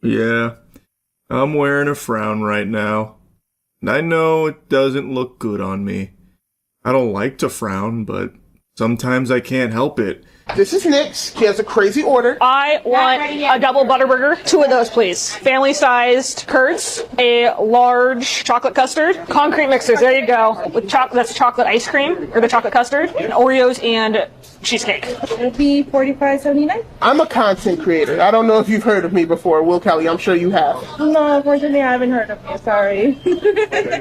Yeah, I'm wearing a frown right now. And I know it doesn't look good on me. I don't like to frown, but sometimes I can't help it. This is Nyx. She has a crazy order. I want a double Butterburger. 2 of those, please. Family-sized curds, a large chocolate custard, concrete mixers. There you go. With that's chocolate ice cream or the chocolate custard, and Oreos and cheesecake. It'll be $45.79. I'm a content creator. I don't know if you've heard of me before, Will Kelly. I'm sure you have. No, unfortunately, I haven't heard of you. Sorry.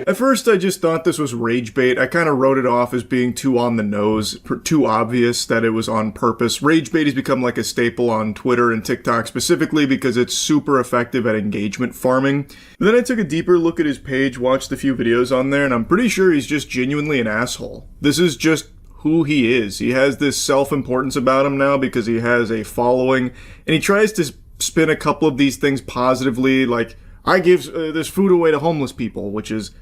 At first, I just thought this was rage bait. I kind of wrote it off as being too on the nose, too obvious that it was on purpose. Rage bait has become like a staple on Twitter and TikTok specifically because it's super effective at engagement farming. But then I took a deeper look at his page, watched a few videos on there, and I'm pretty sure he's just genuinely an asshole. This is just who he is. He has this self-importance about him now because he has a following, and he tries to spin a couple of these things positively, like, I give this food away to homeless people, which is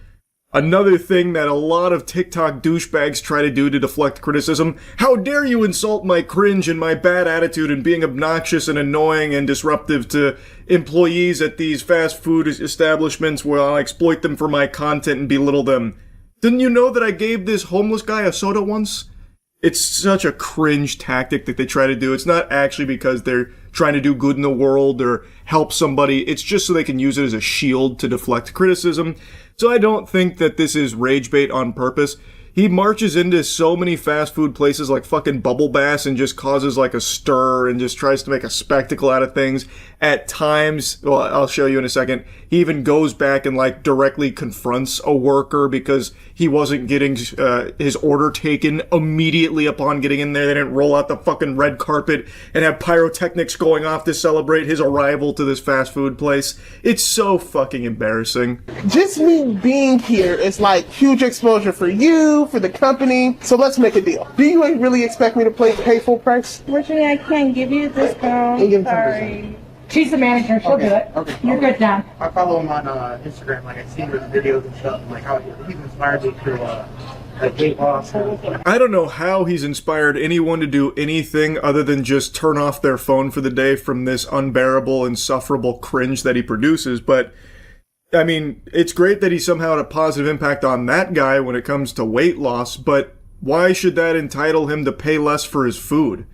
another thing that a lot of TikTok douchebags try to do to deflect criticism. How dare you insult my cringe and my bad attitude and being obnoxious and annoying and disruptive to employees at these fast food establishments where I exploit them for my content and belittle them. Didn't you know that I gave this homeless guy a soda once? It's such a cringe tactic that they try to do. It's not actually because they're trying to do good in the world or help somebody. It's just so they can use it as a shield to deflect criticism. So I don't think that this is rage bait on purpose. He marches into so many fast food places like fucking Bubble Bass and just causes like a stir and just tries to make a spectacle out of things. At times, well, I'll show you in a second, he even goes back and like directly confronts a worker because he wasn't getting his order taken immediately upon getting in there. They didn't roll out the fucking red carpet and have pyrotechnics going off to celebrate his arrival to this fast food place. It's so fucking embarrassing. Just me being here is like huge exposure for you, for the company. So let's make a deal. Do you really expect me to pay full price? Unfortunately, I can't give you a discount. Sorry. She's the manager. She'll do it. Okay. You're good, John. I follow him on Instagram. Like, I see his videos and stuff. And, like, how he's inspired me through like weight loss. I don't know how he's inspired anyone to do anything other than just turn off their phone for the day from this unbearable, insufferable cringe that he produces, but I mean, it's great that he somehow had a positive impact on that guy when it comes to weight loss, but why should that entitle him to pay less for his food?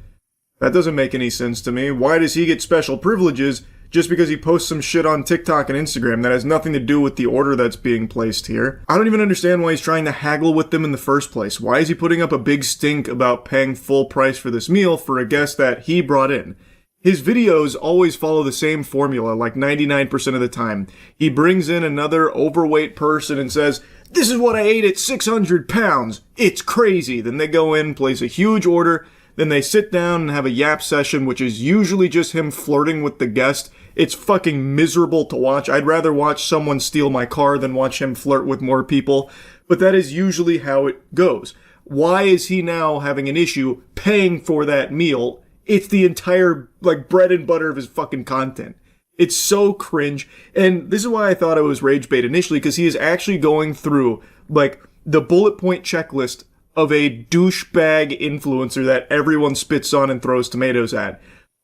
That doesn't make any sense to me. Why does he get special privileges just because he posts some shit on TikTok and Instagram that has nothing to do with the order that's being placed here? I don't even understand why he's trying to haggle with them in the first place. Why is he putting up a big stink about paying full price for this meal for a guest that he brought in? His videos always follow the same formula, like 99% of the time. He brings in another overweight person and says, "This is what I ate at 600 pounds. It's crazy." Then they go in, place a huge order, then they sit down and have a yap session, which is usually just him flirting with the guest. It's fucking miserable to watch. I'd rather watch someone steal my car than watch him flirt with more people. But that is usually how it goes. Why is he now having an issue paying for that meal? It's the entire, like, bread and butter of his fucking content. It's so cringe. And this is why I thought it was rage bait initially, because he is actually going through, like, the bullet point checklist of a douchebag influencer that everyone spits on and throws tomatoes at.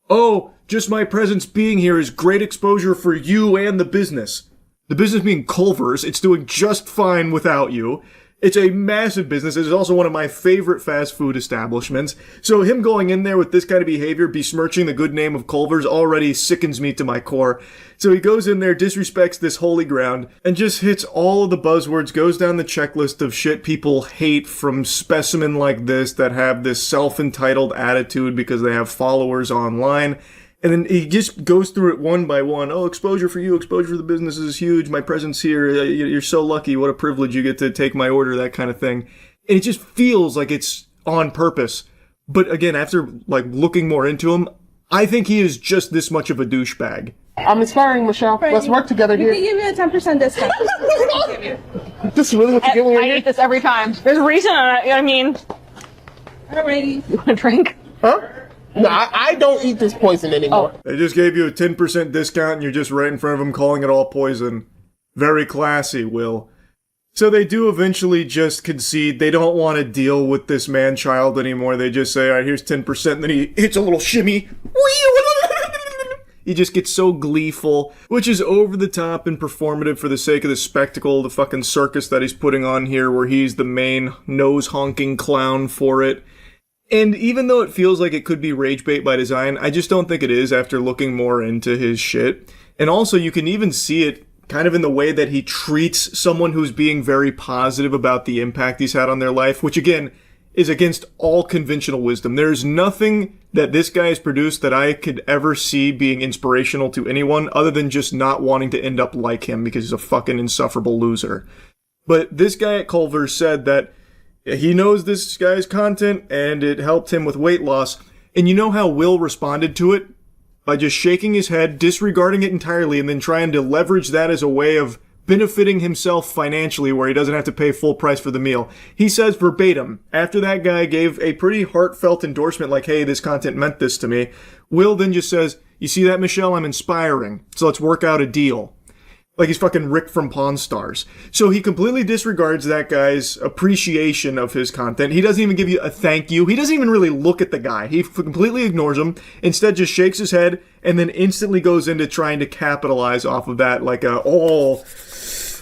Oh, just my presence being here is great exposure for you and the business. The business being Culver's, it's doing just fine without you. It's a massive business. It is also one of my favorite fast food establishments. So him going in there with this kind of behavior, besmirching the good name of Culver's, already sickens me to my core. So he goes in there, disrespects this holy ground, and just hits all of the buzzwords, goes down the checklist of shit people hate from specimen like this that have this self-entitled attitude because they have followers online. And then he just goes through it one by one. Oh, exposure for you, exposure for the business is huge. My presence here, you're so lucky. What a privilege you get to take my order, that kind of thing. And it just feels like it's on purpose. But again, after like looking more into him, I think he is just this much of a douchebag. I'm inspiring, Michelle. Let's work together here. We can give you a 10% discount. This is really what you're giving I eat this every time. There's a reason, I mean... Alrighty. You want a drink? Huh? No, I don't eat this poison anymore. They just gave you a 10% discount and you're just right in front of them calling it all poison. Very classy, Will. So they do eventually just concede. They don't want to deal with this man-child anymore. They just say, alright, here's 10%, and then he hits a little shimmy. He just gets so gleeful, which is over the top and performative for the sake of the spectacle, the fucking circus that he's putting on here, where he's the main nose-honking clown for it. And even though it feels like it could be rage bait by design, I just don't think it is after looking more into his shit. And also, you can even see it kind of in the way that he treats someone who's being very positive about the impact he's had on their life, which again is against all conventional wisdom. There's nothing that this guy has produced that I could ever see being inspirational to anyone other than just not wanting to end up like him because he's a fucking insufferable loser. But this guy at Culver's said that he knows this guy's content and it helped him with weight loss. And you know how Will responded to it? By just shaking his head, disregarding it entirely, and then trying to leverage that as a way of benefiting himself financially where he doesn't have to pay full price for the meal. He says verbatim, after that guy gave a pretty heartfelt endorsement like, hey, this content meant this to me, Will then just says, you see that, Michelle? I'm inspiring, so let's work out a deal. Like he's fucking Rick from Pawn Stars. So he completely disregards that guy's appreciation of his content. He doesn't even give you a thank you. He doesn't even really look at the guy. He completely ignores him. Instead just shakes his head and then instantly goes into trying to capitalize off of that like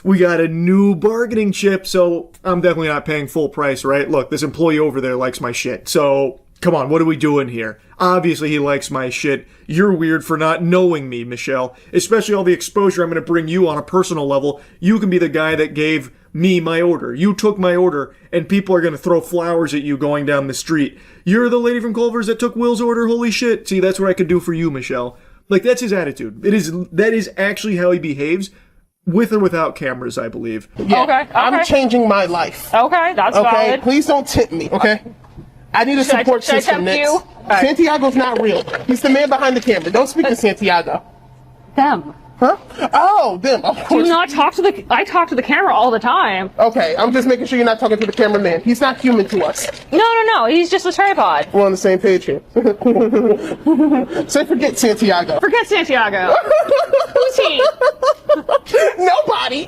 we got a new bargaining chip, so I'm definitely not paying full price, right? Look, this employee over there likes my shit. So come on, what are we doing here? Obviously he likes my shit. You're weird for not knowing me, Michelle. Especially all the exposure I'm going to bring you on a personal level. You can be the guy that gave me my order. You took my order, and people are going to throw flowers at you going down the street. You're the lady from Culver's that took Will's order? Holy shit. See, that's what I could do for you, Michelle. Like, that's his attitude. That is actually how he behaves, with or without cameras, I believe. Yeah, Okay. I'm changing my life. Okay, that's Okay, valid. please don't tip me, okay? I need a support should I system tempt next. you? Alright. Santiago's not real. He's the man behind the camera. Don't speak to Santiago. Them. Huh? Oh, them. Of Do course. not talk to I talk to the camera all the time. Okay, I'm just making sure you're not talking to the cameraman. He's not human to us. No, he's just a tripod. We're on the same page here. So forget Santiago. Forget Santiago. Who's he? Nobody.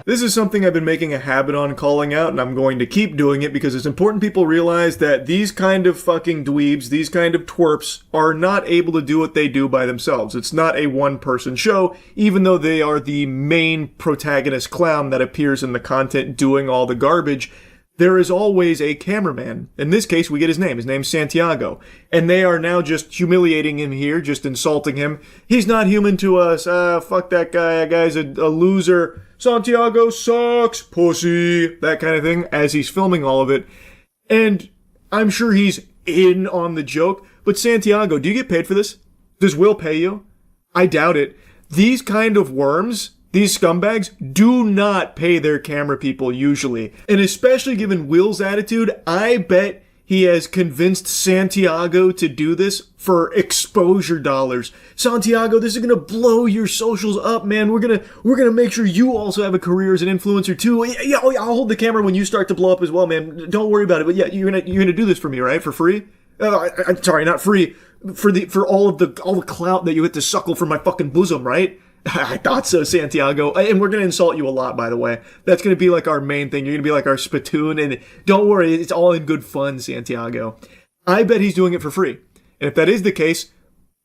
This is something I've been making a habit on calling out, and I'm going to keep doing it because it's important people realize that these kind of fucking dweebs, these kind of twerps, are not able to do what they do by themselves. It's not a one-person show, even though they are the main protagonist clown that appears in the content doing all the garbage. There is always a cameraman. In this case, we get his name. His name's Santiago. And they are now just humiliating him here, just insulting him. He's not human to us. Fuck that guy. That guy's a loser. Santiago sucks, pussy. That kind of thing, as he's filming all of it. And I'm sure he's in on the joke. But Santiago, do you get paid for this? Does Will pay you? I doubt it. These kind of worms, these scumbags, do not pay their camera people usually. And especially given Will's attitude, I bet he has convinced Santiago to do this for exposure dollars. Santiago, this is gonna blow your socials up, man. We're gonna make sure you also have a career as an influencer too. Yeah, I'll hold the camera when you start to blow up as well, man. Don't worry about it. But yeah, you're gonna do this for me, right? For free? I'm sorry, not free. For all the clout that you get to suckle from my fucking bosom, right? I thought so, Santiago. And we're going to insult you a lot, by the way. That's going to be like our main thing. You're going to be like our spittoon. And don't worry, it's all in good fun, Santiago. I bet he's doing it for free. And if that is the case,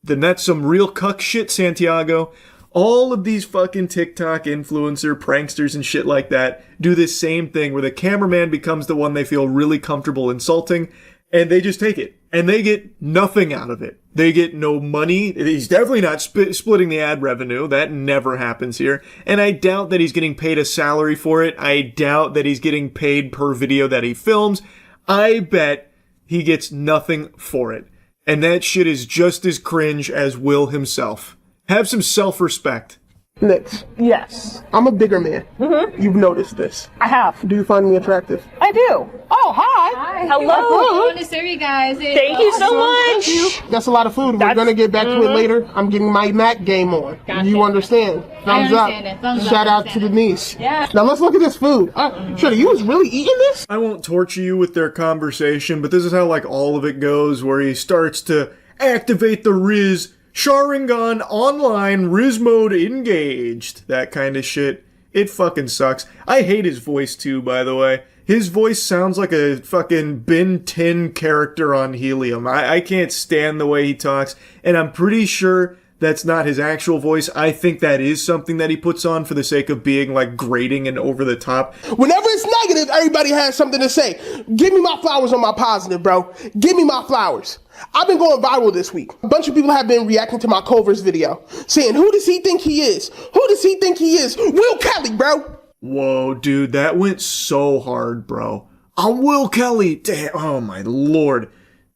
then that's some real cuck shit, Santiago. All of these fucking TikTok influencer, pranksters, and shit like that do this same thing where the cameraman becomes the one they feel really comfortable insulting. And they just take it. And they get nothing out of it. They get no money. He's definitely not splitting the ad revenue. That never happens here. And I doubt that he's getting paid a salary for it. I doubt that he's getting paid per video that he films. I bet he gets nothing for it. And that shit is just as cringe as Will himself. Have some self-respect. Next. Yes. I'm a bigger man. Mm-hmm. You've noticed this. I have. Do you find me attractive? I do. Oh, hi. Hello. I want to serve you guys. Thank you so much. That's a lot of food. We're going to get back to it later. I'm getting my Mac game on. Gotcha. You understand? Thumbs up. Thumbs Shout up. out to Denise. Yeah. Now let's look at this food. Shredder, you was really eating this? I won't torture you with their conversation, but this is how like all of it goes, where he starts to activate the Riz. Sharingan online, Riz mode engaged. That kind of shit. It fucking sucks. I hate his voice too, by the way. His voice sounds like a fucking Ben 10 character on Helium. I can't stand the way he talks, and I'm pretty sure that's not his actual voice. I think that is something that he puts on for the sake of being like grating and over the top. Whenever it's negative, everybody has something to say. Give me my flowers on my positive, bro. Give me my flowers. I've been going viral this week. A bunch of people have been reacting to my Culver's video, saying, who does he think he is? Who does he think he is? Will Kelly, bro. Whoa, dude, that went so hard, bro. I'm Will Kelly. Damn, oh my lord.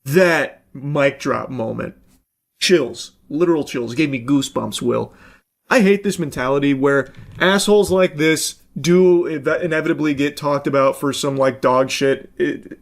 That mic drop moment. Chills. Literal chills. Gave me goosebumps, Will. I hate this mentality where assholes like this do inevitably get talked about for some like dog shit.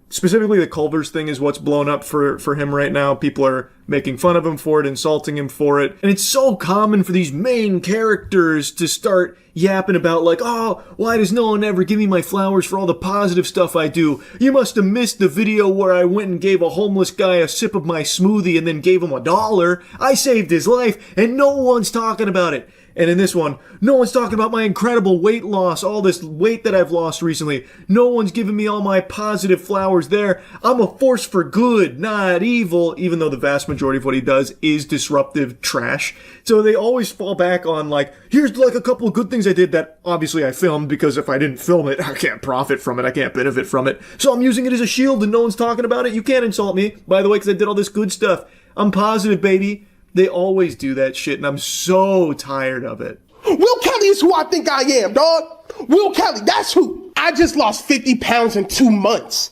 Specifically the Culver's thing is what's blown up for him right now. People are making fun of him for it, insulting him for it. And it's so common for these main characters to start yapping about like, oh, why does no one ever give me my flowers for all the positive stuff I do? You must have missed the video where I went and gave a homeless guy a sip of my smoothie and then gave him $1. I saved his life and no one's talking about it. And in this one, no one's talking about my incredible weight loss, all this weight that I've lost recently. No one's giving me all my positive flowers there. I'm a force for good, not evil, even though the vast majority of what he does is disruptive trash. So they always fall back on like, here's like a couple of good things I did that obviously I filmed, because if I didn't film it, I can't profit from it, I can't benefit from it. So I'm using it as a shield and no one's talking about it. You can't insult me, by the way, because I did all this good stuff. I'm positive, baby. They always do that shit, and I'm so tired of it. Will Kelly is who I think I am, dog. Will Kelly, that's who. I just lost 50 pounds in 2 months.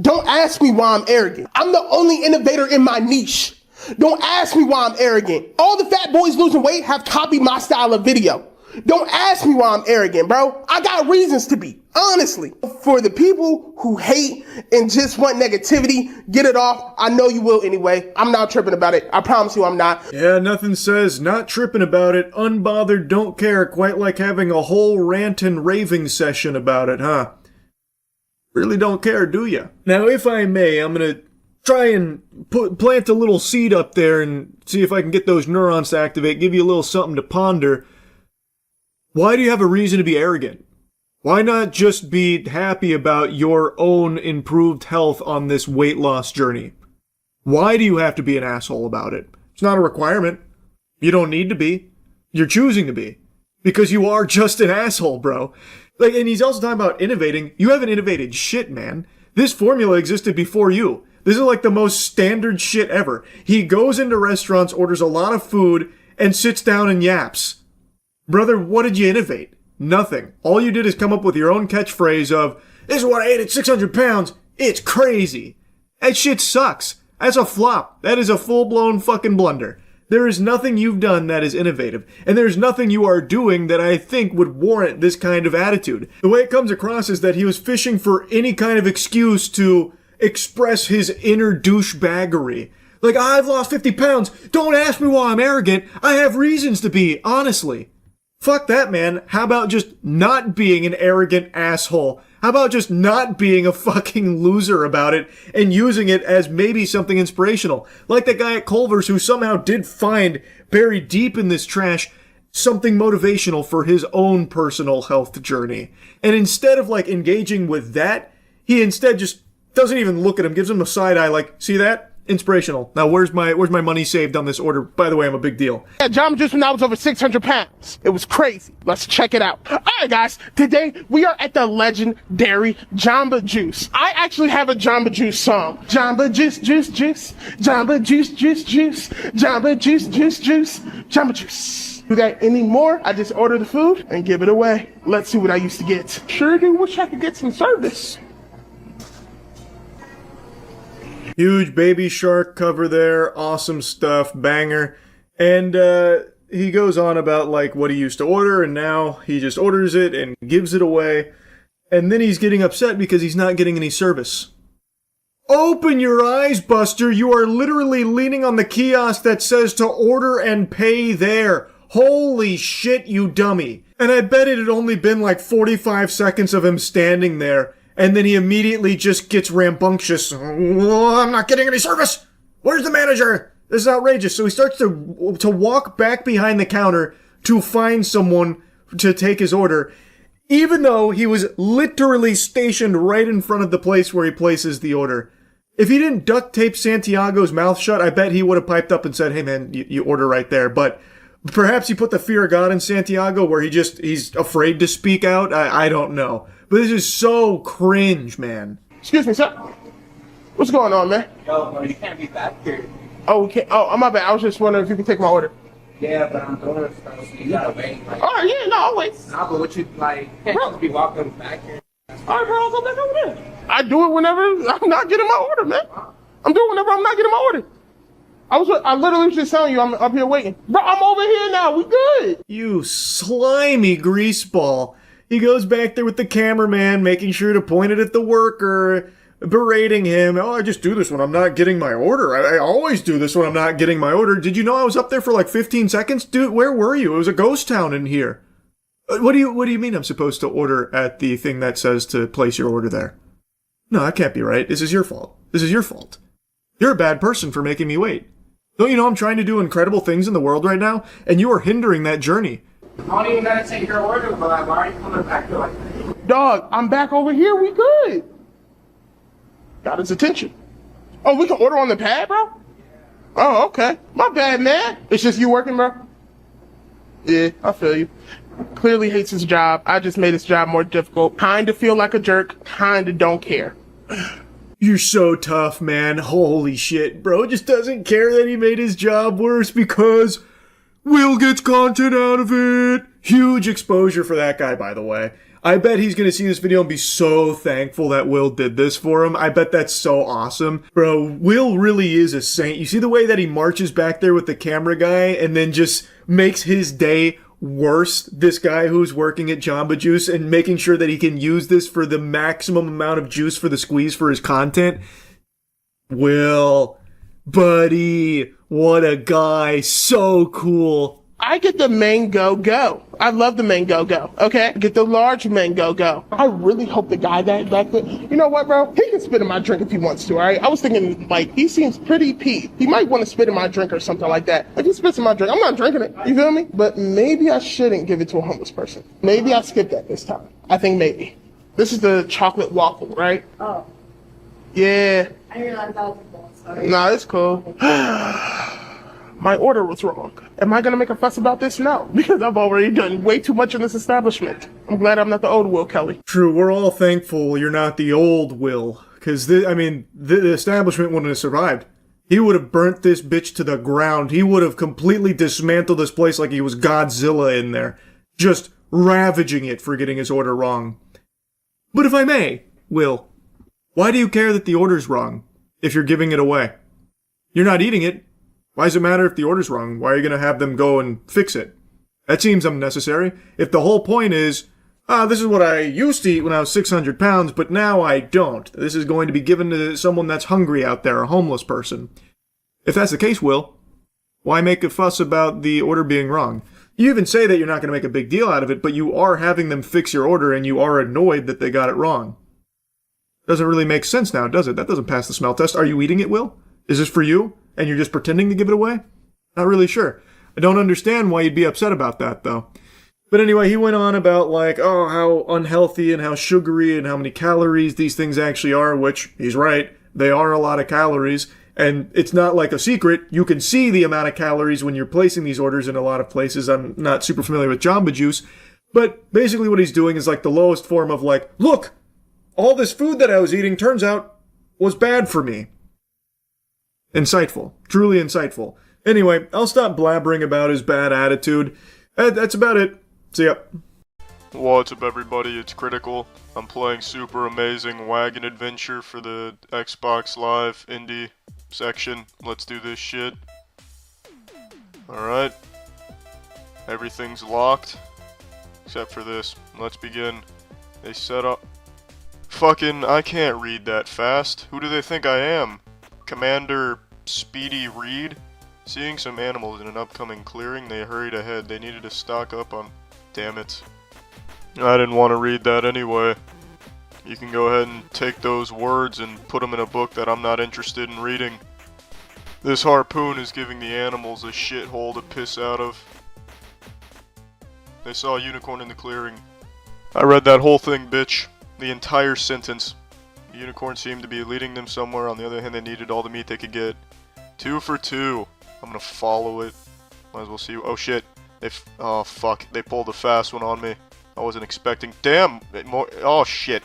Don't ask me why I'm arrogant. I'm the only innovator in my niche. Don't ask me why I'm arrogant. All the fat boys losing weight have copied my style of video. Don't ask me why I'm arrogant, bro. I got reasons to be, honestly. For the people who hate and just want negativity, get it off. I know you will anyway. I'm not tripping about it. I promise you I'm not. Yeah, nothing says not tripping about it, unbothered, don't care, quite like having a whole rant and raving session about it, huh? Really don't care, do ya? Now, if I may, I'm gonna try and plant a little seed up there and see if I can get those neurons to activate, give you a little something to ponder. Why do you have a reason to be arrogant? Why not just be happy about your own improved health on this weight loss journey? Why do you have to be an asshole about it? It's not a requirement. You don't need to be. You're choosing to be. Because you are just an asshole, bro. Like, and he's also talking about innovating. You haven't innovated shit, man. This formula existed before you. This is like the most standard shit ever. He goes into restaurants, orders a lot of food, and sits down and yaps. Brother, what did you innovate? Nothing. All you did is come up with your own catchphrase of, this is what I ate at 600 pounds. It's crazy. That shit sucks. That's a flop. That is a full-blown fucking blunder. There is nothing you've done that is innovative. And there's nothing you are doing that I think would warrant this kind of attitude. The way it comes across is that he was fishing for any kind of excuse to express his inner douchebaggery. Like, I've lost 50 pounds. Don't ask me why I'm arrogant. I have reasons to be, honestly. Fuck that, man. How about just not being an arrogant asshole? How about just not being a fucking loser about it and using it as maybe something inspirational? Like that guy at Culver's who somehow did find, buried deep in this trash, something motivational for his own personal health journey. And instead of like engaging with that, he instead just doesn't even look at him, gives him a side eye like, see that? Inspirational. Now, where's my money saved on this order? By the way, I'm a big deal. I had Jamba Juice when I was over 600 pounds. It was crazy. Let's check it out. All right, guys. Today, we are at the legendary Jamba Juice. I actually have a Jamba Juice song. Jamba Juice, juice, juice. Jamba Juice, juice, juice. Jamba Juice, juice, juice. Jamba Juice. Do that anymore? I just order the food and give it away. Let's see what I used to get. Sure do wish I could get some service. Huge baby shark cover there, awesome stuff, banger. And he goes on about like what he used to order, and now he just orders it and gives it away. And then he's getting upset because he's not getting any service. Open your eyes, Buster. You are literally leaning on the kiosk that says to order and pay there. Holy shit, you dummy. And I bet it had only been like 45 seconds of him standing there. And then he immediately just gets rambunctious. Oh, I'm not getting any service. Where's the manager? This is outrageous. So he starts to walk back behind the counter to find someone to take his order. Even though he was literally stationed right in front of the place where he places the order. If he didn't duct tape Santiago's mouth shut, I bet he would have piped up and said, hey man, you order right there. But perhaps he put the fear of God in Santiago where he's afraid to speak out. I don't know. But this is so cringe, man. Excuse me, sir. What's going on, man? Yo, bro, you can't be back here. Oh, we can't. Oh, my bad. I was just wondering if you could take my order. Yeah, but I'm doing stuff, so you gotta wait. Like, All right, yeah, no, I'll wait. nah, but what you, like, can't just be walking back here. All right, bro, I'll go back over there. I do it whenever I'm not getting my order, man. I'm doing it whenever I'm not getting my order. I literally was just telling you I'm up here waiting. Bro, I'm over here now. We good. You slimy greaseball. He goes back there with the cameraman, making sure to point it at the worker, berating him. Oh, I just do this when I'm not getting my order. I always do this when I'm not getting my order. Did you know I was up there for like 15 seconds? Dude, where were you? It was a ghost town in here. What do you mean I'm supposed to order at the thing that says to place your order there? No, that can't be right. This is your fault. This is your fault. You're a bad person for making me wait. Don't you know I'm trying to do incredible things in the world right now? And you are hindering that journey. I don't even gotta take your order, but like, why are you coming back here like that? Dog, I'm back over here. We good. Got his attention. Oh, we can order on the pad, bro? Oh, okay. My bad, man. It's just you working, bro? Yeah, I feel you. Clearly hates his job. I just made his job more difficult. Kinda feel like a jerk. Kinda don't care. You're so tough, man. Holy shit, bro just doesn't care that he made his job worse because Will gets content out of it. Huge exposure for that guy, by the way. I bet he's gonna see this video and be so thankful that Will did this for him. I bet that's so awesome. Bro, Will really is a saint. You see the way that he marches back there with the camera guy and then just makes his day worse, this guy who's working at Jamba Juice and making sure that he can use this for the maximum amount of juice for the squeeze for his content. Will, buddy, what a guy. So cool. I get the mango go. I love the mango go. Okay? Get the large mango go. I really hope the guy that back there, you know what, bro? He can spit in my drink if he wants to, all right? I was thinking, like, he seems pretty peeved. He might want to spit in my drink or something like that. If he spits in my drink, I'm not drinking it. You feel me? But maybe I shouldn't give it to a homeless person. Maybe I skip that this time. I think maybe. This is the chocolate waffle, right? Oh, Yeah. I didn't realize that was a bowl. Sorry. Nah, it's cool. My order was wrong. Am I gonna make a fuss about this? No, because I've already done way too much in this establishment. I'm glad I'm not the old Will Kelly. True, we're all thankful you're not the old Will. Because, the establishment wouldn't have survived. He would have burnt this bitch to the ground. He would have completely dismantled this place like he was Godzilla in there. Just ravaging it for getting his order wrong. But if I may, Will, why do you care that the order's wrong if you're giving it away? You're not eating it. Why does it matter if the order's wrong? Why are you going to have them go and fix it? That seems unnecessary. If the whole point is, this is what I used to eat when I was 600 pounds, but now I don't. This is going to be given to someone that's hungry out there, a homeless person. If that's the case, Will, why make a fuss about the order being wrong? You even say that you're not going to make a big deal out of it, but you are having them fix your order and you are annoyed that they got it wrong. Doesn't really make sense now, does it? That doesn't pass the smell test. Are you eating it, Will? Is this for you? And you're just pretending to give it away? Not really sure. I don't understand why you'd be upset about that, though. But anyway, he went on about, like, oh, how unhealthy and how sugary and how many calories these things actually are, which, he's right, they are a lot of calories. And it's not like a secret. You can see the amount of calories when you're placing these orders in a lot of places. I'm not super familiar with Jamba Juice. But basically what he's doing is, like, the lowest form of, like, look, all this food that I was eating turns out was bad for me. Insightful. Truly insightful. Anyway, I'll stop blabbering about his bad attitude. That's about it. See ya. What's up, everybody? It's Critical. I'm playing Super Amazing Wagon Adventure for the Xbox Live Indie section. Let's do this shit. Alright. Everything's locked. Except for this. Let's begin. They set up... Fucking, I can't read that fast. Who do they think I am? Commander Speedy Reed? Seeing some animals in an upcoming clearing, they hurried ahead. They needed to stock up on... Damn it. I didn't want to read that anyway. You can go ahead and take those words and put them in a book that I'm not interested in reading. This harpoon is giving the animals a shithole to piss out of. They saw a unicorn in the clearing. I read that whole thing, bitch. The entire sentence. The unicorn seemed to be leading them somewhere. On the other hand, they needed all the meat they could get. 2 for 2. I'm gonna follow it. Might as well see. Oh shit. Oh fuck. They pulled a fast one on me. I wasn't expecting. Damn. Oh shit.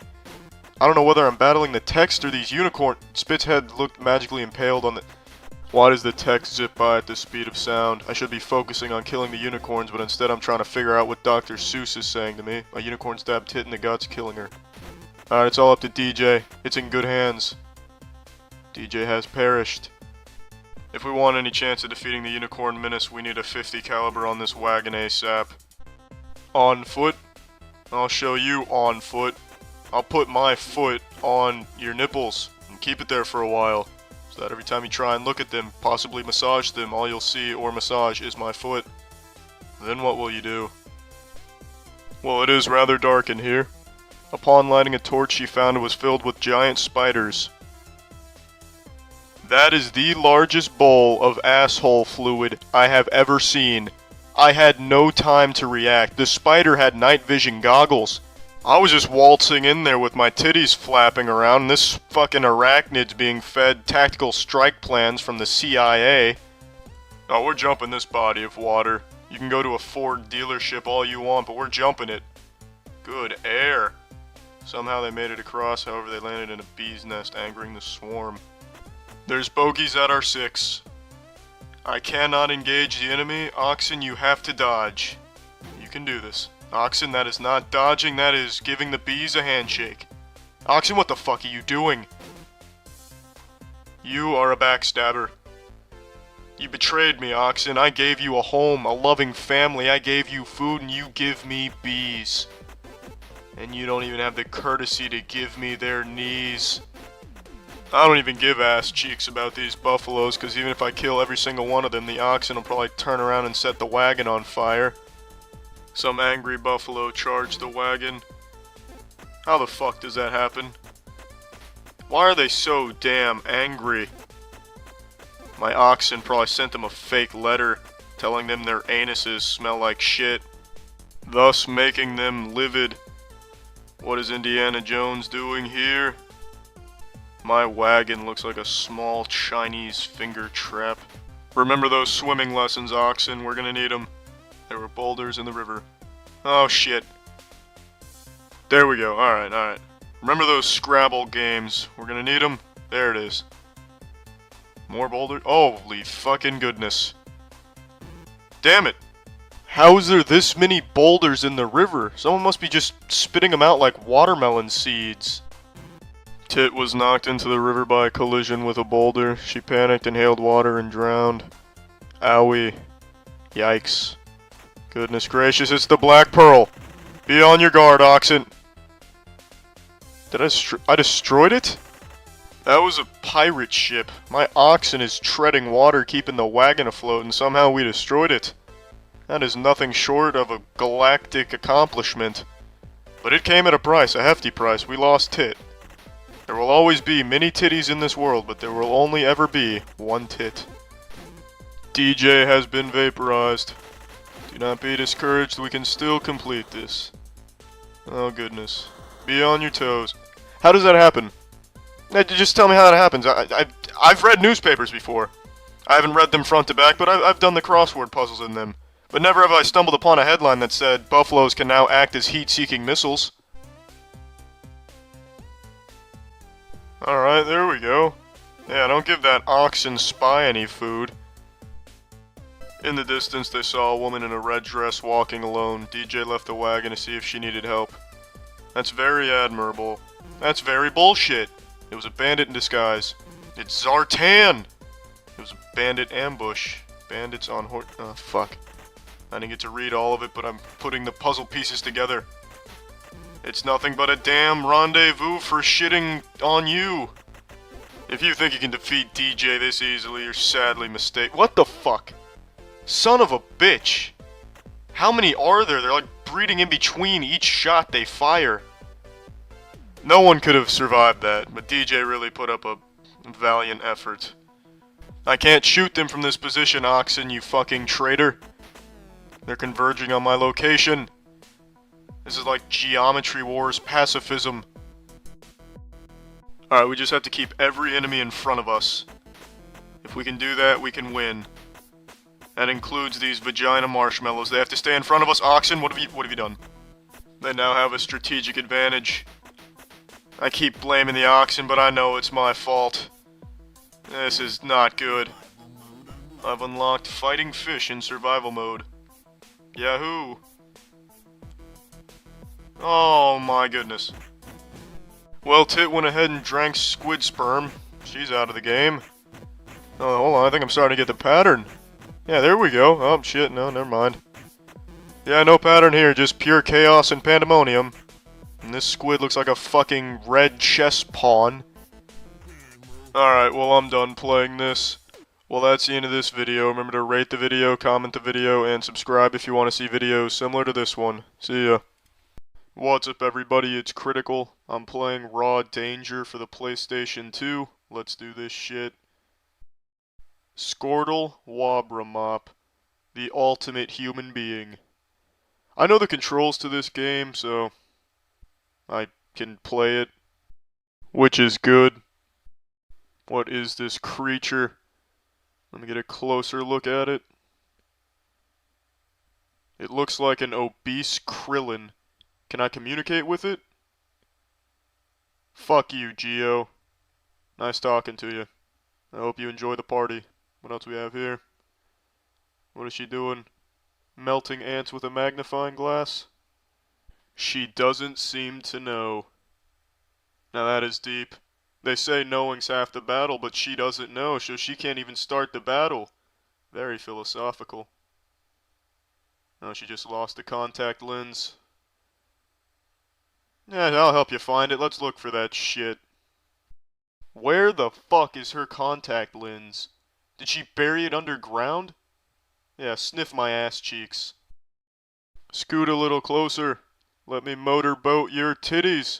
I don't know whether I'm battling the text or these unicorn. Spit's head looked magically impaled on the. Why does the text zip by at the speed of sound? I should be focusing on killing the unicorns, but instead I'm trying to figure out what Dr. Seuss is saying to me. A unicorn stabbed Tit in the guts, killing her. Alright, it's all up to DJ. It's in good hands. DJ has perished. If we want any chance of defeating the unicorn menace, we need a 50 caliber on this wagon ASAP. On foot? I'll show you on foot. I'll put my foot on your nipples and keep it there for a while. So that every time you try and look at them, possibly massage them, all you'll see or massage is my foot. Then what will you do? Well, it is rather dark in here. Upon lighting a torch, she found it was filled with giant spiders. That is the largest bowl of asshole fluid I have ever seen. I had no time to react. The spider had night vision goggles. I was just waltzing in there with my titties flapping around, and this fucking arachnid's being fed tactical strike plans from the CIA. Oh, we're jumping this body of water. You can go to a Ford dealership all you want, but we're jumping it. Good air. Somehow they made it across, however they landed in a bee's nest, angering the swarm. There's bogeys at our 6. I cannot engage the enemy. Oxen, you have to dodge. You can do this. Oxen, that is not dodging, that is giving the bees a handshake. Oxen, what the fuck are you doing? You are a backstabber. You betrayed me, Oxen. I gave you a home, a loving family. I gave you food, and you give me bees. And you don't even have the courtesy to give me their knees. I don't even give ass cheeks about these buffaloes, because even if I kill every single one of them, the oxen will probably turn around and set the wagon on fire. Some angry buffalo charged the wagon. How the fuck does that happen? Why are they so damn angry? My oxen probably sent them a fake letter telling them their anuses smell like shit, thus making them livid. What is Indiana Jones doing here? My wagon looks like a small Chinese finger trap. Remember those swimming lessons, oxen? We're gonna need them. There were boulders in the river. Oh shit. There we go. Alright, alright. Remember those Scrabble games? We're gonna need them. There it is. More boulders? Holy fucking goodness. Damn it. How is there this many boulders in the river? Someone must be just spitting them out like watermelon seeds. Tit was knocked into the river by a collision with a boulder. She panicked, inhaled water, and drowned. Owie. Yikes. Goodness gracious, it's the Black Pearl! Be on your guard, oxen! Did I destroyed it? That was a pirate ship. My oxen is treading water, keeping the wagon afloat, and somehow we destroyed it. That is nothing short of a galactic accomplishment. But it came at a price, a hefty price. We lost Tit. There will always be many titties in this world, but there will only ever be one tit. DJ has been vaporized. Do not be discouraged, we can still complete this. Oh goodness. Be on your toes. How does that happen? Just tell me how that happens. I've read newspapers before. I haven't read them front to back, but I've done the crossword puzzles in them. But never have I stumbled upon a headline that said, buffaloes can now act as heat-seeking missiles. Alright, there we go. Yeah, don't give that oxen spy any food. In the distance, they saw a woman in a red dress walking alone. DJ left the wagon to see if she needed help. That's very admirable. That's very bullshit. It was a bandit in disguise. It's Zartan! It was a bandit ambush. Bandits on horse. Oh, fuck. I didn't get to read all of it, but I'm putting the puzzle pieces together. It's nothing but a damn rendezvous for shitting on you. If you think you can defeat DJ this easily, you're sadly mistaken. What the fuck? Son of a bitch. How many are there? They're like breeding in between each shot they fire. No one could have survived that, but DJ really put up a valiant effort. I can't shoot them from this position, oxen, you fucking traitor. They're converging on my location. This is like Geometry Wars pacifism. Alright, we just have to keep every enemy in front of us. If we can do that, we can win. That includes these vagina marshmallows. They have to stay in front of us. Oxen, what have you done? They now have a strategic advantage. I keep blaming the oxen, but I know it's my fault. This is not good. I've unlocked fighting fish in survival mode. Yahoo! Oh my goodness. Well, Tit went ahead and drank squid sperm. She's out of the game. Oh, hold on, I think I'm starting to get the pattern. Yeah, there we go. Oh, shit, no, never mind. Yeah, no pattern here, just pure chaos and pandemonium. And this squid looks like a fucking red chess pawn. Alright, well, I'm done playing this. Well, that's the end of this video. Remember to rate the video, comment the video, and subscribe if you want to see videos similar to this one. See ya. What's up, everybody? It's Critical. I'm playing Raw Danger for the PlayStation 2. Let's do this shit. Squirtle Wabramop, the ultimate human being. I know the controls to this game, so I can play it, which is good. What is this creature? Let me get a closer look at it. It looks like an obese Krillin. Can I communicate with it? Fuck you, Geo. Nice talking to you. I hope you enjoy the party. What else we have here? What is she doing? Melting ants with a magnifying glass? She doesn't seem to know. Now that is deep. They say knowing's half the battle, but she doesn't know, so she can't even start the battle. Very philosophical. Oh, she just lost the contact lens. Yeah, I'll help you find it. Let's look for that shit. Where the fuck is her contact lens? Did she bury it underground? Yeah, sniff my ass cheeks. Scoot a little closer. Let me motorboat your titties.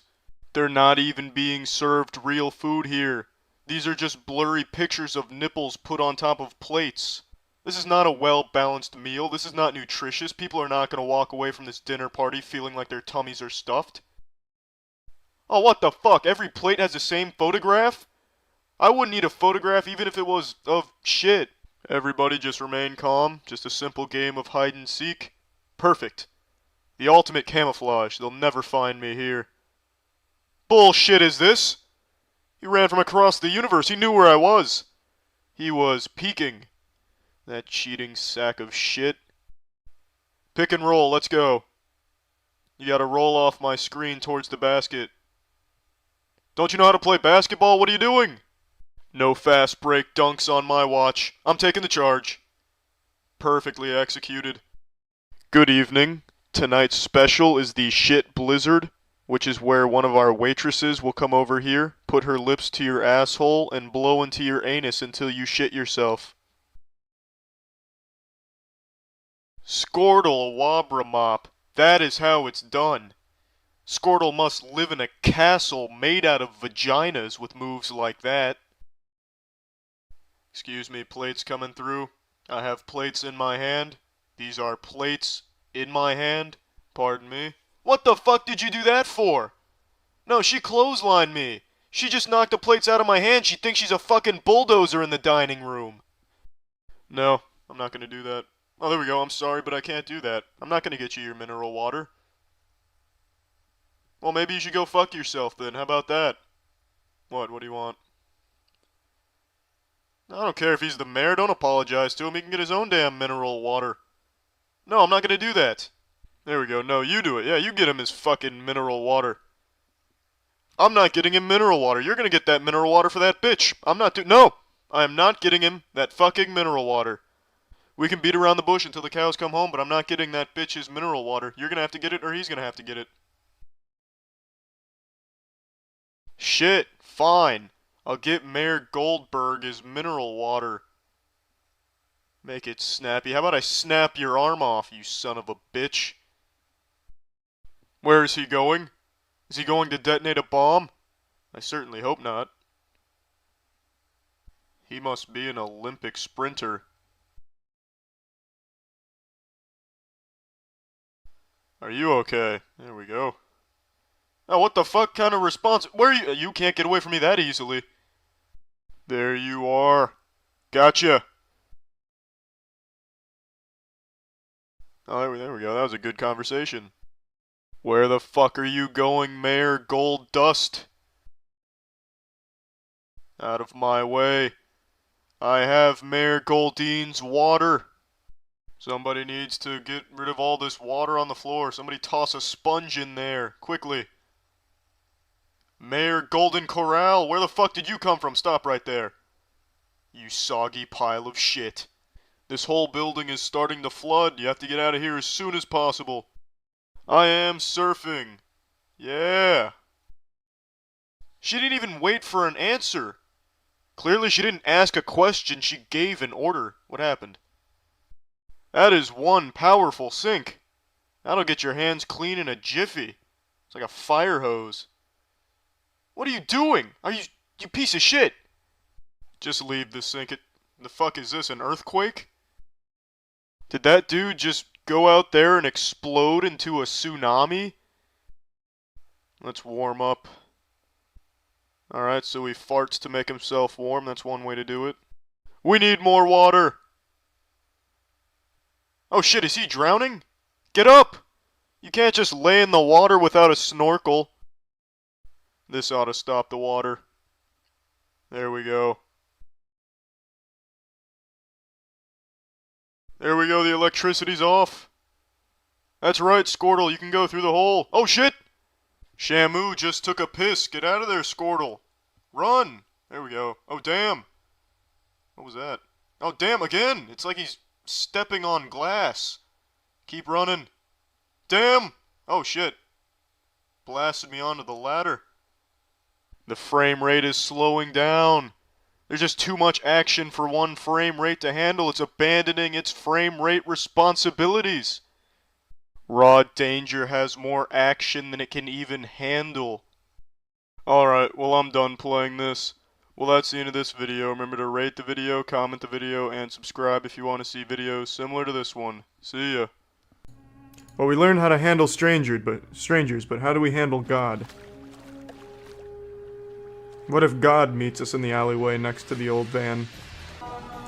They're not even being served real food here. These are just blurry pictures of nipples put on top of plates. This is not a well-balanced meal. This is not nutritious. People are not going to walk away from this dinner party feeling like their tummies are stuffed. Oh, what the fuck? Every plate has the same photograph? I wouldn't need a photograph even if it was of shit. Everybody just remain calm. Just a simple game of hide and seek. Perfect. The ultimate camouflage. They'll never find me here. Bullshit is this? He ran from across the universe. He knew where I was. He was peeking. That cheating sack of shit. Pick and roll. Let's go. You gotta roll off my screen towards the basket. Don't you know how to play basketball? What are you doing? No fast break dunks on my watch. I'm taking the charge. Perfectly executed. Good evening. Tonight's special is the shit blizzard, which is where one of our waitresses will come over here, put her lips to your asshole, and blow into your anus until you shit yourself. Squirtle Wabramop. That is how it's done. Squirtle must live in a castle made out of vaginas with moves like that. Excuse me, plates coming through. I have plates in my hand. These are plates in my hand. Pardon me. What the fuck did you do that for? No, she clotheslined me. She just knocked the plates out of my hand. She thinks she's a fucking bulldozer in the dining room. No, I'm not gonna do that. Oh, there we go. I'm sorry, but I can't do that. I'm not gonna get you your mineral water. Well, maybe you should go fuck yourself then. How about that? What? What do you want? I don't care if he's the mayor. Don't apologize to him. He can get his own damn mineral water. No, I'm not gonna do that. There we go. No, you do it. Yeah, you get him his fucking mineral water. I'm not getting him mineral water. You're gonna get that mineral water for that bitch. No! I am not getting him that fucking mineral water. We can beat around the bush until the cows come home, but I'm not getting that bitch his mineral water. You're gonna have to get it, or he's gonna have to get it. Shit, fine. I'll get Mayor Goldberg his mineral water. Make it snappy. How about I snap your arm off, you son of a bitch? Where is he going? Is he going to detonate a bomb? I certainly hope not. He must be an Olympic sprinter. Are you okay? There we go. Oh, what the fuck kind of response? Where are you? You can't get away from me that easily. There you are. Gotcha. Oh, there we go. That was a good conversation. Where the fuck are you going, Mayor Gold Dust? Out of my way. I have Mayor Goldeen's water. Somebody needs to get rid of all this water on the floor. Somebody toss a sponge in there, quickly. Mayor Golden Corral, where the fuck did you come from? Stop right there. You soggy pile of shit. This whole building is starting to flood. You have to get out of here as soon as possible. I am surfing. Yeah. She didn't even wait for an answer. Clearly she didn't ask a question, she gave an order. What happened? That is one powerful sink. That'll get your hands clean in a jiffy. It's like a fire hose. What are you doing? Are you piece of shit? Just leave the sink. The fuck is this, an earthquake? Did that dude just go out there and explode into a tsunami? Let's warm up. Alright, so he farts to make himself warm. That's one way to do it. We need more water! Oh shit, is he drowning? Get up! You can't just lay in the water without a snorkel. This ought to stop the water. There we go. There we go, the electricity's off. That's right, Squirtle, you can go through the hole. Oh shit! Shamu just took a piss. Get out of there, Squirtle. Run! There we go. Oh damn! What was that? Oh damn, again! It's like he's stepping on glass. Keep running. Damn! Oh shit. Blasted me onto the ladder. The frame rate is slowing down. There's just too much action for one frame rate to handle. It's abandoning its frame rate responsibilities. Raw Danger has more action than it can even handle. Alright, well I'm done playing this. Well, that's the end of this video. Remember to rate the video, comment the video, and subscribe if you want to see videos similar to this one. See ya. Well, we learned how to handle strangers, but how do we handle God? What if God meets us in the alleyway next to the old van?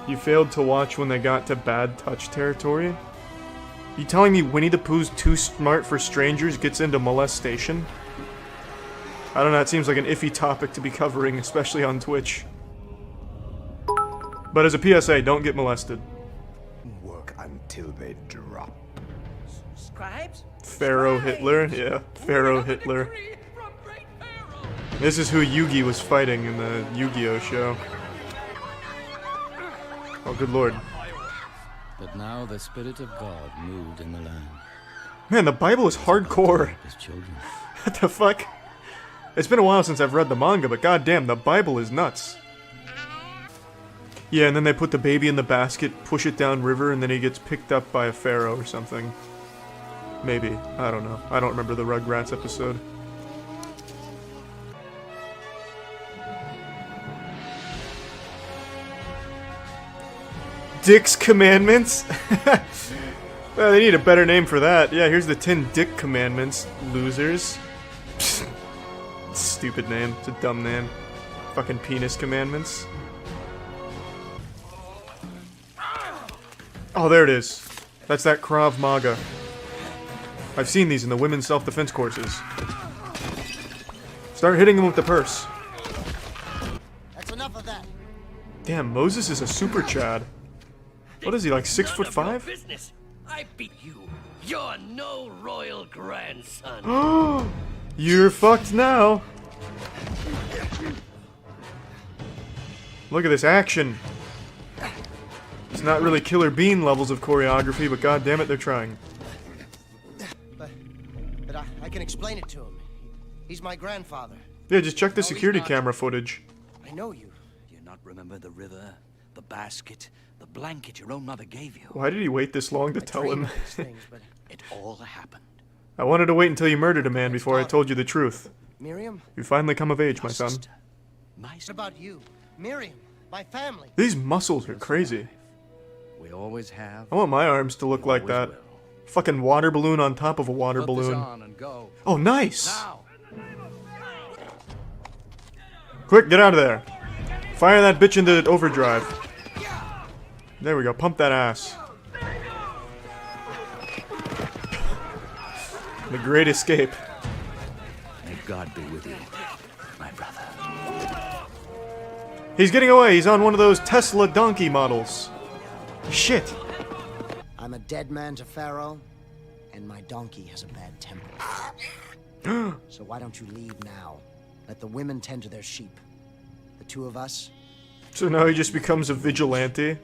You failed to watch when they got to bad touch territory? You telling me Winnie the Pooh's Too Smart for Strangers gets into molestation? I don't know, it seems like an iffy topic to be covering, especially on Twitch. But as a PSA, don't get molested. Work until they drop. Scribes? Pharaoh Hitler? Yeah, Pharaoh Hitler. This is who Yugi was fighting in the Yu-Gi-Oh show. Oh, good lord. But now the Spirit of God moved in the land. Man, the Bible is hardcore. His children. What the fuck? It's been a while since I've read the manga, but goddamn, the Bible is nuts. Yeah, and then they put the baby in the basket, push it down river, and then he gets picked up by a pharaoh or something. Maybe. I don't know. I don't remember the Rugrats episode. Dick's Commandments? Well, they need a better name for that. Yeah, here's the 10 Dick Commandments, losers. Stupid name. It's a dumb name. Fucking Penis Commandments. Oh, there it is. That's that Krav Maga. I've seen these in the women's self-defense courses. Start hitting him with the purse. That's enough of that. Damn, Moses is a super Chad. What is he, like 6'5"? Business. I beat you. You're no royal grandson. You're fucked now. Look at this action. It's not really Killer Bean levels of choreography, but goddammit, they're trying. But I can explain it to him. He's my grandfather. Yeah, just check the security camera footage. I know you. Do you not remember the river, the basket, the blanket your own mother gave you? Why did he wait this long to tell him? It all happened. I wanted to wait until you murdered a man before I told you the truth. Miriam? You finally come of age, my son. What about you? Miriam, my family. These muscles are crazy. We always have. I want my arms to look like that. Fucking water balloon on top of a water Put this balloon. on and go. Oh, nice! Now. Quick, get out of there. Fire that bitch into overdrive. There we go, pump that ass. The Great Escape. May God be with you, my brother. He's getting away, he's on one of those Tesla donkey models. Shit. I'm a dead man to Pharaoh, and my donkey has a bad temper. So why don't you leave now? Let the women tend to their sheep. The two of us, So now he just becomes a vigilante.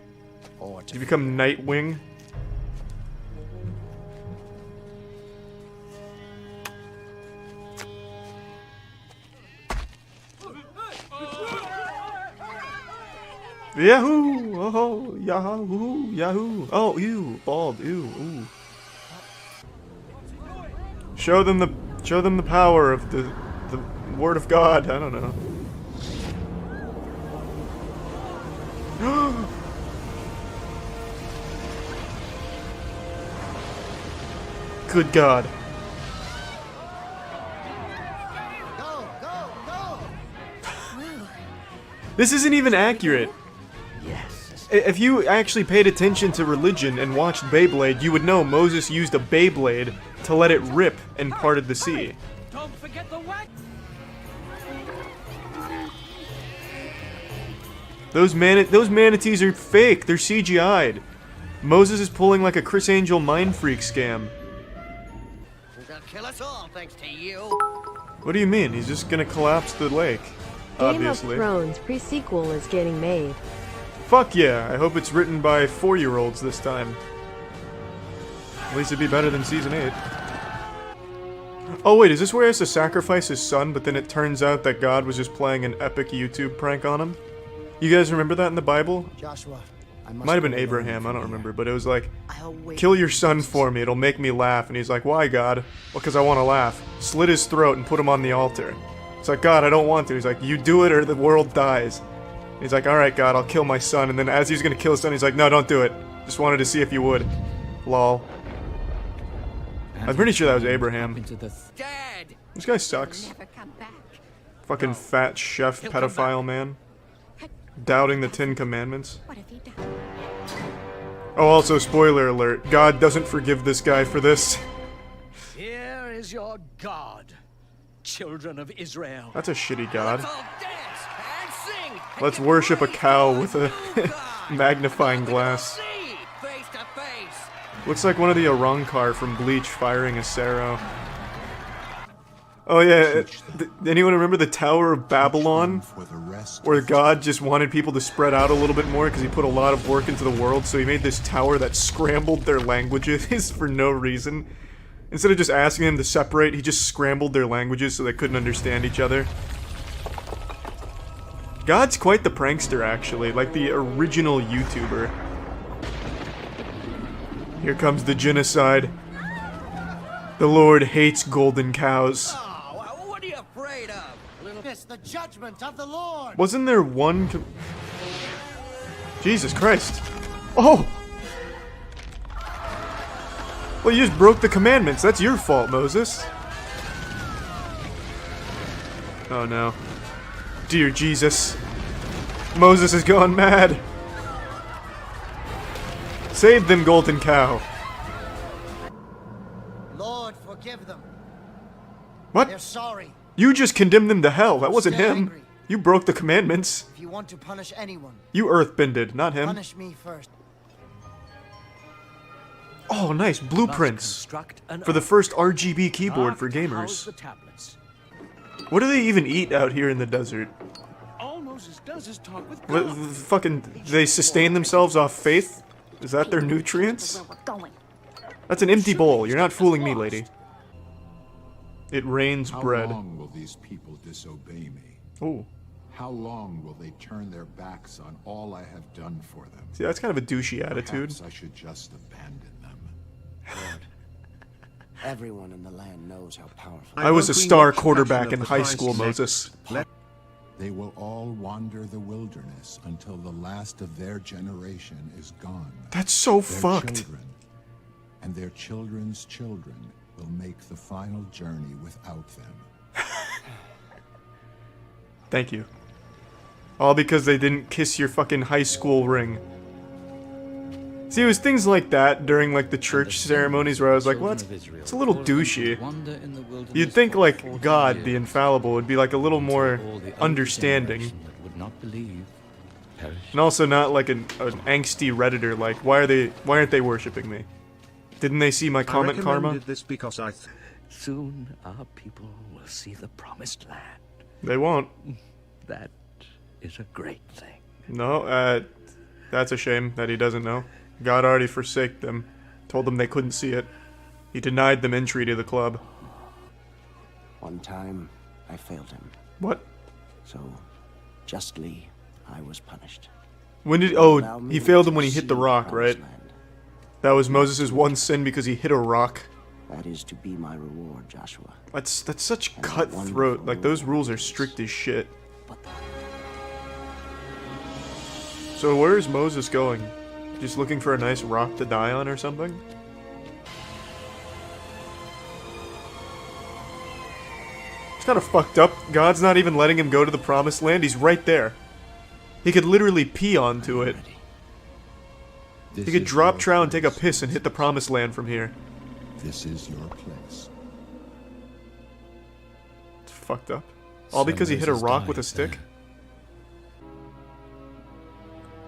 or to You become Nightwing. Yahoo! Oh, Yahoo! Yahoo! Oh, ew! Bald! Ew! Ooh! Show them the power of the word of God. I don't know. Good God! go, go, go! This isn't even accurate. Yes. If you actually paid attention to religion and watched Beyblade, you would know Moses used a Beyblade to let it rip and parted the sea. Don't forget the wax. Those manatees are fake. They're CGI'd. Moses is pulling like a Chris Angel mind freak scam. They'll kill us all thanks to you. What do you mean? He's just gonna collapse the lake. Obviously. Game of Thrones pre-sequel is getting made. Fuck yeah! I hope it's written by 4-year-olds this time. At least it'd be better than Season 8. Oh wait, is this where he has to sacrifice his son, but then it turns out that God was just playing an epic YouTube prank on him? You guys remember that in the Bible? Joshua, I must Might have been go alone Abraham, from I don't here. remember, but it was like, I'll wait kill for your son for me, it'll make me laugh. And he's like, why, God? Well, because I want to laugh. Slit his throat and put him on the altar. It's like, God, I don't want to. He's like, you do it or the world dies. He's like, alright, God, I'll kill my son. And then as he's gonna kill his son, he's like, no, don't do it. Just wanted to see if you would. Lol. I'm pretty sure that was Abraham. Dad! This guy sucks. Never come back. Fucking fat chef He'll come pedophile man. Doubting the 10 Commandments. What have you done? Oh, also, spoiler alert. God doesn't forgive this guy for this. Here is your God, children of Israel. That's a shitty god. Let's all dance and sing! and Let's give worship a praise cow to with the a true God. magnifying We'll glass. see, face to face. Looks like one of the Arankar from Bleach firing a Sero. Oh yeah, anyone remember the Tower of Babylon? Where God just wanted people to spread out a little bit more because he put a lot of work into the world, so he made this tower that scrambled their languages for no reason. Instead of just asking them to separate, he just scrambled their languages so they couldn't understand each other. God's quite the prankster, actually, like the original YouTuber. Here comes the genocide. The Lord hates golden cows. Oh, what are you afraid of? It's the judgment of the Lord. Wasn't there one Jesus Christ. Oh! Well, you just broke the commandments. That's your fault, Moses. Oh no. Dear Jesus. Moses has gone mad. Save them, golden cow. Lord, forgive them. What? They're sorry. You just condemned them to hell. That wasn't Still him. angry. You broke the commandments. If you want to punish anyone, You earthbended, not him. punish me first. Oh, nice. Blueprints. For the first RGB keyboard for gamers. What do they even eat out here in the desert? All Moses does is talk with What, fucking, they sustain themselves off faith? Is that their nutrients? Where we're going. That's an empty bowl. You're not fooling me, lady. It rains bread. How long will these people disobey me? Oh. How long will they turn their backs on all I have done for them? See, that's kind of a douchey attitude. Perhaps I should just abandon them. Lord, everyone in the land knows how powerful. I was a star quarterback in high school, Moses. They will all wander the wilderness until the last of their generation is gone. That's so Their fucked. children and their children's children will make the final journey without them. Thank you. All because they didn't kiss your fucking high school ring. See, it was things like that during, like, the church ceremonies where I was like, well, it's a little douchey. You'd think, like, God, the infallible, would be, like, a little more understanding. And also not, like, an angsty Redditor, like, why aren't they worshipping me? Didn't they see my comment karma? This because soon our people will see the promised land. They won't. That is a great thing. No, that's a shame that he doesn't know. God already forsake them. Told them they couldn't see it. He denied them entry to the club. One time, I failed him. What? So, justly, I was punished. When did... Oh, he failed him when he hit the rock, right? That was Moses' one sin because he hit a rock. That is to be my reward, Joshua. That's such cutthroat. Like, those rules are strict as shit. So where's Moses going? Just looking for a nice rock to die on or something? It's kind of fucked up. God's not even letting him go to the promised land. He's right there. He could literally pee onto it. He could drop trow and take a piss and hit the promised land from here. This is your place. It's fucked up. All because he hit a rock with a stick?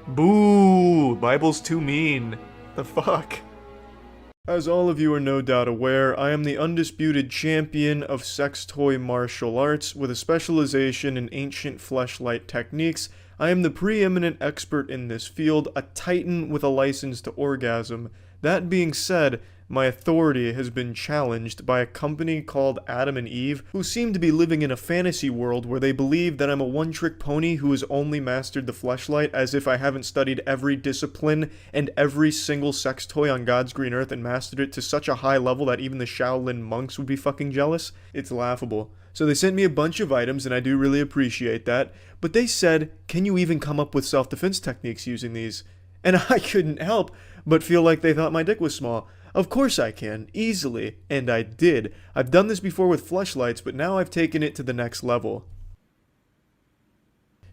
Boo! Bible's too mean. The fuck? As all of you are no doubt aware, I am the undisputed champion of sex toy martial arts with a specialization in ancient fleshlight techniques. I am the preeminent expert in this field, a titan with a license to orgasm. That being said, my authority has been challenged by a company called Adam and Eve, who seem to be living in a fantasy world where they believe that I'm a one-trick pony who has only mastered the fleshlight, as if I haven't studied every discipline and every single sex toy on God's green earth and mastered it to such a high level that even the Shaolin monks would be fucking jealous. It's laughable. So they sent me a bunch of items, and I do really appreciate that, but they said, can you even come up with self-defense techniques using these? And I couldn't help but feel like they thought my dick was small. Of course I can, easily, and I did. I've done this before with fleshlights, but now I've taken it to the next level.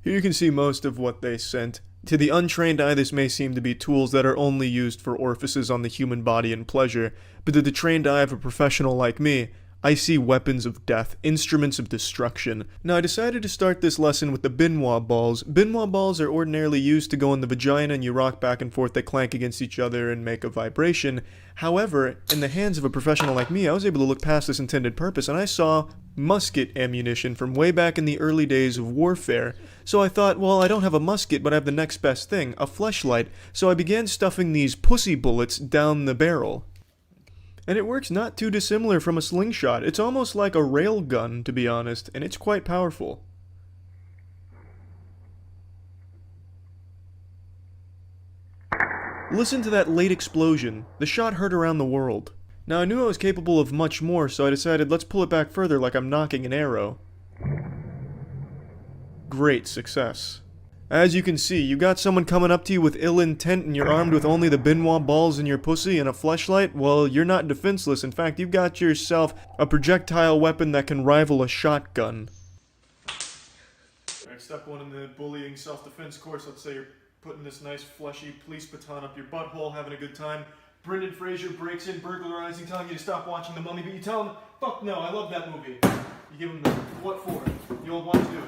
Here you can see most of what they sent. To the untrained eye, this may seem to be tools that are only used for orifices on the human body and pleasure, but to the trained eye of a professional like me, I see weapons of death, instruments of destruction. Now I decided to start this lesson with the Benoit balls. Benoit balls are ordinarily used to go in the vagina and you rock back and forth, they clank against each other and make a vibration. However, in the hands of a professional like me, I was able to look past this intended purpose and I saw musket ammunition from way back in the early days of warfare. So I thought, well, I don't have a musket, but I have the next best thing, a fleshlight. So I began stuffing these pussy bullets down the barrel. And it works not too dissimilar from a slingshot. It's almost like a rail gun, to be honest, and it's quite powerful. Listen to that late explosion. The shot heard around the world. Now I knew I was capable of much more, so I decided let's pull it back further like I'm knocking an arrow. Great success. As you can see, you got someone coming up to you with ill intent and you're armed with only the Benoit balls in your pussy and a fleshlight? Well, you're not defenseless. In fact, you've got yourself a projectile weapon that can rival a shotgun. Alright, step one in the bullying self-defense course. Let's say you're putting this nice fleshy police baton up your butthole, having a good time. Brendan Fraser breaks in, burglarizing, telling you to stop watching The Mummy, but you tell him, fuck no, I love that movie. You give him the what for? The old one too.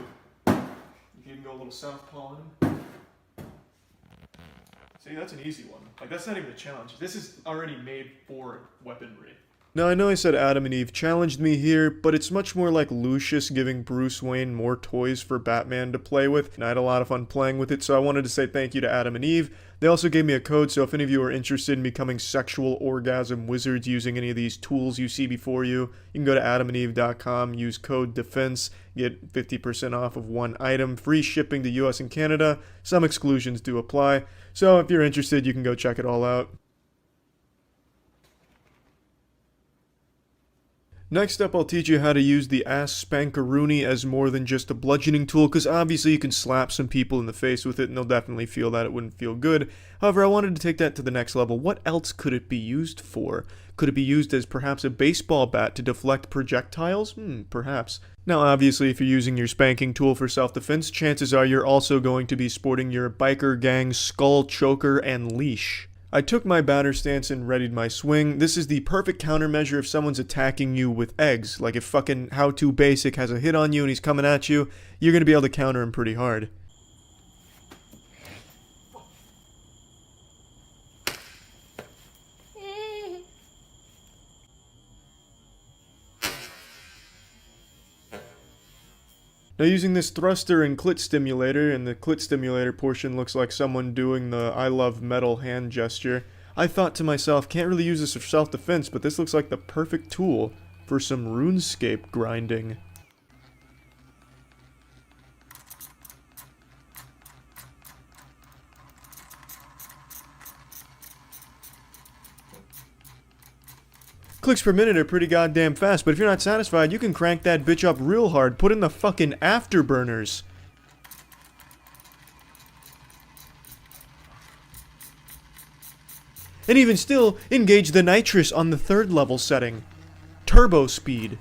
You can go a little southpaw on him. See, that's an easy one. Like, that's not even a challenge. This is already made for weaponry. Now, I know I said Adam and Eve challenged me here, but it's much more like Lucius giving Bruce Wayne more toys for Batman to play with, and I had a lot of fun playing with it, so I wanted to say thank you to Adam and Eve. They also gave me a code, so if any of you are interested in becoming sexual orgasm wizards using any of these tools you see before you, you can go to adamandeve.com, use code DEFENSE, get 50% off of one item, free shipping to US and Canada. Some exclusions do apply, so if you're interested, you can go check it all out. Next up, I'll teach you how to use the ass spankaroonie as more than just a bludgeoning tool, because obviously you can slap some people in the face with it and they'll definitely feel that. It wouldn't feel good. However, I wanted to take that to the next level. What else could it be used for? Could it be used as perhaps a baseball bat to deflect projectiles? Perhaps. Now, obviously, if you're using your spanking tool for self-defense, chances are you're also going to be sporting your biker gang skull choker and leash. I took my batter stance and readied my swing. This is the perfect countermeasure if someone's attacking you with eggs. Like if fucking How To Basic has a hit on you and he's coming at you, you're gonna be able to counter him pretty hard. Now using this thruster and clit stimulator, and the clit stimulator portion looks like someone doing the I love metal hand gesture, I thought to myself, can't really use this for self-defense, but this looks like the perfect tool for some RuneScape grinding. Clicks per minute are pretty goddamn fast, but if you're not satisfied, you can crank that bitch up real hard. Put in the fucking afterburners. And even still, engage the nitrous on the 3rd level setting. Turbo speed.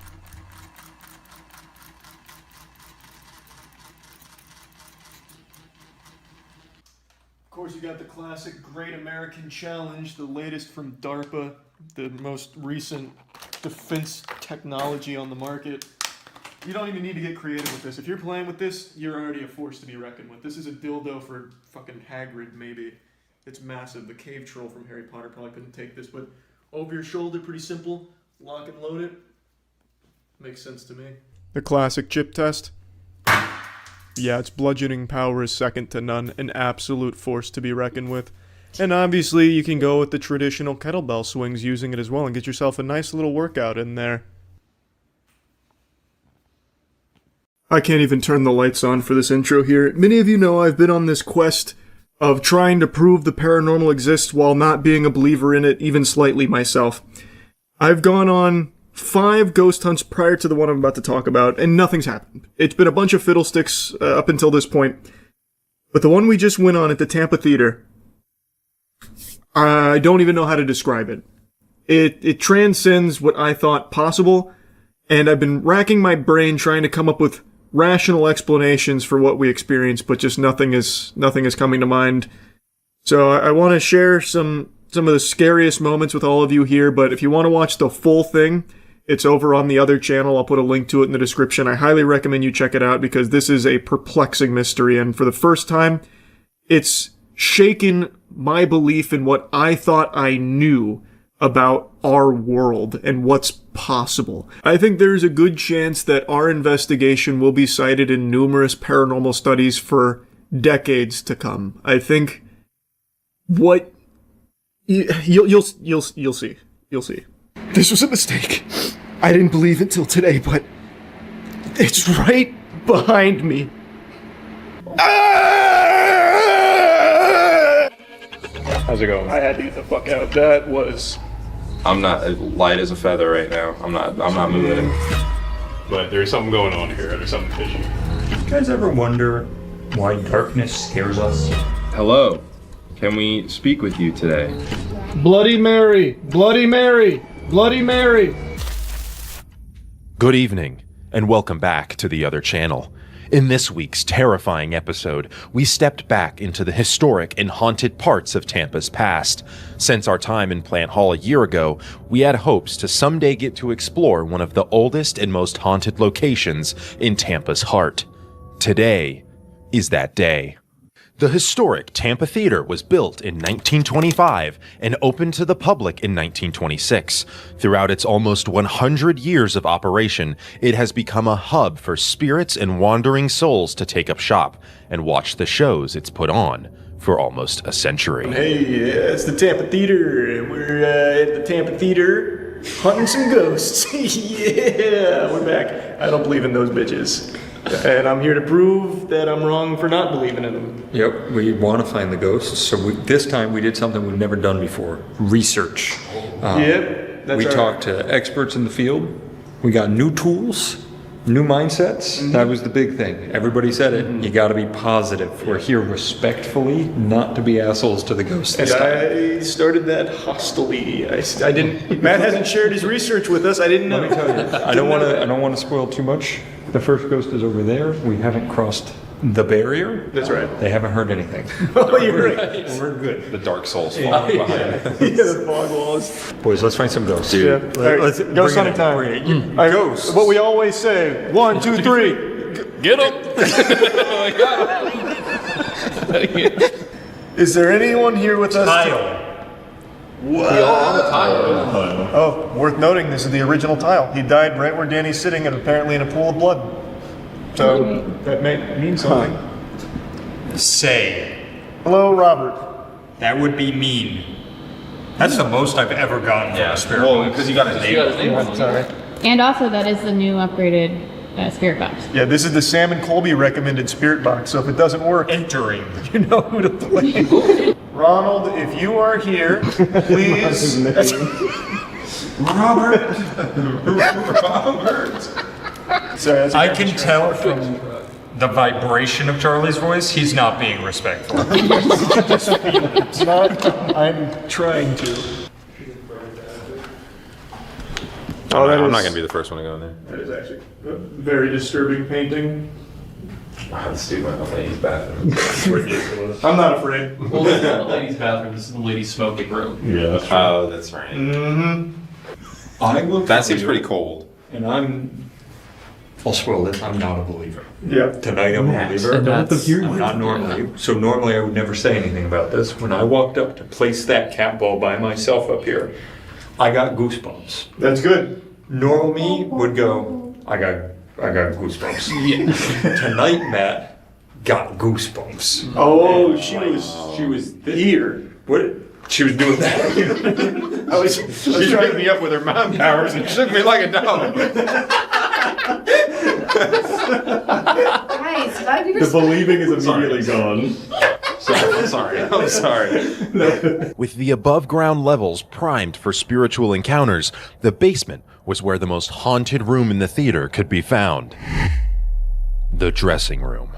Of course, you got the classic Great American Challenge, the latest from DARPA. The most recent defense technology on the market. You don't even need to get creative with this. If you're playing with this, you're already a force to be reckoned with. This is a dildo for fucking Hagrid, maybe. It's massive. The cave troll from Harry Potter probably couldn't take this, but over your shoulder, pretty simple. Lock and load it. Makes sense to me. The classic chip test. Yeah, its bludgeoning power is second to none. An absolute force to be reckoned with. And obviously, you can go with the traditional kettlebell swings using it as well and get yourself a nice little workout in there. I can't even turn the lights on for this intro here. Many of you know I've been on this quest of trying to prove the paranormal exists while not being a believer in it even slightly myself. I've gone on 5 ghost hunts prior to the one I'm about to talk about, and nothing's happened. It's been a bunch of fiddlesticks up until this point. But the one we just went on at the Tampa Theater, I don't even know how to describe it. It transcends what I thought possible, and I've been racking my brain trying to come up with rational explanations for what we experienced, but just nothing is coming to mind. So I want to share some of the scariest moments with all of you here, but if you want to watch the full thing, it's over on the other channel. I'll put a link to it in the description. I highly recommend you check it out because this is a perplexing mystery, and for the first time, it's shaken my belief in what I thought I knew about our world and what's possible. I think there's a good chance that our investigation will be cited in numerous paranormal studies for decades to come. I think what you'll see. You'll see. This was a mistake. I didn't believe it till today, but it's right behind me. How's it going? I had to get the fuck out. That was... I'm not light as a feather right now. I'm not moving. But there's something going on here. There's something fishy. You guys ever wonder why darkness scares us? Hello. Can we speak with you today? Bloody Mary! Bloody Mary! Bloody Mary! Good evening, and welcome back to the other channel. In this week's terrifying episode, we stepped back into the historic and haunted parts of Tampa's past. Since our time in Plant Hall a year ago, we had hopes to someday get to explore one of the oldest and most haunted locations in Tampa's heart. Today is that day. The historic Tampa Theater was built in 1925 and opened to the public in 1926. Throughout its almost 100 years of operation, it has become a hub for spirits and wandering souls to take up shop and watch the shows it's put on for almost a century. Hey, it's the Tampa Theater. We're at the Tampa Theater hunting some ghosts. Yeah, we're back. I don't believe in those bitches. And I'm here to prove that I'm wrong for not believing in them. Yep, we want to find the ghosts. So this time we did something we've never done before. Research. Yep, that's We talked to experts in the field. We got new tools, new mindsets. That was the big thing. Everybody said it. You got to be positive. We're here respectfully, not to be assholes to the ghosts. I started that hostily. I didn't. Matt hasn't shared his research with us. I didn't know. Let me tell you, I don't want to spoil too much. The first ghost is over there. We haven't crossed the barrier. That's right. They haven't heard anything. Oh, you're right. We're good. The Dark Souls fog behind it. Yeah, the fog walls. Boys, let's find some ghosts. Yeah. Let's ghost hunting time. Ghosts. What we always say. 1, 2, 3. Get him! Is there anyone here with us? Tile. Oh, worth noting, this is the original tile. He died right where Danny's sitting, and apparently in a pool of blood. So that may mean something. Say. Hello, Robert. That would be mean. That's the most I've ever gotten from a spirit box. Because you got his name. Sorry. And also, that is the new upgraded spirit box. Yeah, this is the Sam and Colby recommended spirit box, so if it doesn't work, Entering. you know who to blame. Ronald, if you are here, please. Robert. Sorry, I can tell from the vibration of Charlie's voice, he's not being respectful. It's not. I'm trying to. Oh, I'm not going to be the first one to go in there. That is actually a very disturbing painting. This dude went in the ladies' bathroom. Ridiculous. I'm not afraid. Well, this is not the ladies' bathroom. This is the ladies' smoking room. Yeah, that's true. Oh, that's right. Mm-hmm. That seems pretty cold. And I'll spoil this, I'm not a believer. Yeah. Tonight I'm a believer. I'm not normally. So normally I would never say anything about this. When I walked up to place that cat ball by myself up here, I got goosebumps. That's good. Normal me would go, I got goosebumps. Tonight Matt got goosebumps. Oh, she was here. What? She was doing that. She picked me up with her mom powers and shook me like a dog. Guys, gotta be The believing is immediately gone. I'm sorry. With the above ground levels primed for spiritual encounters, the basement was where the most haunted room in the theater could be found. The dressing room.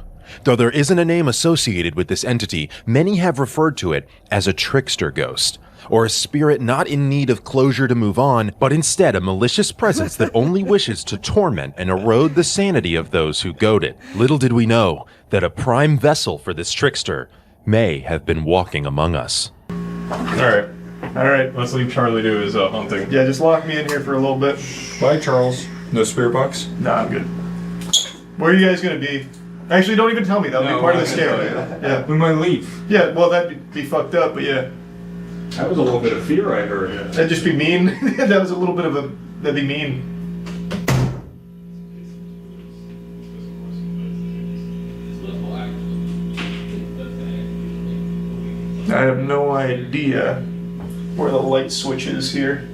Though there isn't a name associated with this entity, many have referred to it as a trickster ghost, or a spirit not in need of closure to move on, but instead a malicious presence that only wishes to torment and erode the sanity of those who goad it. Little did we know that a prime vessel for this trickster may have been walking among us. All right. Let's leave Charlie to his hunting. Yeah, just lock me in here for a little bit. Bye, Charles. No spirit box? Nah, I'm good. Where are you guys gonna be? Actually, don't even tell me. That'll be part of the scare. Yeah. We might leave. Yeah, well, that'd be fucked up, but yeah. That was a little bit of fear I heard. That'd just be mean. That was a little bit of that'd be mean. I have no idea where the light switch is here.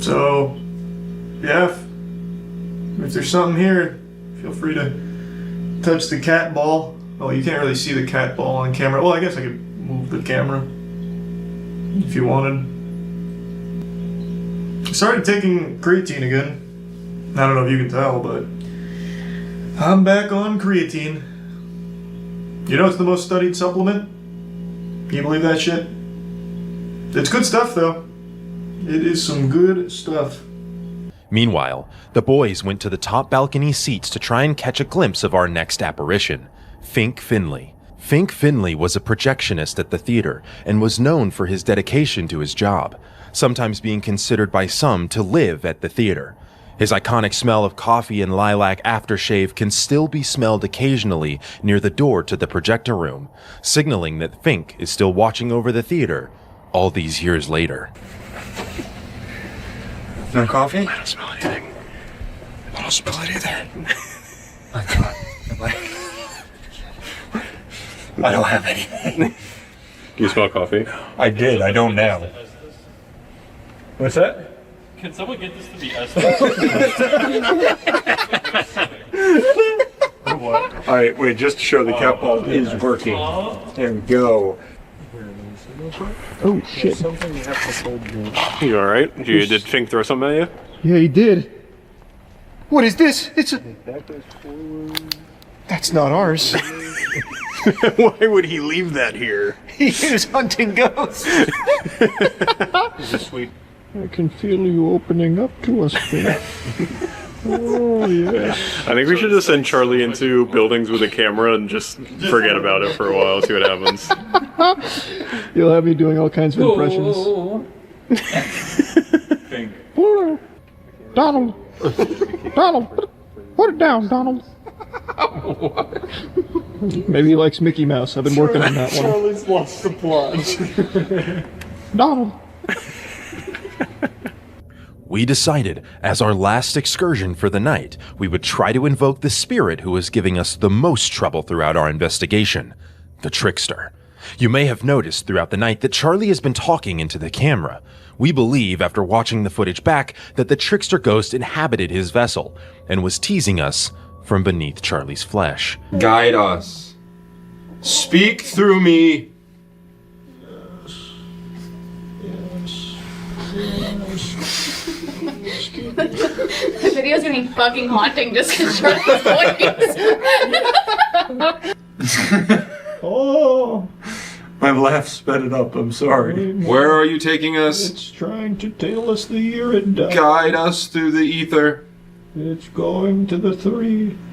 So, yeah, if there's something here, feel free to touch the cat ball. Oh, you can't really see the cat ball on camera. Well, I guess I could move the camera if you wanted. I started taking creatine again. I don't know if you can tell, but I'm back on creatine. You know it's the most studied supplement? Can you believe that shit? It's good stuff, though. It is some good stuff. Meanwhile, the boys went to the top balcony seats to try and catch a glimpse of our next apparition, Fink Finley. Fink Finley was a projectionist at the theater and was known for his dedication to his job, sometimes being considered by some to live at the theater. His iconic smell of coffee and lilac aftershave can still be smelled occasionally near the door to the projector room, signaling that Fink is still watching over the theater all these years later. No coffee? I don't smell anything. I don't smell it either. I don't have anything. Do you smell coffee? I did. I don't now. What's that? Can someone get this to be us? Alright, wait, just to show the cat ball is working. There we go. Oh shit. You alright? Did Fink throw something at you? Yeah, he did. What is this? It's a... That's not ours. Why would he leave that here? He is hunting ghosts. This is sweet. I can feel you opening up to us, babe. Oh, yes. I think we should just send Charlie into buildings with a camera and just forget about it for a while, see what happens. You'll have me doing all kinds of impressions. Donald! Donald! Put it down, Donald! Maybe he likes Mickey Mouse. I've been working on that one. Charlie's lost the plot. Donald! We decided, as our last excursion for the night, we would try to invoke the spirit who was giving us the most trouble throughout our investigation, the Trickster. You may have noticed throughout the night that Charlie has been talking into the camera. We believe, after watching the footage back, that the Trickster ghost inhabited his vessel and was teasing us from beneath Charlie's flesh. Guide us. Speak through me. The video's getting fucking haunting just because Charlie's voice. Oh! My laugh sped it up, I'm sorry. Where are you taking us? It's trying to tell us the year it died. Guide us through the ether. It's going to the 3. I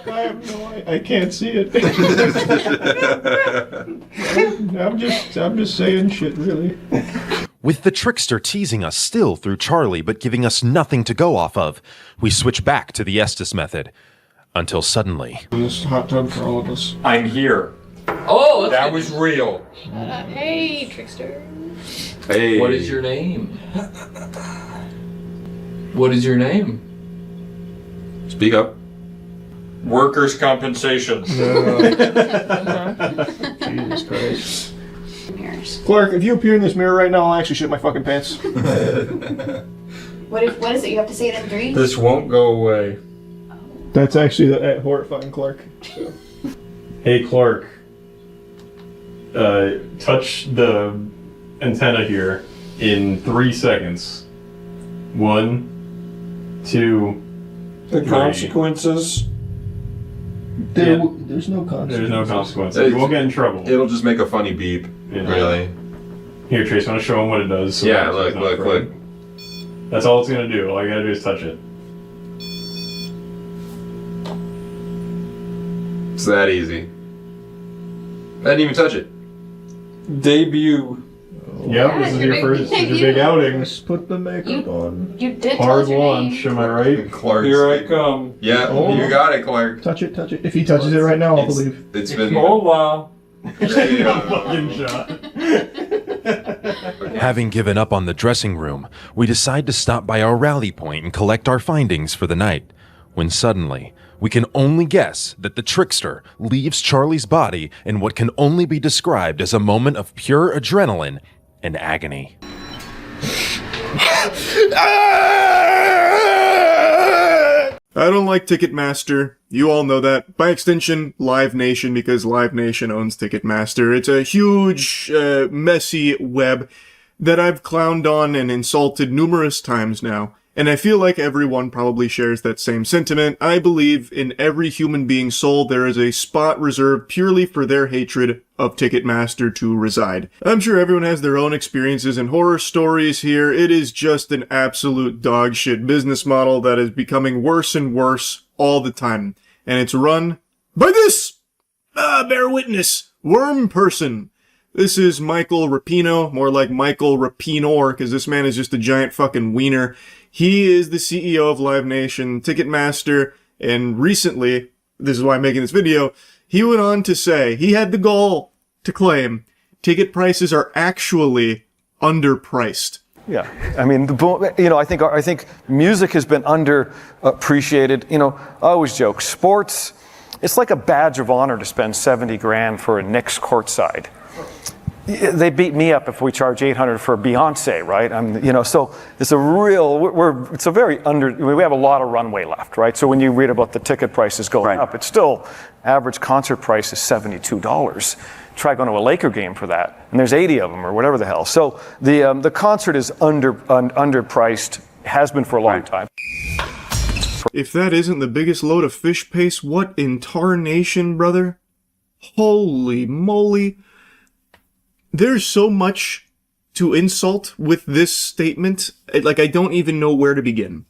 have no idea. I can't see it. I'm just saying shit, really. With the Trickster teasing us still through Charlie but giving us nothing to go off of, we switch back to the Estes method. Until suddenly... This hot tub for all of us. I'm here. Oh, that was real. Hey, Trickster. Hey. What is your name? What is your name? Speak up. Workers' compensation. Jesus Christ. Clark, if you appear in this mirror right now, I'll actually shit my fucking pants. What is it? You have to say it in 3? This won't go away. That's actually horrifying, Clark. So. Hey, Clark. Touch the antenna here in 3 seconds. 1, 2, The 3. consequences? There's no consequences. There's no consequences. You won't get in trouble. It'll just make a funny beep. Really. Here, Trace, want to show him what it does? So Yeah, look. That's all it's gonna do. All you gotta do is touch it. It's that easy. I didn't even touch it. Debut. Yep, this is your first, this is your big outing. Just put the makeup on. You did Hard tell us your launch, am I right? Clark. Here I come. Yeah, you got it, Clark. Touch it. If he touches it right now, I'll believe. It's been... Hola. Fucking shot. Having given up on the dressing room, we decide to stop by our rally point and collect our findings for the night, when suddenly, we can only guess that the Trickster leaves Charlie's body in what can only be described as a moment of pure adrenaline and agony. I don't like Ticketmaster. You all know that. By extension, Live Nation, because Live Nation owns Ticketmaster. It's a huge, messy web that I've clowned on and insulted numerous times now. And I feel like everyone probably shares that same sentiment. I believe in every human being's soul there is a spot reserved purely for their hatred of Ticketmaster to reside. I'm sure everyone has their own experiences and horror stories here. It is just an absolute dog shit business model that is becoming worse and worse all the time. And it's run by this! Bear witness! Worm person! This is Michael Rapino, more like Michael Rapinor, because this man is just a giant fucking wiener. He is the CEO of Live Nation, Ticketmaster, and recently, this is why I'm making this video, he went on to say he had the goal to claim ticket prices are actually underpriced. Yeah, I mean, I think music has been underappreciated. I always joke, sports, it's like a badge of honor to spend $70 grand for a Knicks courtside. they beat me up if we charge $800 for Beyonce, right? So it's a real, it's a very we have a lot of runway left, right? So when you read about the ticket prices going up, it's still, average concert price is $72. Try going to a Laker game for that, and there's 80 of them or whatever the hell. So the concert is underpriced, has been for a long time. If that isn't the biggest load of fish paste, what in tarnation, brother? Holy moly. There's so much to insult with this statement. Like, I don't even know where to begin.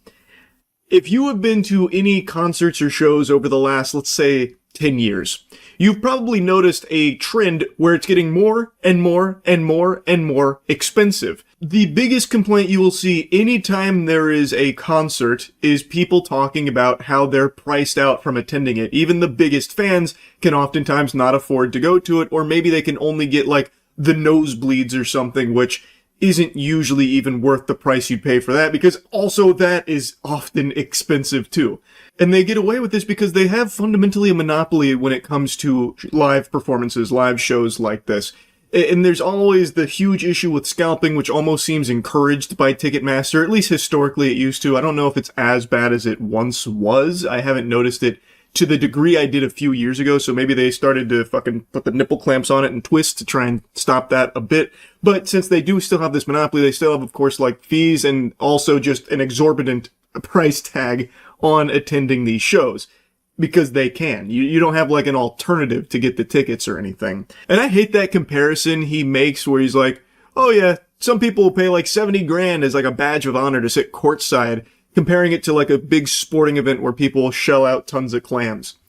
If you have been to any concerts or shows over the last, let's say, 10 years, you've probably noticed a trend where it's getting more and more and more and more expensive. The biggest complaint you will see anytime there is a concert is people talking about how they're priced out from attending it. Even the biggest fans can oftentimes not afford to go to it, or maybe they can only get like the nosebleeds or something, which isn't usually even worth the price you'd pay for that, because also that is often expensive too. And they get away with this because they have fundamentally a monopoly when it comes to live performances, live shows like this. And there's always the huge issue with scalping, which almost seems encouraged by Ticketmaster. At least historically it used to. I don't know if it's as bad as it once was. I haven't noticed it to the degree I did a few years ago, so maybe they started to fucking put the nipple clamps on it and twist to try and stop that a bit. But since they do still have this monopoly, they still have, of course, like fees and also just an exorbitant price tag on attending these shows. Because they can. You don't have like an alternative to get the tickets or anything. And I hate that comparison he makes where he's like, oh yeah, some people will pay like 70 grand as like a badge of honor to sit courtside, comparing it to like a big sporting event where people shell out tons of clams.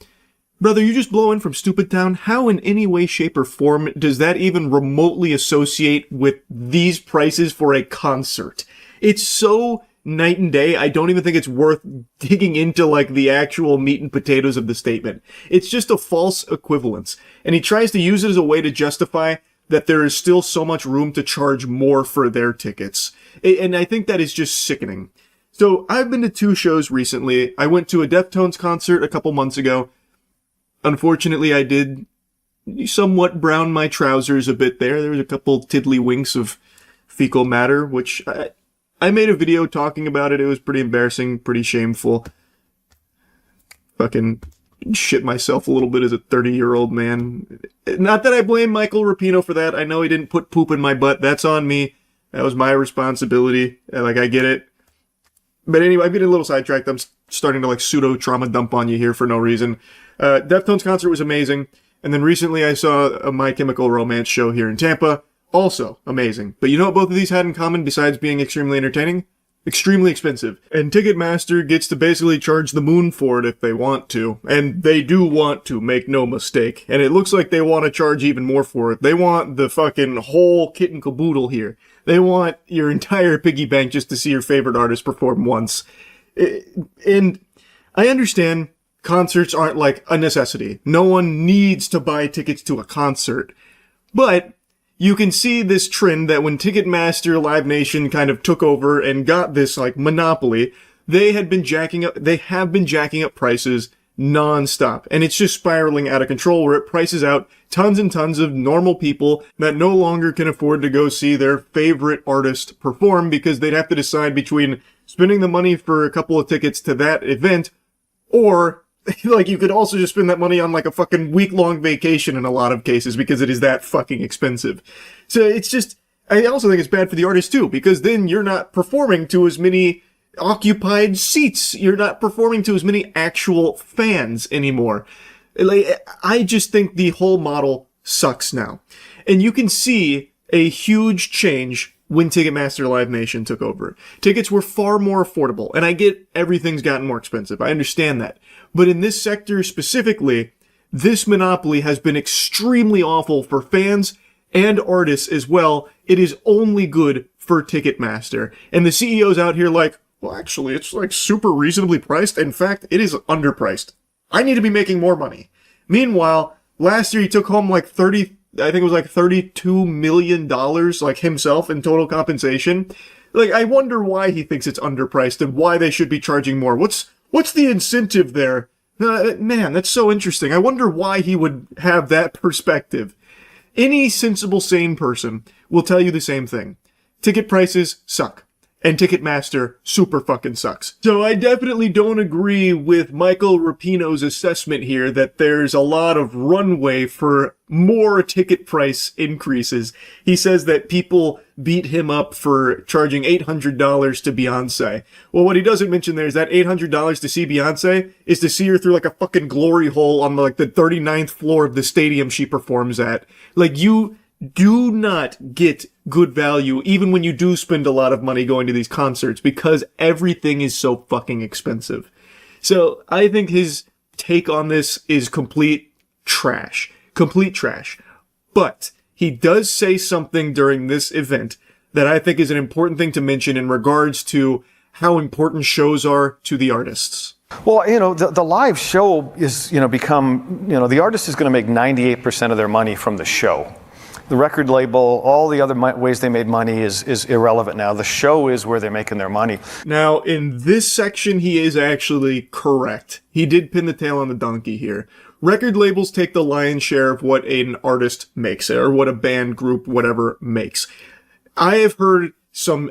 Brother, you just blow in from Stupid Town. How in any way, shape, or form does that even remotely associate with these prices for a concert? It's so night and day, I don't even think it's worth digging into like the actual meat and potatoes of the statement. It's just a false equivalence. And he tries to use it as a way to justify that there is still so much room to charge more for their tickets. And I think that is just sickening. So I've been to 2 shows recently. I went to a Deftones concert a couple months ago. Unfortunately, I did somewhat brown my trousers a bit there. There was a couple tiddlywinks of fecal matter, which I made a video talking about it. It was pretty embarrassing, pretty shameful. Fucking shit myself a little bit as a 30-year-old man. Not that I blame Michael Rapino for that. I know he didn't put poop in my butt. That's on me. That was my responsibility. Like, I get it. But anyway, I'm getting a little sidetracked. I'm starting to like pseudo-trauma dump on you here for no reason. Deftones concert was amazing. And then recently I saw a My Chemical Romance show here in Tampa. Also amazing. But you know what both of these had in common besides being extremely entertaining? Extremely expensive. And Ticketmaster gets to basically charge the moon for it if they want to. And they do want to, make no mistake. And it looks like they want to charge even more for it. They want the fucking whole kit and caboodle here. They want your entire piggy bank just to see your favorite artist perform once. And I understand concerts aren't like a necessity. No one needs to buy tickets to a concert. But you can see this trend that when Ticketmaster Live Nation kind of took over and got this like monopoly, they have been jacking up prices non-stop. And it's just spiraling out of control where it prices out tons and tons of normal people that no longer can afford to go see their favorite artist perform because they'd have to decide between spending the money for a couple of tickets to that event or like, you could also just spend that money on, like, a fucking week-long vacation in a lot of cases because it is that fucking expensive. So it's just, I also think it's bad for the artist, too, because then you're not performing to as many occupied seats. You're not performing to as many actual fans anymore. Like, I just think the whole model sucks now. And you can see a huge change when Ticketmaster Live Nation took over. Tickets were far more affordable, and I get everything's gotten more expensive. I understand that. But in this sector specifically, this monopoly has been extremely awful for fans and artists as well. It is only good for Ticketmaster. And the CEO's out here like, well, actually, it's like super reasonably priced. In fact, it is underpriced. I need to be making more money. Meanwhile, last year he took home like $32 million, like himself in total compensation. Like, I wonder why he thinks it's underpriced and why they should be charging more. What's the incentive there? Man, that's so interesting. I wonder why he would have that perspective. Any sensible, sane person will tell you the same thing. Ticket prices suck. And Ticketmaster super fucking sucks. So I definitely don't agree with Michael Rapinoe's assessment here that there's a lot of runway for more ticket price increases. He says that people beat him up for charging $800 to Beyonce. Well, what he doesn't mention there is that $800 to see Beyonce is to see her through like a fucking glory hole on like the 39th floor of the stadium she performs at. Like, you do not get good value even when you do spend a lot of money going to these concerts because everything is so fucking expensive. So I think his take on this is complete trash. Complete trash. But he does say something during this event that I think is an important thing to mention in regards to how important shows are to the artists. Well, you know, the live show is, you know, the artist is going to make 98% of their money from the show. The record label, all the other ways they made money is irrelevant now. The show is where they're making their money. Now, in this section, he is actually correct. He did pin the tail on the donkey here. Record labels take the lion's share of what an artist makes, or what a band, group, whatever makes. I have heard some,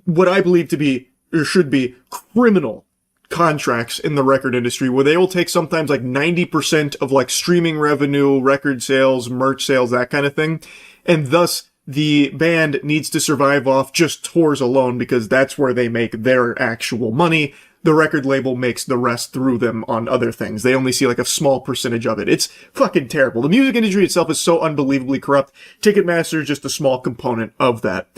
what I believe to be, or should be, criminal contracts in the record industry where they will take sometimes like 90% of like streaming revenue, record sales, merch sales, that kind of thing. And thus the band needs to survive off just tours alone because that's where they make their actual money. The record label makes the rest through them on other things. They only see like a small percentage of it. It's fucking terrible. The music industry itself is so unbelievably corrupt. Ticketmaster is just a small component of that.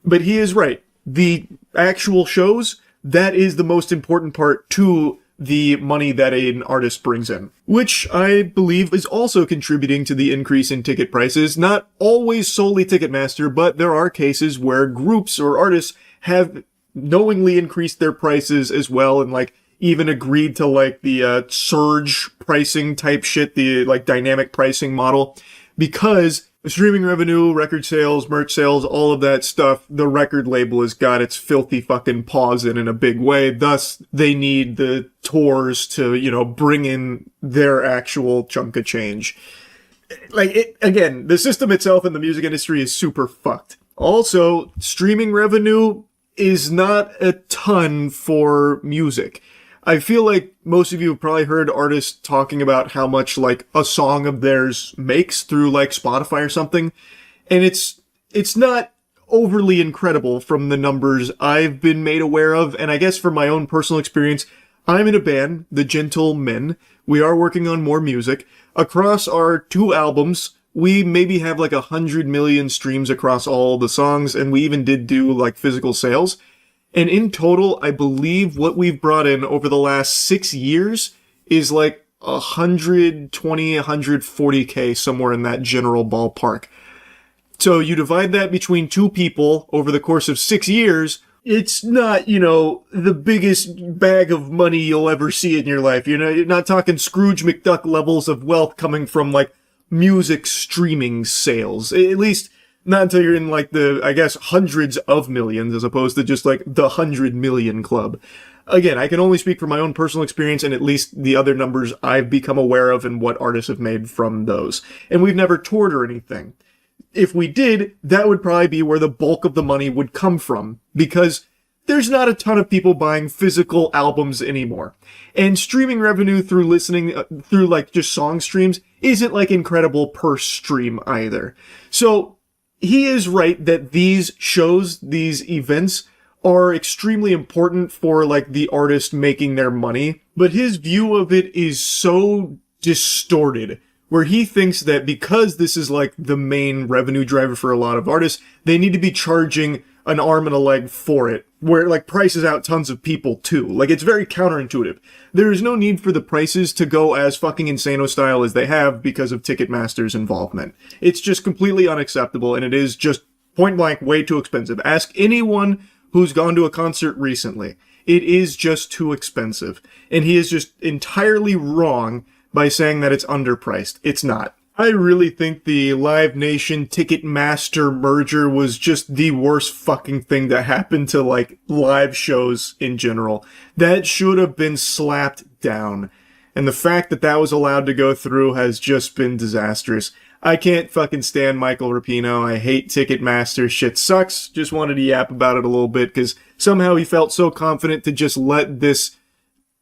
But he is right. The actual shows, that is the most important part to the money that an artist brings in, which I believe is also contributing to the increase in ticket prices. Not always solely Ticketmaster, but there are cases where groups or artists have knowingly increased their prices as well and like even agreed to like the surge pricing type shit, the like dynamic pricing model, because streaming revenue, record sales, merch sales, all of that stuff, the record label has got its filthy fucking paws in a big way. Thus, they need the tours to, you know, bring in their actual chunk of change. Again, the system itself in the music industry is super fucked. Also, streaming revenue is not a ton for music. I feel like most of you have probably heard artists talking about how much like a song of theirs makes through like Spotify or something. And it's not overly incredible from the numbers I've been made aware of. And I guess from my own personal experience, I'm in a band, The Gentlemen. We are working on more music. Across our 2 albums, we maybe have like 100 million streams across all the songs. And we even did do like physical sales. And in total, I believe what we've brought in over the last 6 years is like 120, 140K, somewhere in that general ballpark. So you divide that between 2 people over the course of 6 years, it's not, you know, the biggest bag of money you'll ever see in your life. You know, you're not talking Scrooge McDuck levels of wealth coming from like music streaming sales. At least not until you're in like the, I guess, hundreds of millions as opposed to just like the 100 million club. Again, I can only speak from my own personal experience and at least the other numbers I've become aware of and what artists have made from those. And we've never toured or anything. If we did, that would probably be where the bulk of the money would come from, because there's not a ton of people buying physical albums anymore. And streaming revenue through listening, through like just song streams, isn't like incredible per stream either. So, he is right that these shows, these events, are extremely important for like the artist making their money, but his view of it is so distorted, where he thinks that because this is like the main revenue driver for a lot of artists, they need to be charging an arm and a leg for it, where it like prices out tons of people too. Like, it's very counterintuitive. There is no need for the prices to go as fucking Insano style as they have because of Ticketmaster's involvement. It's just completely unacceptable, and it is just point blank way too expensive. Ask anyone who's gone to a concert recently. It is just too expensive. And he is just entirely wrong by saying that it's underpriced. It's not. I really think the Live Nation Ticketmaster merger was just the worst fucking thing that happened to, like, live shows in general. That should have been slapped down. And the fact that that was allowed to go through has just been disastrous. I can't fucking stand Michael Rapino. I hate Ticketmaster. Shit sucks. Just wanted to yap about it a little bit because somehow he felt so confident to just let this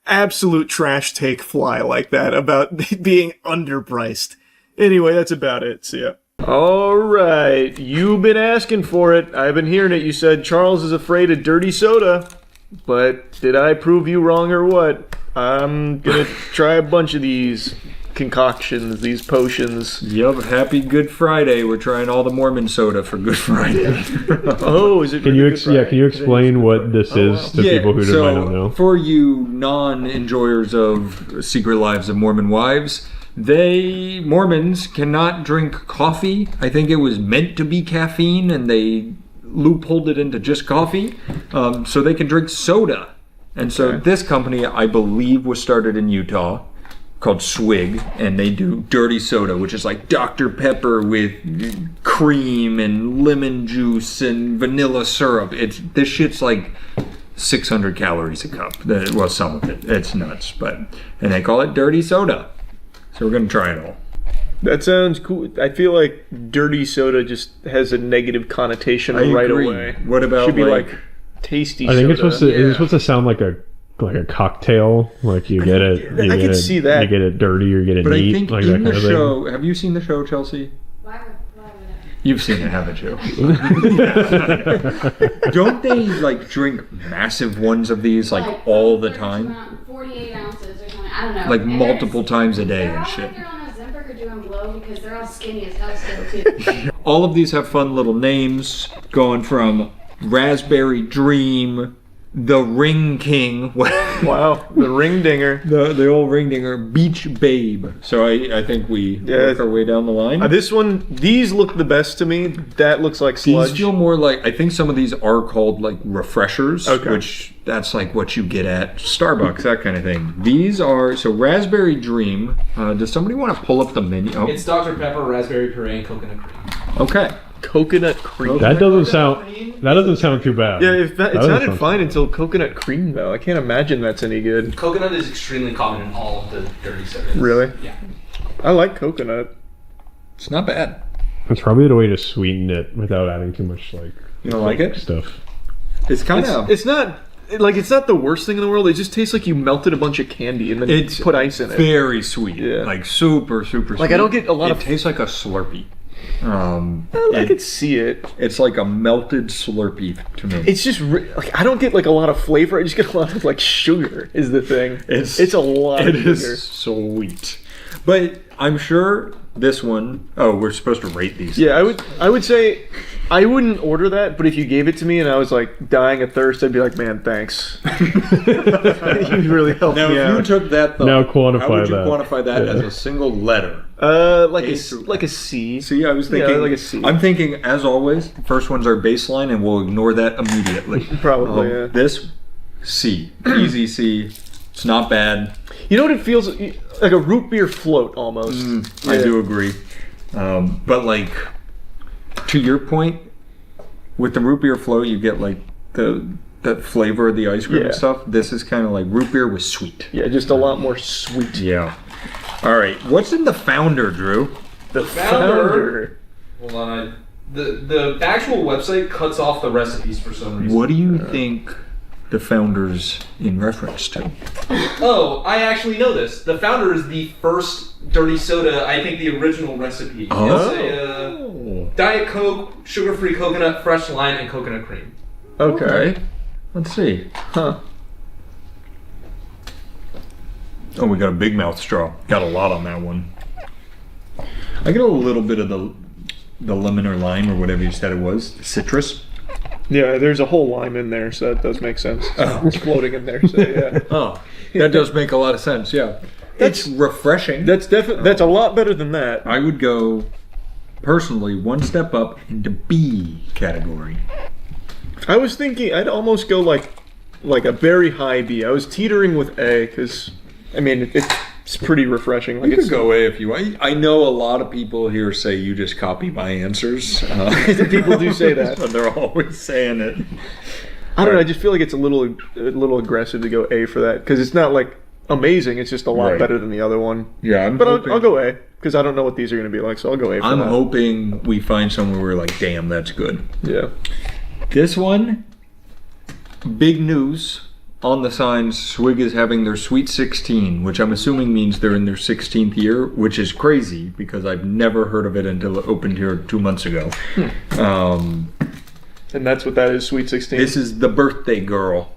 absolute trash take fly like that about being underpriced. Anyway, that's about it. See ya. All right. You've been asking for it. I've been hearing it. You said Charles is afraid of dirty soda. But did I prove you wrong or what? I'm gonna try a bunch of these concoctions, these potions. Yup, happy Good Friday. We're trying all the Mormon soda for Good Friday. Oh, is it? Can you can you explain what this is to people who might not know? For you non-enjoyers of Secret Lives of Mormon Wives, Mormons cannot drink coffee. I think it was meant to be caffeine, and they loopholed it into just coffee, so they can drink soda. And so this company, I believe, was started in Utah, called Swig, and they do dirty soda, which is like Dr. Pepper with cream and lemon juice and vanilla syrup. This shit's like 600 calories a cup. Well, some of it. It's nuts, and they call it dirty soda. So we're gonna try it all. That sounds cool. I feel like dirty soda just has a negative connotation I right agree. away. What about should be like tasty soda? I think it's supposed to. Is it supposed to sound like a cocktail? Like you get it. I can see that. You get it dirty or you get it But neat. I think like in that the kind of show, have you seen the show, Chelsea? You've seen it, haven't you? Don't they like drink massive ones of these like all the time? 48 ounces or something. I don't know. Like multiple times a day and They're shit. on Ozempic or doing blow because they're all skinny as hell still too. All of these have fun little names, going from Raspberry Dream, the Ring King. Wow, the Ring Dinger. The old Ring Dinger, Beach Babe. So I think we work our way down the line. These look the best to me. That looks like sludge. These feel more like, I think some of these are called like refreshers, which that's like what you get at Starbucks, that kind of thing. These are, so Raspberry Dream. Does somebody want to pull up the menu? Oh. It's Dr. Pepper, raspberry puree, and coconut cream. Okay. Coconut cream. That doesn't sound too bad. Yeah, it sounded fine until coconut cream though. I can't imagine that's any good. Coconut is extremely common in all of the dirty sodas. Really? Yeah. I like coconut. It's not bad. It's probably the way to sweeten it without adding too much like. You don't like it? Stuff. It's kind of. It's not. Like, it's not the worst thing in the world. It just tastes like you melted a bunch of candy and then put ice in it. Very sweet. Yeah. Like super sweet. Like I don't get a lot of. It tastes like a Slurpee. I could see it. It's like a melted Slurpee to me. It's just like I don't get like a lot of flavor. I just get a lot of like sugar. Is the thing. It's a lot. It of sugar. is sweet. But I'm sure this one. Oh, we're supposed to rate these. Yeah, I would say I wouldn't order that, but if you gave it to me and I was like dying of thirst, I'd be like, man, thanks. You really helped me out. Now, if you took that, though, now quantify how would you that. quantify that as a single letter? Like a C. See, I was thinking like a C. I'm thinking, as always, the first one's our baseline, and we'll ignore that immediately. Probably. Yeah. This C, easy C. It's not bad. You know what it feels like? A root beer float almost. I do agree. But like, to your point, with the root beer float, you get like the flavor of the ice cream and stuff. This is kind of like root beer with sweet. Yeah, just a lot more sweet. Yeah. All right. What's in the Founder, Drew? The Founder. Hold on. The actual website cuts off the recipes for some reason. What do you think the Founder's in reference to? Oh, I actually know this. The Founder is the first dirty soda, I think the original recipe. Oh. It's Diet Coke, sugar-free coconut, fresh lime, and coconut cream. Okay. Let's see. Huh. Oh, we got a big mouth straw. Got a lot on that one. I get a little bit of the lemon or lime or whatever you said it was. Citrus. Yeah, there's a whole lime in there, so that does make sense. It's floating in there, so yeah. Oh, that does make a lot of sense, yeah. It's refreshing. That's a lot better than that. I would go, personally, one step up into B category. I was thinking I'd almost go like a very high B. I was teetering with A because, I mean, it's pretty refreshing. Like You could go A if you want. I know a lot of people here say you just copy my answers. People do say that. But they're always saying it. I don't know. I just feel like it's a little aggressive to go A for that because it's not like amazing. It's just a lot Right. better than the other one. Yeah, But I'll go A because I don't know what these are going to be like, so I'll go A for I'm that. hoping we find somewhere where we're like, damn, that's good. Yeah. This one, big news on the signs. Swig is having their Sweet 16, which I'm assuming means they're in their 16th year, which is crazy because I've never heard of it until it opened here 2 months ago. And that's what that is, Sweet 16. This is the birthday girl.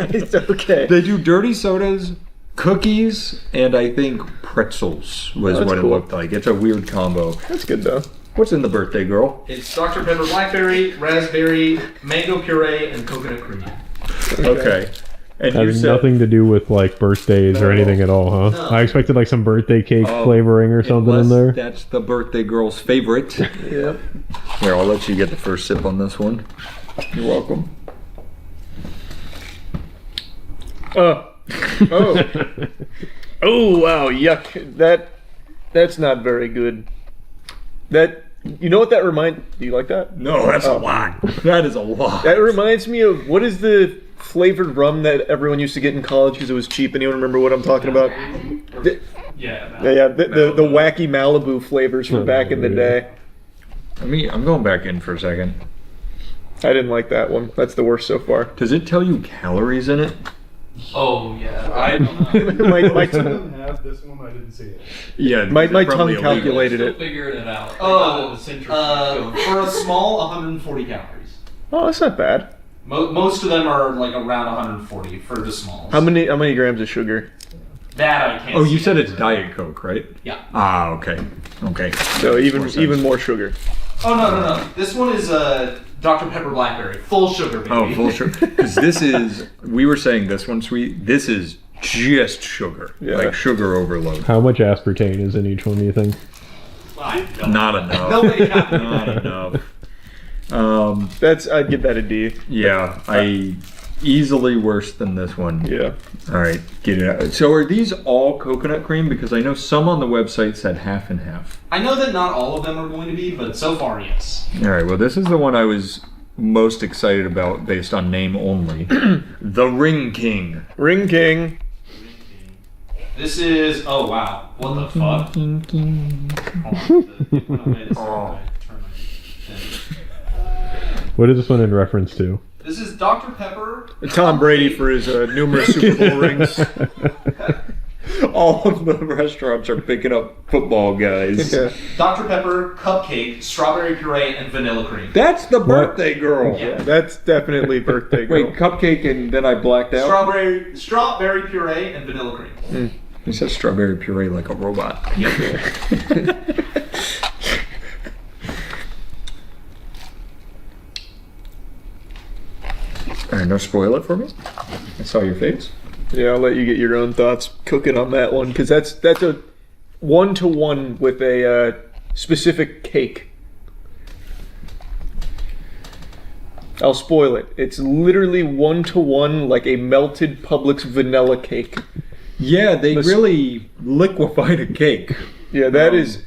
It's okay. They do dirty sodas, cookies, and I think pretzels was Oh, that's what cool. it looked like. It's a weird combo. That's good though. What's in the birthday girl? It's Dr. Pepper blackberry, raspberry, mango puree, and coconut cream. Okay. And you Has said nothing to do with like birthdays or anything at all, huh? No. I expected like some birthday cake Oh, flavoring or something in unless there. That's the birthday girl's favorite. Yep. Here, I'll let you get the first sip on this one. You're welcome. Oh, wow, yuck. That's not very good. You know what that reminds? Do you like that? No, that's a lot. That is a lot. That reminds me of what is the flavored rum that everyone used to get in college because it was cheap. Anyone remember what I'm talking about? Yeah. The wacky Malibu flavors from back in the day. I'm going back in for a second. I didn't like that one. That's the worst so far. Does it tell you calories in it? Oh, yeah. I don't know. my have this one. I didn't see it. Yeah, my it's probably tongue illegal. calculated Still it. figured it out. Oh, for a small, 140 calories. Oh, that's not bad. Most of them are like around 140 for the smalls. How many grams of sugar? That I can't. Oh, you see. said it's Diet Coke, right? Yeah. Ah, okay. Okay. So even more sugar. Oh no. This one is Dr. Pepper blackberry, full sugar, baby. Oh, full sugar. Because this is, we were saying this one's sweet. This is just sugar. Yeah. Like sugar overload. How much aspartame is in each one, do you think? Not enough. Nobody got it. Not enough. I'd give that a D. Yeah, I easily worse than this one. Yeah. All right, get it out. So are these all coconut cream? Because I know some on the website said half and half. I know that not all of them are going to be, but so far, yes. All right, well, this is the one I was most excited about based on name only. The Ring King. Ring King. This is. Oh wow! What the fuck? What is this one in reference to? This is Dr. Pepper. Tom Brady for his numerous Super Bowl rings. All of the restaurants are picking up football guys. Yeah. Dr. Pepper, cupcake, strawberry puree, and vanilla cream. That's the birthday girl. Yeah, that's definitely birthday girl. Wait, cupcake and then I blacked out? Strawberry puree, and vanilla cream. He says strawberry puree like a robot. All right, no spoil it for me. I saw your face. Yeah, I'll let you get your own thoughts cooking on that one because that's a 1-to-1 with a specific cake. I'll spoil it. It's literally 1-to-1 like a melted Publix vanilla cake. Yeah, they really liquefied a cake. Yeah, that is.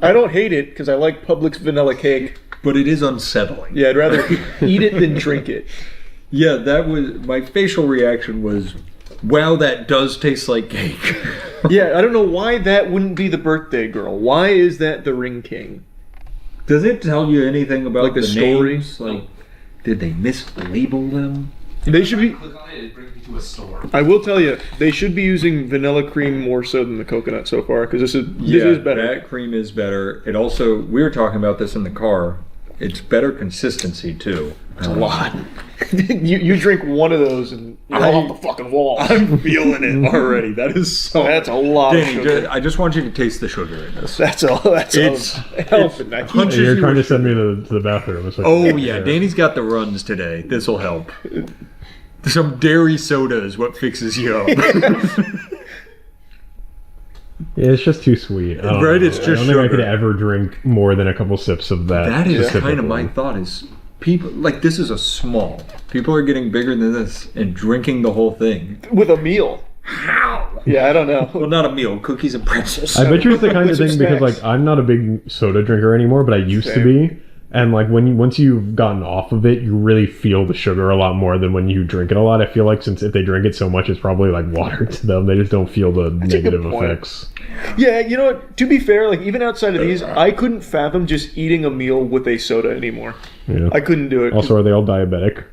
I don't hate it because I like Publix vanilla cake. But it is unsettling. Yeah, I'd rather eat it than drink it. Yeah, that was my facial reaction was, wow, that does taste like cake. Yeah, I don't know why that wouldn't be the birthday girl. Why is that the Ring King? Does it tell you anything about Like the story? names? Like, did they mislabel them? They should be. Click on it, it brings me to a store. I will tell you, they should be using vanilla cream more so than the coconut so far because this is better. That cream is better. It also, we were talking about this in the car. It's better consistency too. It's a lot. you drink one of those and you're off the fucking wall. I'm feeling it already. That is so. That's a lot of Danny, sugar. I just want you to taste the sugar in this. That's helping. You're trying to send me to the bathroom. It's like, Oh yeah, Danny's got the runs today. This will help. Some dairy soda is what fixes you up. Yeah, it's just too sweet. I don't Right, know. it's just I don't think I could sugar. ever drink more than a couple sips of that. That is specific kind of my one. thought. Is people like this is a small. People are getting bigger than this and drinking the whole thing. With a meal. How? Yeah, I don't know. Well, not a meal. Cookies and pretzels. I bet you it's the kind of With some thing because snacks. like I'm not a big soda drinker anymore, but I used to be. And like once you've gotten off of it, you really feel the sugar a lot more than when you drink it a lot. I feel like since if they drink it so much, it's probably like water to them. They just don't feel the negative effects. Yeah, you know what? To be fair, like even outside of these, I couldn't fathom just eating a meal with a soda anymore. Yeah. I couldn't do it. Also, are they all diabetic?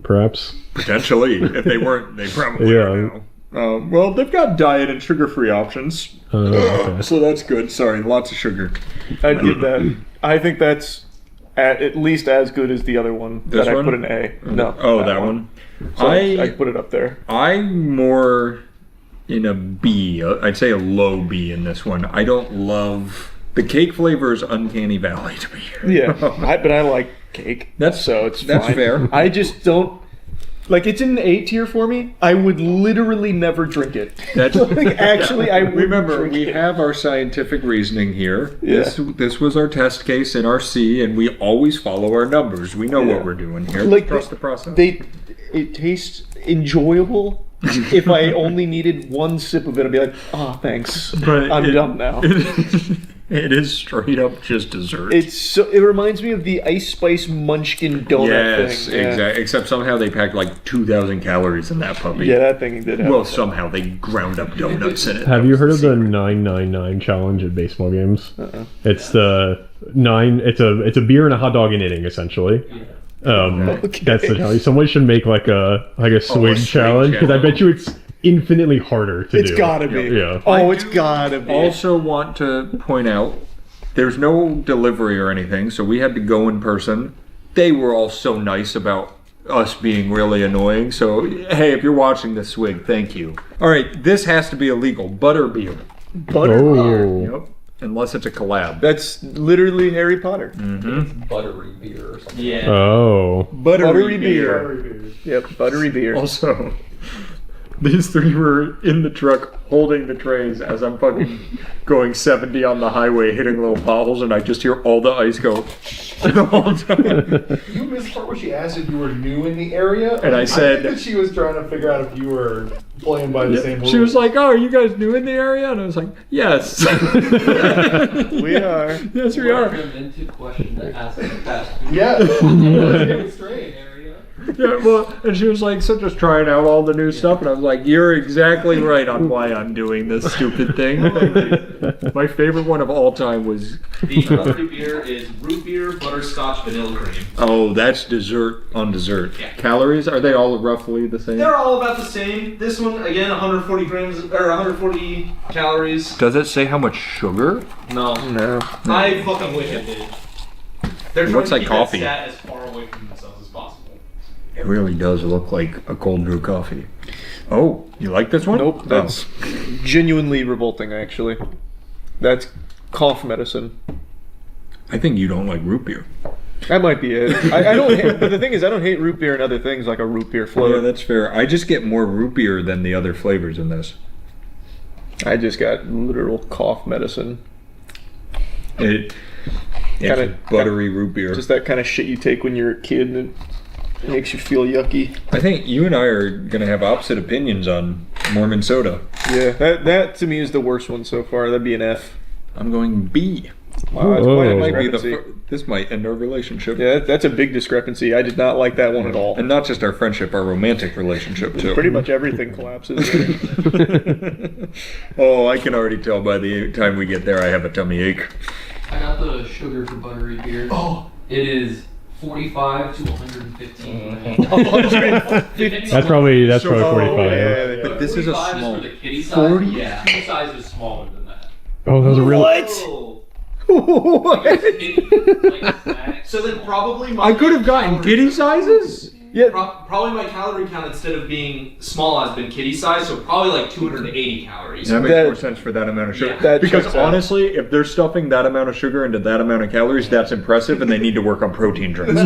Perhaps. Potentially. If they weren't, they probably are now. Well, they've got diet and sugar-free options. Okay. So that's good. Sorry, lots of sugar. I'd give that. I think that's at least as good as the other one This that one? I put an A. No. Oh, that one. So I'd put it up there. I'm more in a B. I'd say a low B in this one. I don't love the cake flavor is uncanny valley to me. Yeah, but I like cake. That's that's fine. fair. I just don't. Like, it's in the A tier for me. I would literally never drink it. That's like, actually, I wouldn't remember drink we it. have our scientific reasoning here. Yeah. This was our test case in our C, and we always follow our numbers. We know what we're doing here. Like, Trust the process. It tastes enjoyable. If I only needed one sip of it, I'd be like, oh, thanks. But I'm done now. It is straight up just dessert. It reminds me of the Ice Spice Munchkin donut Yes, thing. Yeah. exactly. Except somehow they packed like 2,000 calories in that puppy. Yeah, that thing did have. Well, somehow they ground up donuts in it. Have you heard of the 999 challenge at baseball games? It's the 9. It's a beer and a hot dog in inning essentially. That's the challenge. Someone should make like a swing challenge because I bet you it's infinitely harder to do. It's gotta be. Yeah. Oh, it's gotta be. Also want to point out, there's no delivery or anything, so we had to go in person. They were all so nice about us being really annoying. So, hey, if you're watching this swig, thank you. All right, this has to be illegal. Butterbeer. Butterbeer. Yep. Unless it's a collab. That's literally Harry Potter. Mm-hmm. Buttery beer or something. Yeah. Oh. Buttery beer. Yep, buttery beer. Also, these three were in the truck holding the trays as I'm fucking going 70 on the highway, hitting little potholes, and I just hear all the ice go the whole time. You missed the part where she asked if you were new in the area, And I said- think that she was trying to figure out if you were playing by the same rules. She was like, "Oh, are you guys new in the area?" And I was like, "Yes, we are. Yes, we are." Into question to ask in the past. Yeah. Yeah, well, and she was like, so just trying out all the new stuff, and I was like, you're exactly right on why I'm doing this stupid thing. My favorite one of all time was... The buttery beer is root beer, butterscotch, vanilla cream. Oh, that's dessert on dessert. Yeah. Calories, are they all roughly the same? They're all about the same. This one, again, 140 grams, or 140 calories. Does it say how much sugar? No. No. I fucking wish it did. They're It trying looks to like keep coffee. that stat as far away from themselves as possible. It really does look like a cold brew coffee. Oh, you like this one? Nope, that's genuinely revolting, actually. That's cough medicine. I think you don't like root beer. That might be it. I don't hate, but the thing is, I don't hate root beer and other things like a root beer float. Yeah, that's fair. I just get more root beer than the other flavors in this. I just got literal cough medicine. It's buttery root beer. Just that kind of shit you take when you're a kid and it makes you feel yucky. I think you and I are going to have opposite opinions on Mormon soda. Yeah, that to me is the worst one so far. That'd be an F. I'm going B. Wow, that's quite a That might be discrepancy. this might end our relationship. Yeah, that's a big discrepancy. I did not like that one at all. And not just our friendship, our romantic relationship too. Pretty much everything collapses there. Oh, I can already tell by the time we get there I have a tummy ache. I got the sugar for buttery beer. Oh, it is 45 to 115. That's probably 45. Yeah, but this is a 45 small. for the kitty size. 40? Yeah, kitty size is smaller than that. Oh, those are real. What? So then probably my I could have gotten kitty sizes? Yeah. Probably my calorie count instead of being small has been kitty size, so probably like 280 calories. That makes more sense for that amount of sugar. Yeah. That Because checks out. honestly, if they're stuffing that amount of sugar into that amount of calories, that's impressive, and they need to work on protein drinks.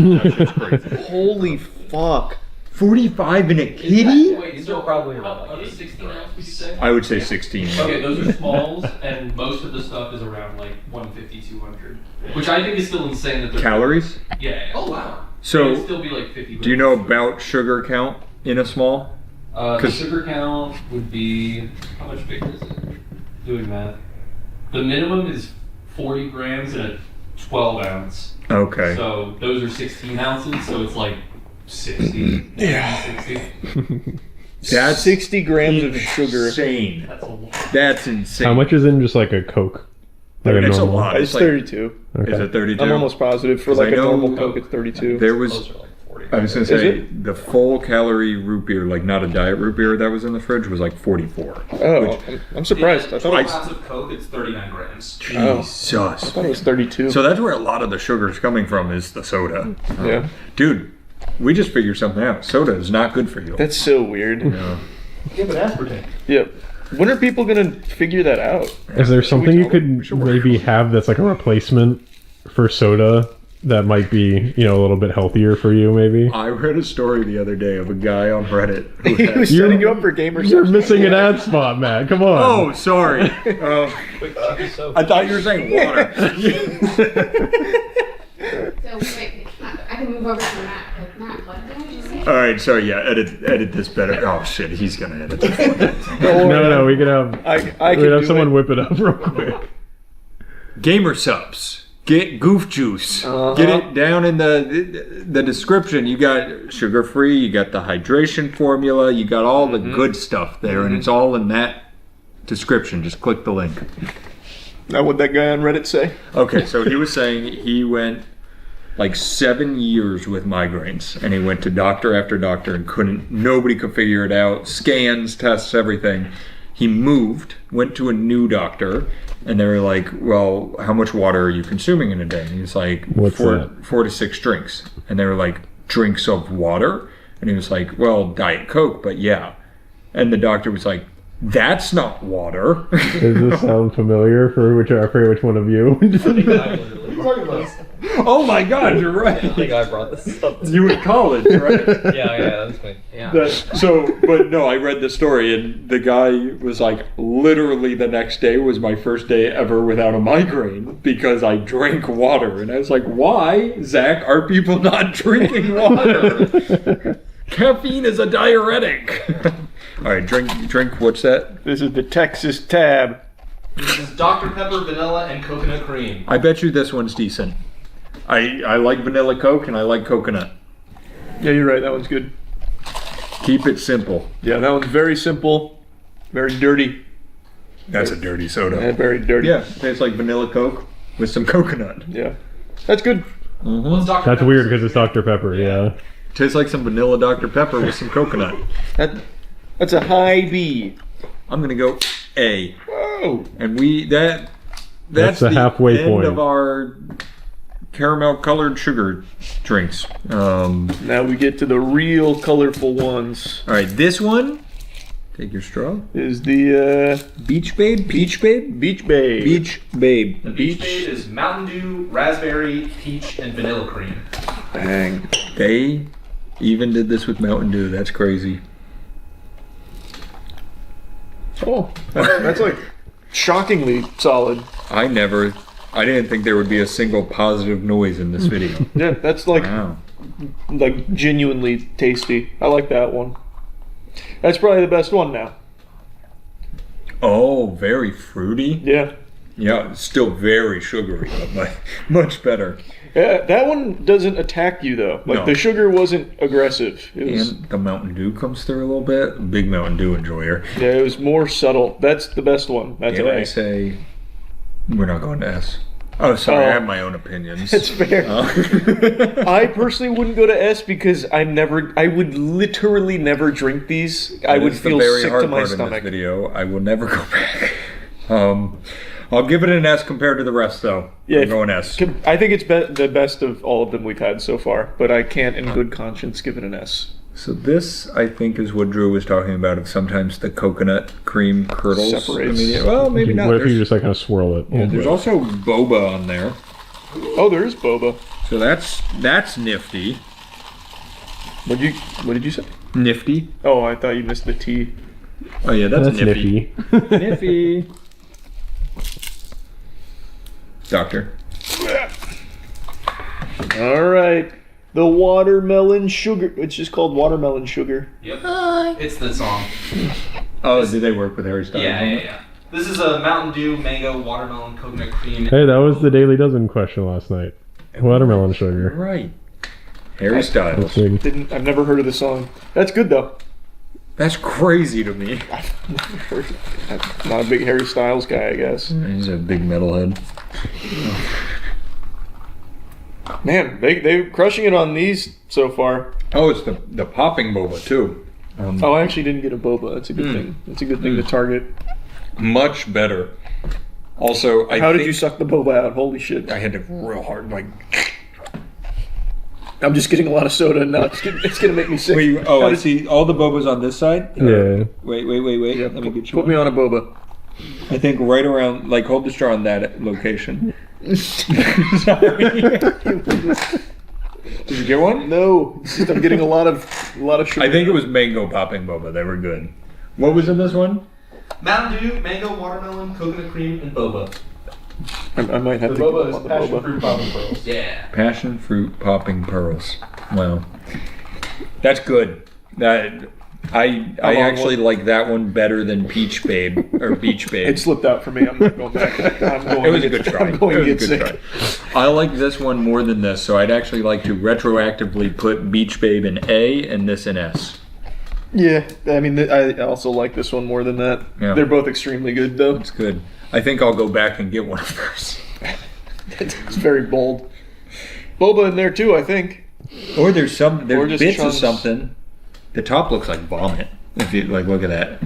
Holy fuck. 45 in a kitty? Wait, so probably around 16 ounce, would you say? I would say 16. Okay, those are smalls, and most of the stuff is around like 150, 200. Which I think is still insane that they're... Calories? Yeah. Oh, wow. So, It'd still be like 50 do you know about sugar count in a small? The 'Cause- sugar count would be... How much bigger is it? Doing math. The minimum is 40 grams in a 12 ounce. Okay. So those are 16 ounces, so it's like 60. Yeah. 60. That's 60 grams of sugar. Insane. That's a lot. That's insane. How much is in just like a Coke? Like It's a normal? lot. It's like- 32. Okay. Is it 32? I'm almost positive. For 'Cause like I a know normal Coke, it's 32. There was. Those are like 40. I was gonna Is say it? the full calorie root beer, like not a diet root beer that was in the fridge, was like 44. Oh, I'm surprised. I thought it 12 was. ounces of Coke, it's 39 grams. Oh. Jesus. I thought it was 32. So that's where a lot of the sugar's coming from, is the soda. Yeah. Dude, we just figured something out. Soda is not good for you. That's so weird. Yeah. Give it aspartame. Yep. When are people gonna figure that out? Is there something you could work maybe have that's like a replacement for soda that might be, you know, a little bit healthier for you, maybe? I read a story the other day of a guy on Reddit who He was You're- setting you up for gamer You're subs. missing an ad spot, Matt. Come on. Oh, sorry. I thought you were saying water. So wait, I can move over to Matt. Like, Matt, what did I just say? All right, so yeah, edit this better. Oh shit, he's gonna edit this. No, we could have I we can could have do someone it. whip it up real quick. Gamer subs. Get Goof Juice. Uh-huh. Get it down in the description. You got sugar free. You got the hydration formula. You got all the good stuff there, and it's all in that description. Just click the link. Now, what'd that guy on Reddit say? Okay, so he was saying he went like 7 years with migraines, and he went to doctor after doctor and nobody could figure it out. Scans, tests, everything. He moved, went to a new doctor, and they were like, well, how much water are you consuming in a day? And he's like, What's that? 4 to 6 drinks. And they were like, drinks of water? And he was like, well, Diet Coke, but yeah. And the doctor was like, that's not water. Does this sound familiar for which I forget which one of you? Oh my God, you're right. I think I brought this up. You in college, right? Yeah, that's me. Yeah. But no, I read the story, and the guy was like, literally the next day was my first day ever without a migraine because I drank water. And I was like, why, Zach, are people not drinking water? Caffeine is a diuretic. All right, drink. What's that? This is the Texas Tab. This is Dr. Pepper, vanilla, and coconut cream. I bet you this one's decent. I like vanilla Coke and I like coconut. Yeah, you're right. That one's good. Keep it simple. Yeah, that one's very simple, very dirty. That's a dirty soda. Yeah, very dirty. Yeah, tastes like vanilla Coke with some coconut. Yeah, that's good. What's Dr. That's Pepper? weird because it's Dr. Pepper, yeah. Tastes like some vanilla Dr. Pepper with some coconut. That's a high B. I'm gonna go A. Whoa! And that's the halfway end point of our caramel colored sugar drinks. Now we get to the real colorful ones. All right, this one. Take your straw. Is the Beach Babe? Peach Babe? Beach Babe. Beach Babe. The Beach Babe is Mountain Dew, raspberry, peach, and vanilla cream. Bang. They even did this with Mountain Dew. That's crazy. Oh, that's like shockingly solid. I didn't think there would be a single positive noise in this video. Yeah, that's like Wow. like genuinely tasty. I like that one. That's probably the best one now. Oh, very fruity. Yeah. Yeah, still very sugary, but much better. Yeah, that one doesn't attack you though. Like No. the sugar wasn't aggressive. It was, And the Mountain Dew comes through a little bit. Big Mountain Dew enjoyer. yeah, it was more subtle. That's the best one. That's Did an I A. say we're not going to S? Oh, sorry, Oh. I have my own opinions. It's fair. I personally wouldn't go to S because I would literally never drink these. I That would is the feel very sick hard to my part in stomach. this video. I will never go back. I'll give it an S compared to the rest, though. Yeah, I'm going S. I think it's the best of all of them we've had so far, but I can't, in good conscience, give it an S. So this, I think, is what Drew was talking about. Of sometimes the coconut cream curdles. Separates. Well, maybe not. What if you There's, just like kind of swirl it? yeah, there's also boba on there, Oh, there is boba. so that's nifty. What did you say? Nifty. Oh, I thought you missed the T. Oh yeah, that's nifty. Nifty. Doctor. All right, the watermelon sugar. It's just called watermelon sugar. Yep. It's the song. Oh, did they work with Harry Styles? Yeah. This is a Mountain Dew mango watermelon coconut cream. Hey, that was the Daily Dozen question last night. Watermelon sugar. Right. Harry Styles. I've never heard of the song. That's good though. That's crazy to me. I'm not a big Harry Styles guy, I guess. He's a big metalhead. Man, they're crushing it on these so far. Oh, it's the popping boba too. I actually didn't get a boba. That's a good thing. That's a good thing to target. Much better. Also, How did you suck the boba out? Holy shit! I had to real hard, like. I'm just getting a lot of soda and now it's gonna make me sick. Wait, I see all the bobas on this side. Yeah. Wait. Let me get you. Put me on a boba. I think right around, like, hold the straw on that location. Sorry. Did you get one? No. It's just I'm getting a lot of sugar. I think it was mango popping boba. They were good. What was in this one? Mountain Dew, mango, watermelon, coconut cream, and boba. I might have The to boba get is on the passion boba. fruit popping pearls. Yeah. Passion fruit popping pearls. Wow. That's good. That I actually like that one better than Peach Babe or Beach Babe. It slipped out for me. I'm not going back. It was a good try. I'm going to get sick. Try. I like this one more than this, so I'd actually like to retroactively put Beach Babe in A and this in S. Yeah, I mean, I also like this one more than that. Yeah. They're both extremely good, though. It's good. I think I'll go back and get one of those. It's very bold. Boba in there too, I think. Or there's Or just bits chunks. of something. The top looks like vomit. If you like, look at that.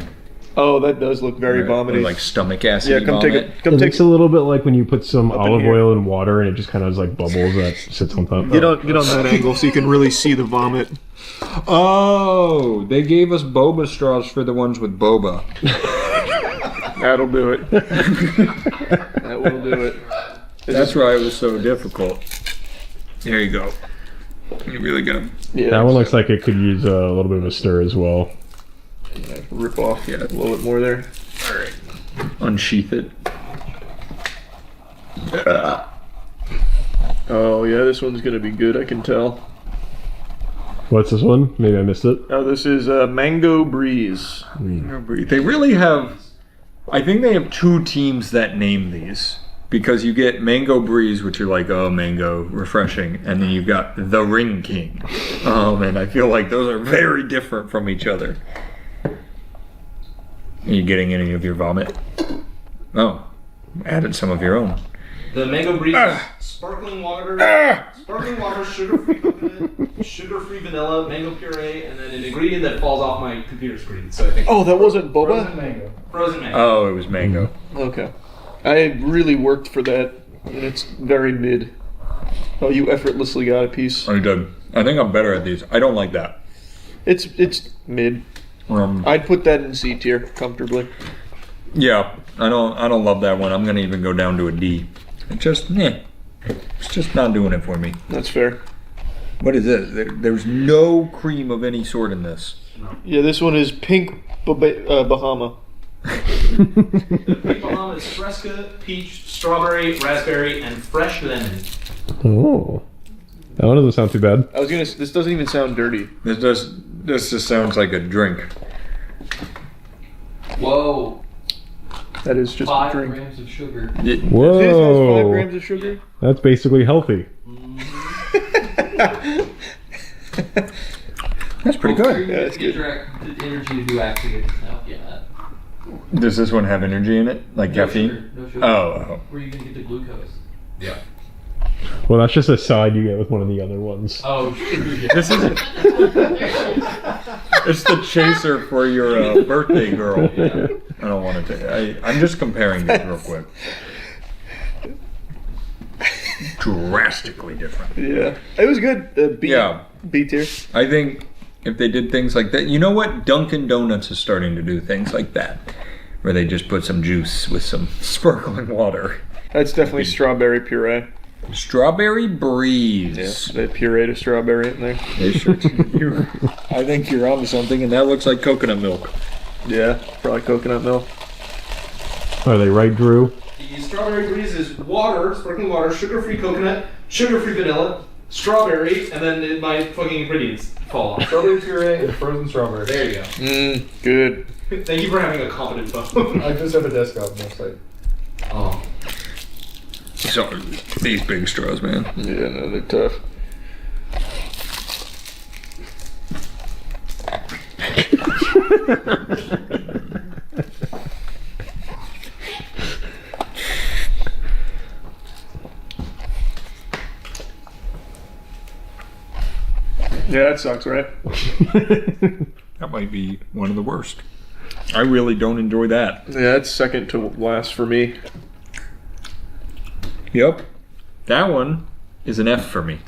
Oh, that does look very Or vomity. like stomach acid. Yeah, come vomit. take it. Come It take looks a little bit like when you put some Up in olive here. oil in water and it just kind of has like bubbles that sits on top. Get on that angle so you can really see the vomit. Oh, they gave us boba straws for the ones with boba. That'll do it. That will do it. That's why it was so difficult. There you go. You really got them. Yeah. That one looks like it could use a little bit of a stir as well. Rip off a little bit more there. All right. Unsheath it. Oh yeah, this one's gonna be good. I can tell. What's this one? Maybe I missed it. Oh, this is Mango Breeze. They really have. I think they have two teams that name these. Because you get Mango Breeze, which you're like, oh, mango, refreshing. And then you've got the Ring King. And I feel like those are very different from each other. Are you getting any of your vomit? Oh, added some of your own. The Mango Breeze, sparkling water, sugar-free coconut, sugar-free vanilla, mango puree, and then an ingredient that falls off my computer screen. So I think. Oh, that wasn't boba? Frozen mango. Frozen mango. Oh, it was mango. Okay. I really worked for that, and it's very mid. Oh, you effortlessly got a piece. I did. I think I'm better at these. I don't like that. It's mid. I'd put that in C tier comfortably. Yeah, I don't love that one. I'm gonna even go down to a D. It's just not doing it for me. That's fair. What is this? There's no cream of any sort in this. Yeah, this one is pink Bahama. Pink Bahama is Fresca, peach, strawberry, raspberry, and fresh lemon. Oh, that one doesn't sound too bad. I was gonna. This doesn't even sound dirty. This just sounds like a drink. Whoa. That is just 5 a drink. grams of sugar. Whoa. This has 5 grams of sugar. That's basically healthy. That's pretty good. Yeah, that's good. The energy to do activities now. Yeah. Does this one have energy in it? Like No caffeine? sugar, no sugar. Oh. Where are you gonna get the glucose? Yeah. Well, that's just a side you get with one of the other ones. Oh, yeah. This is it's the chaser for your birthday girl. Yeah. I don't want to. I'm just comparing these real quick. Drastically different. Yeah, it was good. B tier. I think if they did things like that, you know what? Dunkin' Donuts is starting to do things like that, where they just put some juice with some sparkling water. That's definitely strawberry puree. Strawberry Breeze. Yes, they pureed a strawberry in there. They sure do. I think you're onto something, and that looks like coconut milk. Yeah, probably coconut milk. Are they right, Drew? The Strawberry Breeze is water, sparkling water, sugar-free coconut, sugar-free vanilla, strawberry, and then my fucking ingredients fall off. Strawberry puree and frozen strawberry. There you go. Good. Thank you for having a competent phone. I just have a desktop website. Oh. So, these big straws, man. Yeah, no, they're tough. Yeah, that sucks, right? That might be one of the worst. I really don't enjoy that. Yeah, that's second to last for me. Yep. That one is an F for me.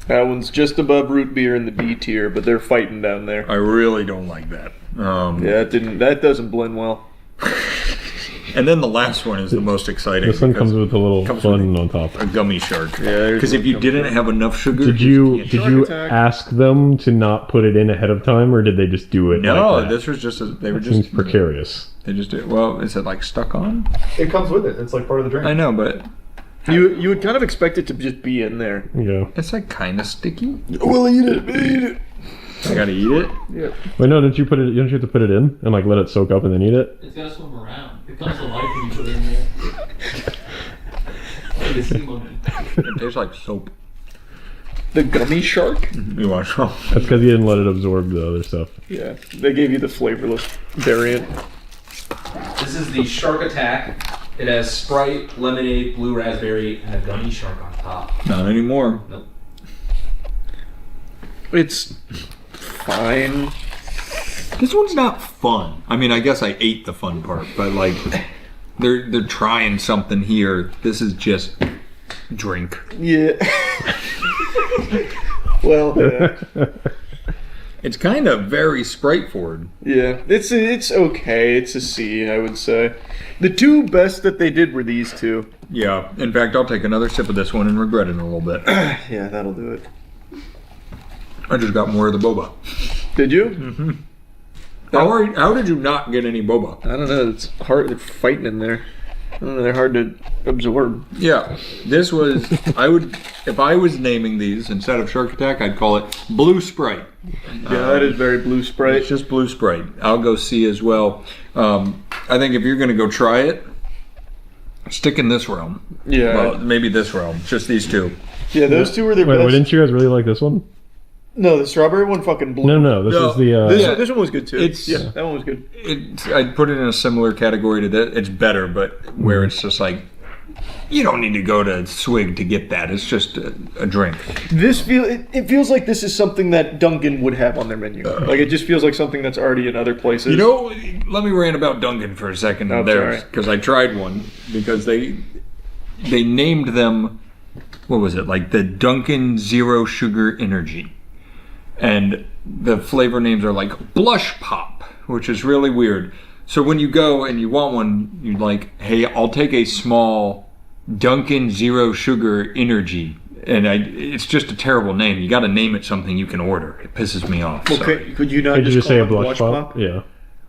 That one's just above root beer in the D tier, but they're fighting down there. I really don't like that. Yeah, that doesn't blend well. And then the last one is the most exciting. This one comes with a little fun on top. A gummy shark. Yeah, because if you didn't have enough sugar, Did you ask them to not put it in ahead of time, or did they just do it? No, like that? this was just they were Seems just precarious. They just did. Well, is it like stuck on? It comes with it. It's like part of the drink. I know, but you would kind of expect it to just be in there. Yeah. It's like kind of sticky. Well, eat it. I gotta eat it. Yeah. Wait, no, don't you have to put it in and like let it soak up and then eat it? It's gotta swim around. It comes to life when you put it in there. Like a sea monkey. It tastes like soap. The gummy shark? You want some? That's because you didn't let it absorb the other stuff. Yeah, they gave you the flavorless variant. This is the Shark Attack. It has Sprite, lemonade, blue raspberry, and a gummy shark on top. Not anymore. Nope. It's fine. This one's not fun. I mean, I guess I ate the fun part, but like, they're trying something here. This is just drink. Yeah. Well, yeah. It's kind of very Sprite forward. Yeah, it's okay. It's a C, I would say. The two best that they did were these two. Yeah. In fact, I'll take another sip of this one and regret it a little bit. Yeah, that'll do it. I just got more of the boba. Did you? Mm-hmm. How did you not get any boba? I don't know. It's hard. They're fighting in there. I don't know, they're hard to absorb. Yeah, this was. If I was naming these instead of Shark Attack, I'd call it Blue Sprite. Yeah, that is very Blue Sprite. It's just Blue Sprite. I'll go C as well. I think if you're going to go try it, stick in this realm. Yeah. Well, maybe this realm. Just these two. Yeah, those two were their Wait, best. didn't you guys really like this one? No, the strawberry one fucking blew. No, this is the. This one was good too. Yeah, that one was good. I'd put it in a similar category to that. It's better, but where it's just like, you don't need to go to Swig to get that. It's just a drink. It feels like this is something that Dunkin' would have on their menu. Like it just feels like something that's already in other places. You know, let me rant about Dunkin' for a second there, because I tried one because they named them. What was it, like the Dunkin' Zero Sugar Energy? And the flavor names are like Blush Pop, which is really weird. So when you go and you want one, you're like, hey, I'll take a small Dunkin' Zero Sugar Energy. And it's just a terrible name. You got to name it something you can order. It pisses me off. Okay, could you not Could you just say call a it Blush Pop? Yeah.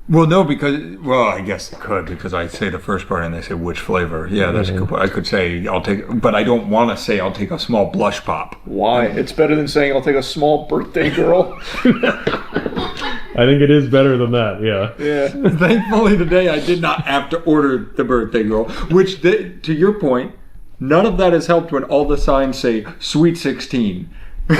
Well, no, because I guess it could, because I say the first part and they say which flavor. Yeah, that's a good point. I could say I'll take, but I don't want to say I'll take a small Blush Pop. Why? It's better than saying I'll take a small birthday girl. I think it is better than that. Yeah. Yeah. Thankfully, today I did not have to order the birthday girl. Which, to your point, none of that has helped when all the signs say Sweet 16. Yeah,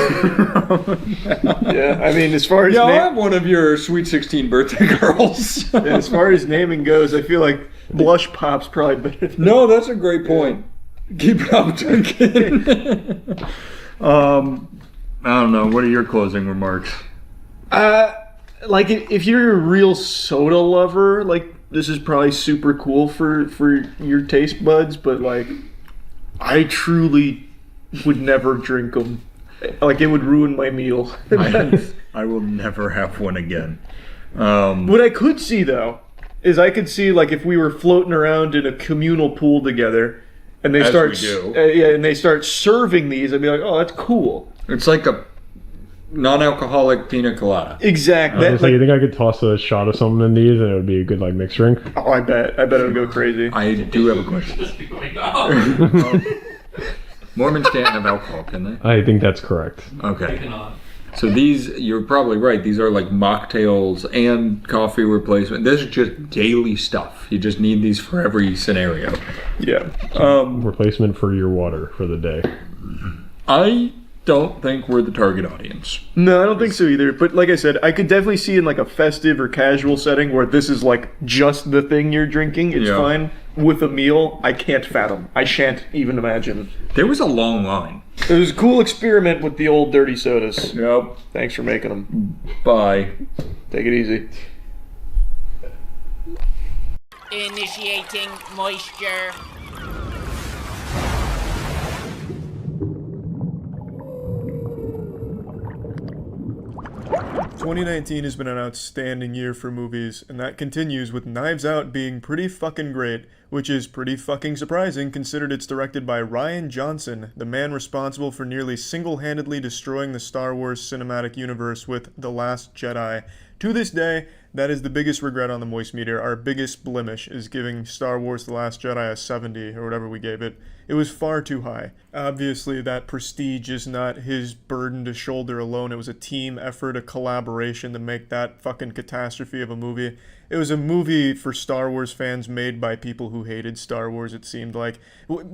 I mean, as far as I'll have one of your Sweet 16 birthday girls. Yeah, as far as naming goes, I feel like Blush Pop's probably better. No, that's a great point. Keep it up, Duncan. I don't know. What are your closing remarks? Like if you're a real soda lover, like this is probably super cool for your taste buds, but like I truly would never drink them. Like it would ruin my meal. I will never have one again. What I could see though is I could see like if we were floating around in a communal pool together, and they and they start serving these, I'd be like, oh, that's cool. It's like a non-alcoholic pina colada. Exactly. You think I could toss a shot of something in these and it would be a good like mixed drink? Oh, I bet it would go crazy. I do have a question. Mormons can't have alcohol, can they? I think that's correct. Okay. So these, you're probably right, these are like mocktails and coffee replacement. This is just daily stuff. You just need these for every scenario. Yeah. Replacement for your water for the day. I don't think we're the target audience. No, I don't think so either. But like I said, I could definitely see in like a festive or casual setting where this is like just the thing you're drinking. It's fine. With a meal, I can't fathom. I shan't even imagine. There was a long line. It was a cool experiment with the old dirty sodas. Yep. Thanks for making them. Bye. Take it easy. Initiating moisture. 2019 has been an outstanding year for movies, and that continues with Knives Out being pretty fucking great, which is pretty fucking surprising considered it's directed by Rian Johnson, the man responsible for nearly single-handedly destroying the Star Wars cinematic universe with The Last Jedi. To this day, that is the biggest regret on the Moist Meter. Our biggest blemish is giving Star Wars The Last Jedi a 70, or whatever we gave it. It was far too high. Obviously, that prestige is not his burden to shoulder alone. It was a team effort, a collaboration to make that fucking catastrophe of a movie. It was a movie for Star Wars fans made by people who hated Star Wars, it seemed like.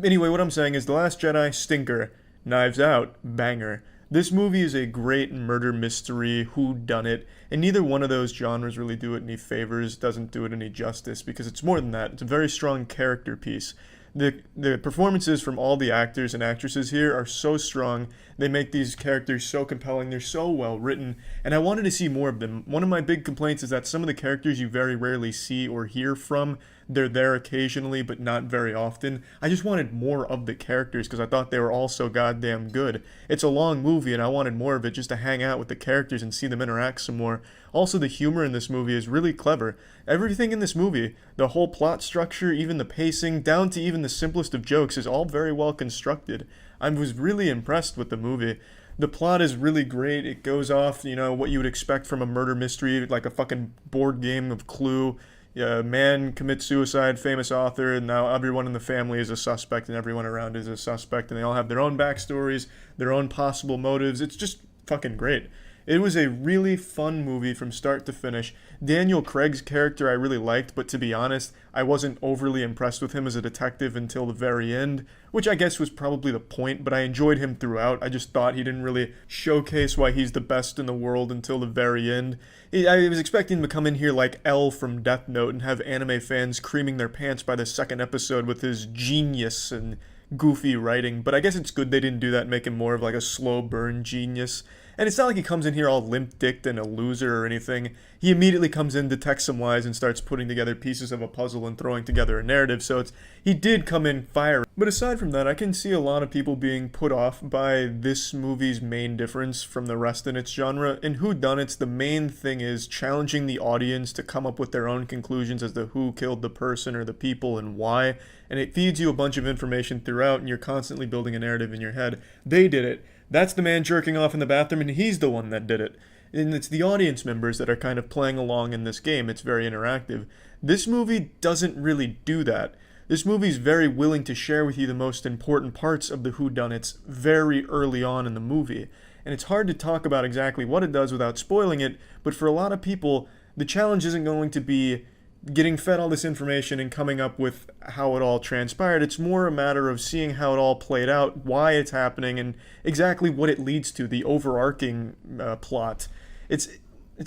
Anyway, what I'm saying is The Last Jedi, stinker. Knives Out, banger. This movie is a great murder mystery, whodunit, and neither one of those genres really do it any favors, doesn't do it any justice, because it's more than that. It's a very strong character piece. The performances from all the actors and actresses here are so strong. They make these characters so compelling. They're so well written, and I wanted to see more of them. One of my big complaints is that some of the characters you very rarely see or hear from. They're there occasionally, but not very often. I just wanted more of the characters because I thought they were all so goddamn good. It's a long movie, and I wanted more of it just to hang out with the characters and see them interact some more. Also, the humor in this movie is really clever. Everything in this movie, the whole plot structure, even the pacing, down to even the simplest of jokes, is all very well constructed. I was really impressed with the movie. The plot is really great. It goes off, what you would expect from a murder mystery, like a fucking board game of Clue. Man commits suicide, famous author, and now everyone in the family is a suspect and everyone around is a suspect, and they all have their own backstories, their own possible motives. It's just fucking great. It was a really fun movie from start to finish. Daniel Craig's character I really liked, but to be honest, I wasn't overly impressed with him as a detective until the very end, which I guess was probably the point, but I enjoyed him throughout. I just thought he didn't really showcase why he's the best in the world until the very end. I was expecting him to come in here like L from Death Note and have anime fans creaming their pants by the second episode with his genius and goofy writing, but I guess it's good they didn't do that and make him more of like a slow burn genius. And it's not like he comes in here all limp-dicked and a loser or anything. He immediately comes in, detects some lies, and starts putting together pieces of a puzzle and throwing together a narrative, so he did come in fire. But aside from that, I can see a lot of people being put off by this movie's main difference from the rest in its genre. In whodunits, the main thing is challenging the audience to come up with their own conclusions as to who killed the person or the people and why, and it feeds you a bunch of information throughout, and you're constantly building a narrative in your head. They did it. That's the man jerking off in the bathroom, and he's the one that did it. And it's the audience members that are kind of playing along in this game. It's very interactive. This movie doesn't really do that. This movie's very willing to share with you the most important parts of the whodunits very early on in the movie. And it's hard to talk about exactly what it does without spoiling it, but for a lot of people, the challenge isn't going to be getting fed all this information and coming up with how it all transpired. It's more a matter of seeing how it all played out, why it's happening, and exactly what it leads to, the overarching plot. It's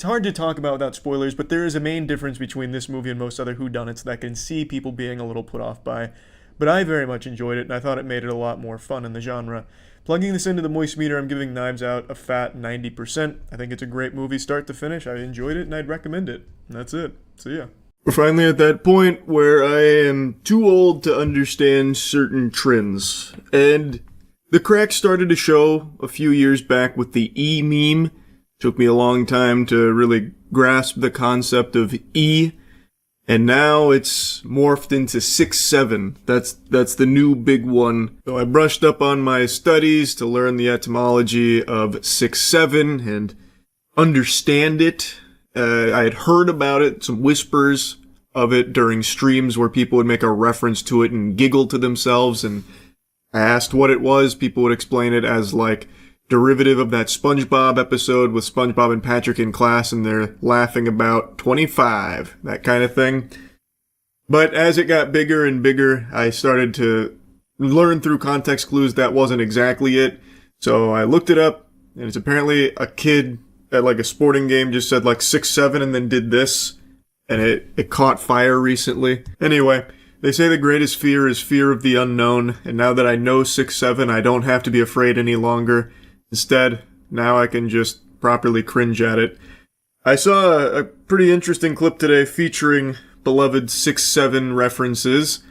hard to talk about without spoilers, but there is a main difference between this movie and most other whodunits that I can see people being a little put off by. But I very much enjoyed it, and I thought it made it a lot more fun in the genre. Plugging this into the Moist Meter, I'm giving Knives Out a fat 90%. I think it's a great movie start to finish. I enjoyed it, and I'd recommend it. And that's it. See ya. We're finally at that point where I am too old to understand certain trends. And the crack started to show a few years back with the E-meme. Took me a long time to really grasp the concept of E. And now it's morphed into 6-7. That's the new big one. So I brushed up on my studies to learn the etymology of 6-7 and understand it. I had heard about it, some whispers of it during streams where people would make a reference to it and giggle to themselves, and I asked what it was. People would explain it as like derivative of that SpongeBob episode with SpongeBob and Patrick in class and they're laughing about 25, that kind of thing. But as it got bigger and bigger, I started to learn through context clues that wasn't exactly it. So I looked it up, and it's apparently a kid at like a sporting game just said like 6'7" and then did this, and it caught fire recently. Anyway, they say the greatest fear is fear of the unknown, and now that I know 6'7", I don't have to be afraid any longer. Instead, now I can just properly cringe at it. I saw a pretty interesting clip today featuring beloved 6'7" references,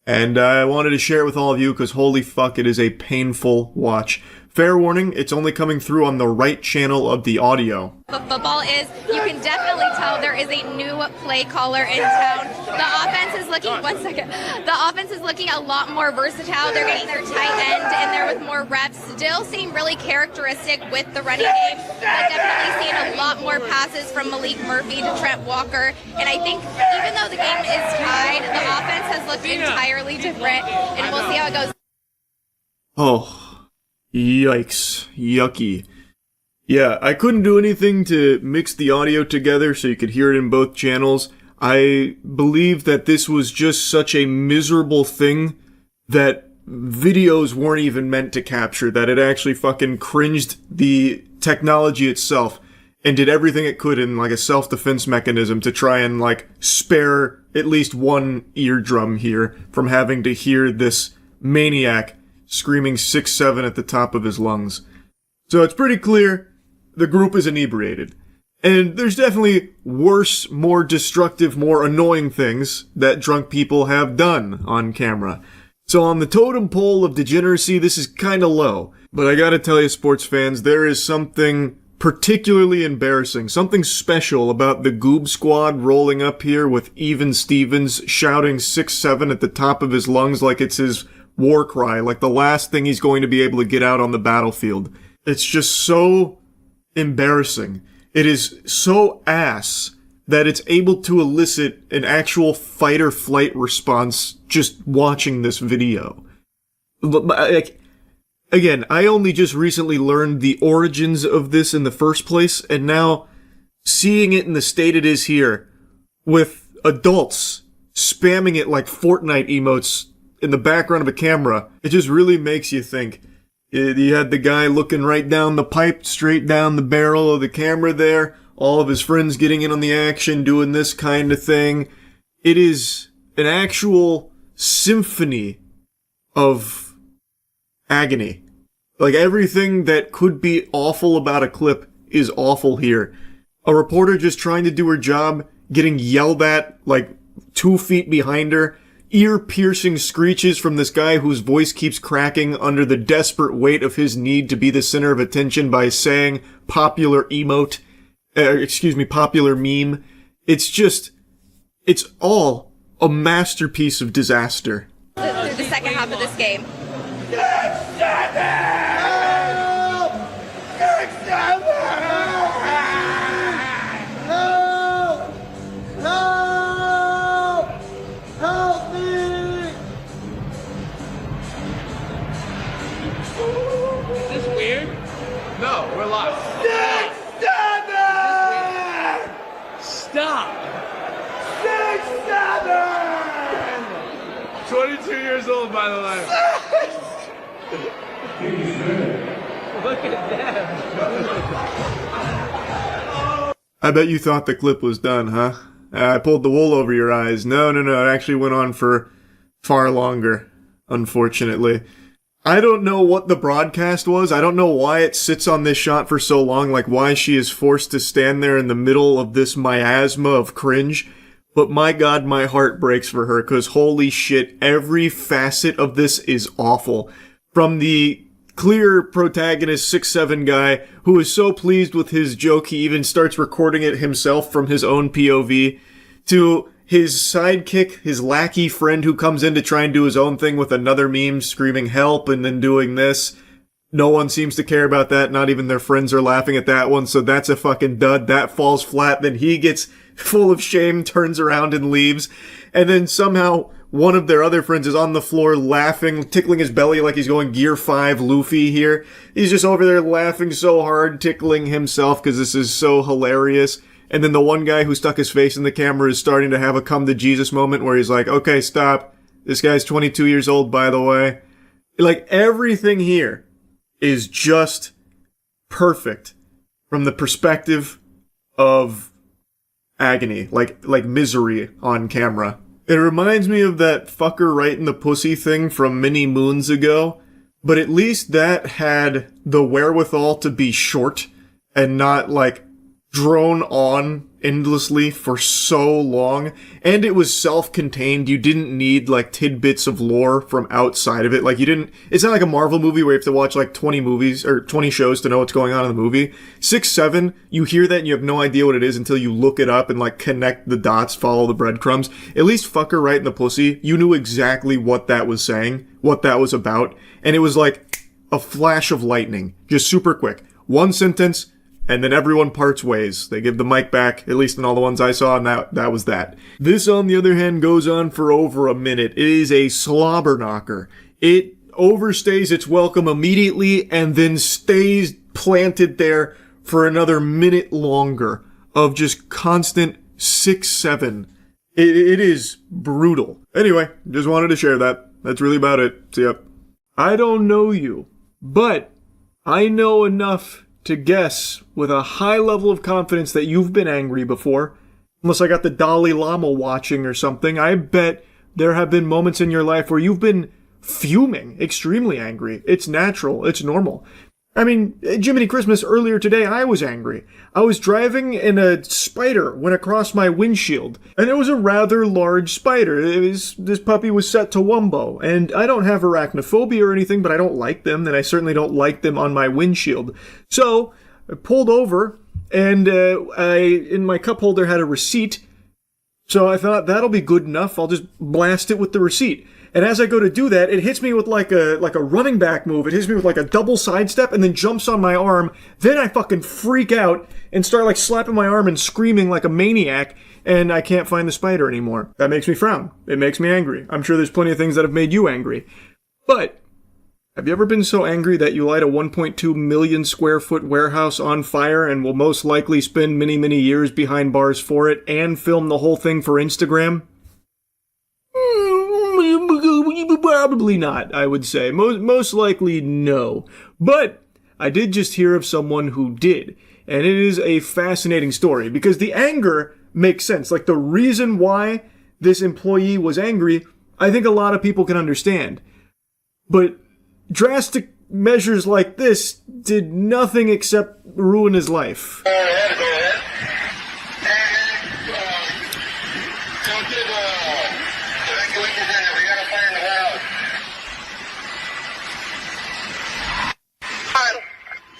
and I wanted to share it with all of you because holy fuck, it is a painful watch. Fair warning, it's only coming through on the right channel of the audio. But football is, you can definitely tell there is a new play caller in town. The offense is looking, the offense is looking a lot more versatile. They're getting their tight end in there with more reps. Still seem really characteristic with the running game, but definitely seeing a lot more passes from Malik Murphy to Trent Walker. And I think even though the game is tied, the offense has looked entirely different, and we'll see how it goes. Oh. Yikes. Yucky. Yeah, I couldn't do anything to mix the audio together so you could hear it in both channels. I believe that this was just such a miserable thing that videos weren't even meant to capture, that it actually fucking cringed the technology itself and did everything it could in like a self-defense mechanism to try and like spare at least one eardrum here from having to hear this maniac screaming 6'7" at the top of his lungs. So it's pretty clear the group is inebriated. And there's definitely worse, more destructive, more annoying things that drunk people have done on camera. So on the totem pole of degeneracy, this is kinda low. But I gotta tell you, sports fans, there is something particularly embarrassing, something special about the Goob Squad rolling up here with Even Stevens shouting 6'7" at the top of his lungs like it's his war cry, like the last thing he's going to be able to get out on the battlefield. It's just so embarrassing. It is so ass that it's able to elicit an actual fight or flight response just watching this video. Like, again, I only just recently learned the origins of this in the first place, and now seeing it in the state it is here, with adults spamming it like Fortnite emotes in the background of a camera, it just really makes you think. You had the guy looking right down the pipe, straight down the barrel of the camera there, all of his friends getting in on the action, doing this kind of thing. It is an actual symphony of agony. Like, everything that could be awful about a clip is awful here. A reporter just trying to do her job, getting yelled at, like, 2 feet behind her, ear-piercing screeches from this guy whose voice keeps cracking under the desperate weight of his need to be the center of attention by saying popular popular meme. It's all a masterpiece of disaster. Through the second half of this game. No, we're live. 6'7". Stop. 6'7". 22 years old, by the way. Look at them. I bet you thought the clip was done, huh? I pulled the wool over your eyes. No, it actually went on for far longer, unfortunately. I don't know what the broadcast was. I don't know why it sits on this shot for so long, like why she is forced to stand there in the middle of this miasma of cringe. But my god, my heart breaks for her, because holy shit, every facet of this is awful. From the clear protagonist 6'7" guy, who is so pleased with his joke he even starts recording it himself from his own POV, to his sidekick, his lackey friend who comes in to try and do his own thing with another meme screaming help and then doing this. No one seems to care about that. Not even their friends are laughing at that one. So that's a fucking dud. That falls flat. Then he gets full of shame, turns around and leaves. And then somehow one of their other friends is on the floor laughing, tickling his belly like he's going Gear 5 Luffy here. He's just over there laughing so hard, tickling himself because this is so hilarious. And then the one guy who stuck his face in the camera is starting to have a come to Jesus moment where he's like, okay, stop. This guy's 22 years old, by the way. Like, everything here is just perfect from the perspective of agony, like misery on camera. It reminds me of that fucker right in the pussy thing from many moons ago, but at least that had the wherewithal to be short and not, like, drone on endlessly for so long, and it was self-contained. You didn't need, like, tidbits of lore from outside of it. Like, it's not like a Marvel movie where you have to watch, like, 20 movies, or 20 shows to know what's going on in the movie. 6, 7, you hear that and you have no idea what it is until you look it up and, like, connect the dots, follow the breadcrumbs. At least fucker right in the pussy, you knew exactly what that was saying, what that was about, and it was like a flash of lightning. Just super quick. One sentence, and then everyone parts ways. They give the mic back, at least in all the ones I saw, and that was that. This, on the other hand, goes on for over a minute. It is a slobber knocker. It overstays its welcome immediately and then stays planted there for another minute longer of just constant 6, 7. It is brutal. Anyway, just wanted to share that. That's really about it. See ya. I don't know you, but I know enough to guess with a high level of confidence that you've been angry before. Unless I got the Dalai Lama watching or something, I bet there have been moments in your life where you've been fuming, extremely angry. It's natural. It's normal. I mean, Jiminy Christmas, earlier today, I was angry. I was driving and a spider went across my windshield, and it was a rather large spider. This puppy was set to Wumbo, and I don't have arachnophobia or anything, but I don't like them, and I certainly don't like them on my windshield. So, I pulled over, and in my cup holder had a receipt, so I thought that'll be good enough. I'll just blast it with the receipt. And as I go to do that, it hits me with like a running back move. It hits me with like a double sidestep and then jumps on my arm. Then I fucking freak out and start like slapping my arm and screaming like a maniac, and I can't find the spider anymore. That makes me frown. It makes me angry. I'm sure there's plenty of things that have made you angry. But have you ever been so angry that you light a 1.2 million square foot warehouse on fire and will most likely spend many, many years behind bars for it and film the whole thing for Instagram? Probably not, I would say. Most likely no. But I did just hear of someone who did. And it is a fascinating story because the anger makes sense. Like, the reason why this employee was angry, I think a lot of people can understand. But drastic measures like this did nothing except ruin his life.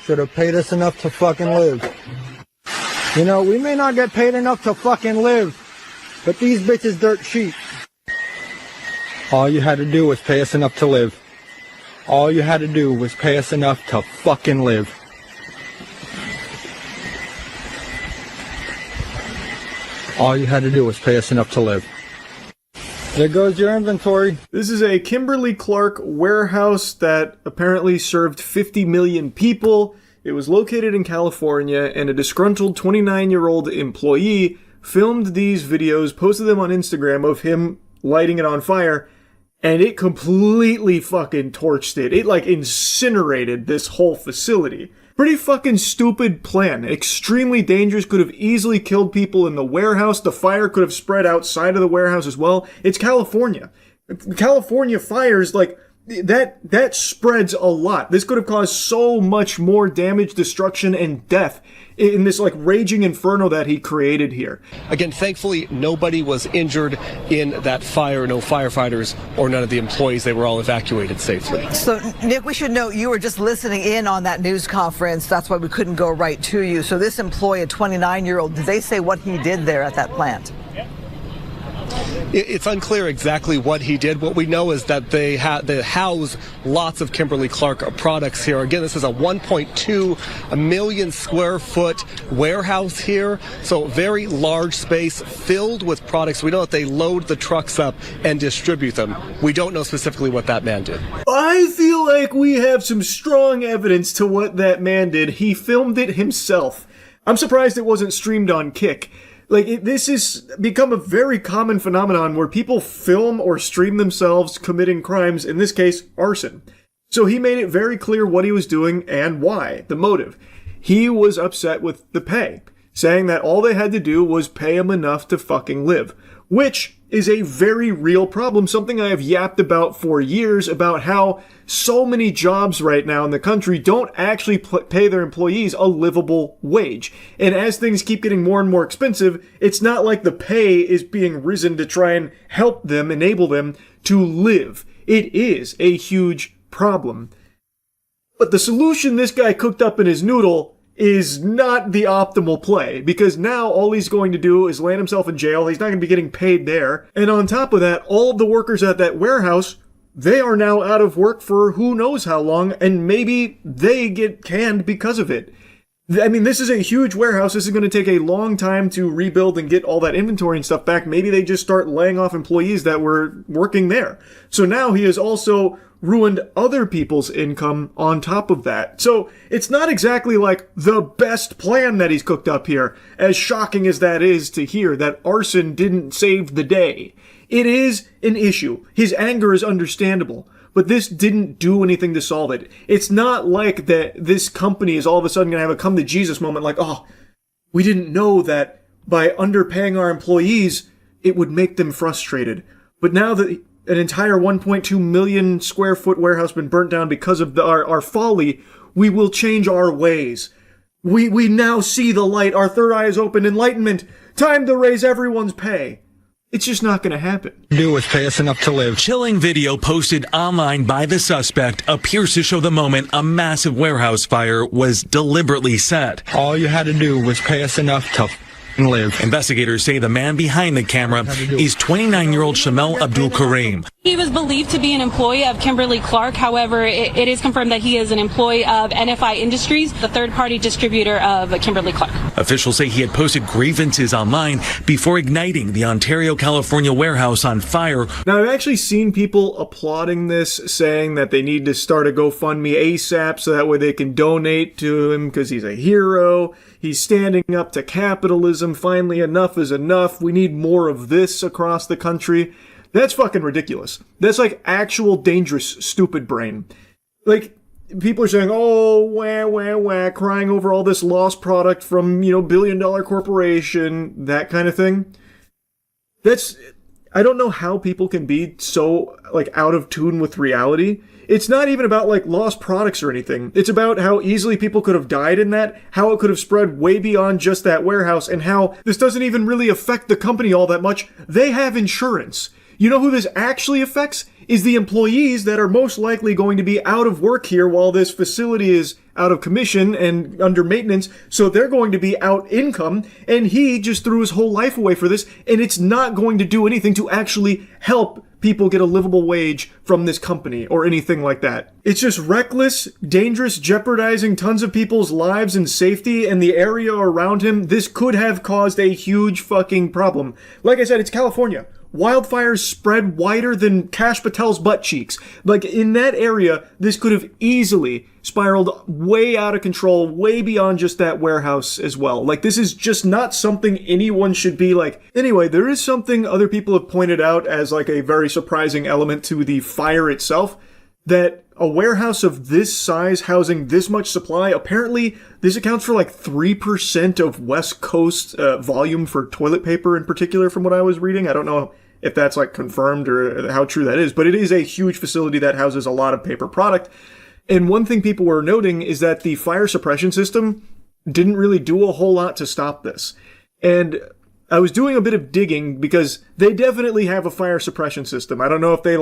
Should have paid us enough to fucking live. You know, we may not get paid enough to fucking live, but these bitches dirt cheap. All you had to do was pay us enough to live. All you had to do was pay us enough to fucking live. All you had to do was pay us enough to live. There goes your inventory. This is a Kimberly-Clark warehouse that apparently served 50 million people. It was located in California, and a disgruntled 29-year-old employee filmed these videos, posted them on Instagram of him lighting it on fire, and it completely fucking torched it. It, like, incinerated this whole facility. Pretty fucking stupid plan. Extremely dangerous. Could have easily killed people in the warehouse. The fire could have spread outside of the warehouse as well. It's California. California fires, like, that spreads a lot. This could have caused so much more damage, destruction, and death in this, like, raging inferno that he created here. Again, thankfully, nobody was injured in that fire. No firefighters or none of the employees. They were all evacuated safely. So, Nick, we should note you were just listening in on that news conference. That's why we couldn't go right to you. So this employee, a 29-year-old, did they say what he did there at that plant? It's unclear exactly what he did. What we know is that they house lots of Kimberly-Clark products here. Again, this is a 1.2 million square foot warehouse here, so very large space filled with products. We know that they load the trucks up and distribute them. We don't know specifically what that man did. I feel like we have some strong evidence to what that man did. He filmed it himself. I'm surprised it wasn't streamed on Kick. This has become a very common phenomenon where people film or stream themselves committing crimes, in this case, arson. So he made it very clear what he was doing and why, the motive. He was upset with the pay, saying that all they had to do was pay him enough to fucking live, which is a very real problem, something I have yapped about for years, about how so many jobs right now in the country don't actually pay their employees a livable wage. And as things keep getting more and more expensive, it's not like the pay is being risen to try and help them, enable them to live. It is a huge problem. But the solution this guy cooked up in his noodle is not the optimal play, because now all he's going to do is land himself in jail. He's not going to be getting paid there. And on top of that, all of the workers at that warehouse, they are now out of work for who knows how long, and maybe they get canned because of it. I mean, this is a huge warehouse. This is going to take a long time to rebuild and get all that inventory and stuff back. Maybe they just start laying off employees that were working there. So now he has also ruined other people's income on top of that. So it's not exactly like the best plan that he's cooked up here, as shocking as that is to hear that arson didn't save the day. It is an issue. His anger is understandable, but this didn't do anything to solve it. It's not like that this company is all of a sudden going to have a come to Jesus moment like, oh, we didn't know that by underpaying our employees, it would make them frustrated. But now that an entire 1.2 million square foot warehouse been burnt down because of our folly, we will change our ways. We now see the light. Our third eye is open. Enlightenment. Time to raise everyone's pay. It's just not going to happen. Do is pay us enough to live. Chilling video posted online by the suspect appears to show the moment a massive warehouse fire was deliberately set. All you had to do was pay us enough to live. Investigators say the man behind the camera is 29-year-old Shamel Abdul Kareem. He was believed to be an employee of Kimberly-Clark. However, it is confirmed that he is an employee of NFI Industries, the third-party distributor of Kimberly-Clark. Officials say he had posted grievances online before igniting the Ontario, California warehouse on fire. Now, I've actually seen people applauding this, saying that they need to start a GoFundMe ASAP so that way they can donate to him because he's a hero. He's standing up to capitalism. Finally, enough is enough. We need more of this across the country. That's fucking ridiculous. That's like actual dangerous, stupid brain. Like, people are saying, oh, wah, wah, wah, crying over all this lost product from, billion-dollar corporation, that kind of thing. I don't know how people can be so, out of tune with reality. It's not even about, lost products or anything. It's about how easily people could have died in that, how it could have spread way beyond just that warehouse, and how this doesn't even really affect the company all that much. They have insurance. You know who this actually affects? Is the employees that are most likely going to be out of work here while this facility is out of commission and under maintenance, so they're going to be out income, and he just threw his whole life away for this, and it's not going to do anything to actually help people get a livable wage from this company or anything like that. It's just reckless, dangerous, jeopardizing tons of people's lives and safety and the area around him. This could have caused a huge fucking problem. Like I said, it's California. Wildfires spread wider than Kash Patel's butt cheeks. In that area, this could have easily spiraled way out of control, way beyond just that warehouse as well. This is just not something anyone should be Anyway, there is something other people have pointed out as a very surprising element to the fire itself, that a warehouse of this size housing this much supply, apparently this accounts for 3% of West Coast volume for toilet paper in particular, from what I was reading. I don't know if that's confirmed or how true that is, but it is a huge facility that houses a lot of paper product. And one thing people were noting is that the fire suppression system didn't really do a whole lot to stop this. And I was doing a bit of digging because they definitely have a fire suppression system. I don't know if they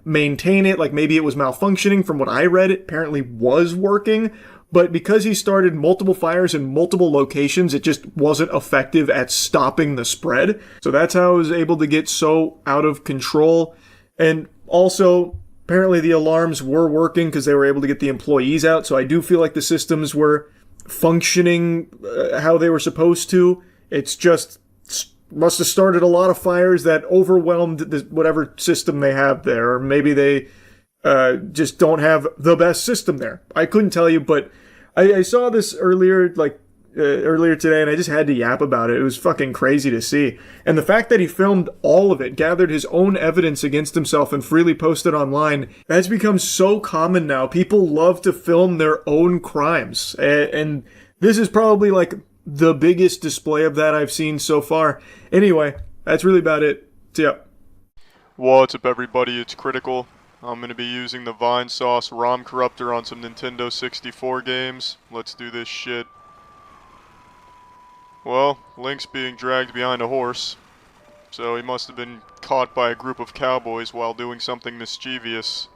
maintain it, maybe it was malfunctioning. From what I read, it apparently was working, But because he started multiple fires in multiple locations, it just wasn't effective at stopping the spread. So that's how it was able to get so out of control. And also, apparently the alarms were working because they were able to get the employees out. So I do feel like the systems were functioning how they were supposed to. It's just must have started a lot of fires that overwhelmed whatever system they have there. Or maybe they just don't have the best system there. I couldn't tell you, but I saw this earlier today, and I just had to yap about it. It was fucking crazy to see. And the fact that he filmed all of it, gathered his own evidence against himself, and freely posted online, that's become so common now. People love to film their own crimes. And this is probably like the biggest display of that I've seen so far. Anyway, that's really about it. See ya. What's up, everybody? It's Critical. I'm going to be using the Vine Sauce ROM Corruptor on some Nintendo 64 games. Let's do this shit. Well, Link's being dragged behind a horse, so he must have been caught by a group of cowboys while doing something mischievous.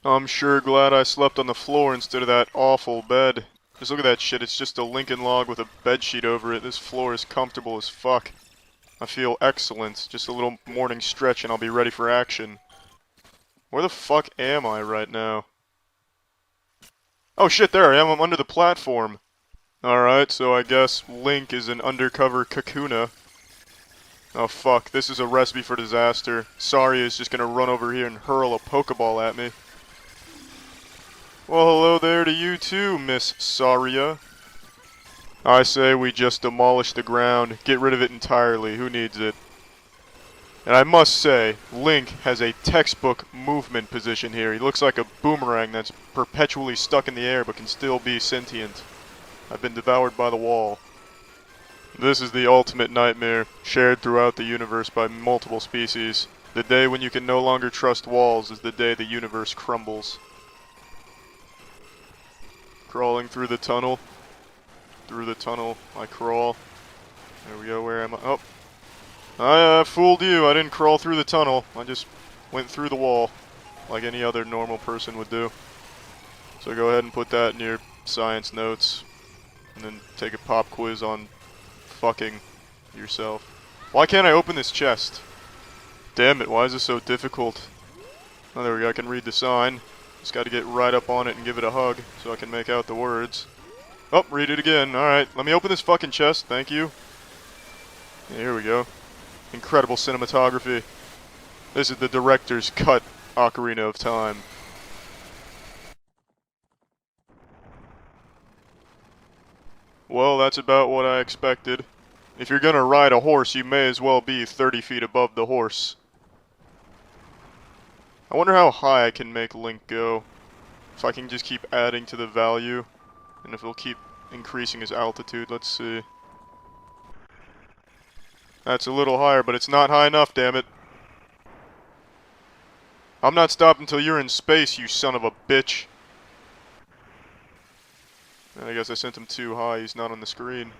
I'm sure glad I slept on the floor instead of that awful bed. Just look at that shit, it's just a Lincoln log with a bedsheet over it. This floor is comfortable as fuck. I feel excellent. Just a little morning stretch and I'll be ready for action. Where the fuck am I right now? Oh shit, there I am, I'm under the platform. Alright, so I guess Link is an undercover Kakuna. Oh fuck, this is a recipe for disaster. Saria is just gonna run over here and hurl a Pokeball at me. Well, hello there to you too, Miss Saria. I say we just demolish the ground, get rid of it entirely, who needs it? And I must say, Link has a textbook movement position here. He looks like a boomerang that's perpetually stuck in the air but can still be sentient. I've been devoured by the wall. This is the ultimate nightmare, shared throughout the universe by multiple species. The day when you can no longer trust walls is the day the universe crumbles. Crawling through the tunnel. Through the tunnel, I crawl. There we go, where am I? Oh. I fooled you, I didn't crawl through the tunnel. I just went through the wall, like any other normal person would do. So go ahead and put that in your science notes. And then take a pop quiz on fucking yourself. Why can't I open this chest? Damn it, why is this so difficult? Oh, there we go, I can read the sign. Just gotta get right up on it and give it a hug so I can make out the words. Oh, read it again. Alright, let me open this fucking chest, thank you. Yeah, here we go. Incredible cinematography. This is the director's cut Ocarina of Time. Well, that's about what I expected. If you're gonna ride a horse, you may as well be 30 feet above the horse. I wonder how high I can make Link go. If I can just keep adding to the value, and if it'll keep increasing his altitude. Let's see. That's a little higher, but it's not high enough, damn it. I'm not stopping until you're in space, you son of a bitch. I guess I sent him too high, he's not on the screen.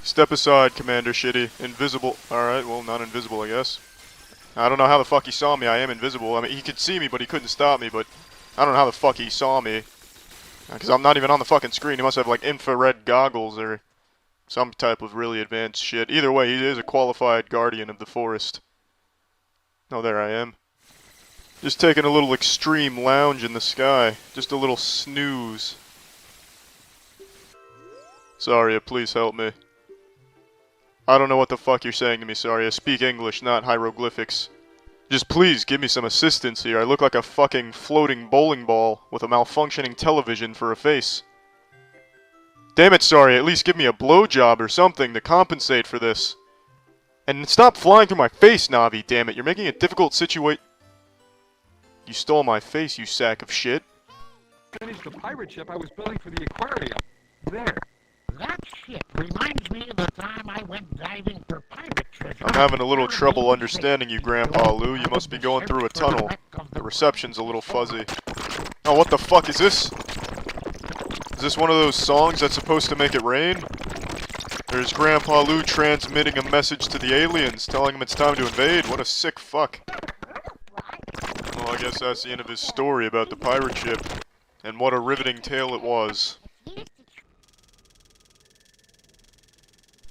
Step aside, Commander Shitty. Invisible. Alright, well, not invisible, I guess. I don't know how the fuck he saw me, I am invisible. I mean, he could see me, but he couldn't stop me, but I don't know how the fuck he saw me. Because I'm not even on the fucking screen, he must have, like, infrared goggles or some type of really advanced shit. Either way, he is a qualified guardian of the forest. Oh, there I am. Just taking a little extreme lounge in the sky. Just a little snooze. Saria, please help me. I don't know what the fuck you're saying to me, Saria. Speak English, not hieroglyphics. Just please give me some assistance here. I look like a fucking floating bowling ball with a malfunctioning television for a face. Damn it, Saria, at least give me a blowjob or something to compensate for this. And stop flying through my face, Navi, damn it. You're making a difficult situation. You stole my face, you sack of shit. Finished the pirate ship I was building for the aquarium. There. That ship reminds me of the time I went diving for pirate treasure. I'm having a little trouble understanding you, Grandpa Lou. You must be going through a tunnel. The reception's a little fuzzy. Oh, what the fuck is this? Is this one of those songs that's supposed to make it rain? There's Grandpa Lou transmitting a message to the aliens, telling them it's time to invade. What a sick fuck. Well, I guess that's the end of his story about the pirate ship. And what a riveting tale it was.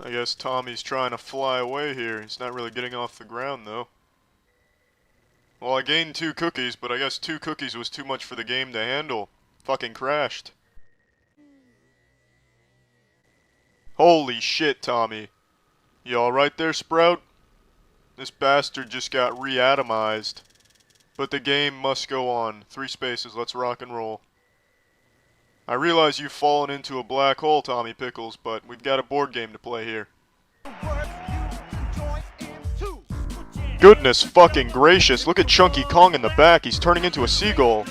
I guess Tommy's trying to fly away here. He's not really getting off the ground, though. Well, I gained 2 cookies, but I guess 2 cookies was too much for the game to handle. Fucking crashed. Holy shit, Tommy. You alright there, Sprout? This bastard just got re-atomized. But the game must go on. 3 spaces, let's rock and roll. I realize you've fallen into a black hole, Tommy Pickles, but we've got a board game to play here. Goodness fucking gracious, look at Chunky Kong in the back, he's turning into a seagull.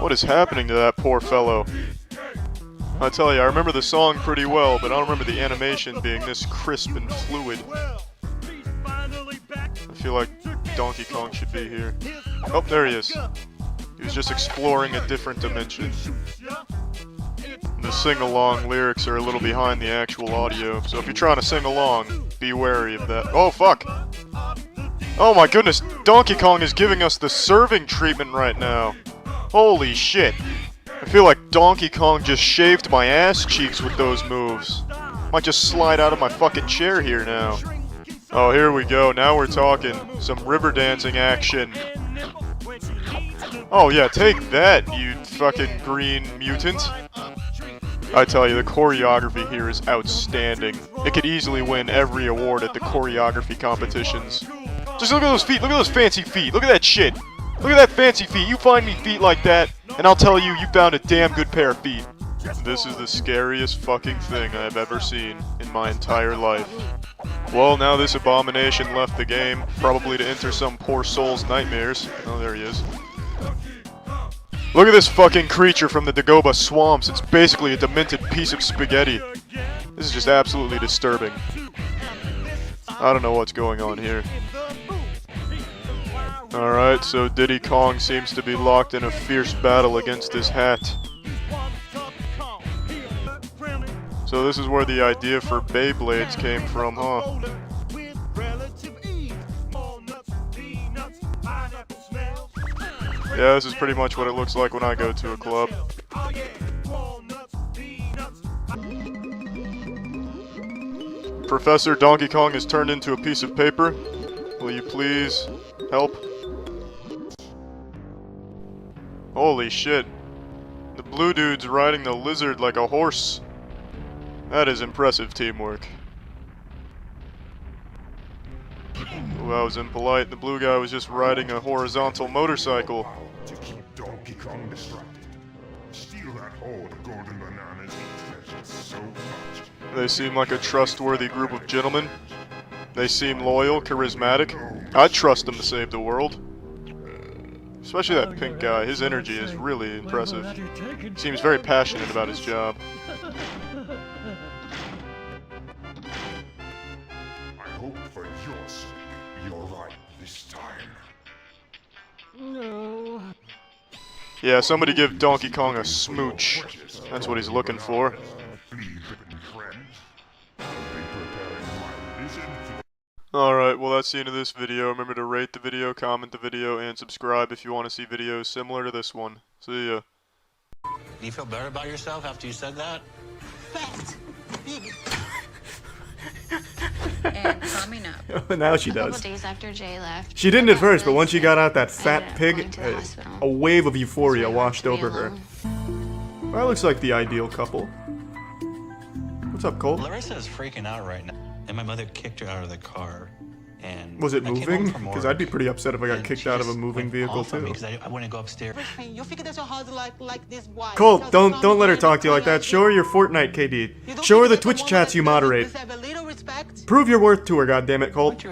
What is happening to that poor fellow? I tell you, I remember the song pretty well, but I don't remember the animation being this crisp and fluid. I feel like Donkey Kong should be here. Oh, there he is. He was just exploring a different dimension. The sing-along lyrics are a little behind the actual audio, so if you're trying to sing along, be wary of that. Oh, fuck! Oh my goodness, Donkey Kong is giving us the serving treatment right now. Holy shit. I feel like Donkey Kong just shaved my ass cheeks with those moves. Might just slide out of my fucking chair here now. Oh, here we go, now we're talking. Some river dancing action. Oh yeah, take that, you fucking green mutant. I tell you, the choreography here is outstanding. It could easily win every award at the choreography competitions. Just look at those feet, look at those fancy feet, look at that shit. Look at that fancy feet, you find me feet like that, and I'll tell you, you found a damn good pair of feet. This is the scariest fucking thing I've ever seen in my entire life. Well, now this abomination left the game, probably to enter some poor soul's nightmares. Oh, there he is. Look at this fucking creature from the Dagoba swamps. It's basically a demented piece of spaghetti. This is just absolutely disturbing. I don't know what's going on here. Alright, so Diddy Kong seems to be locked in a fierce battle against this hat. So this is where the idea for Beyblades came from, huh? Yeah, this is pretty much what it looks like when I go to a club. Professor Donkey Kong is turned into a piece of paper. Will you please help? Holy shit. The blue dude's riding the lizard like a horse. That is impressive teamwork. Ooh, that was impolite. The blue guy was just riding a horizontal motorcycle. To keep Donkey Kong distracted. Steal that hoard of golden bananas and treasures so much. They seem like a trustworthy group of gentlemen. They seem loyal, charismatic. I'd trust them to save the world. Especially that pink guy. His energy is really impressive. He seems very passionate about his job. I hope for your sake you're right this time. No. Yeah, somebody give Donkey Kong a smooch. That's what he's looking for. Alright, well that's the end of this video. Remember to rate the video, comment the video, and subscribe if you want to see videos similar to this one. See ya. Do you feel better about yourself after you said that? And coming up. Now she a does. couple days after Jay left. She didn't at first, but once she got out that I ended fat up pig, going to the hospital. a wave of euphoria That's why I washed wanted to over be her. alone. Well, that looks like the ideal couple. What's up, Cole? Larissa is freaking out right now, and my mother kicked her out of the car. And Was it I came moving? home from Because work, I'd be pretty upset if I got kicked out of a moving vehicle too. because I wouldn't go upstairs. You figure that's your husband like this boy. Cole, don't let her talk to you like that. Show her your Fortnite, KD. Show her the Twitch chats you moderate. Prove your worth to her, goddammit, Colt.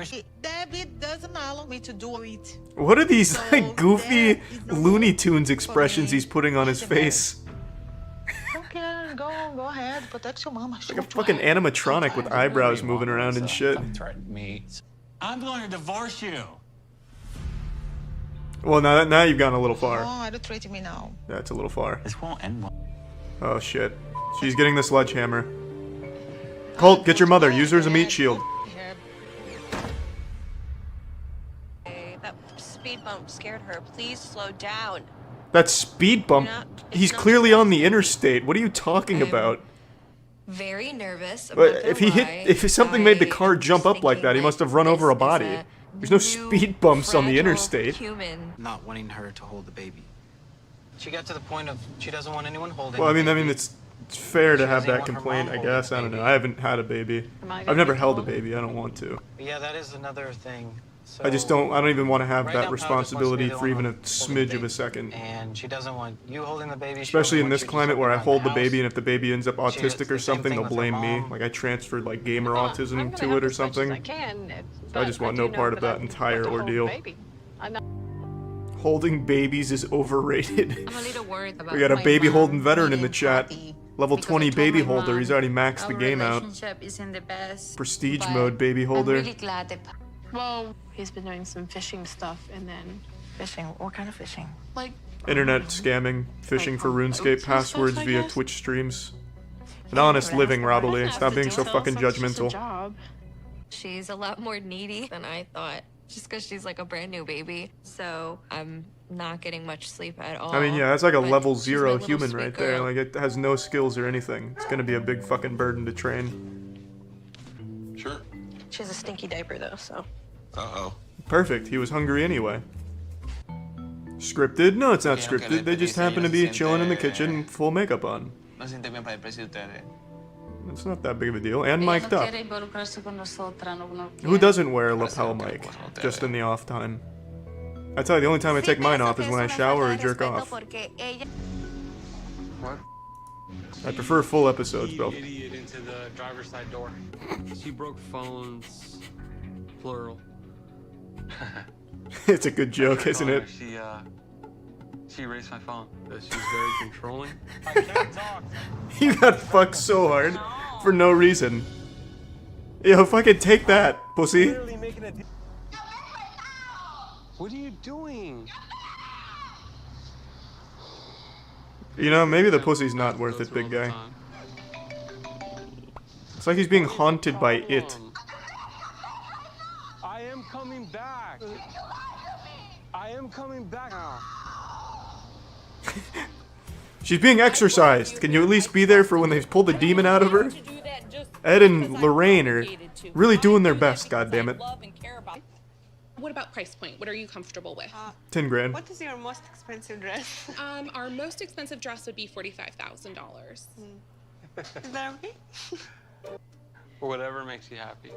David doesn't allow me to do it. What are these like goofy Looney Tunes expressions he's putting on his face? Okay, go ahead, protect your mama. Like a fucking animatronic with eyebrows moving around and shit. I'm going to divorce you. Well, now you've gone a little Oh, far. don't treat me now. That's a little far. This won't end well. Oh shit. She's getting the sledgehammer. Colt, get your mother. Use her as a meat shield. That speed bump scared her. Please slow down. That speed bump. He's clearly on the interstate. What are you talking about? Very nervous. But if something made the car jump up like that, he must have run over a body. There's no speed bumps on the interstate. Not wanting her to hold the baby. She got to the point of she doesn't want anyone holding. Well, I mean, it's fair to have that complaint, I guess. I don't know. I haven't had a baby. I've never held a baby. I don't want to. Yeah, that is another thing. So I don't even want to have right that now, responsibility Paula for just even a wants to be the one smidge of a second. And she doesn't want you holding the baby. Especially in this climate where I hold the baby, and if the baby ends up She does autistic the or same something, thing they'll with her blame me. mom. Like I transferred like gamer autism to it or something. I just want no part of that entire ordeal. Holding babies is overrated. I'm a little worried about We got a my baby mom holding veteran in the needing chat. Poppy, Level because 20 I told baby my holder. mom He's already maxed the our game out. relationship isn't the best, Prestige but mode baby holder. I'm really glad that Well, he's been doing some fishing stuff and then. Fishing? What kind of fishing? Like. Internet scamming, fishing for RuneScape passwords I via guess. Twitch streams. An honest living, Robbly. Stop being so fucking judgmental. she's a lot more needy than I thought. Just because she's like a brand new baby, so I'm not getting much sleep at all. I mean, yeah, that's like a But level she's 0 my little human sweet right there. girl. Like, it has no skills or anything. It's gonna be a big fucking burden to train. Sure. She has a stinky diaper though, so. Uh-oh. Perfect. He was hungry anyway. Scripted? No, it's not scripted. They just happen to be chilling in the kitchen, full makeup on. No siente bien para el precio de ustedes. It's not that big of a deal. And mic'd up. Quiere involucrarse con nosotras, no Who doesn't wear a lapel mic? Just in the off time. I tell you, the only time I take mine off is when I shower or jerk off. What? I prefer full episodes, bro. Idiot into the driver's side door. She broke phones, plural. It's a good joke, isn't it? She erased my phone. She's very controlling. You got fucked so hard for no reason. Yo, fucking take that, pussy. What are you doing? You know, maybe the pussy's not worth it, big guy. It's like he's being haunted by it. I am coming back. I am coming back now. She's being exorcised. Can you at least be there for when they pull the demon out of her? Ed and Lorraine are really doing their best, goddammit. What about price point? What are you comfortable with? 10 grand. What is your most expensive dress? Our most expensive dress would be $45,000. Is that okay? Or whatever makes you happy.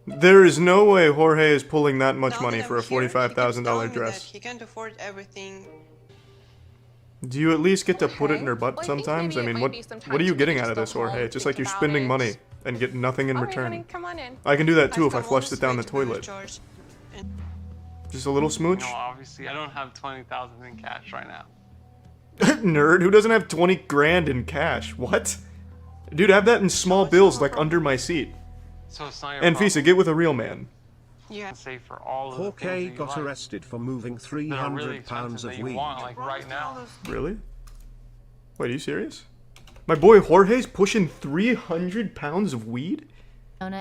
There is no way Jorge is pulling that much Now money that for a I'm here, he keeps telling $45,000 me dress. that he can't afford everything. Do you at least get to put it in her butt sometimes? I mean, what are you getting out of this, Jorge? It's just like you're spending money and get nothing in return. Come on in. I can do that too if I flushed it down the toilet. Just a little smooch? No, obviously, I don't have 20,000 in cash right now. Nerd, who doesn't have 20 grand in cash? What? Dude, have that in small bills like under my seat. So it's not your And problem. Fisa, get with a real man. Yeah. Say for all of the Jorge things that you got like, arrested for moving that are 300 really pounds expensive of that you weed. want, like right now. Really? Wait, are you serious? My boy Jorge's pushing 300 pounds of weed?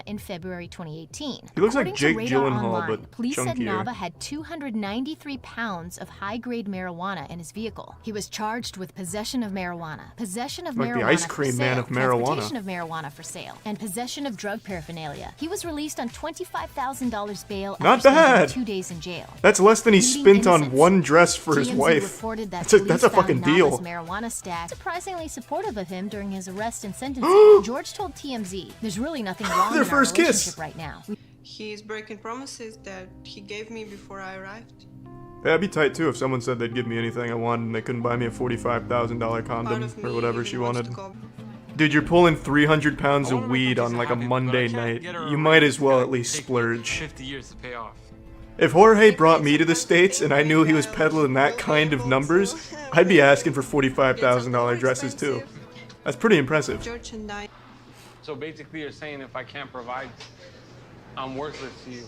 In February 2018. He looks like According to Jake Radar Gyllenhaal, Online, but police said chunkier. Nava had 293 pounds of high-grade marijuana in his vehicle. He was charged with possession of marijuana, possession of Like the marijuana ice for cream man sale, of marijuana. transportation of marijuana for sale, and possession of drug paraphernalia. He was released on $25,000 bail Not after spending bad. 2 days in jail. That's less than he Pleading spent on innocence. one dress for his TMZ wife. reported that That's a police fucking found deal. Nava's marijuana stack surprisingly supportive of him during his arrest and sentencing. George told TMZ, "There's really nothing wrong Their in our first kiss. relationship right now." He's breaking promises that he gave me before I arrived. Yeah, I'd be tight too if someone said they'd give me anything I wanted and they couldn't buy me a $45,000 condom or whatever she wanted. Dude, you're pulling 300 pounds of weed on like a Monday night. You might as well at least splurge. 50 years to pay off. If Jorge brought me to the States and I knew he was peddling that kind of numbers, I'd be asking for $45,000 dresses too. That's pretty impressive. George and I. So basically, you're saying if I can't provide, I'm worthless to you.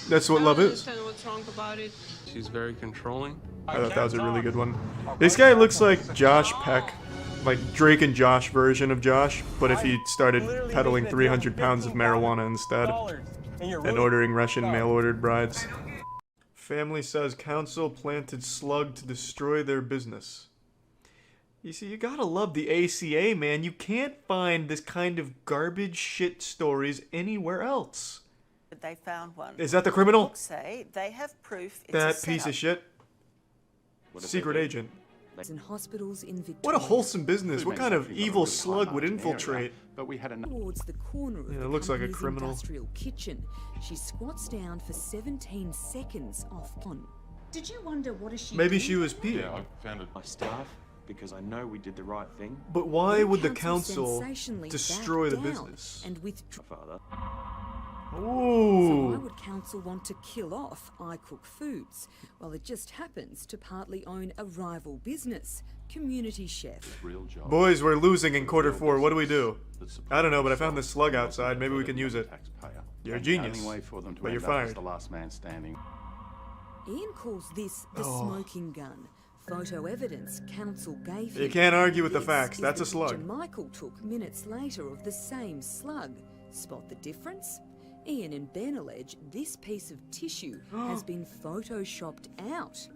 That's what love is. I don't understand what's wrong about it. She's very controlling. I thought that was a really good one. This guy looks like Josh Peck, like Drake and Josh version of Josh, but if he started peddling 300 pounds of marijuana instead and ordering Russian mail-ordered brides. Family says council planted slug to destroy their business. You see, you gotta love the ACA, man. You can't find this kind of garbage shit stories anywhere else. They found one. Is that the criminal? Books say they have proof it's That a piece of shit. Secret agent. In hospitals in Victoria. What a wholesome business. What kind of evil slug would infiltrate? But we had towards the corner of Yeah, the it looks like a company's criminal. industrial kitchen. She squats down for 17 seconds off on. Did you wonder what is she Maybe doing? she was peeing. Yeah, I found it. My staff, because I know we did the right thing. But why would the council council sensationally destroy the backed down business? And withdraw. Father. So Ooh. why would council want to kill off I Cook Foods? Well, it just happens to partly own a rival business, Community Chef. Real job. Boys, we're losing in quarter 4. What do we do? I don't know, but I found this slug outside. Maybe we can use it. You're a genius. But you're fired. The last man standing. Ian calls this the smoking gun. Photo evidence council gave him. You can't argue with the This facts. is That's the a slug. picture Michael took minutes later of the same slug. Spot the difference? Ian and Ben allege this piece of tissue has been photoshopped out.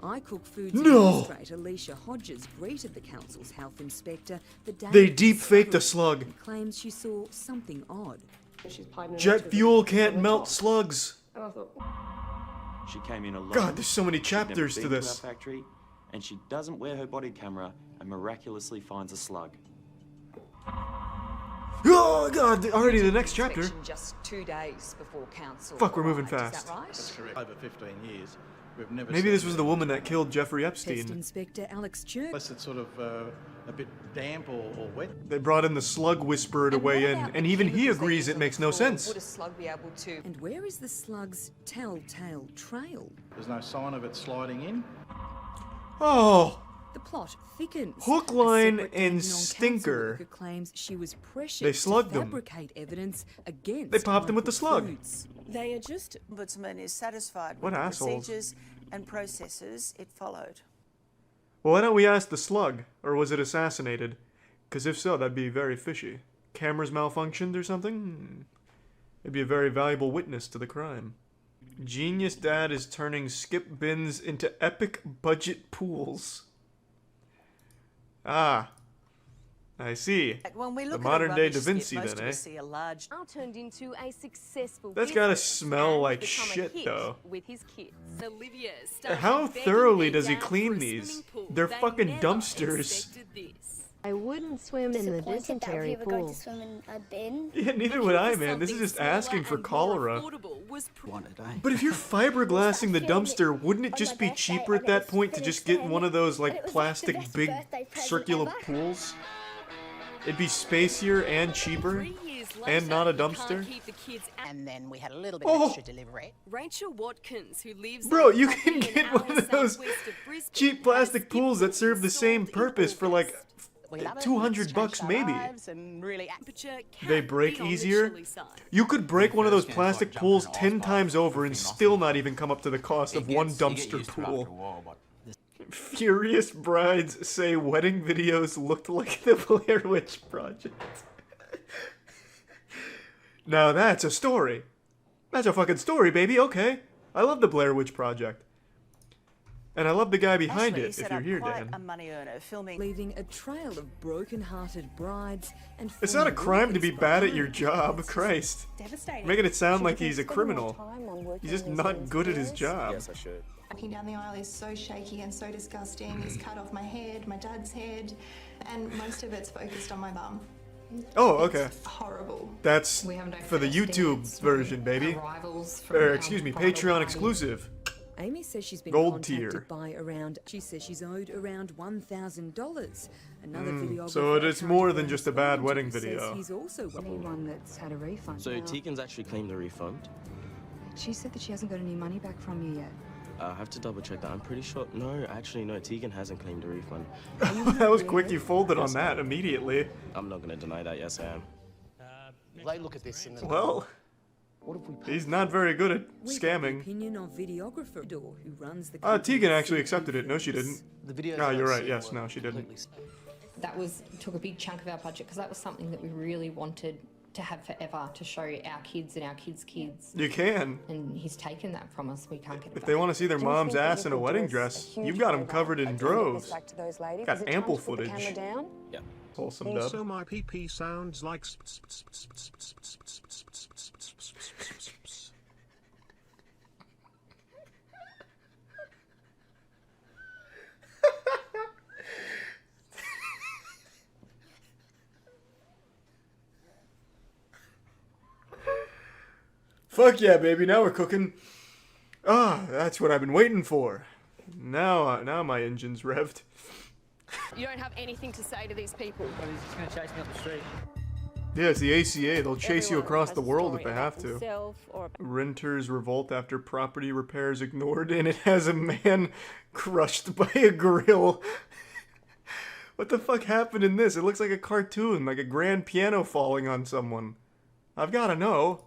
I Cook Foods No! administrator Alicia Hodges greeted the council's health inspector the day They of the deep faked a discovery slug. and claims she saw something odd. Jet fuel can't melt slugs. She came in alone. God, there's so many She'd never chapters to been this. our factory, and she doesn't wear her body camera and miraculously finds a slug. Oh God! Already the next chapter. Just 2 days before council. Fuck, we're moving arrived. fast. Is that right? That's correct. Over 15 years, we've never. Maybe seen this was the woman that killed Jeffrey Test Epstein. inspector Alex Church. Unless it's sort of a bit damp or wet. They brought in the slug whisperer to weigh in, and even he agrees it makes no sense. Would a slug be able to? And where is the slug's telltale trail? There's no sign of it sliding in. Oh! The plot thickens. Hook, A line, separate and council stinker. worker claims she was pressured They slugged to them. fabricate evidence against. They popped him with the Michael slug. Foods. They are just. Ombudsman is satisfied What with the assholes. procedures and processes it followed. Well, why don't we ask the slug? Or was it assassinated? Because if so, that'd be very fishy. Cameras malfunctioned or something? It'd be a very valuable witness to the crime. Genius Dad is turning skip bins into epic budget pools. Ah. I see. When we The look modern at a day rubbish Da Vinci skip, most then, of eh? us see a large. Turned into a successful That's gotta business smell and like become a shit, hit though. with his kids. Olivia How thoroughly does he clean these? They're fucking dumpsters. I wouldn't swim in the dysentery pool. swim in a bin. Yeah, neither would I, man. This is just asking for cholera. One a day. But if you're fiberglassing the dumpster, wouldn't it just be cheaper at that point to just get one of those, like, plastic big circular pools? It'd be spacier and cheaper, and not a dumpster. And then we had a little bit Oh. extra delivery. Rachel Watkins, who lives Bro, you can get one of those cheap plastic pools that serve the same purpose for like We love it. $200 It's changed our maybe. lives and really They break easier. You could break one of those plastic pools 10 times over and still not even come up to the cost of one dumpster pool. Furious brides say wedding videos looked like the Blair Witch Project. Now that's a story. That's a fucking story, baby. Okay. I love the Blair Witch Project. And I love the guy behind Ashley it, if set you're up here, quite Dan. a money earner, filming. Leaving a trail of broken-hearted brides and. It's not a former crime to be workers bad at behind your job, Christ. devastating. Making it sound Should like we he's a spend more criminal. time on working He's just on these not things good at his first? job. Yes, I should. Walking down the aisle is so shaky and so disgusting. He's cut off my head, my dad's head, and most of it's focused on my bum. Oh, okay. It's horrible. That's We have no for the first YouTube dates, version, baby. arrivals from Or, our excuse me, bridal Patreon party. exclusive. Amy says she's been Gold contacted tier. by around. She says she's owed around $1,000. Another videographer. So it's more than just a bad Cringe wedding says video. He's also anyone that's had a refund. So Tegan's actually claimed the refund. She said that she hasn't got any money back from you yet. I have to double check that. I'm pretty sure. No, actually, no. Tegan hasn't claimed a refund. That was quick. You folded on that immediately. I'm not gonna deny that. Yes, I am. They look at this and Well, he's not very good at We got the scamming. opinion of videographer who runs the. Tegan actually accepted it. No, she didn't. The videos Ah, I've you're right. seen Yes, were no, she didn't. That took a big chunk of our budget because that was something that we really wanted to have forever to show our kids and our kids' kids. You can. And he's taken that from us. We can't get it If back. they want to see their Do you mom's think that ass you in a could do wedding us a dress, huge you've got them favour covered in and get this droves. back to those ladies? Got Is it time ample to put the footage. camera down? Yeah. Wholesome dub. Also, my PP sounds like. Fuck yeah, baby! Now we're cooking. Ah, that's what I've been waiting for. Now my engine's revved. You don't have anything to say to these people. Well, he's just going to chase me up the street. Yeah, it's the ACA. They'll chase you Everyone across has the a world story if they about have to. themselves or- Renters revolt after property repairs ignored, and it has a man crushed by a grill. What the fuck happened in this? It looks like a cartoon, like a grand piano falling on someone. I've gotta know.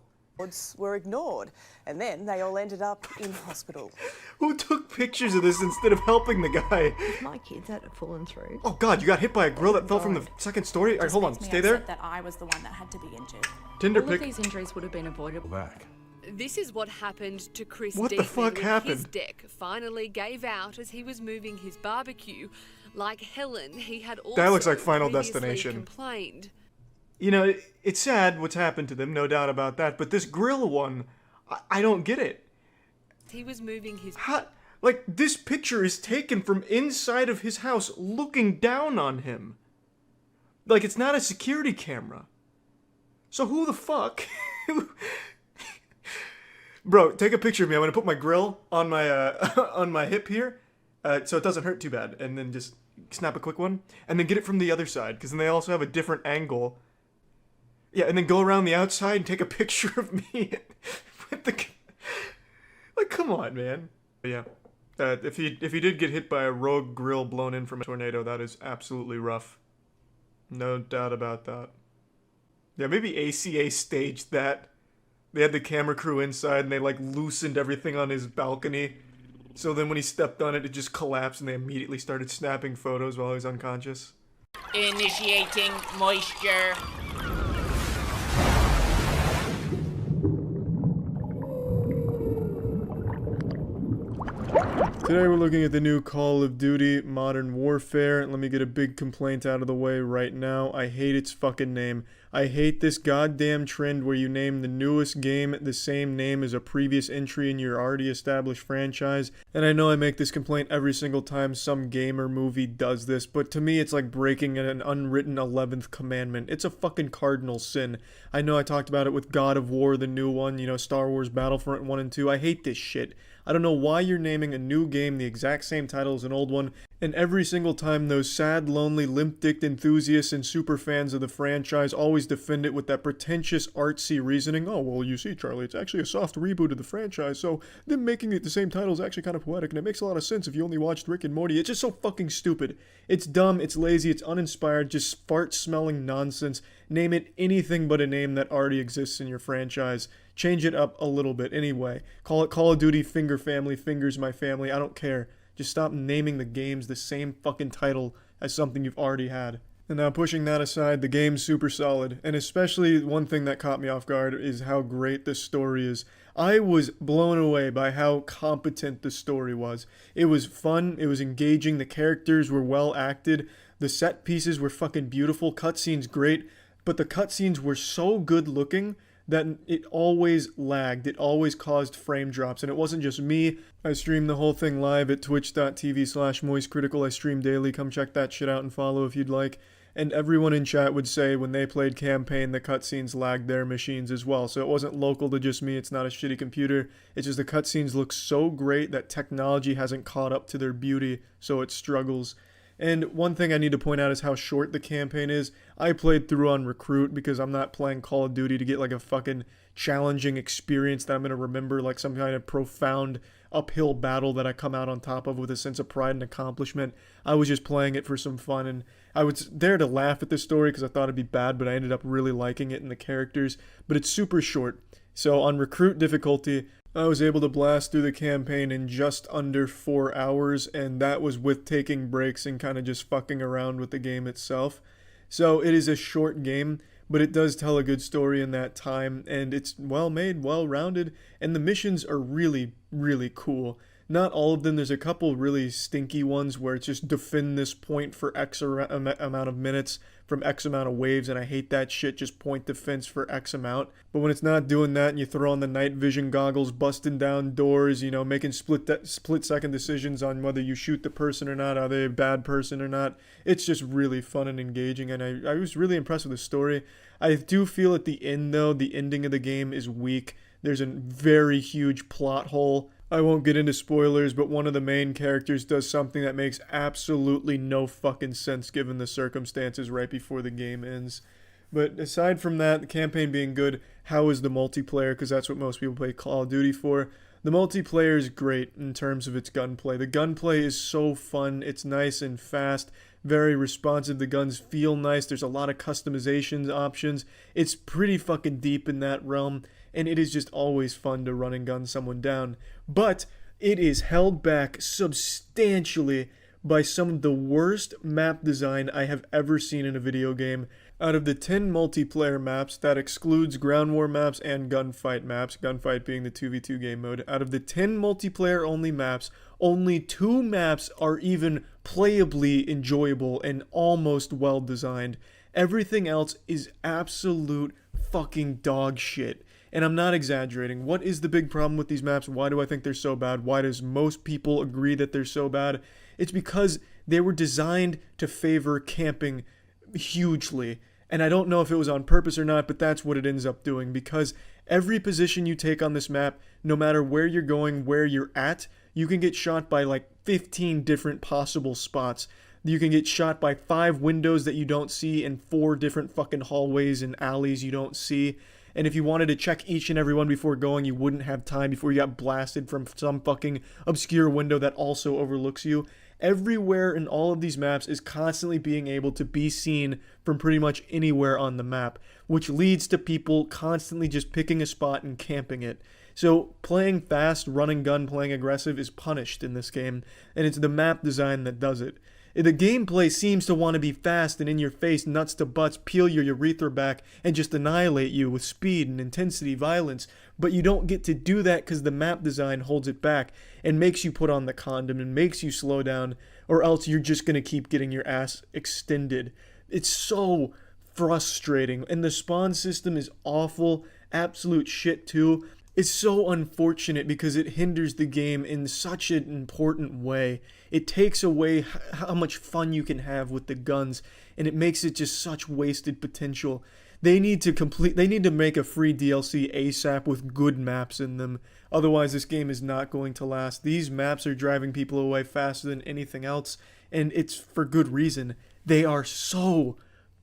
Were ignored, and then they all ended up in hospital. Who took pictures of this instead of helping the guy? If my kids had fallen through. Oh god, you got hit by a grill that fell from the second story? Alright, hold on, stay there. That I was the one that had to be injured. Tinder All pic. of these injuries would have been avoidable. Back. This is what happened to Chris What the Deaton fuck when happened? his deck finally gave out as he was moving his barbecue. Like Helen, he had also That looks like Final previously Destination. complained. You know, it's sad what's happened to them, no doubt about that, but this grill one, I don't get it. He was moving his... Like, this picture is taken from inside of his house, looking down on him. Like, it's not a security camera. So who the fuck? Bro, take a picture of me. I'm gonna put my grill on my on my hip here, so it doesn't hurt too bad, and then just snap a quick one, and then get it from the other side, because then they also have a different angle. Yeah, and then go around the outside and take a picture of me with the... Like, come on, man. But yeah, if he did get hit by a rogue grill blown in from a tornado, that is absolutely rough. No doubt about that. Yeah, maybe ACA staged that. They had the camera crew inside and they like loosened everything on his balcony. So then when he stepped on it, it just collapsed and they immediately started snapping photos while he was unconscious. Initiating moisture. Today we're looking at the new Call of Duty Modern Warfare. Let me get a big complaint out of the way right now. I hate its fucking name. I hate this goddamn trend where you name the newest game the same name as a previous entry in your already established franchise. And I know I make this complaint every single time some game or movie does this, but to me it's like breaking an unwritten 11th commandment. It's a fucking cardinal sin. I know I talked about it with God of War, the new one, you know, Star Wars Battlefront 1 and 2. I hate this shit. I don't know why you're naming a new game the exact same title as an old one, and every single time those sad, lonely, limp-dicked enthusiasts and super fans of the franchise always defend it with that pretentious, artsy reasoning. Oh, well, you see, Charlie, it's actually a soft reboot of the franchise, so them making it the same title is actually kind of poetic, and it makes a lot of sense if you only watched Rick and Morty. It's just so fucking stupid. It's dumb, it's lazy, it's uninspired, just fart-smelling nonsense. Name it anything but a name that already exists in your franchise. Change it up a little bit anyway. Call it Call of Duty Finger Family, Fingers My Family, I don't care. Just stop naming the games the same fucking title as something you've already had. And now pushing that aside, the game's super solid. And especially one thing that caught me off guard is how great this story is. I was blown away by how competent the story was. It was fun, it was engaging, the characters were well acted, the set pieces were fucking beautiful, cutscenes great, but the cutscenes were so good looking that it always lagged. It always caused frame drops. And it wasn't just me. I streamed the whole thing live at twitch.tv/moistcritical. I stream daily. Come check that shit out and follow if you'd like. And everyone in chat would say when they played campaign, the cutscenes lagged their machines as well. So it wasn't local to just me. It's not a shitty computer. It's just the cutscenes look so great that technology hasn't caught up to their beauty, so it struggles. And one thing I need to point out is how short the campaign is. I played through on Recruit because I'm not playing Call of Duty to get like a fucking challenging experience that I'm going to remember, like some kind of profound uphill battle that I come out on top of with a sense of pride and accomplishment. I was just playing it for some fun, and I was there to laugh at the story because I thought it'd be bad, but I ended up really liking it and the characters. But it's super short. So on Recruit difficulty, I was able to blast through the campaign in just under 4 hours, and that was with taking breaks and kind of just fucking around with the game itself. So it is a short game, but it does tell a good story in that time, and it's well made, well rounded, and the missions are really, really cool. Not all of them. There's a couple really stinky ones where it's just defend this point for X amount of minutes from X amount of waves, and I hate that shit, just point defense for X amount. But when it's not doing that and you throw on the night vision goggles, busting down doors, you know, making split-second decisions on whether you shoot the person or not, are they a bad person or not, it's just really fun and engaging, and I was really impressed with the story. I do feel at the end, though, the ending of the game is weak. There's a very huge plot hole. I won't get into spoilers, but one of the main characters does something that makes absolutely no fucking sense given the circumstances right before the game ends. But aside from that, the campaign being good, how is the multiplayer? Because that's what most people play Call of Duty for. The multiplayer is great in terms of its gunplay. The gunplay is so fun. It's nice and fast, very responsive. The guns feel nice. There's a lot of customization options. It's pretty fucking deep in that realm, and it is just always fun to run and gun someone down. But it is held back substantially by some of the worst map design I have ever seen in a video game. Out of the 10 multiplayer maps, that excludes ground war maps and gunfight maps, gunfight being the 2v2 game mode, out of the 10 multiplayer only maps, only 2 maps are even playably enjoyable and almost well designed. Everything else is absolute fucking dog shit. And I'm not exaggerating. What is the big problem with these maps? Why do I think they're so bad? Why does most people agree that they're so bad? It's because they were designed to favor camping hugely. And I don't know if it was on purpose or not, but that's what it ends up doing. Because every position you take on this map, no matter where you're going, where you're at, you can get shot by like 15 different possible spots. You can get shot by 5 windows that you don't see and 4 different fucking hallways and alleys you don't see. And if you wanted to check each and every one before going, you wouldn't have time before you got blasted from some fucking obscure window that also overlooks you. Everywhere in all of these maps is constantly being able to be seen from pretty much anywhere on the map, which leads to people constantly just picking a spot and camping it. So playing fast, running gun, playing aggressive is punished in this game, and it's the map design that does it. The gameplay seems to want to be fast and in your face, nuts to butts, peel your urethra back, and just annihilate you with speed and intensity, violence. But you don't get to do that because the map design holds it back and makes you put on the condom and makes you slow down, or else you're just going to keep getting your ass extended. It's so frustrating, and the spawn system is awful, absolute shit too. It's so unfortunate because it hinders the game in such an important way. It takes away how much fun you can have with the guns, and it makes it just such wasted potential. They need to make a free DLC ASAP with good maps in them. Otherwise, this game is not going to last. These maps are driving people away faster than anything else, and it's for good reason. They are so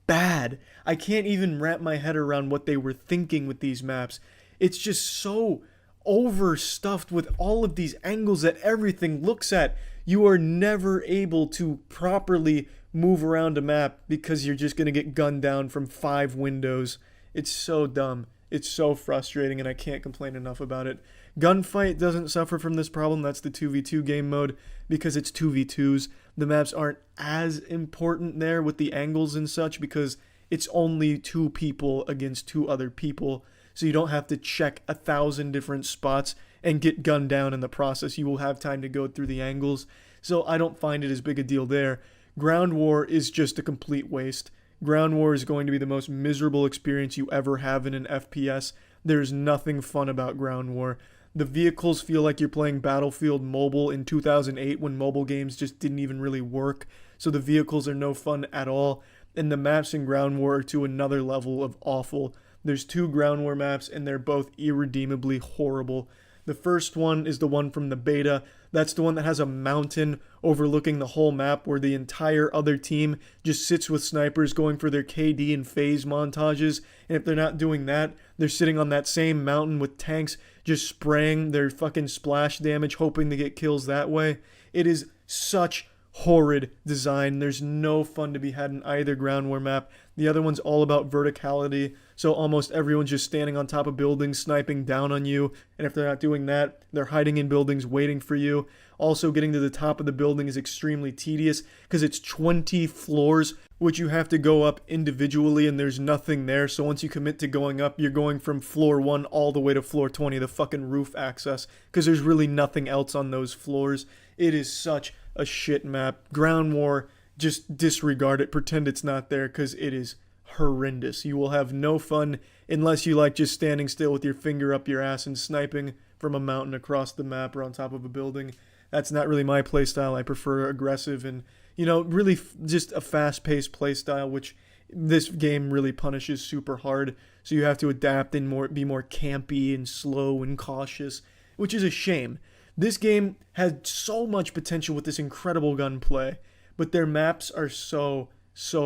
bad. I can't even wrap my head around what they were thinking with these maps. It's just so overstuffed with all of these angles that everything looks at. You are never able to properly move around a map because you're just going to get gunned down from 5 windows. It's so dumb. It's so frustrating, and I can't complain enough about it. Gunfight doesn't suffer from this problem. That's the 2v2 game mode because it's 2v2s. The maps aren't as important there with the angles and such because it's only 2 people against 2 other people. So you don't have to check 1,000 different spots and get gunned down in the process. You will have time to go through the angles. So I don't find it as big a deal there. Ground War is just a complete waste. Ground War is going to be the most miserable experience you ever have in an FPS. There's nothing fun about Ground War. The vehicles feel like you're playing Battlefield Mobile in 2008 when mobile games just didn't even really work. So the vehicles are no fun at all. And the maps in Ground War are to another level of awful. There's 2 Ground War maps, and they're both irredeemably horrible. The first one is the one from the beta. That's the one that has a mountain overlooking the whole map where the entire other team just sits with snipers going for their KD and phase montages. And if they're not doing that, they're sitting on that same mountain with tanks just spraying their fucking splash damage, hoping to get kills that way. It is such horrid design. There's no fun to be had in either ground war map. The other one's all about verticality, so almost everyone's just standing on top of buildings, sniping down on you, and if they're not doing that, they're hiding in buildings waiting for you. Also, getting to the top of the building is extremely tedious because it's 20 floors, which you have to go up individually, and there's nothing there. So once you commit to going up, you're going from floor 1 all the way to floor 20, the fucking roof access, because there's really nothing else on those floors. It is such a shit map. Ground War, just disregard it, pretend it's not there, because it is horrendous. You will have no fun unless you like just standing still with your finger up your ass and sniping from a mountain across the map or on top of a building. That's not really my playstyle. I prefer aggressive and, you know, really just a fast-paced playstyle, which this game really punishes super hard. So you have to adapt and be more campy and slow and cautious, which is a shame. This game had so much potential with this incredible gunplay, but their maps are so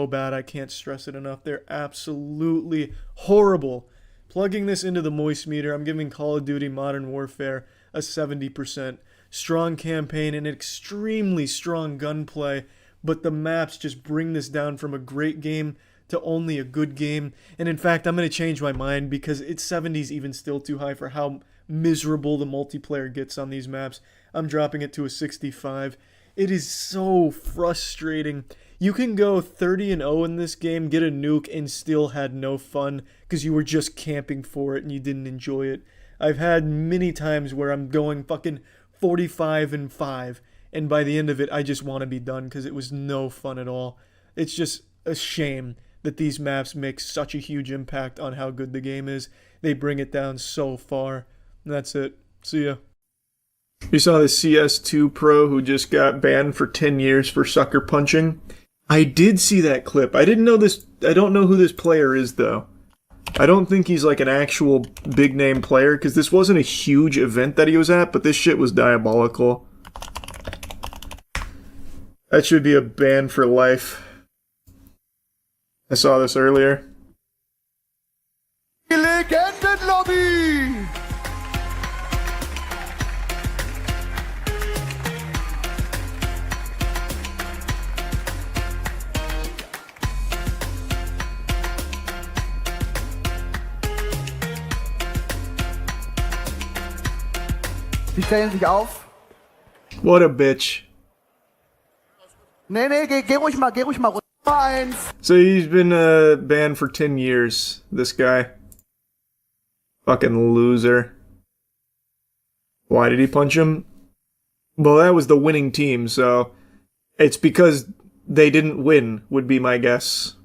bad. I can't stress it enough. They're absolutely horrible. Plugging this into the moist meter, I'm giving Call of Duty Modern Warfare a 70%. Strong campaign and extremely strong gunplay, but the maps just bring this down from a great game to only a good game. And in fact, I'm going to change my mind because it's 70's even still too high for how miserable the multiplayer gets on these maps. I'm dropping it to a 65. It is so frustrating. You can go 30-0 in this game, get a nuke, and still had no fun because you were just camping for it and you didn't enjoy it. I've had many times where I'm going fucking 45-5, and by the end of it, I just want to be done because it was no fun at all. It's just a shame that these maps make such a huge impact on how good the game is. They bring it down so far. And that's it. See ya. You saw the CS2 pro who just got banned for 10 years for sucker punching. I did see that clip. I didn't know this. I don't know who this player is, though. I don't think he's like an actual big name player, because this wasn't a huge event that he was at, but this shit was diabolical. That should be a ban for life. I saw this earlier. Legendenlobby! Die stellen sich auf. What a bitch. Nee, geh ruhig mal runter. Eins. So he's been banned for 10 years, this guy. Fucking loser. Why did he punch him? Well, that was the winning team, so it's because they didn't win, would be my guess.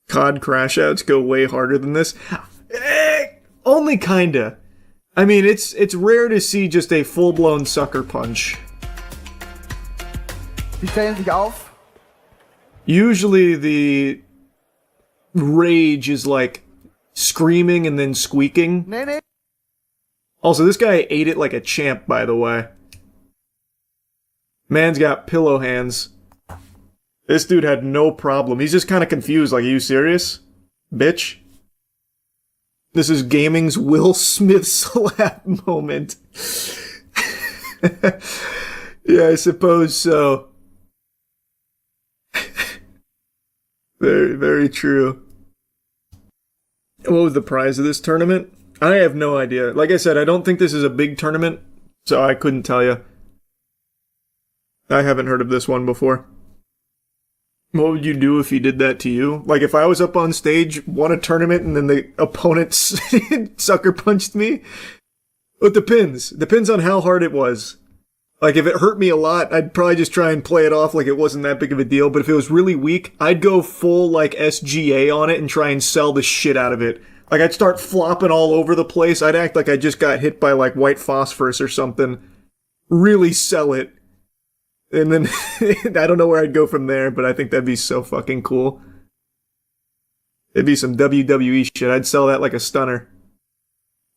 COD crash outs go way harder than this. Only kinda. I mean, it's rare to see just a full-blown sucker punch. Die stellen sich auf. Usually the rage is like screaming and then squeaking. Nee, nee. Also, this guy ate it like a champ, by the way. Man's got pillow hands. This dude had no problem. He's just kind of confused, like, are you serious? Bitch? This is gaming's Will Smith slap moment. Yeah, I suppose so. Very, very true. What was the prize of this tournament? I have no idea. Like I said, I don't think this is a big tournament, so I couldn't tell you. I haven't heard of this one before. What would you do if he did that to you? Like, if I was up on stage, won a tournament, and then the opponent sucker punched me? It depends. Depends on how hard it was. Like, if it hurt me a lot, I'd probably just try and play it off like it wasn't that big of a deal. But if it was really weak, I'd go full, like, SGA on it and try and sell the shit out of it. Like, I'd start flopping all over the place. I'd act like I just got hit by, like, white phosphorus or something. Really sell it. And then, I don't know where I'd go from there, but I think that'd be so fucking cool. It'd be some WWE shit. I'd sell that like a stunner.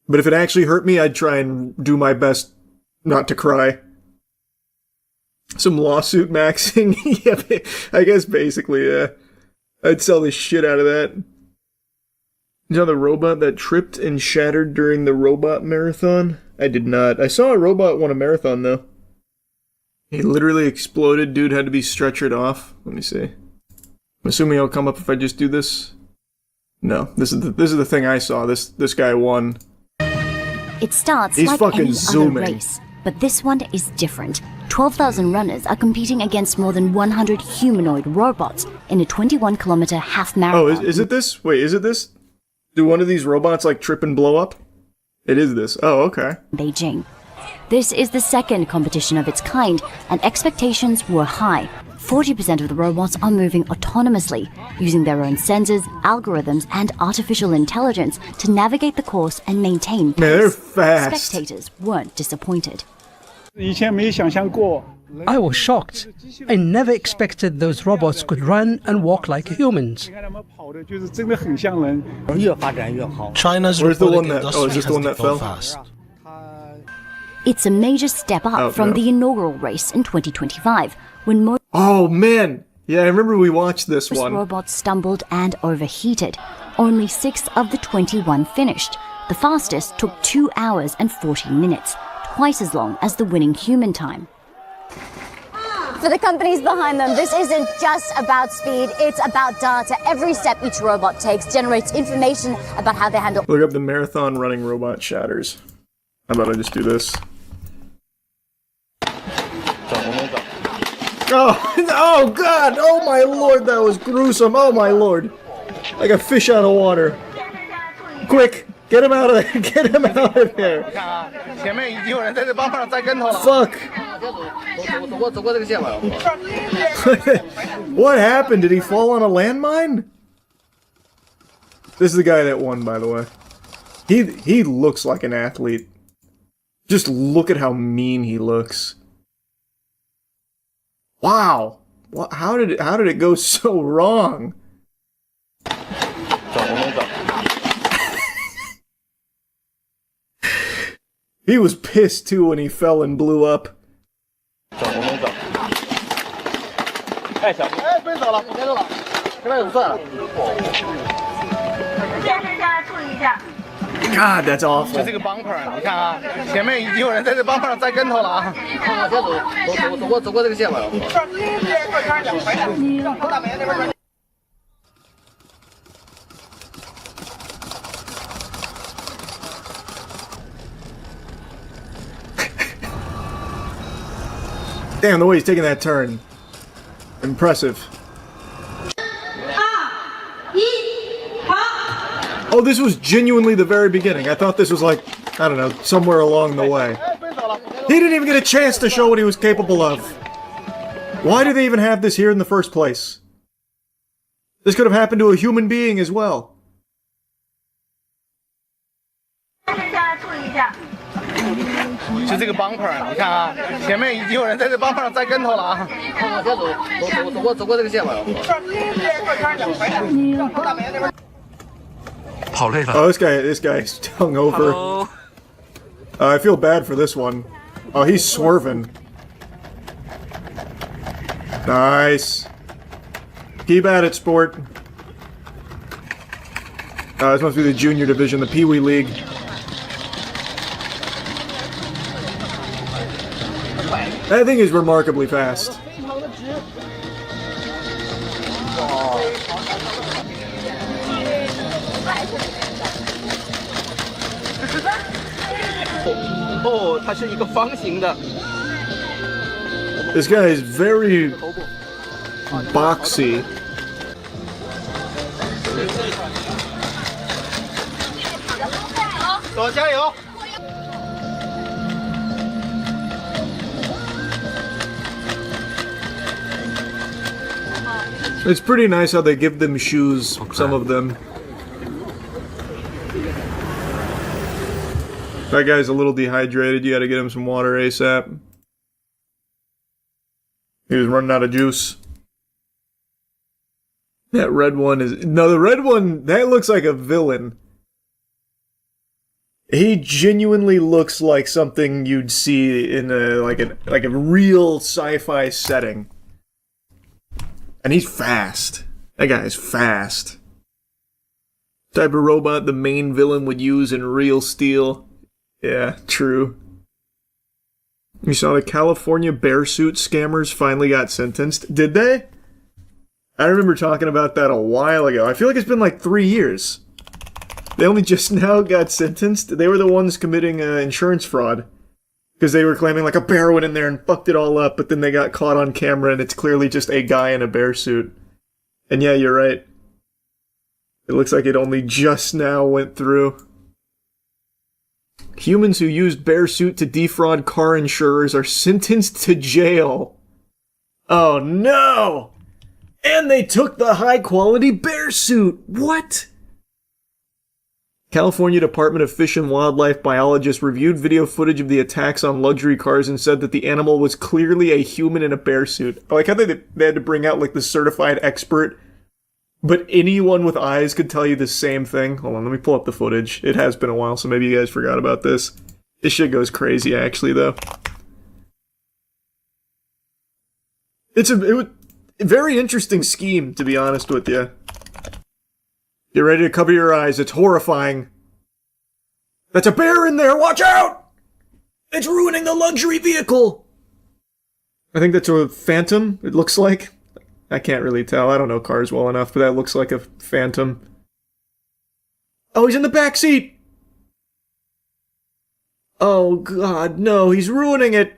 But if it actually hurt me, I'd try and do my best not to cry. Some lawsuit maxing? Yeah, I guess basically, yeah. I'd sell the shit out of that. You know the robot that tripped and shattered during the robot marathon? I did not. I saw a robot won a marathon, though. He literally exploded. Dude had to be stretchered off. Let me see. I'm assuming he'll come up if I just do this. No, this is the thing I saw. This guy won. It starts He's like fucking any zooming. other race, but this one is different. 12,000 runners are competing against more than 100 humanoid robots in a 21-kilometer half marathon. Oh, is it this? Wait, is it this? Do one of these robots like trip and blow up? It is this. Oh, okay. Beijing. This is the second competition of its kind, and expectations were high. 40% of the robots are moving autonomously, using their own sensors, algorithms, and artificial intelligence to navigate the course and maintain pace. Man, they're fast. Spectators weren't disappointed. I was shocked. I never expected those robots could run and walk like humans. China's Where's the one robotic that? industry Oh, is this the one has that fell? developed fast. It's a major step up Oh, from no. the inaugural race in 2025, when most Oh man, yeah, I remember we watched this one. robots stumbled and overheated. Only 6 of the 21 finished. The fastest took 2 hours and 40 minutes, twice as long as the winning human time. For the companies behind them, this isn't just about speed, it's about data. Every step each robot takes generates information about how they handle. Look up the marathon running robot shatters. How about I just do this? Oh, oh god! Oh my lord, that was gruesome! Oh my lord! Like a fish out of water. Quick! Get him out of there! Get him out of there! Fuck! What happened? Did he fall on a landmine? This is the guy that won, by the way. He looks like an athlete. Just look at how mean he looks. Wow. What, how did it go so wrong? He was pissed too when he fell and blew up. God, that's awful. 这个 bumper， 你看啊，前面已经有人在这 bumper 上栽跟头了啊！看看，走过这个线吧。Damn, the way he's taking that turn. Impressive. Oh, this was genuinely the very beginning. I thought this was like, I don't know, somewhere along the way. He didn't even get a chance to show what he was capable of. Why do they even have this here in the first place? This could have happened to a human being as well. 就这个 bumper， 你看啊，前面已经有人在这 bumper 上栽跟头了啊！看看，走过这个线吧。Oh, this guy's hungover. Hello. I feel bad for this one. Oh, he's swerving. Nice. Keep at it, sport. This must be the junior division, the Pee Wee League. That thing is remarkably fast. Oh, 它是一个方形的。 This guy is very boxy. It's pretty nice how they give them shoes, some of them. That guy's a little dehydrated, you gotta get him some water ASAP. He was running out of juice. That red one is... No, the red one, that looks like a villain. He genuinely looks like something you'd see in a like a real sci-fi setting. And he's fast. That guy is fast. Type of robot the main villain would use in real steel. Yeah, true. You saw the California bear suit scammers finally got sentenced. Did they? I remember talking about that a while ago. I feel like it's been like 3 years. They only just now got sentenced. They were the ones committing insurance fraud. Because they were claiming like a bear went in there and fucked it all up, but then they got caught on camera and it's clearly just a guy in a bear suit. And yeah, you're right. It looks like it only just now went through. Humans who used bear suit to defraud car insurers are sentenced to jail. Oh no! And they took the high-quality bear suit! What? California Department of Fish and Wildlife biologists reviewed video footage of the attacks on luxury cars and said that the animal was clearly a human in a bear suit. I like how they had to bring out like the certified expert, but anyone with eyes could tell you the same thing. Hold on, let me pull up the footage. It has been a while, so maybe you guys forgot about this. This shit goes crazy, actually, though. It's a very interesting scheme, to be honest with you. Get ready to cover your eyes. It's horrifying. That's a bear in there! Watch out! It's ruining the luxury vehicle! I think that's a Phantom, it looks like. I can't really tell. I don't know cars well enough, but that looks like a Phantom. Oh, he's in the back seat! Oh, God, no, he's ruining it!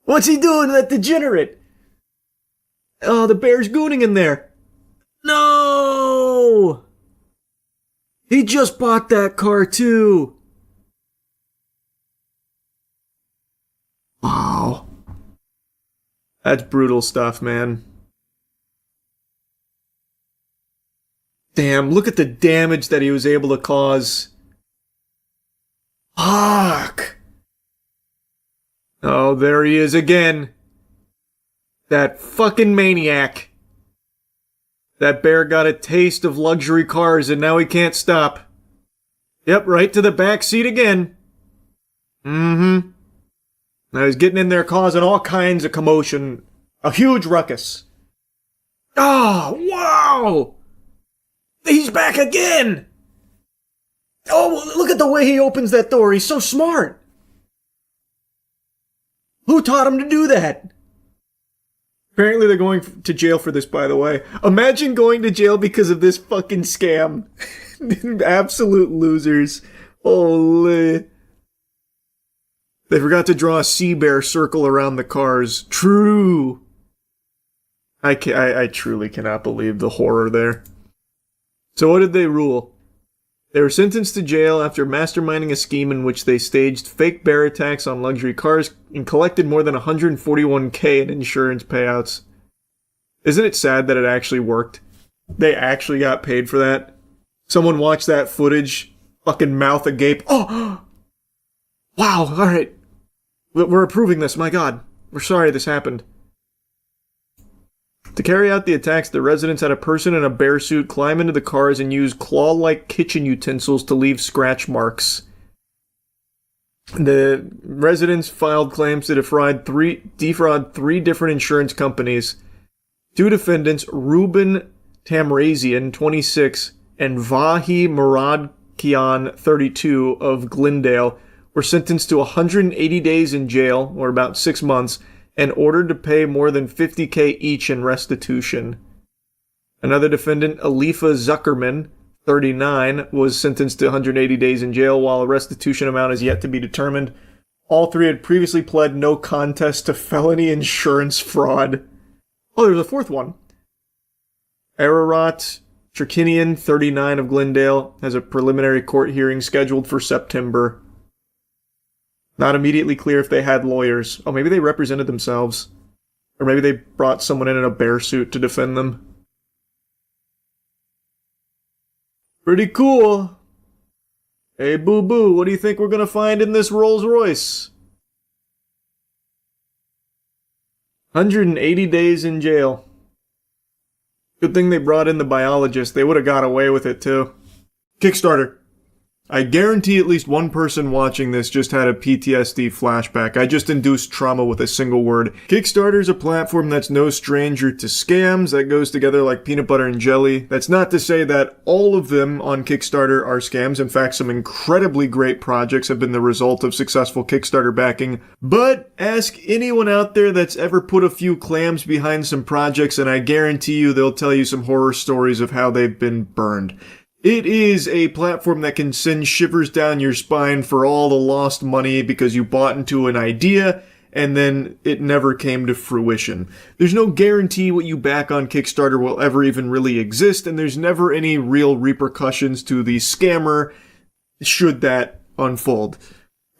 What's he doing, that degenerate? Oh, the bear's gooning in there. No! He just bought that car, too. Wow. That's brutal stuff, man. Damn, look at the damage that he was able to cause. Fuck! Oh, there he is again. That fucking maniac. That bear got a taste of luxury cars and now he can't stop. Yep, right to the back seat again. Mm-hmm. Now he's getting in there causing all kinds of commotion. A huge ruckus. Oh, wow! He's back again! Oh, look at the way he opens that door. He's so smart. Who taught him to do that? Apparently they're going to jail for this, by the way. Imagine going to jail because of this fucking scam. Absolute losers. Holy. They forgot to draw a sea bear circle around the cars. True. I truly cannot believe the horror there. So what did they rule? They were sentenced to jail after masterminding a scheme in which they staged fake bear attacks on luxury cars and collected more than $141K in insurance payouts. Isn't it sad that it actually worked? They actually got paid for that. Someone watched that footage, fucking mouth agape. Oh! Wow, alright. We're approving this, my god. We're sorry this happened. To carry out the attacks, the residents had a person in a bear suit climb into the cars and use claw-like kitchen utensils to leave scratch marks. The residents filed claims to defraud three different insurance companies. Two defendants, Ruben Tamrazian, 26, and Vahi Muradkian, 32, of Glendale, were sentenced to 180 days in jail, or about 6 months, and ordered to pay more than $50K each in restitution. Another defendant, Alifa Zuckerman, 39, was sentenced to 180 days in jail, while a restitution amount is yet to be determined. All three had previously pled no contest to felony insurance fraud. Oh, there's a fourth one. Ararat Cherkinian, 39, of Glendale, has a preliminary court hearing scheduled for September. Not immediately clear if they had lawyers. Oh, maybe they represented themselves. Or maybe they brought someone in a bear suit to defend them. Pretty cool. Hey, Boo Boo, what do you think we're gonna find in this Rolls Royce? 180 days in jail. Good thing they brought in the biologist. They would have got away with it, too. Kickstarter. I guarantee at least one person watching this just had a PTSD flashback. I just induced trauma with a single word. Kickstarter's a platform that's no stranger to scams, that goes together like peanut butter and jelly. That's not to say that all of them on Kickstarter are scams. In fact, some incredibly great projects have been the result of successful Kickstarter backing. But ask anyone out there that's ever put a few clams behind some projects, and I guarantee you they'll tell you some horror stories of how they've been burned. It is a platform that can send shivers down your spine for all the lost money because you bought into an idea and then it never came to fruition. There's no guarantee what you back on Kickstarter will ever even really exist, and there's never any real repercussions to the scammer should that unfold.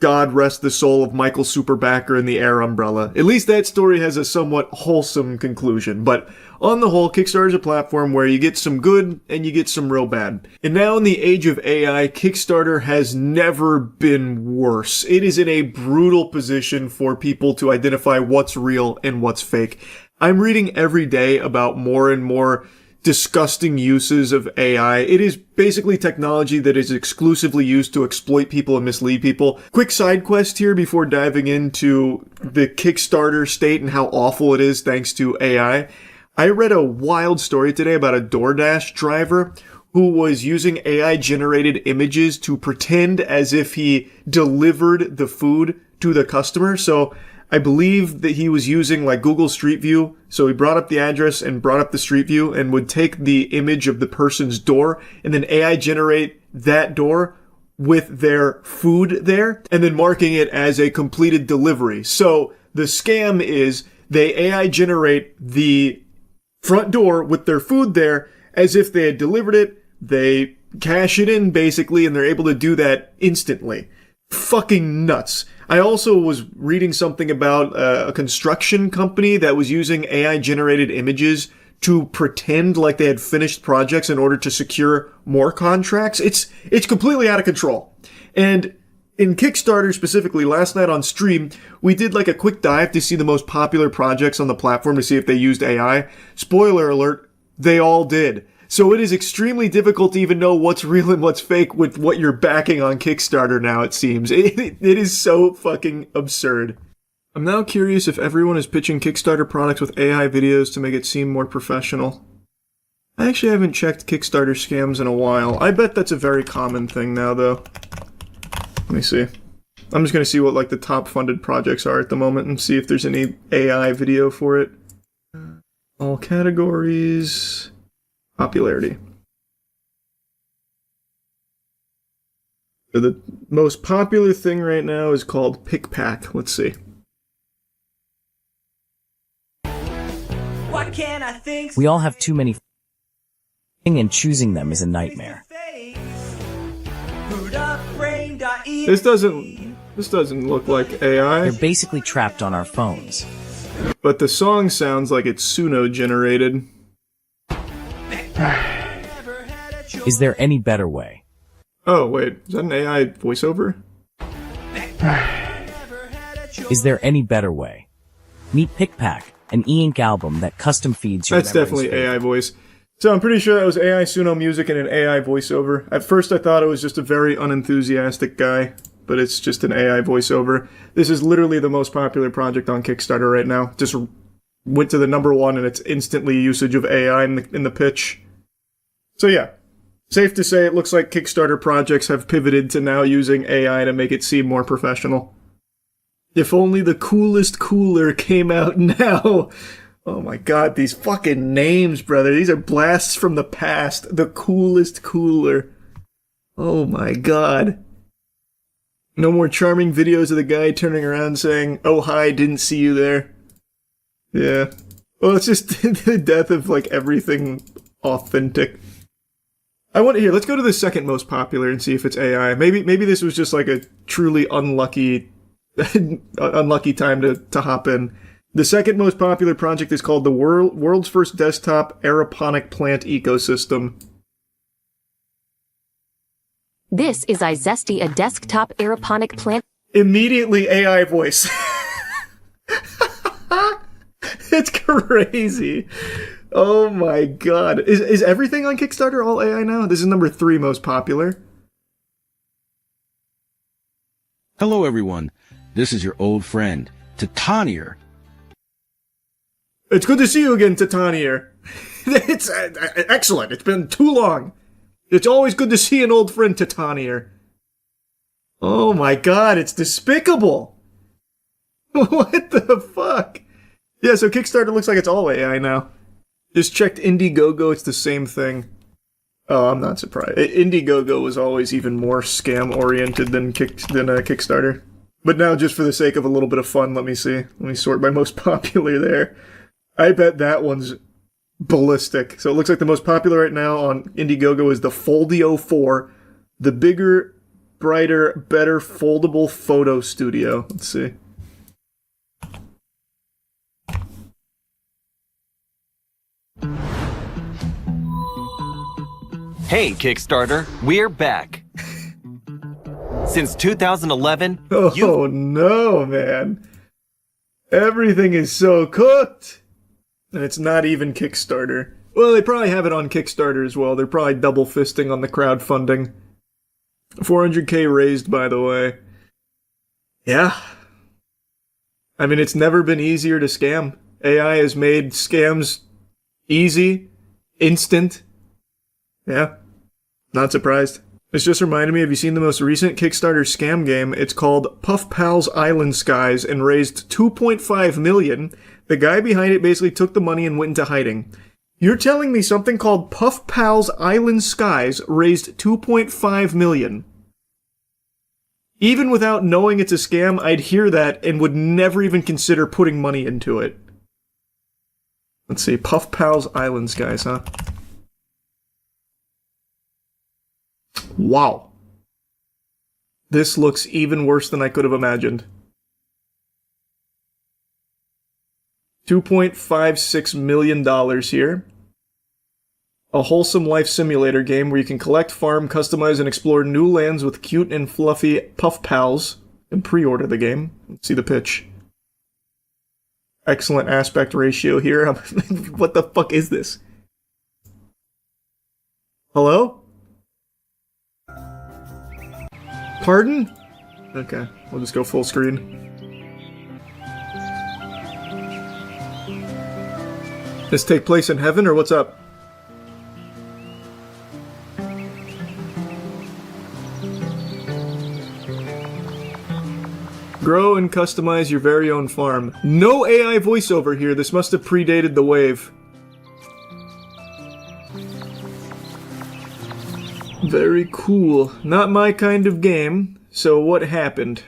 God rest the soul of Michael Superbacker and the Air Umbrella. At least that story has a somewhat wholesome conclusion, but on the whole, Kickstarter is a platform where you get some good and you get some real bad. And now in the age of AI, Kickstarter has never been worse. It is in a brutal position for people to identify what's real and what's fake. I'm reading every day about more and more disgusting uses of AI. It is basically technology that is exclusively used to exploit people and mislead people. Quick side quest here before diving into the Kickstarter state and how awful it is thanks to AI. I read a wild story today about a DoorDash driver who was using AI-generated images to pretend as if he delivered the food to the customer. So I believe that he was using like Google Street View. So he brought up the address and brought up the Street View and would take the image of the person's door and then AI generate that door with their food there and then marking it as a completed delivery. So the scam is they AI generate the front door with their food there as if they had delivered it. They cash it in basically and they're able to do that instantly. Fucking nuts. I also was reading something about a construction company that was using AI-generated images to pretend like they had finished projects in order to secure more contracts. It's completely out of control. And in Kickstarter specifically, last night on stream, we did like a quick dive to see the most popular projects on the platform to see if they used AI. Spoiler alert, they all did. So it is extremely difficult to even know what's real and what's fake with what you're backing on Kickstarter now, it seems. It is so fucking absurd. I'm now curious if everyone is pitching Kickstarter products with AI videos to make it seem more professional. I actually haven't checked Kickstarter scams in a while. I bet that's a very common thing now, though. Let me see. I'm just going to see what like the top funded projects are at the moment and see if there's any AI video for it. All categories... Popularity. So the most popular thing right now is called Pick Pack. Let's see. What can I think? We all have too many and choosing them is a nightmare. This doesn't look like AI. They're basically trapped on our phones. But the song sounds like it's pseudo-generated. Is there any better way? Oh, wait. Is that an AI voiceover? Is there any better way? Meet PickPack, an e-ink album that custom feeds your That's definitely AI voice. So I'm pretty sure that was AI Suno music and an AI voiceover. At first I thought it was just a very unenthusiastic guy, but it's just an AI voiceover. This is literally the most popular project on Kickstarter right now. Just went to the #1 and it's instantly usage of AI in the pitch. So yeah, safe to say it looks like Kickstarter projects have pivoted to now using AI to make it seem more professional. If only the coolest cooler came out now. Oh my god, these fucking names, brother. These are blasts from the past. The coolest cooler. Oh my god. No more charming videos of the guy turning around saying, "Oh hi, didn't see you there." Yeah. Well, it's just the death of like everything authentic. I want to hear. Let's go to the second most popular and see if it's AI. Maybe this was just like a truly unlucky time to hop in. The second most popular project is called the world's first desktop aeroponic plant ecosystem. This is iZesty, a desktop aeroponic plant. Immediately AI voice. It's crazy. Oh my god. Is everything on Kickstarter all AI now? This is #3 most popular. Hello everyone, this is your old friend, Titanier. It's good to see you again, Titanier. It's excellent. It's been too long. It's always good to see an old friend, Titanier. Oh my god, it's despicable. What the fuck? Yeah, so Kickstarter looks like it's all AI now. Just checked Indiegogo, it's the same thing. Oh, I'm not surprised. Indiegogo was always even more scam-oriented than Kickstarter. But now, just for the sake of a little bit of fun, let me see. Let me sort by most popular there. I bet that one's ballistic. So it looks like the most popular right now on Indiegogo is the Foldio 4, the bigger, brighter, better foldable photo studio. Let's see. Hey, Kickstarter, we're back. Since 2011, Oh no, man. Everything is so cooked. And it's not even Kickstarter. Well, they probably have it on Kickstarter as well. They're probably double fisting on the crowdfunding. 400k raised, by the way. Yeah. I mean, it's never been easier to scam. AI has made scams easy, instant. Yeah. Not surprised. This just reminded me, have you seen the most recent Kickstarter scam game? It's called Puff Pals Island Skies and raised $2.5 million. The guy behind it basically took the money and went into hiding. You're telling me something called Puff Pals Island Skies raised $2.5 million? Even without knowing it's a scam, I'd hear that and would never even consider putting money into it. Let's see, Puff Pals Island Skies, huh? Wow. This looks even worse than I could have imagined. $2.56 million here. A wholesome life simulator game where you can collect, farm, customize, and explore new lands with cute and fluffy Puff Pals. And pre-order the game. Let's see the pitch. Excellent aspect ratio here. What the fuck is this? Hello? Pardon? Okay, we'll just go full screen. This take place in heaven, or what's up? Grow and customize your very own farm. No AI voiceover here, this must have predated the wave. Very cool. Not my kind of game. So what happened?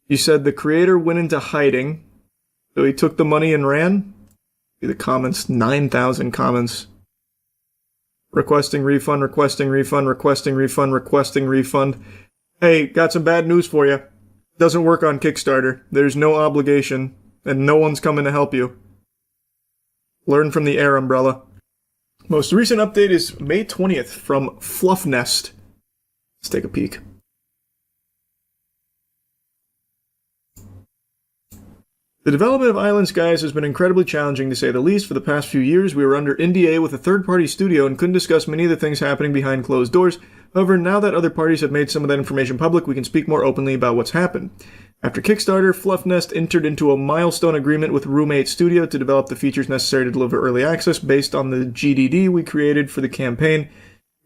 You said the creator went into hiding. So he took the money and ran? See the comments. 9,000 comments. Requesting refund, requesting refund, requesting refund, requesting refund. Hey, got some bad news for you. Doesn't work on Kickstarter. There's no obligation. And no one's coming to help you. Learn from the air umbrella. Most recent update is May 20th from Fluffnest. Let's take a peek. The development of Island Skies has been incredibly challenging to say the least. For the past few years, we were under NDA with a third-party studio and couldn't discuss many of the things happening behind closed doors. However, now that other parties have made some of that information public, we can speak more openly about what's happened. After Kickstarter, Fluffnest entered into a milestone agreement with Roommate Studio to develop the features necessary to deliver early access based on the GDD we created for the campaign.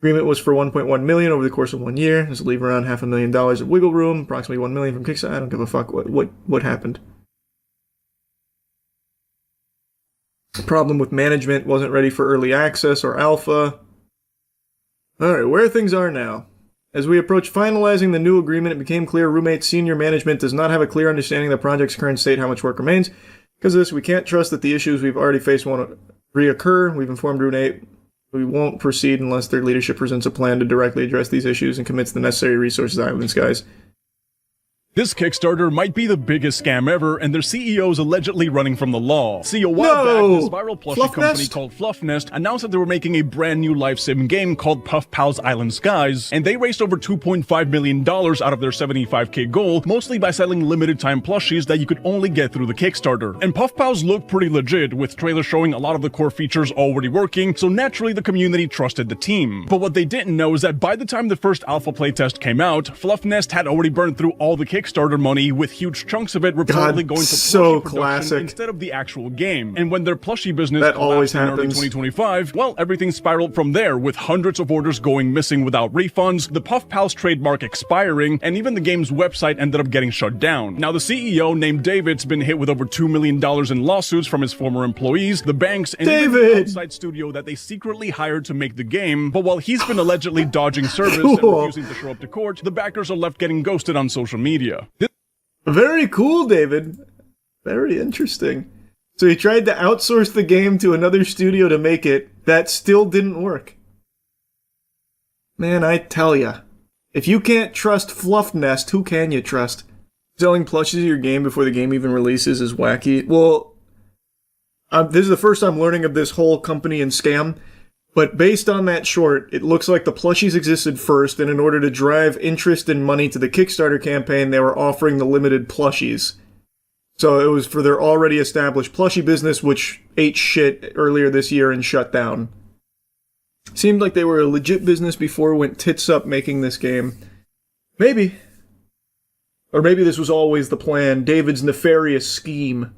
Agreement was for $1.1 million over the course of 1 year. This will leave around $500,000 of wiggle room, approximately $1 million from Kickstarter. I don't give a fuck what happened. Problem with management, wasn't ready for early access or alpha. Alright, where things are now. As we approach finalizing the new agreement, it became clear Roommate's senior management does not have a clear understanding of the project's current state, how much work remains. Because of this, we can't trust that the issues we've already faced won't reoccur. We've informed Roommate we won't proceed unless their leadership presents a plan to directly address these issues and commits the necessary resources to Island Skies. This Kickstarter might be the biggest scam ever, and their CEO is allegedly running from the law. See, a while back, this viral plushie company called Fluffnest announced that they were making a brand new life sim game called Puff Pal's Island Skies, and they raised over $2.5 million out of their $75K goal, mostly by selling limited time plushies that you could only get through the Kickstarter. And Puff Pals look pretty legit, with trailers showing a lot of the core features already working, so naturally the community trusted the team. But what they didn't know is that by the time the first alpha playtest came out, Fluffnest had already burned through all the Kickstarter money, with huge chunks of it reportedly going to so plushie production classic. instead of the actual game. And when their plushie business That collapsed always in early happens. 2025, well, everything spiraled from there, with hundreds of orders going missing without refunds, the Puff Pals trademark expiring, and even the game's website ended up getting shut down. Now, the CEO, named David's been hit with over $2 million in lawsuits from his former employees, the banks, and even the outside studio that they secretly hired to make the game. But while he's been allegedly dodging service and refusing to show up to court, the backers are left getting ghosted on social media. Very cool, David. Very interesting. So he tried to outsource the game to another studio to make it. That still didn't work. Man, I tell ya. If you can't trust Fluffnest, who can you trust? Selling plushies of your game before the game even releases is wacky. Well, this is the first I'm learning of this whole company and scam. But based on that short, it looks like the plushies existed first, and in order to drive interest and money to the Kickstarter campaign, they were offering the limited plushies. So it was for their already established plushie business, which ate shit earlier this year and shut down. Seemed like they were a legit business before it went tits up making this game. Maybe. Or maybe this was always the plan, David's nefarious scheme.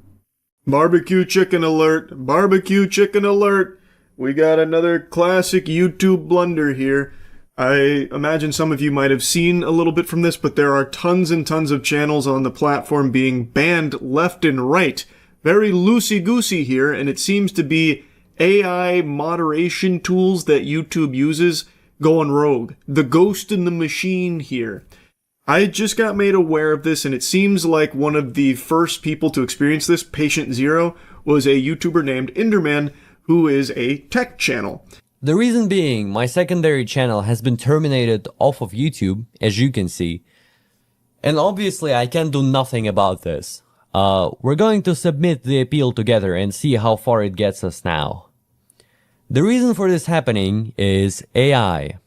Barbecue chicken alert! Barbecue chicken alert! We got another classic YouTube blunder here. I imagine some of you might have seen a little bit from this, but there are tons and tons of channels on the platform being banned left and right. Very loosey-goosey here, and it seems to be AI moderation tools that YouTube uses going rogue. The ghost in the machine here. I just got made aware of this, and it seems like one of the first people to experience this, Penguinz0, was a YouTuber named Enderman, who is a tech channel. The reason being, my secondary channel has been terminated off of YouTube, as you can see. And obviously I can do nothing about this. We're going to submit the appeal together and see how far it gets us now. The reason for this happening is AI.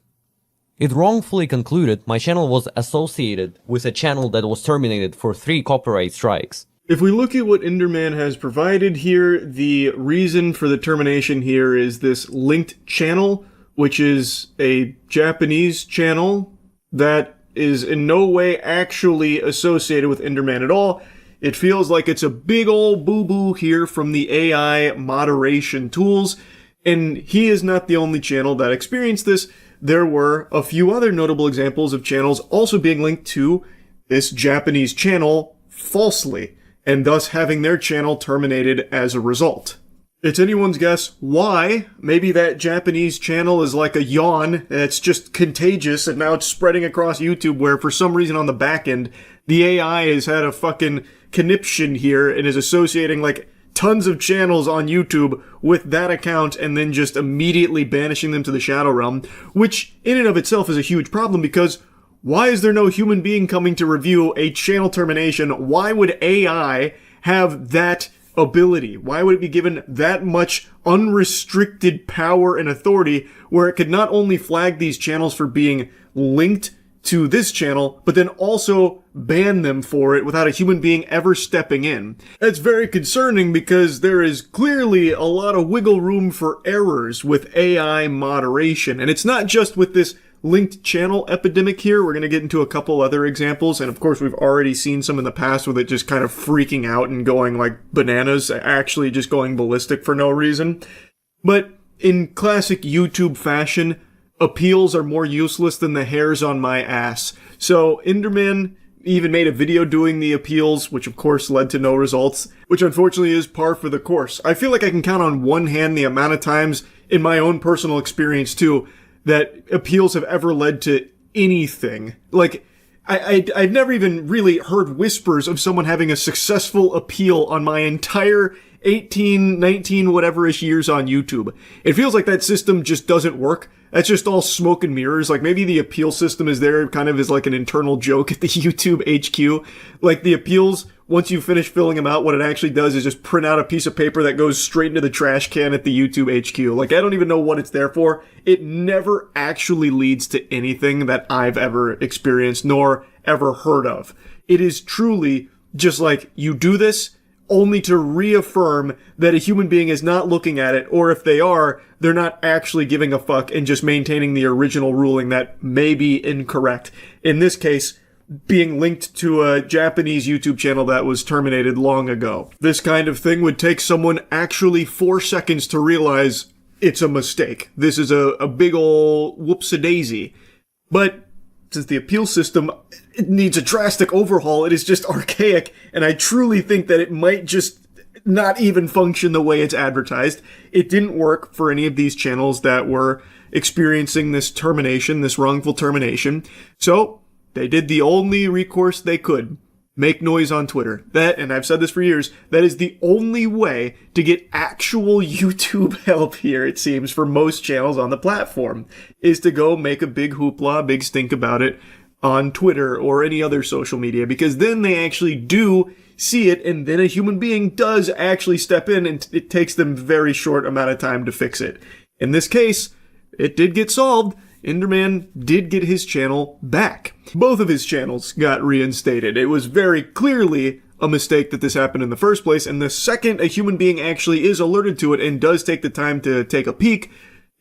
It wrongfully concluded my channel was associated with a channel that was terminated for 3 copyright strikes. If we look at what Enderman has provided here, the reason for the termination here is this linked channel, which is a Japanese channel that is in no way actually associated with Enderman at all. It feels like it's a big old boo-boo here from the AI moderation tools, and he is not the only channel that experienced this. There were a few other notable examples of channels also being linked to this Japanese channel falsely, and thus having their channel terminated as a result. It's anyone's guess why. Maybe that Japanese channel is like a yawn that's just contagious and now it's spreading across YouTube, where for some reason on the back end, the AI has had a fucking conniption here and is associating like tons of channels on YouTube with that account and then just immediately banishing them to the Shadow Realm, which in and of itself is a huge problem because why is there no human being coming to review a channel termination? Why would AI have that ability? Why would it be given that much unrestricted power and authority where it could not only flag these channels for being linked to this channel, but then also ban them for it without a human being ever stepping in? That's very concerning because there is clearly a lot of wiggle room for errors with AI moderation. And it's not just with this linked channel epidemic here. We're going to get into a couple other examples, and of course we've already seen some in the past with it just kind of freaking out and going like bananas, actually just going ballistic for no reason. But in classic YouTube fashion, appeals are more useless than the hairs on my ass. So Enderman even made a video doing the appeals, which of course led to no results, which unfortunately is par for the course. I feel like I can count on one hand the amount of times in my own personal experience too that appeals have ever led to anything. Like, I've never even really heard whispers of someone having a successful appeal on my entire 18, 19, whatever-ish years on YouTube. It feels like that system just doesn't work. That's just all smoke and mirrors. Like, maybe the appeal system is there kind of as like an internal joke at the YouTube HQ. Like, the appeals, once you finish filling them out, what it actually does is just print out a piece of paper that goes straight into the trash can at the YouTube HQ. Like, I don't even know what it's there for. It never actually leads to anything that I've ever experienced, nor ever heard of. It is truly just like, you do this only to reaffirm that a human being is not looking at it, or if they are, they're not actually giving a fuck and just maintaining the original ruling that may be incorrect. In this case, being linked to a Japanese YouTube channel that was terminated long ago. This kind of thing would take someone actually 4 seconds to realize it's a mistake. This is a big ol' whoops-a-daisy. But since the appeal system, it needs a drastic overhaul, it is just archaic, and I truly think that it might just not even function the way it's advertised. It didn't work for any of these channels that were experiencing this termination, this wrongful termination. So they did the only recourse they could. Make noise on Twitter. That, and I've said this for years, that is the only way to get actual YouTube help here, it seems, for most channels on the platform, is to go make a big hoopla, big stink about it on Twitter or any other social media, because then they actually do see it, and then a human being does actually step in, and it takes them very short amount of time to fix it. In this case, it did get solved. Enderman did get his channel back. Both of his channels got reinstated. It was very clearly a mistake that this happened in the first place, and the second a human being actually is alerted to it and does take the time to take a peek,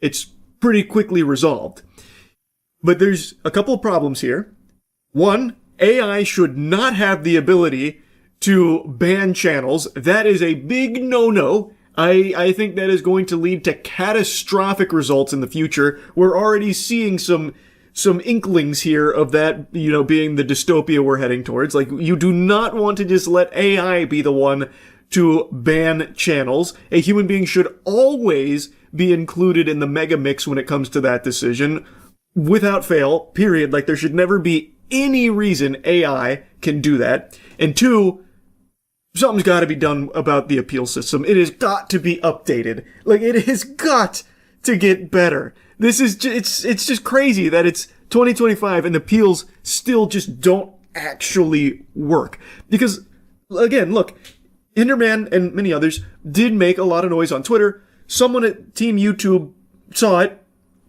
it's pretty quickly resolved. But there's a couple of problems here. One, AI should not have the ability to ban channels. That is a big no-no. I think that is going to lead to catastrophic results in the future. We're already seeing some inklings here of that, being the dystopia we're heading towards. Like, you do not want to just let AI be the one to ban channels. A human being should always be included in the mega mix when it comes to that decision, without fail, period. Like, there should never be any reason AI can do that. And two, something's got to be done about the appeal system. It has got to be updated. Like, it has got to get better. This is it's just crazy that it's 2025 and the appeals still just don't actually work. Because, again, look, Enderman and many others did make a lot of noise on Twitter. Someone at Team YouTube saw it,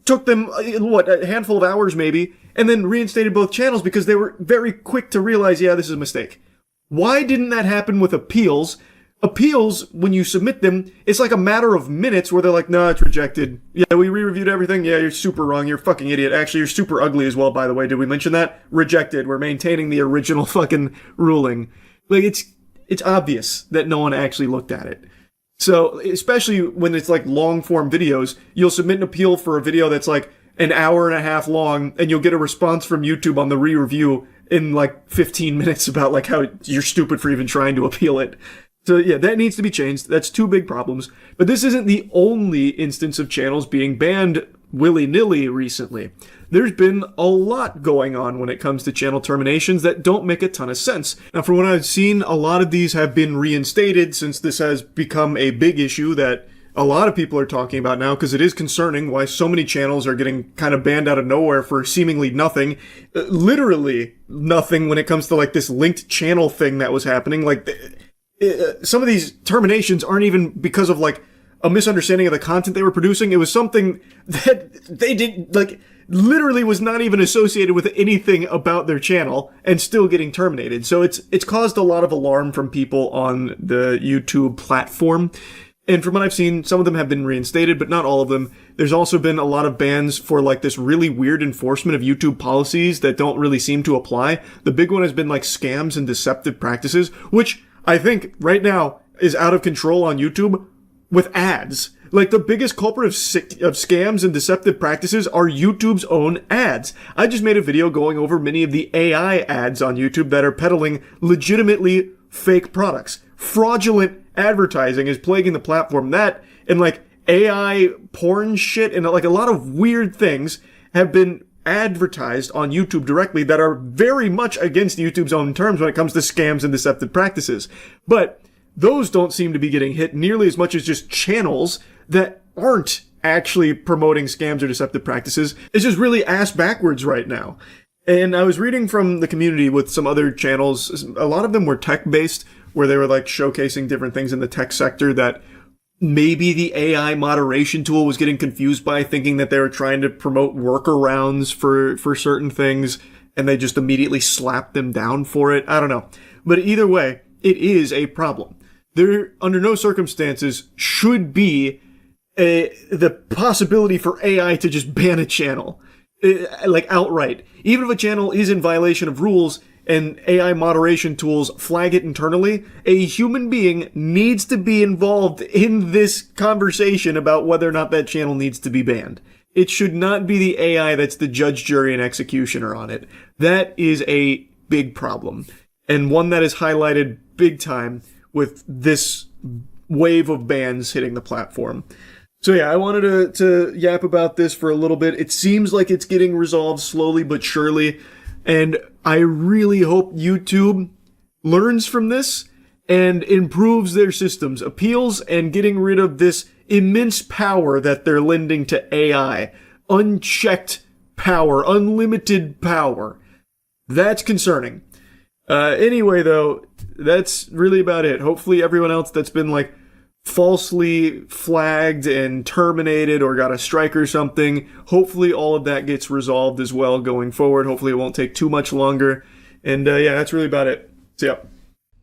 took them, a handful of hours maybe, and then reinstated both channels because they were very quick to realize, yeah, this is a mistake. Why didn't that happen with appeals? Appeals, when you submit them, it's like a matter of minutes where they're like, no, it's rejected. Yeah, we re-reviewed everything. Yeah, you're super wrong. You're a fucking idiot. Actually, you're super ugly as well, by the way. Did we mention that? Rejected. We're maintaining the original fucking ruling. Like, it's obvious that no one actually looked at it. So, especially when it's like long-form videos, you'll submit an appeal for a video that's like an hour and a half long, and you'll get a response from YouTube on the re-review in like 15 minutes about like how you're stupid for even trying to appeal it. So yeah, that needs to be changed. That's two big problems. But this isn't the only instance of channels being banned willy-nilly recently. There's been a lot going on when it comes to channel terminations that don't make a ton of sense. Now, from what I've seen, a lot of these have been reinstated since this has become a big issue that a lot of people are talking about now, because it is concerning why so many channels are getting kind of banned out of nowhere for seemingly nothing. Literally nothing when it comes to like this linked channel thing that was happening. Like, some of these terminations aren't even because of like a misunderstanding of the content they were producing. It was something that they did, like, literally was not even associated with anything about their channel and still getting terminated. So it's caused a lot of alarm from people on the YouTube platform. And from what I've seen, some of them have been reinstated, but not all of them. There's also been a lot of bans for like this really weird enforcement of YouTube policies that don't really seem to apply. The big one has been like scams and deceptive practices, which I think right now is out of control on YouTube with ads. Like, the biggest culprit of scams and deceptive practices are YouTube's own ads. I just made a video going over many of the AI ads on YouTube that are peddling legitimately fake products. Fraudulent advertising is plaguing the platform. That and like AI porn shit and like a lot of weird things have been advertised on YouTube directly that are very much against YouTube's own terms when it comes to scams and deceptive practices. But those don't seem to be getting hit nearly as much as just channels that aren't actually promoting scams or deceptive practices. It's just really ass backwards right now. And I was reading from the community with some other channels. A lot of them were tech-based, where they were like showcasing different things in the tech sector that maybe the AI moderation tool was getting confused by, thinking that they were trying to promote workarounds for certain things, and they just immediately slapped them down for it. I don't know. But either way, it is a problem. There, under no circumstances, should be the possibility for AI to just ban a channel. Like outright. Even if a channel is in violation of rules and AI moderation tools flag it internally, a human being needs to be involved in this conversation about whether or not that channel needs to be banned. It should not be the AI that's the judge, jury, and executioner on it. That is a big problem, and one that is highlighted big time with this wave of bans hitting the platform. So yeah, I wanted to yap about this for a little bit. It seems like it's getting resolved slowly but surely, and I really hope YouTube learns from this and improves their systems, appeals, and getting rid of this immense power that they're lending to AI. Unchecked power, unlimited power. That's concerning. Anyway, though, that's really about it. Hopefully everyone else that's been like falsely flagged and terminated or got a strike or something, hopefully all of that gets resolved as well going forward. Hopefully it won't take too much longer. And yeah, that's really about it. See ya.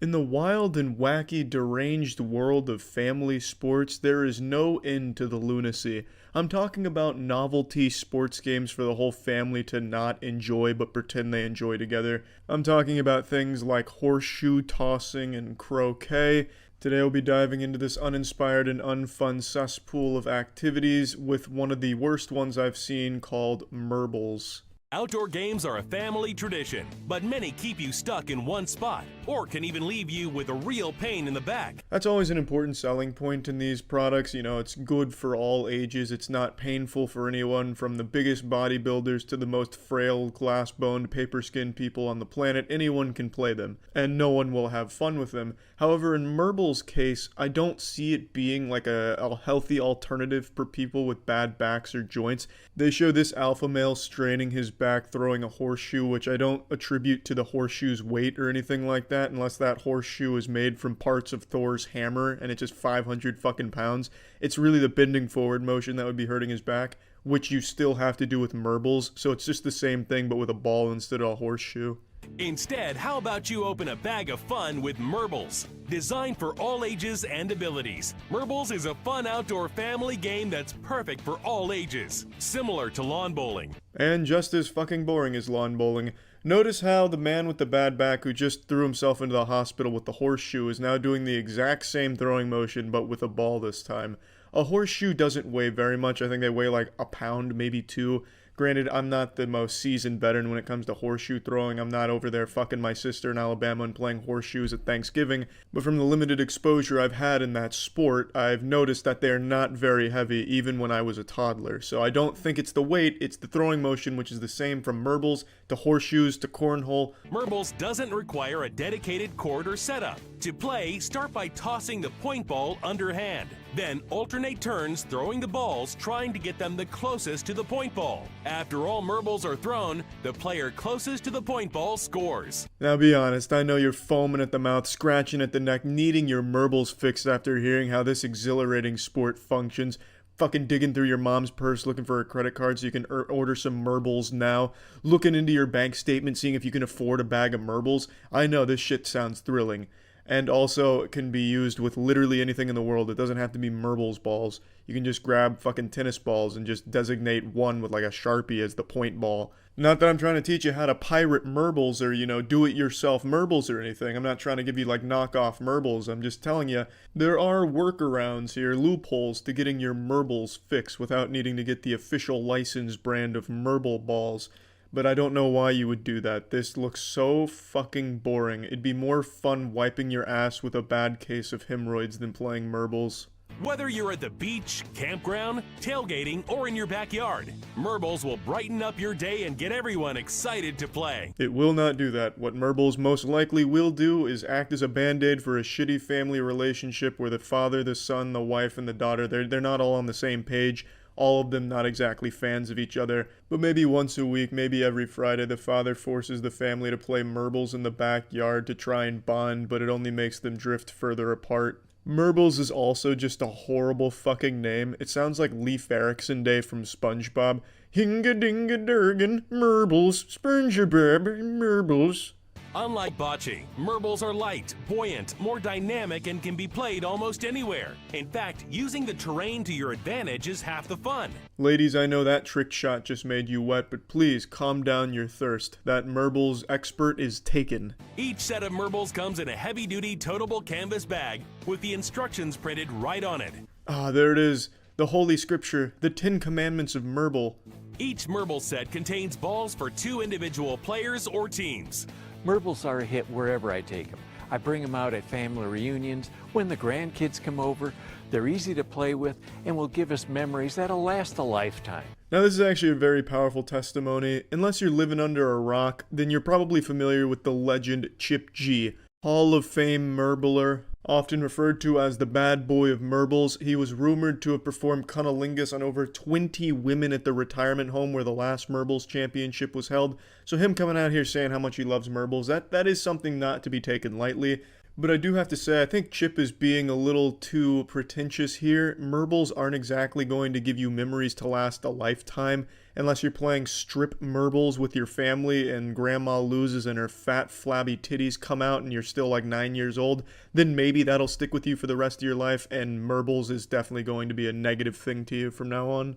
In the wild and wacky, deranged world of family sports, there is no end to the lunacy. I'm talking about novelty sports games for the whole family to not enjoy but pretend they enjoy together. I'm talking about things like horseshoe tossing and croquet. Today we'll be diving into this uninspired and unfun cesspool of activities with one of the worst ones I've seen called marbles. Outdoor games are a family tradition, but many keep you stuck in one spot, or can even leave you with a real pain in the back. That's always an important selling point in these products. You know, it's good for all ages. It's not painful for anyone, from the biggest bodybuilders to the most frail, glass-boned, paper-skinned people on the planet. Anyone can play them, and no one will have fun with them. However, in marbles' case, I don't see it being like a healthy alternative for people with bad backs or joints. They show this alpha male straining his back throwing a horseshoe, which I don't attribute to the horseshoe's weight or anything like that, unless that horseshoe is made from parts of Thor's hammer and it's just 500 fucking pounds. It's really the bending forward motion that would be hurting his back, which you still have to do with marbles, so it's just the same thing but with a ball instead of a horseshoe. Instead, how about you open a bag of fun with marbles? Designed for all ages and abilities, marbles is a fun outdoor family game that's perfect for all ages, similar to lawn bowling. And just as fucking boring as lawn bowling. Notice how the man with the bad back who just threw himself into the hospital with the horseshoe is now doing the exact same throwing motion but with a ball this time. A horseshoe doesn't weigh very much. I think they weigh like a pound, maybe 2. Granted, I'm not the most seasoned veteran when it comes to horseshoe throwing. I'm not over there fucking my sister in Alabama and playing horseshoes at Thanksgiving. But from the limited exposure I've had in that sport, I've noticed that they're not very heavy even when I was a toddler. So I don't think it's the weight, it's the throwing motion, which is the same from marbles to horseshoes to cornhole. Marbles doesn't require a dedicated court or setup. To play, start by tossing the point ball underhand. Then alternate turns throwing the balls, trying to get them the closest to the point ball. After all marbles are thrown, the player closest to the point ball scores. Now be honest, I know you're foaming at the mouth, scratching at the neck, needing your marbles fixed after hearing how this exhilarating sport functions. Fucking digging through your mom's purse looking for a credit card so you can order some marbles now. Looking into your bank statement, seeing if you can afford a bag of marbles. I know this shit sounds thrilling. And also, it can be used with literally anything in the world. It doesn't have to be marbles balls. You can just grab fucking tennis balls and just designate one with like a Sharpie as the point ball. Not that I'm trying to teach you how to pirate marbles or, you know, do-it-yourself marbles or anything. I'm not trying to give you like knockoff marbles. I'm just telling you, there are workarounds here, loopholes to getting your marbles fixed without needing to get the official licensed brand of marble balls. But I don't know why you would do that. This looks so fucking boring. It'd be more fun wiping your ass with a bad case of hemorrhoids than playing marbles. Whether you're at the beach, campground, tailgating, or in your backyard, Merbles will brighten up your day and get everyone excited to play. It will not do that. What Merbles most likely will do is act as a band-aid for a shitty family relationship where the father, the son, the wife, and the daughter, they're not all on the same page. All of them not exactly fans of each other, but maybe once a week, maybe every Friday, the father forces the family to play Merbles in the backyard to try and bond, but it only makes them drift further apart. Merbles is also just a horrible fucking name. It sounds like Leif Erikson Day from SpongeBob. Hinga-dinga-durgan, Merbles, SpongeBob, Merbles. Unlike bocce, Merbles are light, buoyant, more dynamic, and can be played almost anywhere. In fact, using the terrain to your advantage is half the fun. Ladies, I know that trick shot just made you wet, but please calm down your thirst. That Merbles expert is taken. Each set of Merbles comes in a heavy-duty toteable canvas bag with the instructions printed right on it. Ah, there it is. The Holy Scripture, the 10 Commandments of Merble. Each Merble set contains balls for 2 individual players or teams. Merbles are a hit wherever I take them. I bring them out at family reunions, when the grandkids come over. They're easy to play with and will give us memories that'll last a lifetime. Now this is actually a very powerful testimony. Unless you're living under a rock, then you're probably familiar with the legend Chip G, Hall of Fame Merbler. Often referred to as the bad boy of Merbles, he was rumored to have performed cunnilingus on over 20 women at the retirement home where the last Merbles championship was held. So him coming out here saying how much he loves Merbles, that is something not to be taken lightly. But I do have to say, I think Chip is being a little too pretentious here. Merbles aren't exactly going to give you memories to last a lifetime, unless you're playing strip Merbles with your family and grandma loses and her fat, flabby titties come out and you're still like 9 years old. Then maybe that'll stick with you for the rest of your life, and Merbles is definitely going to be a negative thing to you from now on.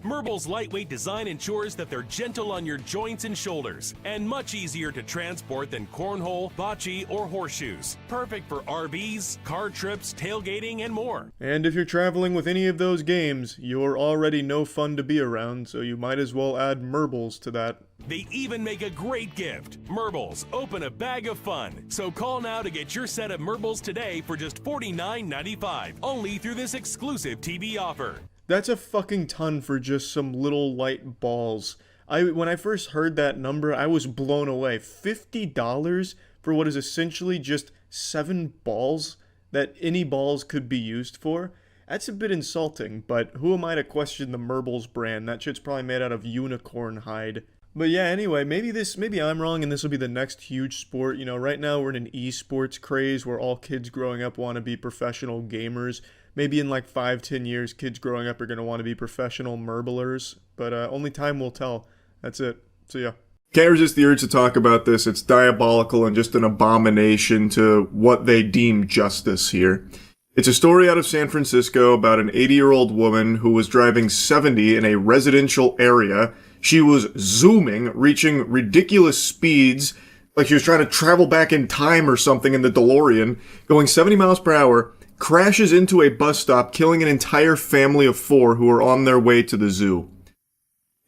Merbles' lightweight design ensures that they're gentle on your joints and shoulders, and much easier to transport than cornhole, bocce, or horseshoes. Perfect for RVs, car trips, tailgating, and more. And if you're traveling with any of those games, you're already no fun to be around, so you might as well add Merbles to that. They even make a great gift. Merbles, open a bag of fun. So call now to get your set of Merbles today for just $49.95, only through this exclusive TV offer. That's a fucking ton for just some little light balls. When I first heard that number, I was blown away. $50 for what is essentially just 7 balls that any balls could be used for? That's a bit insulting, but who am I to question the Merbles brand? That shit's probably made out of unicorn hide. But yeah, anyway, maybe I'm wrong and this will be the next huge sport. You know, right now we're in an esports craze where all kids growing up want to be professional gamers. Maybe in like 5-10 years, kids growing up are going to want to be professional Merblers. But only time will tell. That's it. So yeah. Can't resist the urge to talk about this. It's diabolical and just an abomination to what they deem justice here. It's a story out of San Francisco about an 80-year-old woman who was driving 70 in a residential area. She was zooming, reaching ridiculous speeds, like she was trying to travel back in time or something in the DeLorean, going 70 miles per hour, crashes into a bus stop, killing an entire family of 4 who are on their way to the zoo.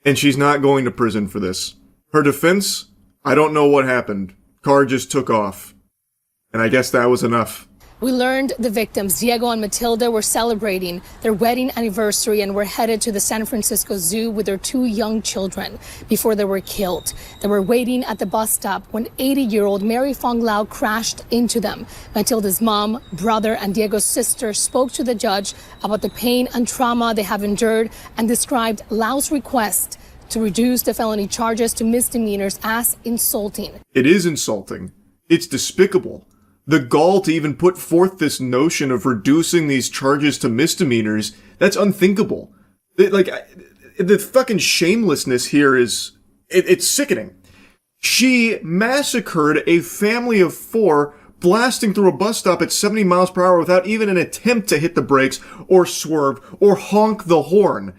And she's not going to prison for this. Her defense? I don't know what happened. Car just took off. And I guess that was enough. We learned the victims, Diego and Matilda, were celebrating their wedding anniversary and were headed to the San Francisco Zoo with their 2 young children before they were killed. They were waiting at the bus stop when 80-year-old Mary Fong Lau crashed into them. Matilda's mom, brother, and Diego's sister spoke to the judge about the pain and trauma they have endured and described Lau's request to reduce the felony charges to misdemeanors as insulting. It is insulting. It's despicable. The gall to even put forth this notion of reducing these charges to misdemeanors, that's unthinkable. The fucking shamelessness here is, it's sickening. She massacred a family of 4, blasting through a bus stop at 70 miles per hour without even an attempt to hit the brakes or swerve or honk the horn.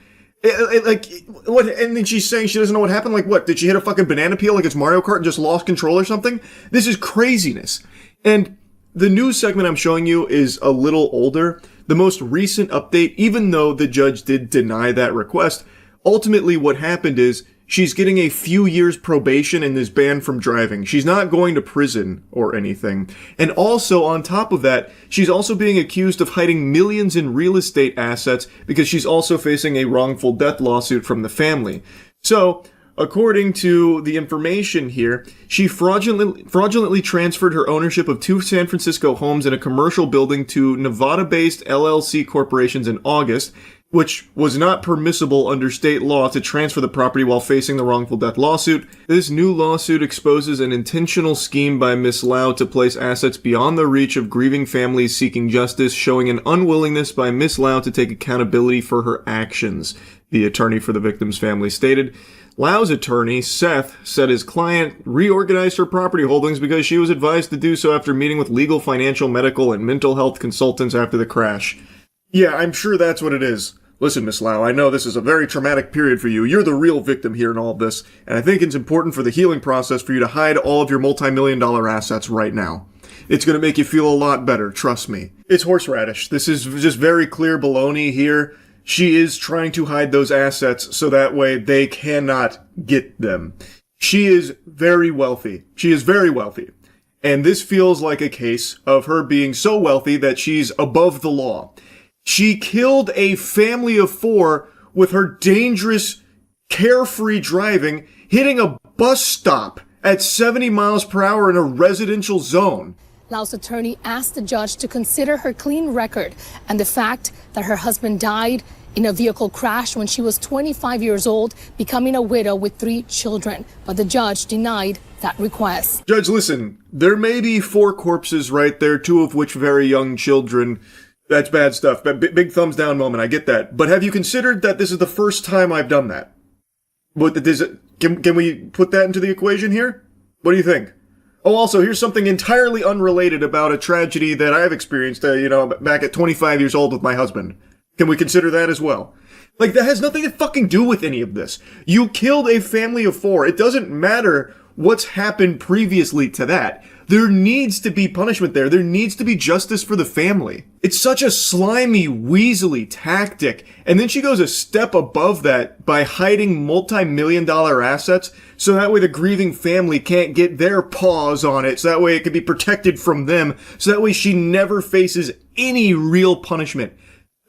What? And then she's saying she doesn't know what happened? Like what? Did she hit a fucking banana peel like it's Mario Kart and just lost control or something? This is craziness. And the news segment I'm showing you is a little older. The most recent update, even though the judge did deny that request, ultimately what happened is she's getting a few years probation and is banned from driving. She's not going to prison or anything. And also, on top of that, she's also being accused of hiding millions in real estate assets because she's also facing a wrongful death lawsuit from the family. So, according to the information here, she fraudulently transferred her ownership of 2 San Francisco homes in a commercial building to Nevada-based LLC corporations in August, which was not permissible under state law to transfer the property while facing the wrongful death lawsuit. This new lawsuit exposes an intentional scheme by Ms. Lau to place assets beyond the reach of grieving families seeking justice, showing an unwillingness by Ms. Lau to take accountability for her actions, the attorney for the victim's family stated. Lau's attorney, Seth, said his client reorganized her property holdings because she was advised to do so after meeting with legal, financial, medical, and mental health consultants after the crash. Yeah, I'm sure that's what it is. Listen, Miss Lau, I know this is a very traumatic period for you. You're the real victim here in all of this, and I think it's important for the healing process for you to hide all of your multi-million-dollar assets right now. It's going to make you feel a lot better, trust me. It's horseradish. This is just very clear baloney here. She is trying to hide those assets so that way they cannot get them. She is very wealthy. She is very wealthy. And this feels like a case of her being so wealthy that she's above the law. She killed a family of 4 with her dangerous, carefree driving, hitting a bus stop at 70 miles per hour in a residential zone. Lau's attorney asked the judge to consider her clean record and the fact that her husband died in a vehicle crash when she was 25 years old, becoming a widow with 3 children. But the judge denied that request. Judge, listen, there may be 4 corpses right there, 2 of which very young children. That's bad stuff. Big thumbs down moment, I get that. But have you considered that this is the first time I've done that? Can we put that into the equation here? What do you think? Oh, also, here's something entirely unrelated about a tragedy that I've experienced, back at 25 years old with my husband. Can we consider that as well? Like, that has nothing to fucking do with any of this. You killed a family of 4. It doesn't matter what's happened previously to that. There needs to be punishment there. There needs to be justice for the family. It's such a slimy, weaselly tactic. And then she goes a step above that by hiding multi-million-dollar assets so that way the grieving family can't get their paws on it. So that way it can be protected from them. So that way she never faces any real punishment.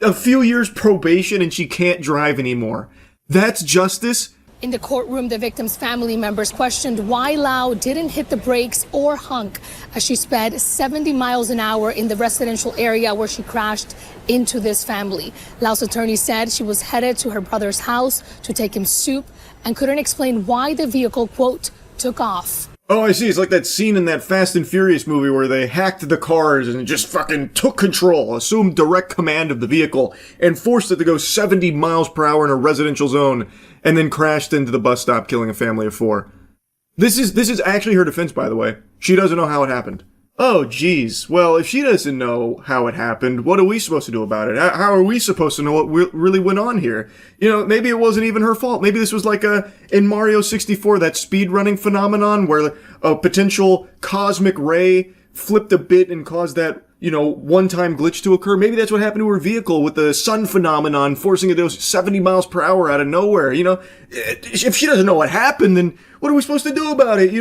A few years probation and she can't drive anymore. That's justice? In the courtroom, the victim's family members questioned why Lau didn't hit the brakes or honk as she sped 70 miles an hour in the residential area where she crashed into this family. Lau's attorney said she was headed to her brother's house to take him soup and couldn't explain why the vehicle, quote, took off. Oh, I see. It's like that scene in that Fast and Furious movie where they hacked the cars and just fucking took control, assumed direct command of the vehicle, and forced it to go 70 miles per hour in a residential zone, and then crashed into the bus stop, killing a family of 4. This is actually her defense, by the way. She doesn't know how it happened. Oh, geez. Well, if she doesn't know how it happened, what are we supposed to do about it? How are we supposed to know what really went on here? Maybe it wasn't even her fault. Maybe this was like in Mario 64, that speedrunning phenomenon where a potential cosmic ray flipped a bit and caused that, one-time glitch to occur. Maybe that's what happened to her vehicle with the sun phenomenon, forcing it to go 70 miles per hour out of nowhere. If she doesn't know what happened, then what are we supposed to do about it?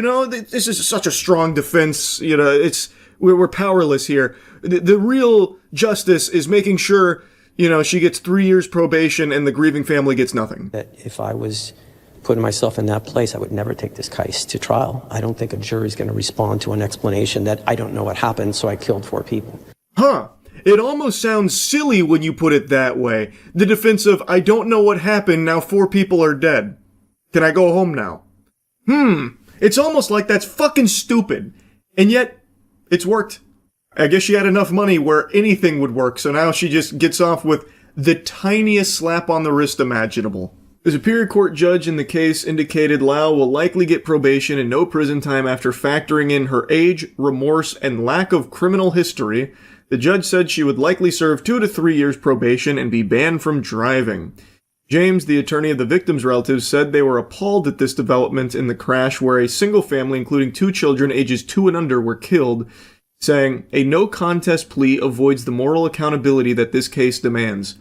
This is such a strong defense. We're powerless here. The real justice is making sure, she gets 3 years probation and the grieving family gets nothing. That if I was putting myself in that place, I would never take this case to trial. I don't think a jury's going to respond to an explanation that I don't know what happened, so I killed 4 people. Huh. It almost sounds silly when you put it that way. The defense of, I don't know what happened, now 4 people are dead. Can I go home now? It's almost like that's fucking stupid. And yet, it's worked. I guess she had enough money where anything would work, so now she just gets off with the tiniest slap on the wrist imaginable. The Superior Court judge in the case indicated Lau will likely get probation and no prison time after factoring in her age, remorse, and lack of criminal history. The judge said she would likely serve 2 to 3 years probation and be banned from driving. James, the attorney of the victim's relatives, said they were appalled at this development in the crash where a single family, including 2 children ages 2 and under, were killed, saying, a no-contest plea avoids the moral accountability that this case demands.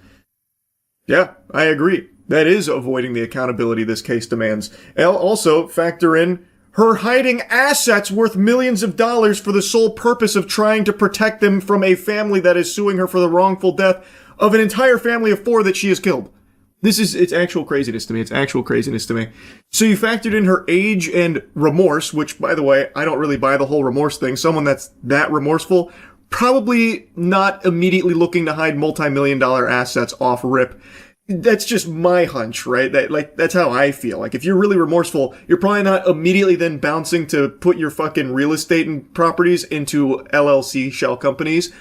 Yeah, I agree. That is avoiding the accountability this case demands. Also, factor in her hiding assets worth millions of dollars for the sole purpose of trying to protect them from a family that is suing her for the wrongful death of an entire family of 4 that she has killed. It's actual craziness to me. It's actual craziness to me. So you factored in her age and remorse, which, by the way, I don't really buy the whole remorse thing. Someone that's that remorseful, probably not immediately looking to hide multi-million-dollar assets off rip. That's just my hunch, right? That's how I feel. Like, if you're really remorseful, you're probably not immediately then bouncing to put your fucking real estate and properties into LLC shell companies.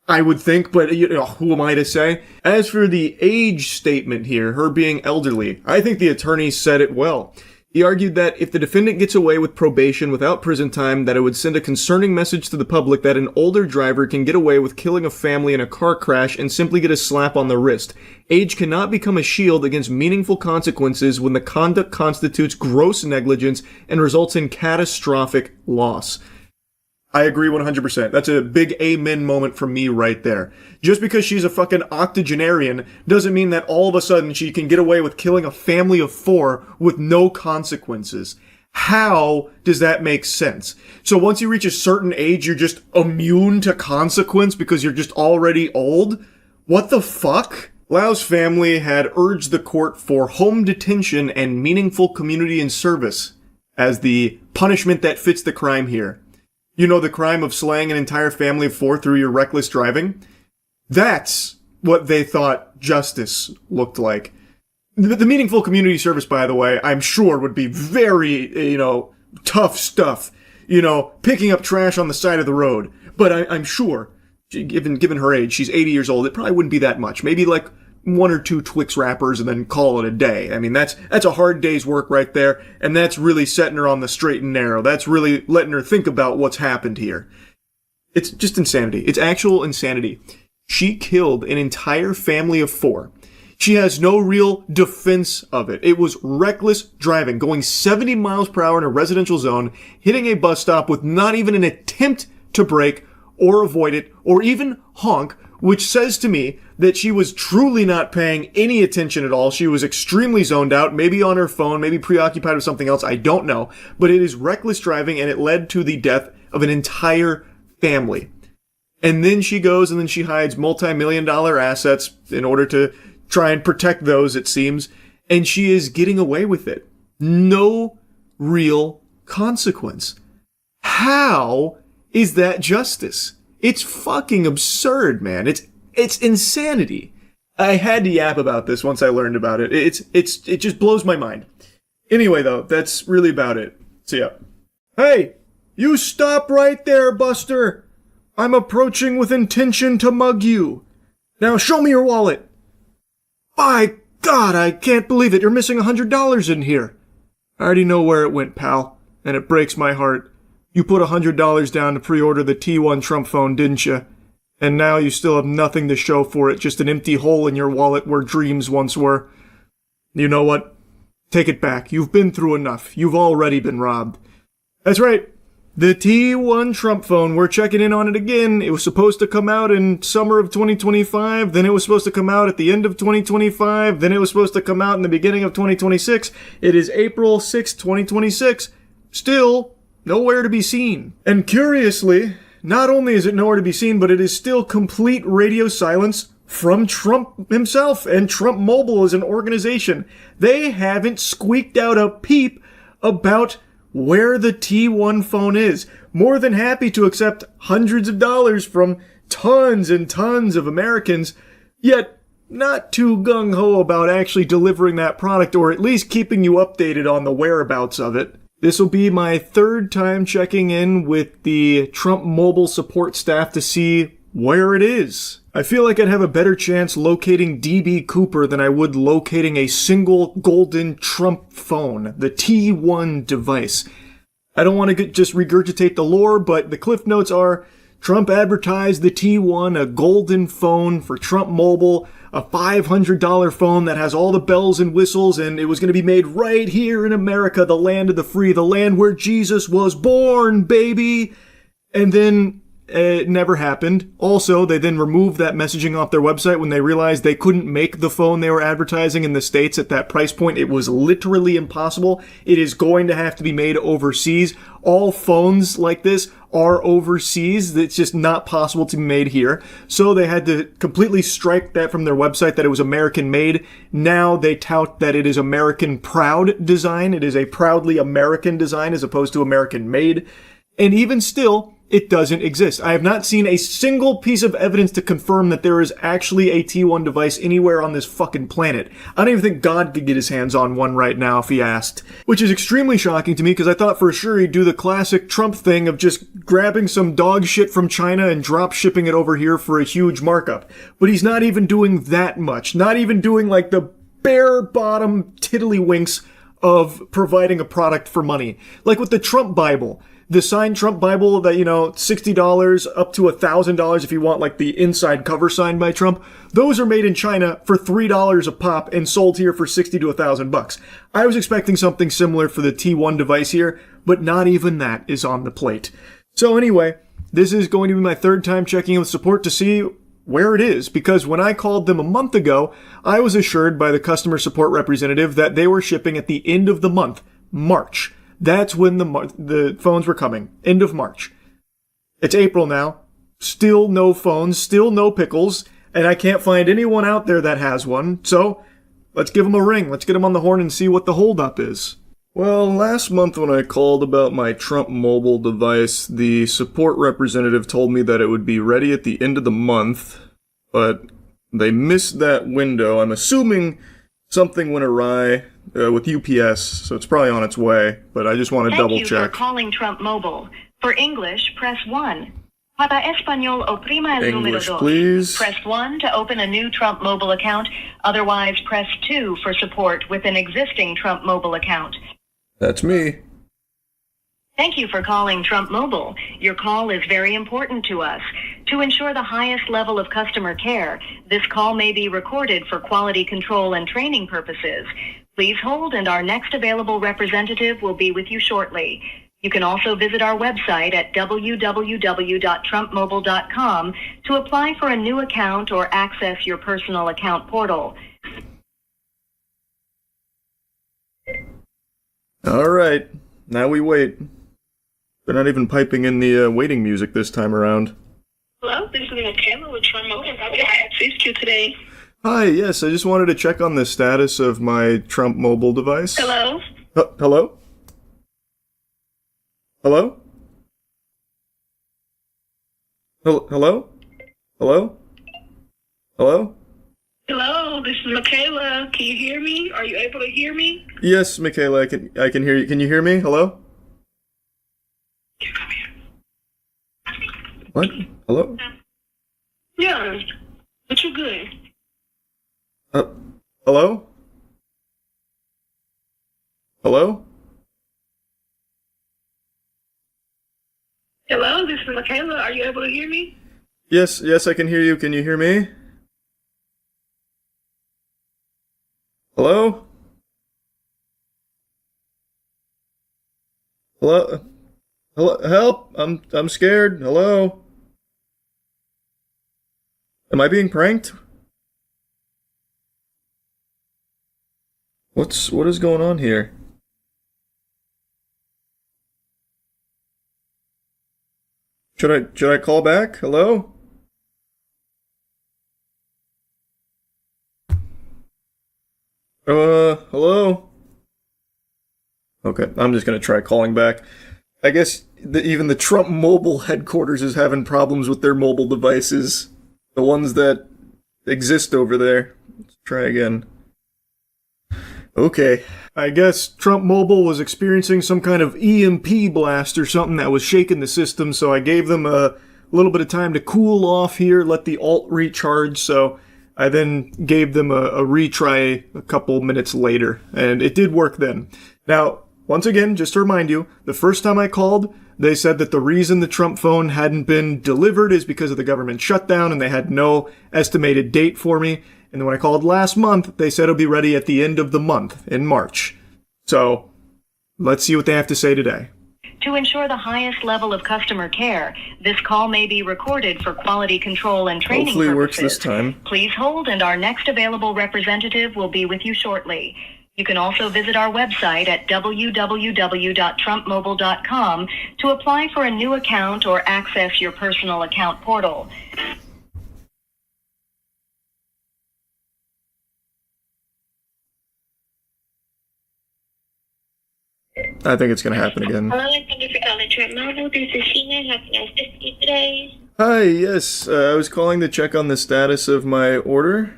I would think, but who am I to say? As for the age statement here, her being elderly, I think the attorney said it well. He argued that if the defendant gets away with probation without prison time, that it would send a concerning message to the public that an older driver can get away with killing a family in a car crash and simply get a slap on the wrist. Age cannot become a shield against meaningful consequences when the conduct constitutes gross negligence and results in catastrophic loss. I agree 100%. That's a big amen moment from me right there. Just because she's a fucking octogenarian doesn't mean that all of a sudden she can get away with killing a family of 4 with no consequences. How does that make sense? So once you reach a certain age, you're just immune to consequence because you're just already old? What the fuck? Lau's family had urged the court for home detention and meaningful community and service as the punishment that fits the crime here. You know, the crime of slaying an entire family of 4 through your reckless driving? That's what they thought justice looked like. The meaningful community service, by the way, I'm sure would be very, tough stuff. Picking up trash on the side of the road. But I'm sure, given her age, she's 80 years old, it probably wouldn't be that much. Maybe like 1 or 2 Twix wrappers and then call it a day. I mean, that's a hard day's work right there, and that's really setting her on the straight and narrow. That's really letting her think about what's happened here. It's just insanity. It's actual insanity. She killed an entire family of 4. She has no real defense of it. It was reckless driving, going 70 miles per hour in a residential zone, hitting a bus stop with not even an attempt to brake or avoid it or even honk, which says to me that she was truly not paying any attention at all. She was extremely zoned out, maybe on her phone, maybe preoccupied with something else, I don't know. But it is reckless driving, and it led to the death of an entire family. And then she goes and then she hides multi-million-dollar assets in order to try and protect those, it seems, and she is getting away with it. No real consequence. How is that justice? It's fucking absurd, man. It's insanity. I had to yap about this once I learned about it. It just blows my mind. Anyway, though, that's really about it. See ya. Hey, you stop right there, Buster. I'm approaching with intention to mug you. Now show me your wallet. By God, I can't believe it. You're missing $100 in here. I already know where it went, pal, and it breaks my heart. You put $100 down to pre-order the T1 Trump phone, didn't you? And now you still have nothing to show for it, just an empty hole in your wallet where dreams once were. You know what? Take it back. You've been through enough. You've already been robbed. That's right. The T1 Trump phone, we're checking in on it again. It was supposed to come out in summer of 2025, then it was supposed to come out at the end of 2025, then it was supposed to come out in the beginning of 2026. It is April 6, 2026. Still nowhere to be seen. And curiously, not only is it nowhere to be seen, but it is still complete radio silence from Trump himself, and Trump Mobile as an organization. They haven't squeaked out a peep about where the T1 phone is. More than happy to accept hundreds of dollars from tons and tons of Americans, yet not too gung-ho about actually delivering that product, or at least keeping you updated on the whereabouts of it. This will be my 3rd time checking in with the Trump Mobile support staff to see where it is. I feel like I'd have a better chance locating DB Cooper than I would locating a single golden Trump phone, the T1 device. I don't want to just regurgitate the lore, but the cliff notes are Trump advertised the T1, a golden phone for Trump Mobile, a $500 phone that has all the bells and whistles, and it was going to be made right here in America, the land of the free, the land where Jesus was born, baby. And then It never happened. Also, they then removed that messaging off their website when they realized they couldn't make the phone they were advertising in the States at that price point. It was literally impossible. It is going to have to be made overseas. All phones like this are overseas. It's just not possible to be made here. So they had to completely strike that from their website that it was American made. Now they tout that it is American proud design. It is a proudly American design as opposed to American made. And even still, it doesn't exist. I have not seen a single piece of evidence to confirm that there is actually a T1 device anywhere on this fucking planet. I don't even think God could get his hands on one right now if he asked. Which is extremely shocking to me because I thought for sure he'd do the classic Trump thing of just grabbing some dog shit from China and drop shipping it over here for a huge markup. But he's not even doing that much. Not even doing like the bare bottom tiddlywinks of providing a product for money. Like with the Trump Bible. The signed Trump Bible that, $60 up to $1,000 if you want like the inside cover signed by Trump. Those are made in China for $3 a pop and sold here for $60 to $1,000. I was expecting something similar for the T1 device here, but not even that is on the plate. So anyway, this is going to be my third time checking in with support to see where it is, because when I called them a month ago, I was assured by the customer support representative that they were shipping at the end of the month, March. That's when the phones were coming. End of March. It's April now. Still no phones. Still no pickles. And I can't find anyone out there that has one. So, let's give them a ring. Let's get them on the horn and see what the holdup is. Well, last month when I called about my Trump mobile device, the support representative told me that it would be ready at the end of the month. But they missed that window. I'm assuming something went awry with UPS, so it's probably on its way, but I just want to double check. Thank you for calling Trump Mobile. For English, press 1. Para Español, oprima el número English, dos. please. Press 1 to open a new Trump Mobile account. Otherwise, press 2 for support with an existing Trump Mobile account. That's me. Thank you for calling Trump Mobile. Your call is very important to us. To ensure the highest level of customer care, this call may be recorded for quality control and training purposes. Please hold, and our next available representative will be with you shortly. You can also visit our website at www.trumpmobile.com to apply for a new account or access your personal account portal. All right, now we wait. They're not even piping in the waiting music this time around. Hello, this is Michaela with Trump Mobile. How can I assist you today? Hi, yes, I just wanted to check on the status of my Trump mobile device. Hello? Hello? Hello? Hello? Hello? Hello? Hello, this is Michaela. Can you hear me? Are you able to hear me? Yes, Michaela, I can hear you. Can you hear me? Hello? What? Hello? Yeah, but you're good. Hello? Hello? Hello, this is Michaela. Are you able to hear me? Yes, I can hear you. Can you hear me? Hello? Hello? Hello? Help! I'm scared. Hello? Am I being pranked? What is going on here? Should I call back? Hello? Hello? Okay, I'm just gonna try calling back. I guess even the Trump mobile headquarters is having problems with their mobile devices. The ones that exist over there. Let's try again. Okay. I guess Trump Mobile was experiencing some kind of EMP blast or something that was shaking the system, so I gave them a little bit of time to cool off here, let the alt recharge, so I then gave them a retry a couple minutes later, and it did work then. Now, once again, just to remind you, the first time I called, they said that the reason the Trump phone hadn't been delivered is because of the government shutdown, and they had no estimated date for me. And then when I called last month, they said it'll be ready at the end of the month, in March. So, let's see what they have to say today. To ensure the highest level of customer care, this call may be recorded for quality control and training Hopefully it works purposes. this time. Please hold, and our next available representative will be with you shortly. You can also visit our website at www.trumpmobile.com to apply for a new account or access your personal account portal. I think it's going to happen again. Hello, and thank you for calling Trump Mobile. This is Sheena. How can I assist you today? Hi, yes. I was calling to check on the status of my order.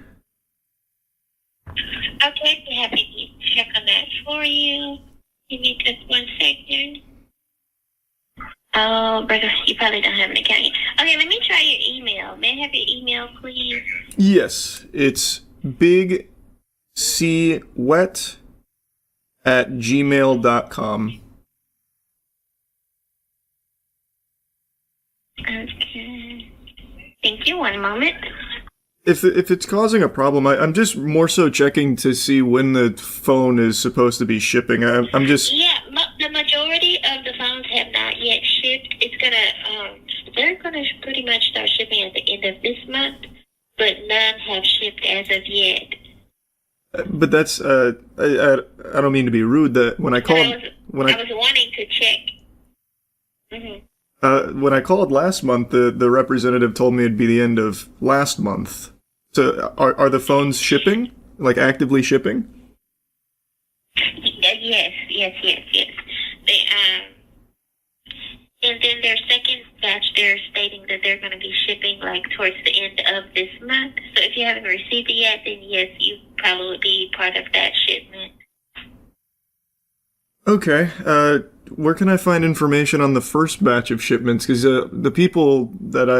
Okay, we're happy to check on that for you. Give me just 1 second. Oh, Brother, you probably don't have an account yet. Okay, let me try your email. May I have your email, please? Yes, it's bigcwet@gmail.com. Okay. Thank you. 1 moment. If it's causing a problem, I'm just more so checking to see when the phone is supposed to be shipping. I'm just... Yeah, the majority of the phones have not yet shipped. It's gonna, they're gonna pretty much start shipping at the end of this month, but none have shipped as of yet. But that's, I don't mean to be rude, that when I called... I was wanting to check. When I called last month, the representative told me it'd be the end of last month. So are the phones shipping? Like actively shipping? Yes. They, and then their second batch, they're stating that they're going to be shipping like towards the end of this month. So if you haven't received it yet, then yes, you probably would be part of that shipment. Okay. Where can I find information on the first batch of shipments? Because the people that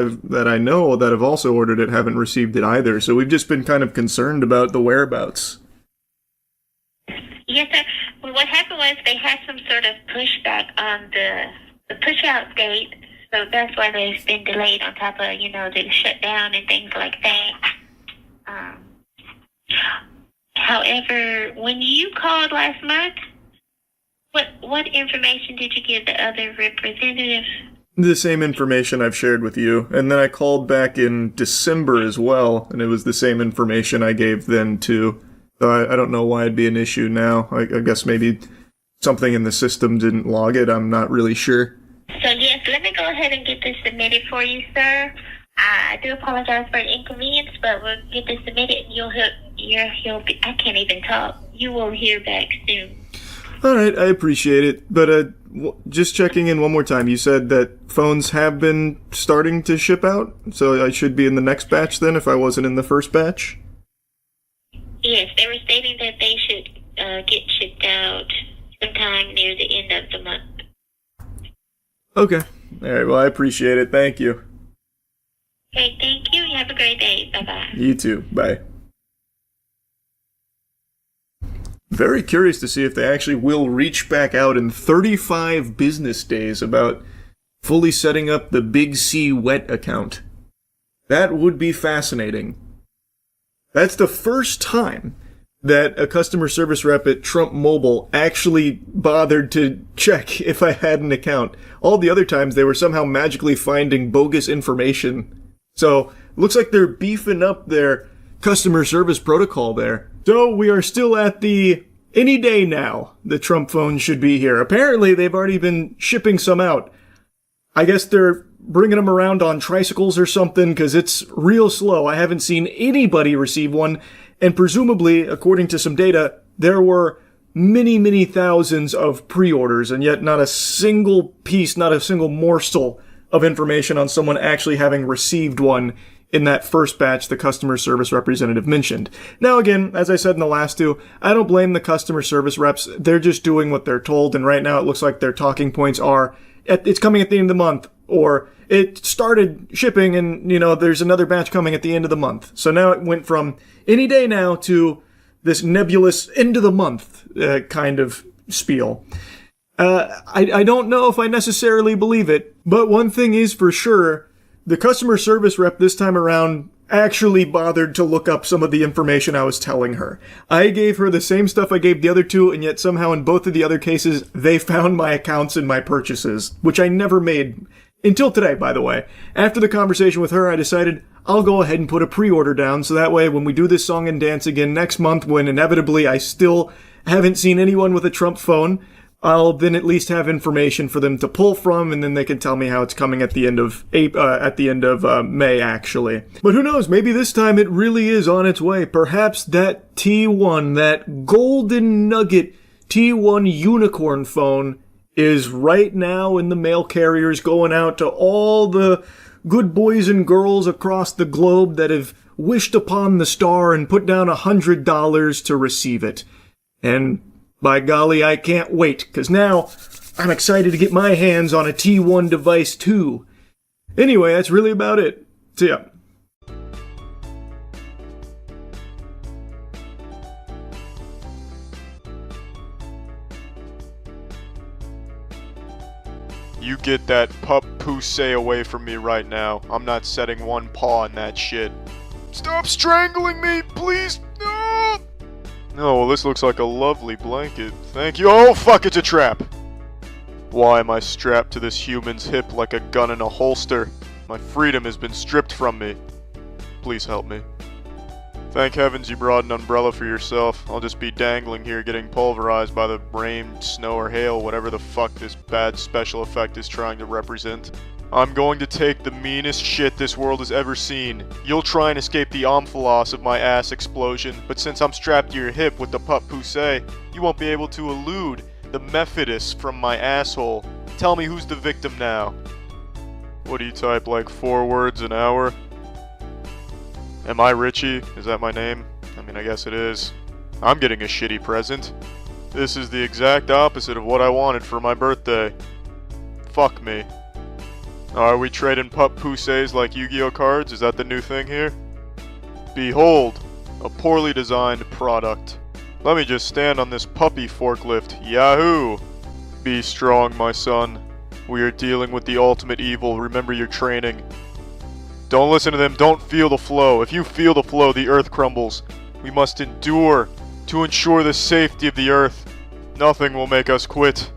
I know that have also ordered it haven't received it either. So we've just been kind of concerned about the whereabouts. Yes, sir. Well, what happened was they had some sort of pushback on the push-out date. So that's why they've been delayed on top of, the shutdown and things like that. However, when you called last month, what information did you give the other representative? The same information I've shared with you. And then I called back in December as well, and it was the same information I gave then too. So I don't know why it'd be an issue now. I guess maybe something in the system didn't log it. I'm not really sure. So yes, let me go ahead and get this submitted for you, sir. I do apologize for the inconvenience, but we'll get this submitted and you'll be, I can't even talk. You will hear back soon. All right, I appreciate it. But just checking in one more time, you said that phones have been starting to ship out, so I should be in the next batch then if I wasn't in the first batch? Yes, they were stating that they should get shipped out sometime near the end of the month. Okay. All right, well, I appreciate it. Thank you. Okay, thank you. You have a great day. Bye-bye. You too. Bye. Very curious to see if they actually will reach back out in 35 business days about fully setting up the Big C Wet account. That would be fascinating. That's the first time that a customer service rep at Trump Mobile actually bothered to check if I had an account. All the other times they were somehow magically finding bogus information. So, looks like they're beefing up their customer service protocol there. So, we are still at the any day now the Trump phone should be here. Apparently, they've already been shipping some out. I guess they're bringing them around on tricycles or something, because it's real slow. I haven't seen anybody receive one, and presumably, according to some data, there were many, many thousands of pre-orders, and yet not a single piece, not a single morsel of information on someone actually having received one in that first batch the customer service representative mentioned. Now again, as I said in the last two, I don't blame the customer service reps. They're just doing what they're told, and right now it looks like their talking points are, it's coming at the end of the month, or it started shipping and, there's another batch coming at the end of the month. So now it went from any day now to this nebulous end of the month kind of spiel. I don't know if I necessarily believe it, but one thing is for sure, the customer service rep this time around actually bothered to look up some of the information I was telling her. I gave her the same stuff I gave the other two, and yet somehow in both of the other cases, they found my accounts and my purchases, which I never made until today, by the way. After the conversation with her, I decided I'll go ahead and put a pre-order down, so that way when we do this song and dance again next month, when inevitably I still haven't seen anyone with a Trump phone, I'll then at least have information for them to pull from, and then they can tell me how it's coming at the end of May, actually. But who knows? Maybe this time it really is on its way. Perhaps that T1, that golden nugget T1 unicorn phone, is right now in the mail carriers, going out to all the good boys and girls across the globe that have wished upon the star and put down $100 to receive it. And by golly, I can't wait, because now I'm excited to get my hands on a T1 device too. Anyway, that's really about it. See ya. You get that pup poussey away from me right now. I'm not setting one paw in that shit. Stop strangling me, please! No! Oh, well, this looks like a lovely blanket. Thank you. Oh, fuck, it's a trap! Why am I strapped to this human's hip like a gun in a holster? My freedom has been stripped from me. Please help me. Thank heavens you brought an umbrella for yourself. I'll just be dangling here getting pulverized by the rain, snow, or hail, whatever the fuck this bad special effect is trying to represent. I'm going to take the meanest shit this world has ever seen. You'll try and escape the omphalos of my ass explosion, but since I'm strapped to your hip with the pup poussey, you won't be able to elude the methodists from my asshole. Tell me who's the victim now. What do you type, like 4 words an hour? Am I Richie? Is that my name? I mean, I guess it is. I'm getting a shitty present. This is the exact opposite of what I wanted for my birthday. Fuck me. Are we trading pup pousseys like Yu-Gi-Oh cards? Is that the new thing here? Behold, a poorly designed product. Let me just stand on this puppy forklift. Yahoo! Be strong, my son. We are dealing with the ultimate evil. Remember your training. Don't listen to them. Don't feel the flow. If you feel the flow, the earth crumbles. We must endure to ensure the safety of the earth. Nothing will make us quit.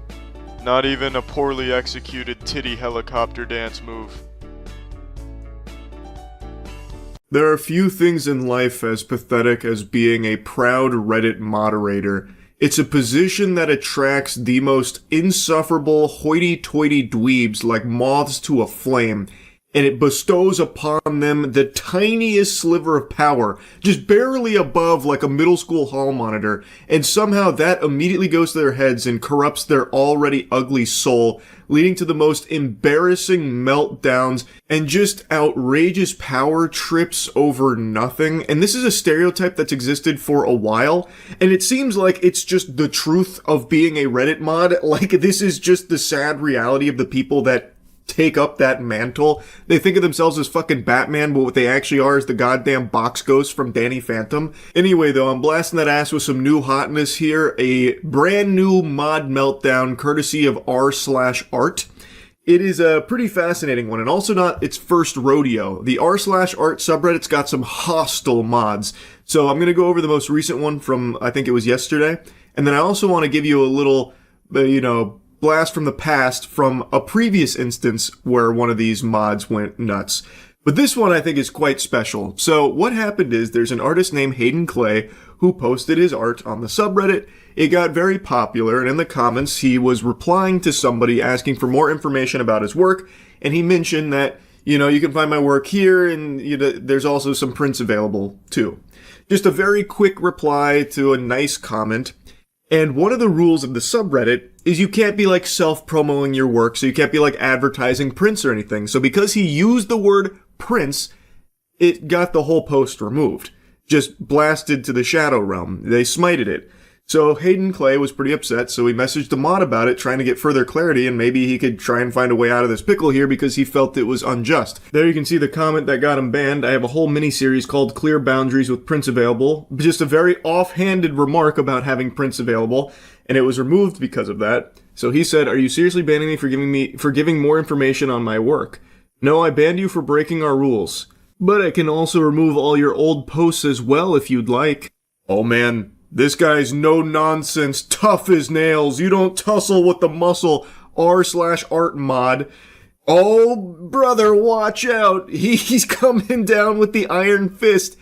Not even a poorly executed titty helicopter dance move. There are few things in life as pathetic as being a proud Reddit moderator. It's a position that attracts the most insufferable hoity-toity dweebs like moths to a flame, and it bestows upon them the tiniest sliver of power, just barely above like a middle school hall monitor, and somehow that immediately goes to their heads and corrupts their already ugly soul, leading to the most embarrassing meltdowns and just outrageous power trips over nothing. And this is a stereotype that's existed for a while, and it seems like it's just the truth of being a Reddit mod. Like, this is just the sad reality of the people that take up that mantle. They think of themselves as fucking Batman, but what they actually are is the goddamn box ghost from Danny Phantom. Anyway, though, I'm blasting that ass with some new hotness here. A brand new mod meltdown courtesy of r/art. It is a pretty fascinating one, and also not its first rodeo. The r/art subreddit's got some hostile mods. So I'm going to go over the most recent one from, I think it was yesterday. And then I also want to give you a little, blast from the past from a previous instance where one of these mods went nuts. But this one I think is quite special. So what happened is there's an artist named Hayden Clay who posted his art on the subreddit. It got very popular, and in the comments he was replying to somebody asking for more information about his work, and he mentioned that, you can find my work here, and there's also some prints available too. Just a very quick reply to a nice comment. And one of the rules of the subreddit is you can't be self-promoting your work, so you can't be advertising prints or anything. So because he used the word prints, it got the whole post removed. Just blasted to the shadow realm. They smited it. So Hayden Clay was pretty upset, so he messaged the mod about it, trying to get further clarity, and maybe he could try and find a way out of this pickle here because he felt it was unjust. There you can see the comment that got him banned. I have a whole mini-series called Clear Boundaries with Prints Available. Just a very offhanded remark about having prints available, and it was removed because of that. So he said, "Are you seriously banning me for giving more information on my work? No, I banned you for breaking our rules. But I can also remove all your old posts as well if you'd like. Oh man, this guy's no nonsense, tough as nails, you don't tussle with the muscle, r/art mod. Oh, brother, watch out. He's coming down with the iron fist.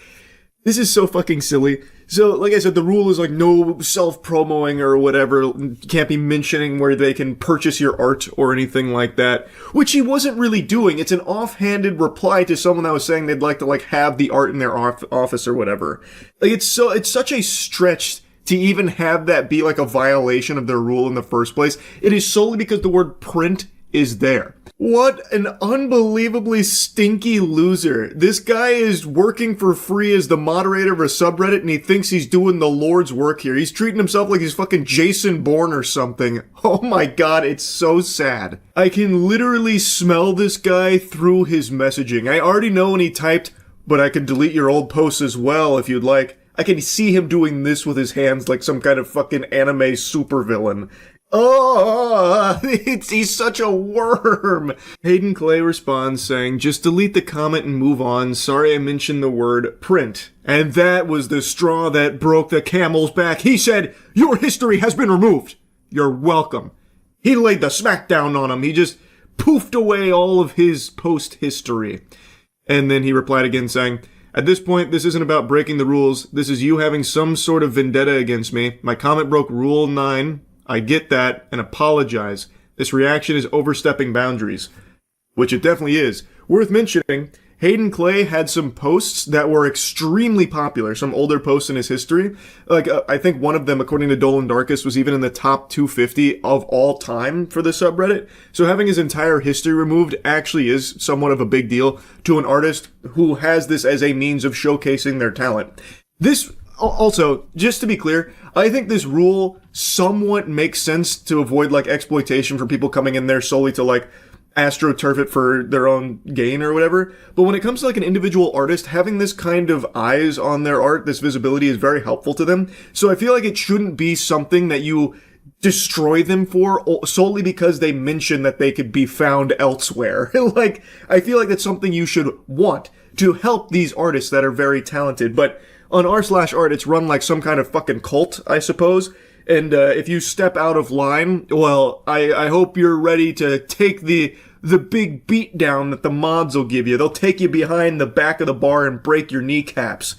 This is so fucking silly. So, like I said, the rule is like no self-promoing or whatever. Can't be mentioning where they can purchase your art or anything like that. Which he wasn't really doing. It's an offhanded reply to someone that was saying they'd like to have the art in their office or whatever. Like, it's such a stretch to even have that be like a violation of their rule in the first place. It is solely because the word print is there. What an unbelievably stinky loser. This guy is working for free as the moderator of a subreddit and he thinks he's doing the Lord's work here. He's treating himself like he's fucking Jason Bourne or something. Oh my god, it's so sad. I can literally smell this guy through his messaging. I already know when he typed, but I can delete your old posts as well if you'd like. I can see him doing this with his hands like some kind of fucking anime supervillain. Oh, he's such a worm. Hayden Clay responds saying, just delete the comment and move on. Sorry I mentioned the word print. And that was the straw that broke the camel's back. He said, your history has been removed. You're welcome. He laid the smackdown on him. He just poofed away all of his post history. And then he replied again saying, at this point, this isn't about breaking the rules. This is you having some sort of vendetta against me. My comment broke Rule 9. I get that, and apologize. This reaction is overstepping boundaries. Which it definitely is. Worth mentioning, Hayden Clay had some posts that were extremely popular, some older posts in his history. Like, I think one of them, according to Dolan Darkus, was even in the top 250 of all time for the subreddit. So having his entire history removed actually is somewhat of a big deal to an artist who has this as a means of showcasing their talent. This, also, just to be clear, I think this rule somewhat makes sense to avoid, like, exploitation for people coming in there solely to, like, astroturf it for their own gain or whatever. But when it comes to, like, an individual artist, having this kind of eyes on their art, this visibility is very helpful to them. So I feel like it shouldn't be something that you destroy them for solely because they mention that they could be found elsewhere. Like, I feel like that's something you should want to help these artists that are very talented. But on r/art, it's run like some kind of fucking cult, I suppose. And if you step out of line, well, I hope you're ready to take the big beat down that the mods will give you. They'll take you behind the back of the bar and break your kneecaps.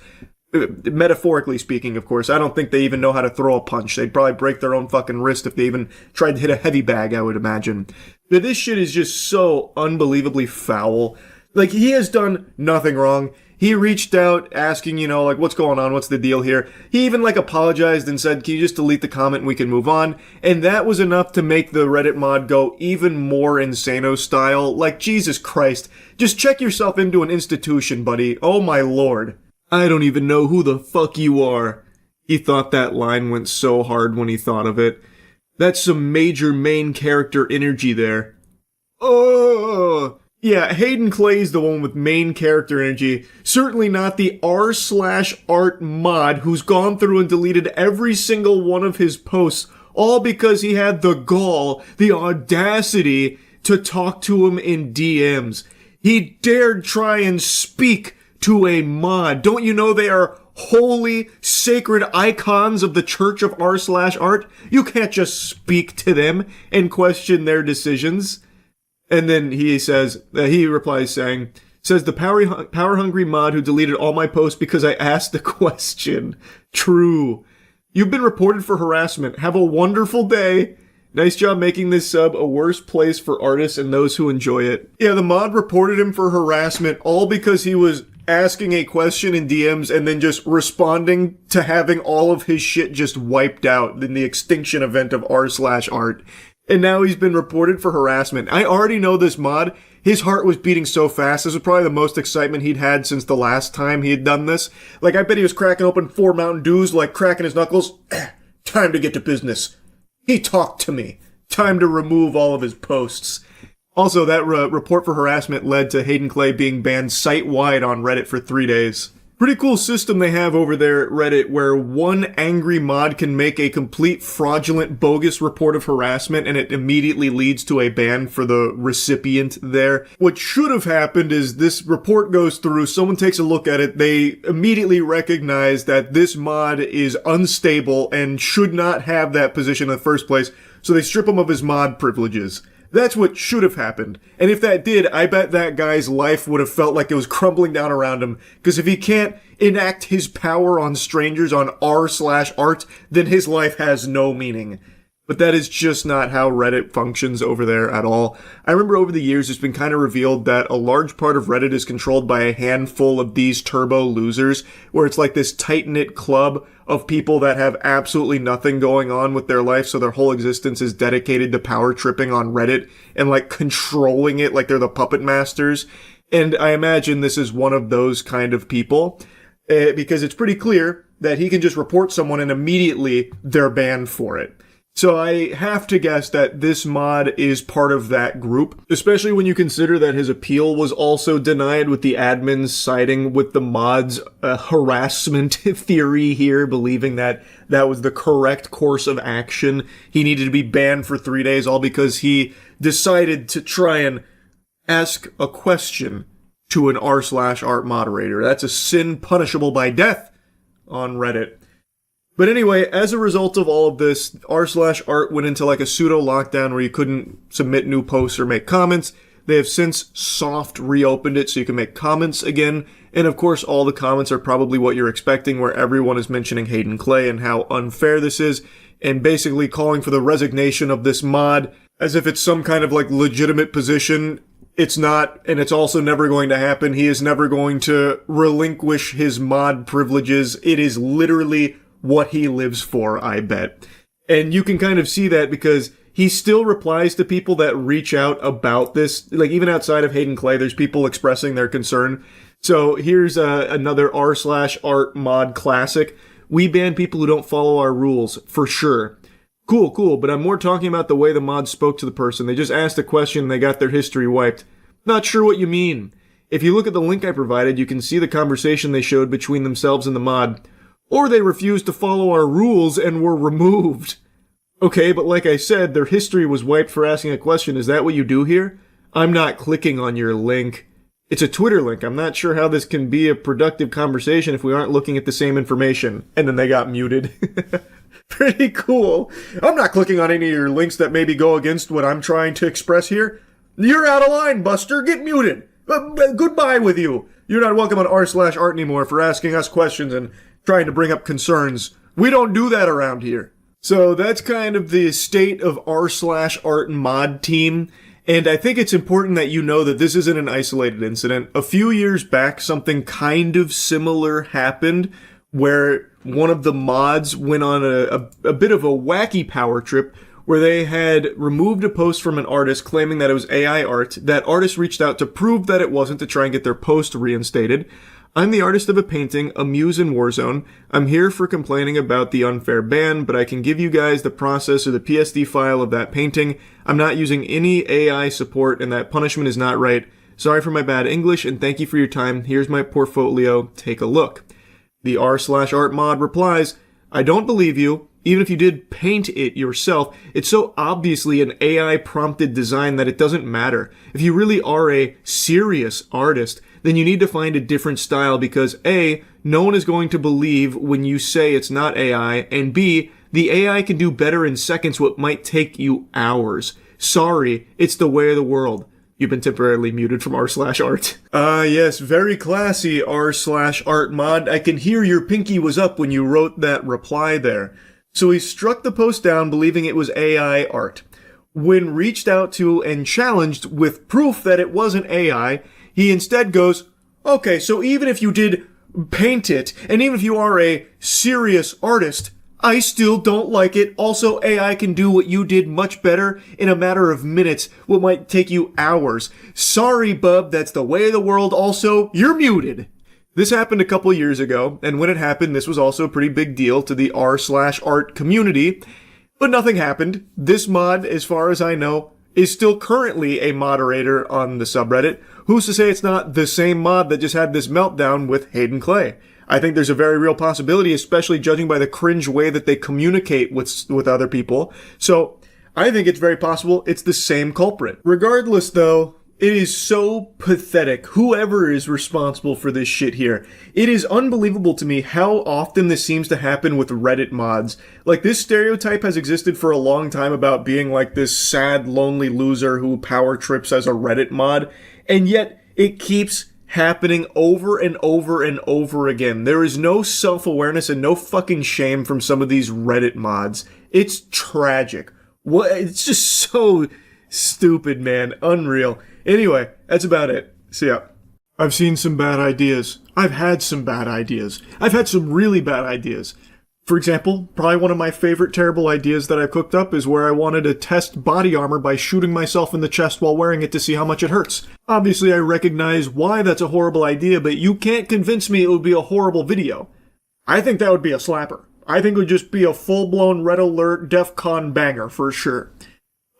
Metaphorically speaking, of course. I don't think they even know how to throw a punch. They'd probably break their own fucking wrist if they even tried to hit a heavy bag, I would imagine. But this shit is just so unbelievably foul. Like, he has done nothing wrong. He reached out asking, you know, like, what's going on? What's the deal here? He even, like, apologized and said, can you just delete the comment and we can move on? And that was enough to make the Reddit mod go even more Insano style. Like, Jesus Christ. Just check yourself into an institution, buddy. Oh my lord. I don't even know who the fuck you are. He thought that line went so hard when he thought of it. That's some major main character energy there. Oh! Yeah, Hayden Clay's the one with main character energy. Certainly not the r/art mod who's gone through and deleted every single one of his posts, all because he had the gall, the audacity to talk to him in DMs. He dared try and speak to a mod. Don't you know they are holy, sacred icons of the Church of r/art? You can't just speak to them and question their decisions. And then he says, he replies saying, says the power-hungry mod who deleted all my posts because I asked a question. True. You've been reported for harassment. Have a wonderful day. Nice job making this sub a worse place for artists and those who enjoy it. Yeah, the mod reported him for harassment all because he was asking a question in DMs and then just responding to having all of his shit just wiped out in the extinction event of r/art. And now he's been reported for harassment. I already know this mod. His heart was beating so fast. This was probably the most excitement he'd had since the last time he had done this. Like, I bet he was cracking open 4 Mountain Dews, like cracking his knuckles. Time to get to business. He talked to me. Time to remove all of his posts. Also, that report for harassment led to Hayden Clay being banned site-wide on Reddit for 3 days. Pretty cool system they have over there at Reddit where one angry mod can make a complete fraudulent, bogus report of harassment and it immediately leads to a ban for the recipient there. What should have happened is this report goes through, someone takes a look at it, they immediately recognize that this mod is unstable and should not have that position in the first place, so they strip him of his mod privileges. That's what should have happened. And if that did, I bet that guy's life would have felt like it was crumbling down around him. Because if he can't enact his power on strangers on r/art, then his life has no meaning. But that is just not how Reddit functions over there at all. I remember over the years it's been kind of revealed that a large part of Reddit is controlled by a handful of these turbo losers, where it's like this tight-knit club of people that have absolutely nothing going on with their life, so their whole existence is dedicated to power tripping on Reddit and like controlling it like they're the puppet masters. And I imagine this is one of those kind of people, because it's pretty clear that he can just report someone and immediately they're banned for it. So I have to guess that this mod is part of that group, especially when you consider that his appeal was also denied with the admins siding with the mod's harassment theory here, believing that that was the correct course of action. He needed to be banned for 3 days, all because he decided to try and ask a question to an r/art moderator. That's a sin punishable by death on Reddit. But anyway, as a result of all of this, r/art went into like a pseudo lockdown where you couldn't submit new posts or make comments. They have since soft reopened it so you can make comments again. And of course, all the comments are probably what you're expecting, where everyone is mentioning Hayden Clay and how unfair this is, and basically calling for the resignation of this mod as if it's some kind of like legitimate position. It's not, and it's also never going to happen. He is never going to relinquish his mod privileges. It is literally what he lives for, I bet. And you can kind of see that because he still replies to people that reach out about this. Like, even outside of Hayden Clay, there's people expressing their concern. So here's another r/art mod classic. We ban people who don't follow our rules, for sure. Cool, but I'm more talking about the way the mod spoke to the person. They just asked a question and they got their history wiped. Not sure what you mean. If you look at the link I provided, you can see the conversation they showed between themselves and the mod. Or they refused to follow our rules and were removed. Okay, but like I said, their history was wiped for asking a question. Is that what you do here? I'm not clicking on your link. It's a Twitter link. I'm not sure how this can be a productive conversation if we aren't looking at the same information. And then they got muted. Pretty cool. I'm not clicking on any of your links that maybe go against what I'm trying to express here. You're out of line, Buster. Get muted. Goodbye with you. You're not welcome on r/art anymore for asking us questions and trying to bring up concerns. We don't do that around here. So that's kind of the state of r/art mod team. And I think it's important that you know that this isn't an isolated incident. A few years back, something kind of similar happened where one of the mods went on a bit of a wacky power trip where they had removed a post from an artist claiming that it was AI art. That artist reached out to prove that it wasn't to try and get their post reinstated. I'm the artist of a painting, A Muse in Warzone. I'm here for complaining about the unfair ban, but I can give you guys the process or the PSD file of that painting. I'm not using any AI support and that punishment is not right. Sorry for my bad English and thank you for your time. Here's my portfolio. Take a look. The r/art mod replies, I don't believe you. Even if you did paint it yourself, it's so obviously an AI prompted design that it doesn't matter. If you really are a serious artist, then you need to find a different style because A, no one is going to believe when you say it's not AI, and B, the AI can do better in seconds what might take you hours. Sorry, it's the way of the world. You've been temporarily muted from r/art. Yes, very classy r/art mod. I can hear your pinky was up when you wrote that reply there. So he struck the post down believing it was AI art. When reached out to and challenged with proof that it wasn't AI, he instead goes, okay, so even if you did paint it, and even if you are a serious artist, I still don't like it. Also, AI can do what you did much better in a matter of minutes, what might take you hours. Sorry, bub, that's the way of the world. Also, you're muted. This happened a couple years ago, and when it happened, this was also a pretty big deal to the r/art community, but nothing happened. This mod, as far as I know, is still currently a moderator on the subreddit. Who's to say it's not the same mod that just had this meltdown with Hayden Clay? I think there's a very real possibility, especially judging by the cringe way that they communicate with other people. So I think it's very possible it's the same culprit. Regardless, though, it is so pathetic. Whoever is responsible for this shit here. It is unbelievable to me how often this seems to happen with Reddit mods. Like, this stereotype has existed for a long time about being like this sad, lonely loser who power trips as a Reddit mod, and yet it keeps happening over and over and over again. There is no self-awareness and no fucking shame from some of these Reddit mods. It's tragic. What? It's just so stupid, man. Unreal. Anyway, that's about it. See ya. I've seen some bad ideas. I've had some bad ideas. I've had some really bad ideas. For example, probably one of my favorite terrible ideas that I cooked up is where I wanted to test body armor by shooting myself in the chest while wearing it to see how much it hurts. Obviously, I recognize why that's a horrible idea, but you can't convince me it would be a horrible video. I think that would be a slapper. I think it would just be a full-blown Red Alert DEFCON banger for sure.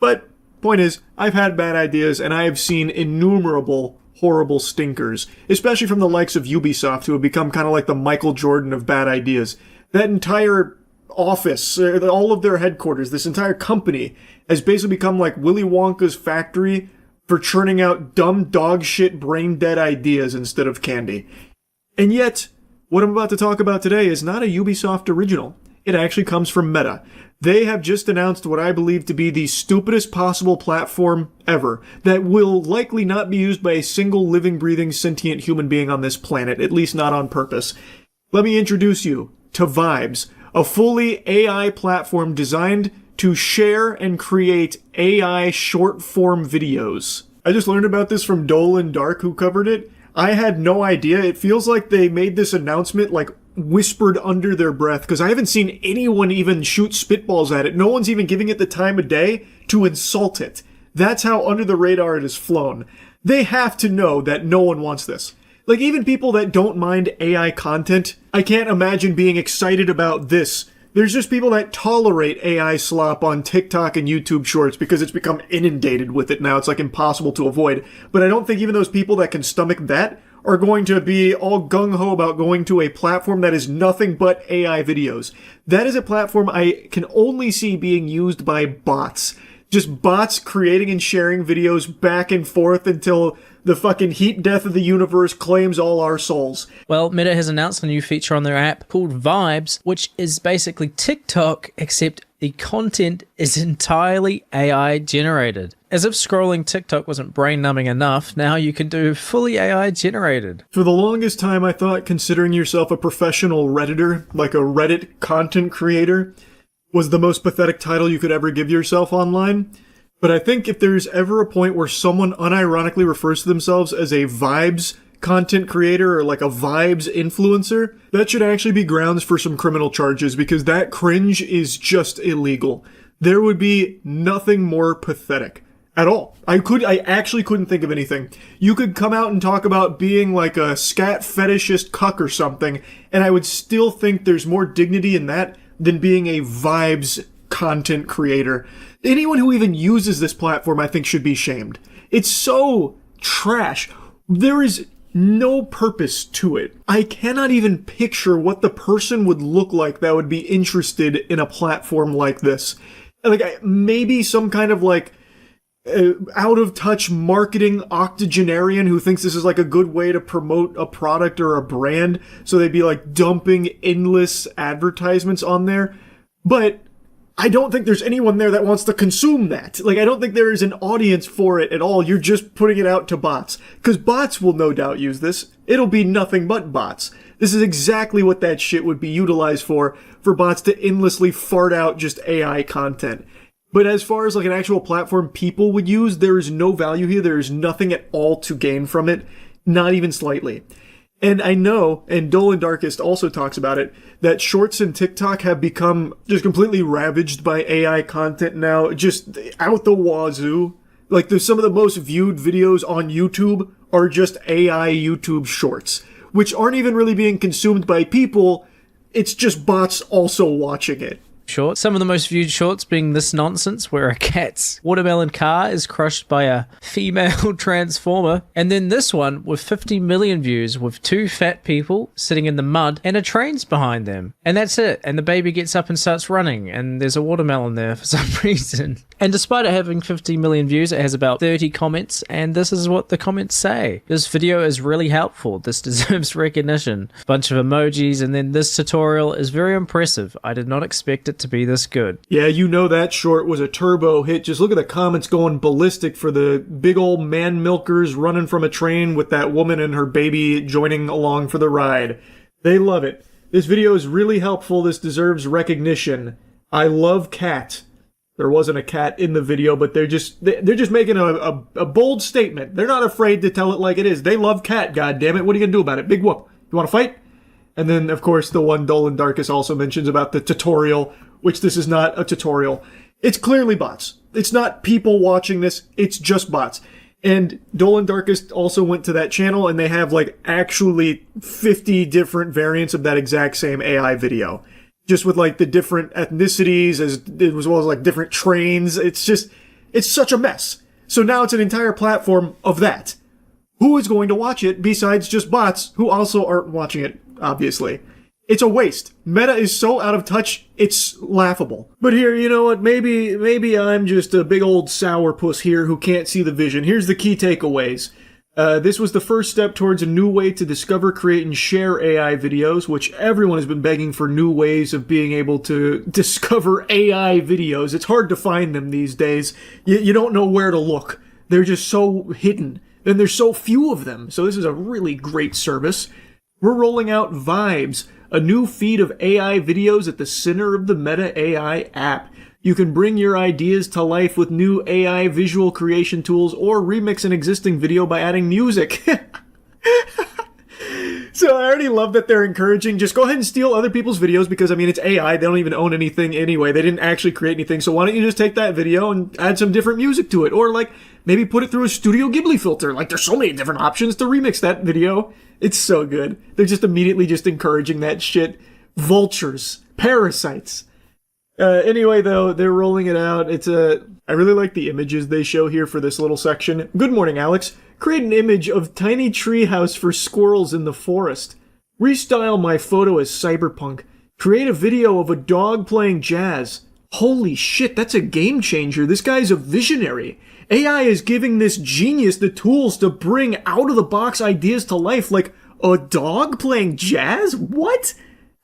But point is, I've had bad ideas, and I have seen innumerable horrible stinkers, especially from the likes of Ubisoft, who have become kind of like the Michael Jordan of bad ideas. That entire office, all of their headquarters, this entire company has basically become like Willy Wonka's factory for churning out dumb dog shit brain dead ideas instead of candy. And yet, what I'm about to talk about today is not a Ubisoft original. It actually comes from Meta. They have just announced what I believe to be the stupidest possible platform ever that will likely not be used by a single living, breathing, sentient human being on this planet, at least not on purpose. Let me introduce you to Vibes, a fully AI platform designed to share and create AI short-form videos. I just learned about this from Dole and Dark, who covered it. I had no idea. It feels like they made this announcement like whispered under their breath, because I haven't seen anyone even shoot spitballs at it. No one's even giving it the time of day to insult it. That's how under the radar it has flown. They have to know that no one wants this. Like, even people that don't mind AI content, I can't imagine being excited about this. There's just people that tolerate AI slop on TikTok and YouTube Shorts because it's become inundated with it now. It's like impossible to avoid. But I don't think even those people that can stomach that are going to be all gung-ho about going to a platform that is nothing but AI videos. That is a platform I can only see being used by bots. Just bots creating and sharing videos back and forth until the fucking heat death of the universe claims all our souls. Well, Meta has announced a new feature on their app called Vibes, which is basically TikTok, except the content is entirely AI generated. As if scrolling TikTok wasn't brain-numbing enough, now you can do fully AI generated. For the longest time, I thought considering yourself a professional Redditor, like a Reddit content creator, was the most pathetic title you could ever give yourself online. But I think if there's ever a point where someone unironically refers to themselves as a Vibes content creator or like a Vibes influencer, that should actually be grounds for some criminal charges, because that cringe is just illegal. There would be nothing more pathetic at all. I actually couldn't think of anything. You could come out and talk about being like a scat fetishist cuck or something, and I would still think there's more dignity in that than being a Vibes content creator. Anyone who even uses this platform, I think, should be shamed. It's so trash. There is no purpose to it. I cannot even picture what the person would look like that would be interested in a platform like this. Like, maybe some kind of like out-of-touch marketing octogenarian who thinks this is like a good way to promote a product or a brand, so they'd be like dumping endless advertisements on there. But I don't think there's anyone there that wants to consume that. Like, I don't think there is an audience for it at all. You're just putting it out to bots. Because bots will no doubt use this. It'll be nothing but bots. This is exactly what that shit would be utilized for bots to endlessly fart out just AI content. But as far as like an actual platform people would use, there is no value here. There is nothing at all to gain from it. Not even slightly. And I know, and Dolan Darkest also talks about it, that Shorts and TikTok have become just completely ravaged by AI content now, just out the wazoo. Like, there's some of the most viewed videos on YouTube are just AI YouTube Shorts, which aren't even really being consumed by people. It's just bots also watching it. shorts. Some of the most viewed shorts being this nonsense where a cat's watermelon car is crushed by a female transformer. And then this one with 50 million views with 2 fat people sitting in the mud and a train's behind them. And that's it. And the baby gets up and starts running and there's a watermelon there for some reason. And despite it having 50 million views, it has about 30 comments, and this is what the comments say. This video is really helpful. This deserves recognition. Bunch of emojis, and then this tutorial is very impressive. I did not expect it to be this good. Yeah, you know that short was a turbo hit. Just look at the comments going ballistic for the big old man milkers running from a train with that woman and her baby joining along for the ride. They love it. This video is really helpful. This deserves recognition. I love cat. There wasn't a cat in the video, but they're just making a bold statement. They're not afraid to tell it like it is. They love cat, goddammit. What are you gonna do about it? Big whoop. You wanna fight? And then, of course, the one Dolan Darkus also mentions about the tutorial, which this is not a tutorial. It's clearly bots. It's not people watching this. It's just bots. And Dolan Darkus also went to that channel, and they have, like, actually 50 different variants of that exact same AI video. Just with, like, the different ethnicities, as well as, like, different trains. It's such a mess. So now it's an entire platform of that. Who is going to watch it besides just bots who also aren't watching it, obviously? It's a waste. Meta is so out of touch, it's laughable. But here, you know what, maybe I'm just a big old sourpuss here who can't see the vision. Here's the key takeaways. This was the first step towards a new way to discover, create, and share AI videos, which everyone has been begging for new ways of being able to discover AI videos. It's hard to find them these days. You don't know where to look. They're just so hidden, and there's so few of them. So this is a really great service. We're rolling out Vibes, a new feed of AI videos at the center of the Meta AI app. You can bring your ideas to life with new AI visual creation tools or remix an existing video by adding music. So I already love that they're encouraging, just go ahead and steal other people's videos because, I mean, it's AI. They don't even own anything anyway. They didn't actually create anything. So why don't you just take that video and add some different music to it? Or, like, maybe put it through a Studio Ghibli filter. Like, there's so many different options to remix that video. It's so good. They're just immediately just encouraging that shit. Vultures. Parasites. Anyway, though, they're rolling it out. I really like the images they show here for this little section. Good morning, Alex. Create an image of tiny treehouse for squirrels in the forest. Restyle my photo as cyberpunk. Create a video of a dog playing jazz. Holy shit, that's a game changer. This guy's a visionary. AI is giving this genius the tools to bring out-of-the-box ideas to life, like a dog playing jazz? What?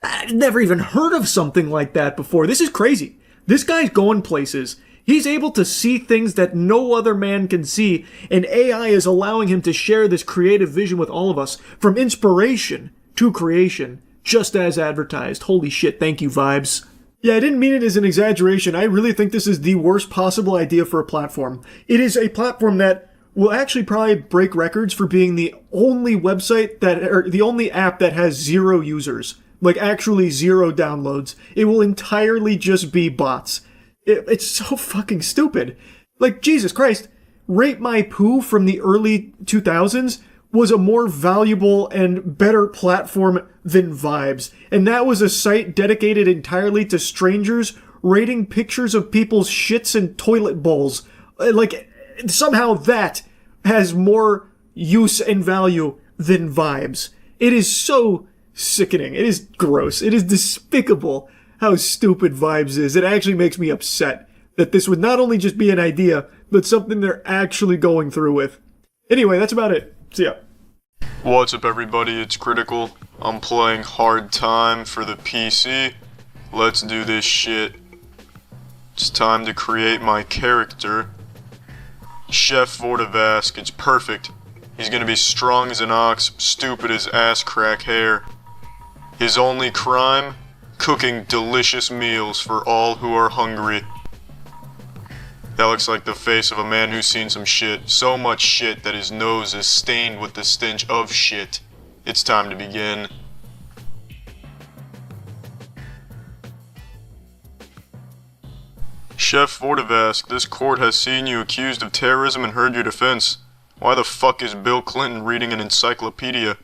I've never even heard of something like that before. This is crazy. This guy's going places. He's able to see things that no other man can see, and AI is allowing him to share this creative vision with all of us, from inspiration to creation, just as advertised. Holy shit, thank you, Vibes. Yeah, I didn't mean it as an exaggeration. I really think this is the worst possible idea for a platform. It is a platform that will actually probably break records for being the only website or the only app that has 0 users. Like, actually 0 downloads. It will entirely just be bots. It's so fucking stupid. Like, Jesus Christ, Rate My Poo from the early 2000s was a more valuable and better platform than Vibes. And that was a site dedicated entirely to strangers rating pictures of people's shits and toilet bowls. Like, somehow that has more use and value than Vibes. It is so sickening. It is gross. It is despicable how stupid Vibes is. It actually makes me upset that this would not only just be an idea, but something they're actually going through with. Anyway, that's about it. See ya. What's up, everybody? It's Critical. I'm playing Hard Time for the PC. Let's do this shit. It's time to create my character. Chef Vortivask. It's perfect. He's gonna be strong as an ox, stupid as ass crack hair. His only crime? Cooking delicious meals for all who are hungry. That looks like the face of a man who's seen some shit. So much shit that his nose is stained with the stench of shit. It's time to begin. Chef Vortivask, this court has seen you accused of terrorism and heard your defense. Why the fuck is Bill Clinton reading an encyclopedia?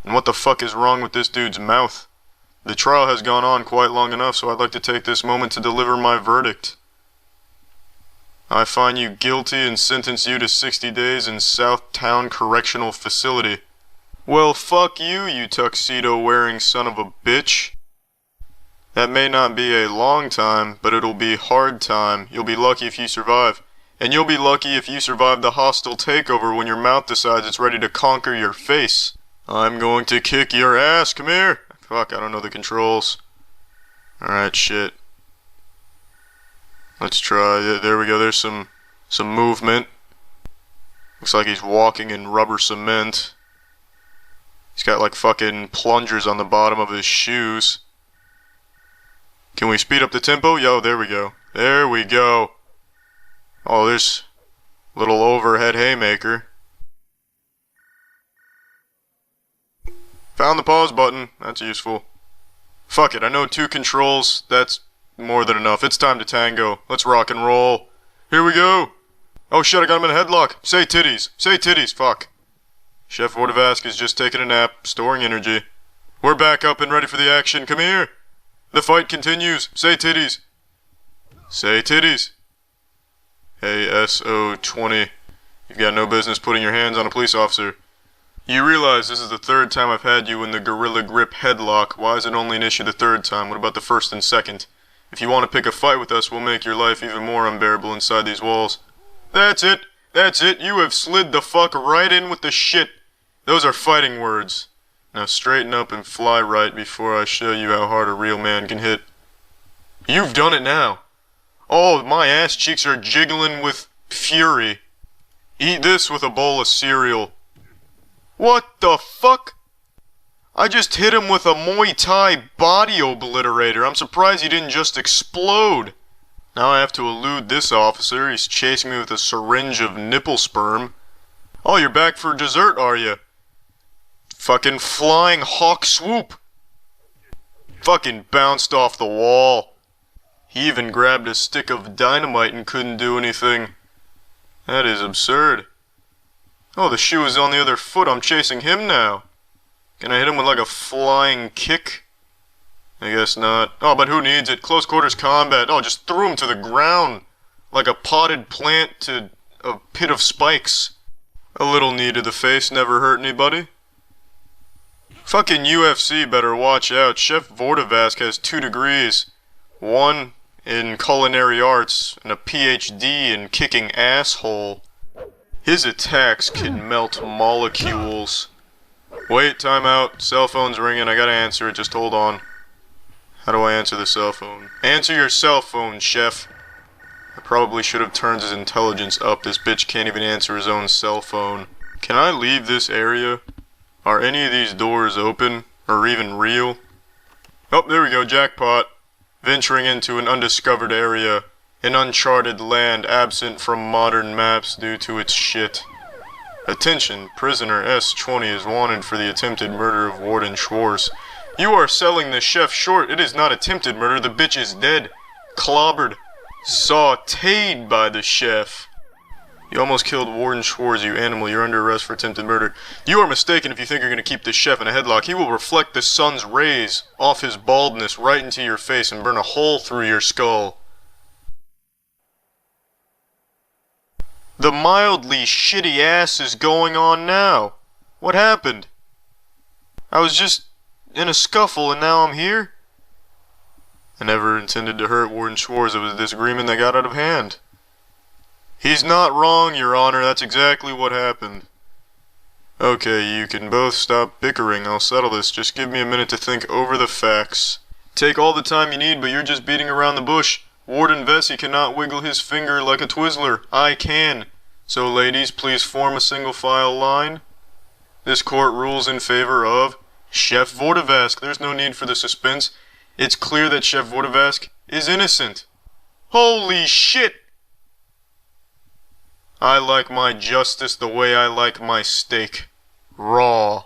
And what the fuck is wrong with this dude's mouth? The trial has gone on quite long enough, so I'd like to take this moment to deliver my verdict. I find you guilty and sentence you to 60 days in Southtown Correctional Facility. Well, fuck you, you tuxedo-wearing son of a bitch. That may not be a long time, but it'll be hard time. You'll be lucky if you survive. And you'll be lucky if you survive the hostile takeover when your mouth decides it's ready to conquer your face. I'm going to kick your ass, come here! Fuck, I don't know the controls. Alright, shit. Let's try, there we go, there's some movement. Looks like he's walking in rubber cement. He's got like fucking plungers on the bottom of his shoes. Can we speed up the tempo? Yo, there we go. There we go. Oh, there's a little overhead haymaker. Found the pause button. That's useful. Fuck it, I know 2 controls. That's more than enough. It's time to tango. Let's rock and roll. Here we go. Oh shit, I got him in a headlock. Say titties. Say titties. Fuck. Chef Vordevask is just taking a nap, storing energy. We're back up and ready for the action. Come here. The fight continues. Say titties. Say titties. Hey, SO20. You've got no business putting your hands on a police officer. You realize this is the 3rd time I've had you in the Gorilla Grip headlock. Why is it only an issue the 3rd time? What about the 1st and 2nd? If you want to pick a fight with us, we'll make your life even more unbearable inside these walls. That's it! That's it! You have slid the fuck right in with the shit! Those are fighting words. Now straighten up and fly right before I show you how hard a real man can hit. You've done it now! Oh, my ass cheeks are jiggling with fury. Eat this with a bowl of cereal. What the fuck? I just hit him with a Muay Thai body obliterator. I'm surprised he didn't just explode. Now I have to elude this officer. He's chasing me with a syringe of nipple sperm. Oh, you're back for dessert, are you? Fucking flying hawk swoop. Fucking bounced off the wall. He even grabbed a stick of dynamite and couldn't do anything. That is absurd. Oh, the shoe is on the other foot. I'm chasing him now. Can I hit him with like a flying kick? I guess not. Oh, but who needs it? Close quarters combat. Oh, just threw him to the ground. Like a potted plant to a pit of spikes. A little knee to the face never hurt anybody. Fucking UFC better watch out. Chef Vordevask has 2 degrees. 1 in culinary arts and a PhD in kicking asshole. His attacks can melt molecules. Wait, time out. Cell phone's ringing. I gotta answer it. Just hold on. How do I answer the cell phone? Answer your cell phone, chef. I probably should have turned his intelligence up. This bitch can't even answer his own cell phone. Can I leave this area? Are any of these doors open? Or even real? Oh, there we go. Jackpot. Venturing into an undiscovered area. An uncharted land absent from modern maps due to its shit. Attention, prisoner S-20 is wanted for the attempted murder of Warden Schwartz. You are selling the chef short. It is not attempted murder. The bitch is dead. Clobbered. Sautéed by the chef. You almost killed Warden Schwartz, you animal. You're under arrest for attempted murder. You are mistaken if you think you're going to keep this chef in a headlock. He will reflect the sun's rays off his baldness right into your face and burn a hole through your skull. The mildly shitty ass is going on now. What happened? I was just in a scuffle and now I'm here? I never intended to hurt Warden Schwartz. It was a disagreement that got out of hand. He's not wrong, Your Honor. That's exactly what happened. Okay, you can both stop bickering. I'll settle this. Just give me a minute to think over the facts. Take all the time you need, but you're just beating around the bush. Warden Vesey cannot wiggle his finger like a Twizzler. I can. So, ladies, please form a single file line. This court rules in favor of Chef Vordevask. There's no need for the suspense. It's clear that Chef Vordevask is innocent. Holy shit! I like my justice the way I like my steak. Raw.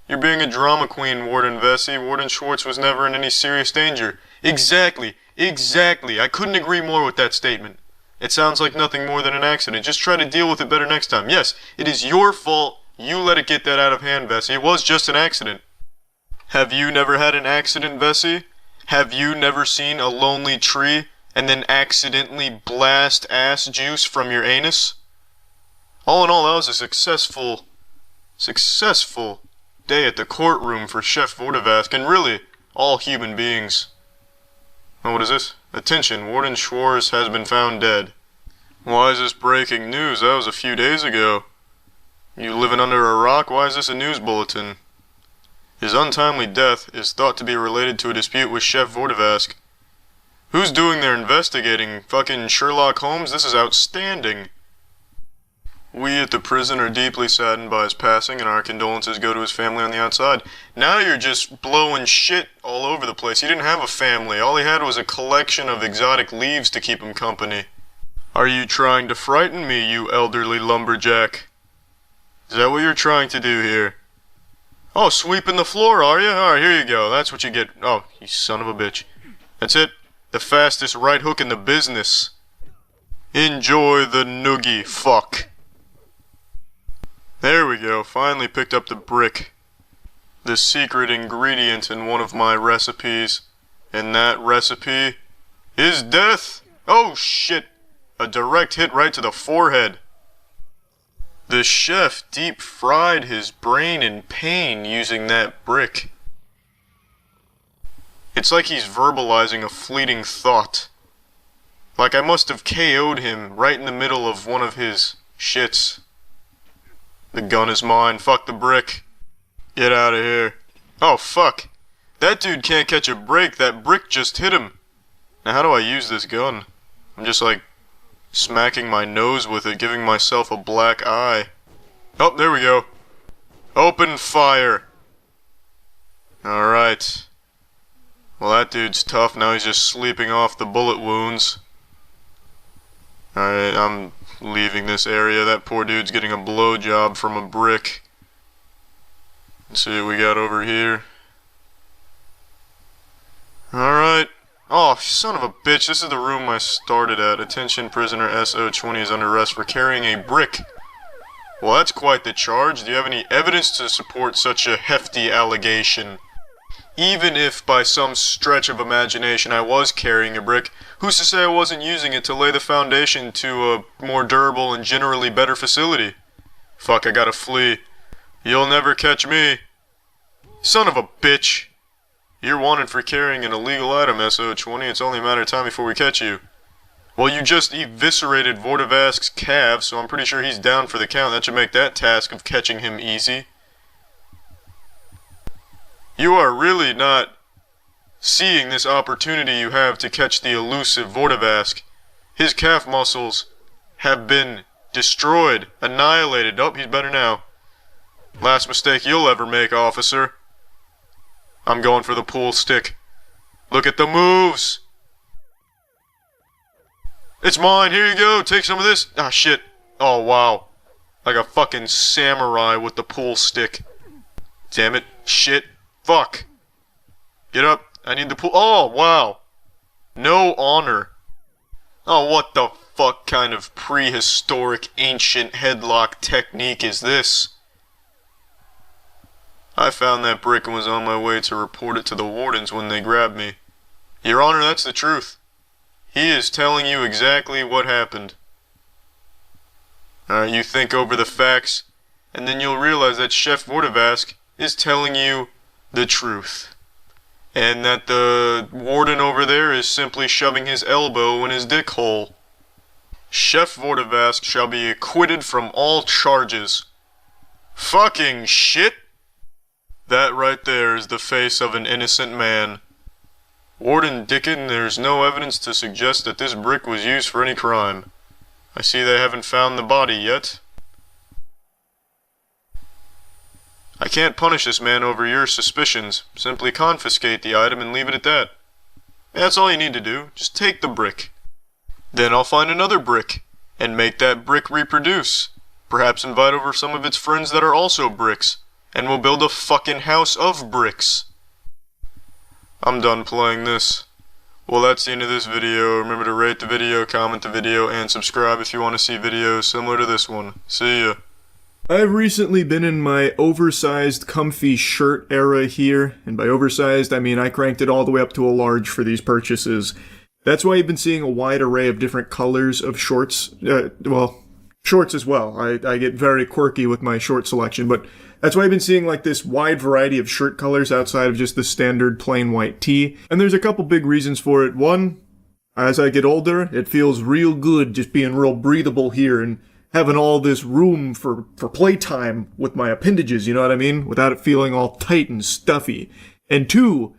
You're being a drama queen, Warden Vesey. Warden Schwartz was never in any serious danger. Exactly. Exactly. I couldn't agree more with that statement. It sounds like nothing more than an accident. Just try to deal with it better next time. Yes, it is your fault. You let it get that out of hand, Vesey. It was just an accident. Have you never had an accident, Vesey? Have you never seen a lonely tree and then accidentally blast ass juice from your anus? All in all, that was a successful day at the courtroom for Chef Vordevask, and really, all human beings. Oh, what is this? Attention, Warden Schwartz has been found dead. Why is this breaking news? That was a few days ago. You living under a rock? Why is this a news bulletin? His untimely death is thought to be related to a dispute with Chef Vordevask. Who's doing their investigating? Fucking Sherlock Holmes? This is outstanding. We at the prison are deeply saddened by his passing, and our condolences go to his family on the outside. Now you're just blowing shit all over the place. He didn't have a family. All he had was a collection of exotic leaves to keep him company. Are you trying to frighten me, you elderly lumberjack? Is that what you're trying to do here? Oh, sweeping the floor, are you? Alright, here you go. That's what you get. Oh, you son of a bitch. That's it. The fastest right hook in the business. Enjoy the noogie, fuck. There we go. Finally picked up the brick. The secret ingredient in one of my recipes. And that recipe is death. Oh, shit. A direct hit right to the forehead. The chef deep-fried his brain in pain using that brick. It's like he's verbalizing a fleeting thought. Like I must have KO'd him right in the middle of one of his shits. The gun is mine. Fuck the brick. Get out of here. Oh, fuck. That dude can't catch a break. That brick just hit him. Now how do I use this gun? I'm just like smacking my nose with it, giving myself a black eye. Oh, there we go. Open fire. Alright. Well, that dude's tough. Now he's just sleeping off the bullet wounds. Alright, I'm leaving this area. That poor dude's getting a blowjob from a brick. Let's see what we got over here. Alright. Oh, son of a bitch. This is the room I started at. Attention, prisoner SO20 is under arrest for carrying a brick. Well, that's quite the charge. Do you have any evidence to support such a hefty allegation? Even if, by some stretch of imagination, I was carrying a brick, who's to say I wasn't using it to lay the foundation to a more durable and generally better facility? Fuck, I gotta flee. You'll never catch me. Son of a bitch. You're wanted for carrying an illegal item, SO20. It's only a matter of time before we catch you. Well, you just eviscerated Vordevask's calves, so I'm pretty sure he's down for the count. That should make that task of catching him easy. You are really not seeing this opportunity you have to catch the elusive Vordevask. His calf muscles have been destroyed, annihilated. Oh, he's better now. Last mistake you'll ever make, officer. I'm going for the pool stick. Look at the moves. It's mine. Here you go. Take some of this. Ah, shit. Oh, wow. Like a fucking samurai with the pool stick. Damn it. Shit. Fuck. Get up. I need the pool. Oh, wow. No honor. Oh, what the fuck kind of prehistoric ancient headlock technique is this? I found that brick and was on my way to report it to the wardens when they grabbed me. Your Honor, that's the truth. He is telling you exactly what happened. Alright, you think over the facts, and then you'll realize that Chef Vordevask is telling you the truth. And that the warden over there is simply shoving his elbow in his dick hole. Chef Vordevask shall be acquitted from all charges. Fucking shit! That right there is the face of an innocent man. Warden Dickon, there's no evidence to suggest that this brick was used for any crime. I see they haven't found the body yet. I can't punish this man over your suspicions. Simply confiscate the item and leave it at that. That's all you need to do. Just take the brick. Then I'll find another brick, and make that brick reproduce. Perhaps invite over some of its friends that are also bricks, and we'll build a fucking house of bricks. I'm done playing this. Well, that's the end of this video. Remember to rate the video, comment the video, and subscribe if you want to see videos similar to this one. See ya. I've recently been in my oversized, comfy shirt era here, and by oversized, I mean I cranked it all the way up to a large for these purchases. That's why you've been seeing a wide array of different colors of shorts. Shorts as well. I get very quirky with my short selection, but that's why I've been seeing like this wide variety of shirt colors outside of just the standard plain white tee. And there's a couple big reasons for it. One, as I get older, it feels real good just being real breathable here and having all this room for playtime with my appendages, you know what I mean? Without it feeling all tight and stuffy. And two,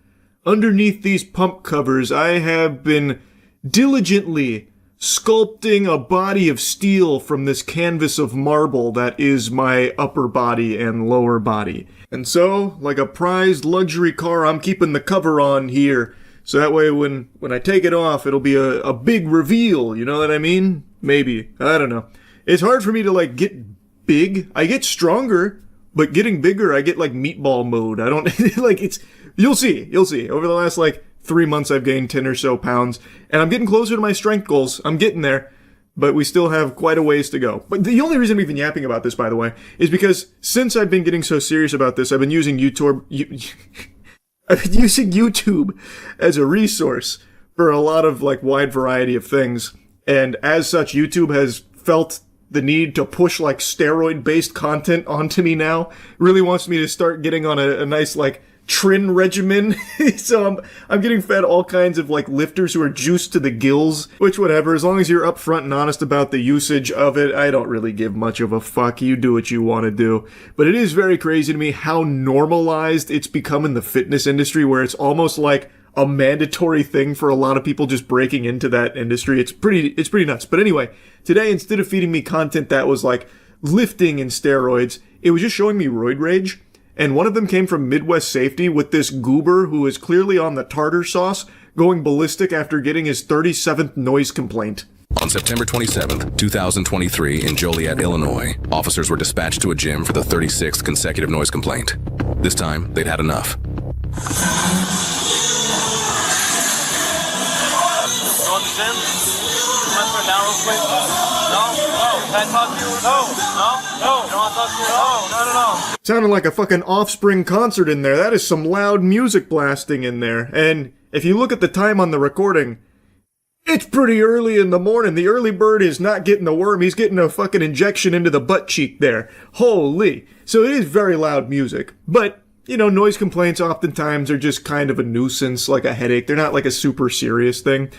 underneath these pump covers, I have been diligently sculpting a body of steel from this canvas of marble that is my upper body and lower body. And so, like a prized luxury car, I'm keeping the cover on here. So that way when I take it off, it'll be a big reveal, you know what I mean? Maybe. I don't know. It's hard for me to, like, get big. I get stronger, but getting bigger, I get, like, meatball mode. I don't, like, it's, you'll see. Over the last, like, 3 months, I've gained 10 or so pounds, and I'm getting closer to my strength goals. I'm getting there, but we still have quite a ways to go. But the only reason we've been yapping about this, by the way, is because since I've been getting so serious about this, I've been using YouTube as a resource for a lot of, like, wide variety of things. And as such, YouTube has felt the need to push, like, steroid-based content onto me now. Really wants me to start getting on a nice, like, trin regimen. So I'm getting fed all kinds of, like, lifters who are juiced to the gills, which whatever, as long as you're upfront and honest about the usage of it, I don't really give much of a fuck. You do what you want to do. But it is very crazy to me how normalized it's become in the fitness industry, where it's almost like a mandatory thing for a lot of people just breaking into that industry. It's pretty nuts. But anyway, today, instead of feeding me content that was like lifting and steroids, it was just showing me roid rage. And one of them came from Midwest Safety with this goober who is clearly on the tartar sauce, going ballistic after getting his 37th noise complaint. On September 27th, 2023, in Joliet, Illinois, officers were dispatched to a gym for the 36th consecutive noise complaint. This time, they'd had enough. Sounded like a fucking Offspring concert in there. That is some loud music blasting in there. And if you look at the time on the recording, it's pretty early in the morning. The early bird is not getting the worm. He's getting a fucking injection into the butt cheek there. Holy. So it is very loud music. But, you know, noise complaints oftentimes are just kind of a nuisance, like a headache. They're not like a super serious thing.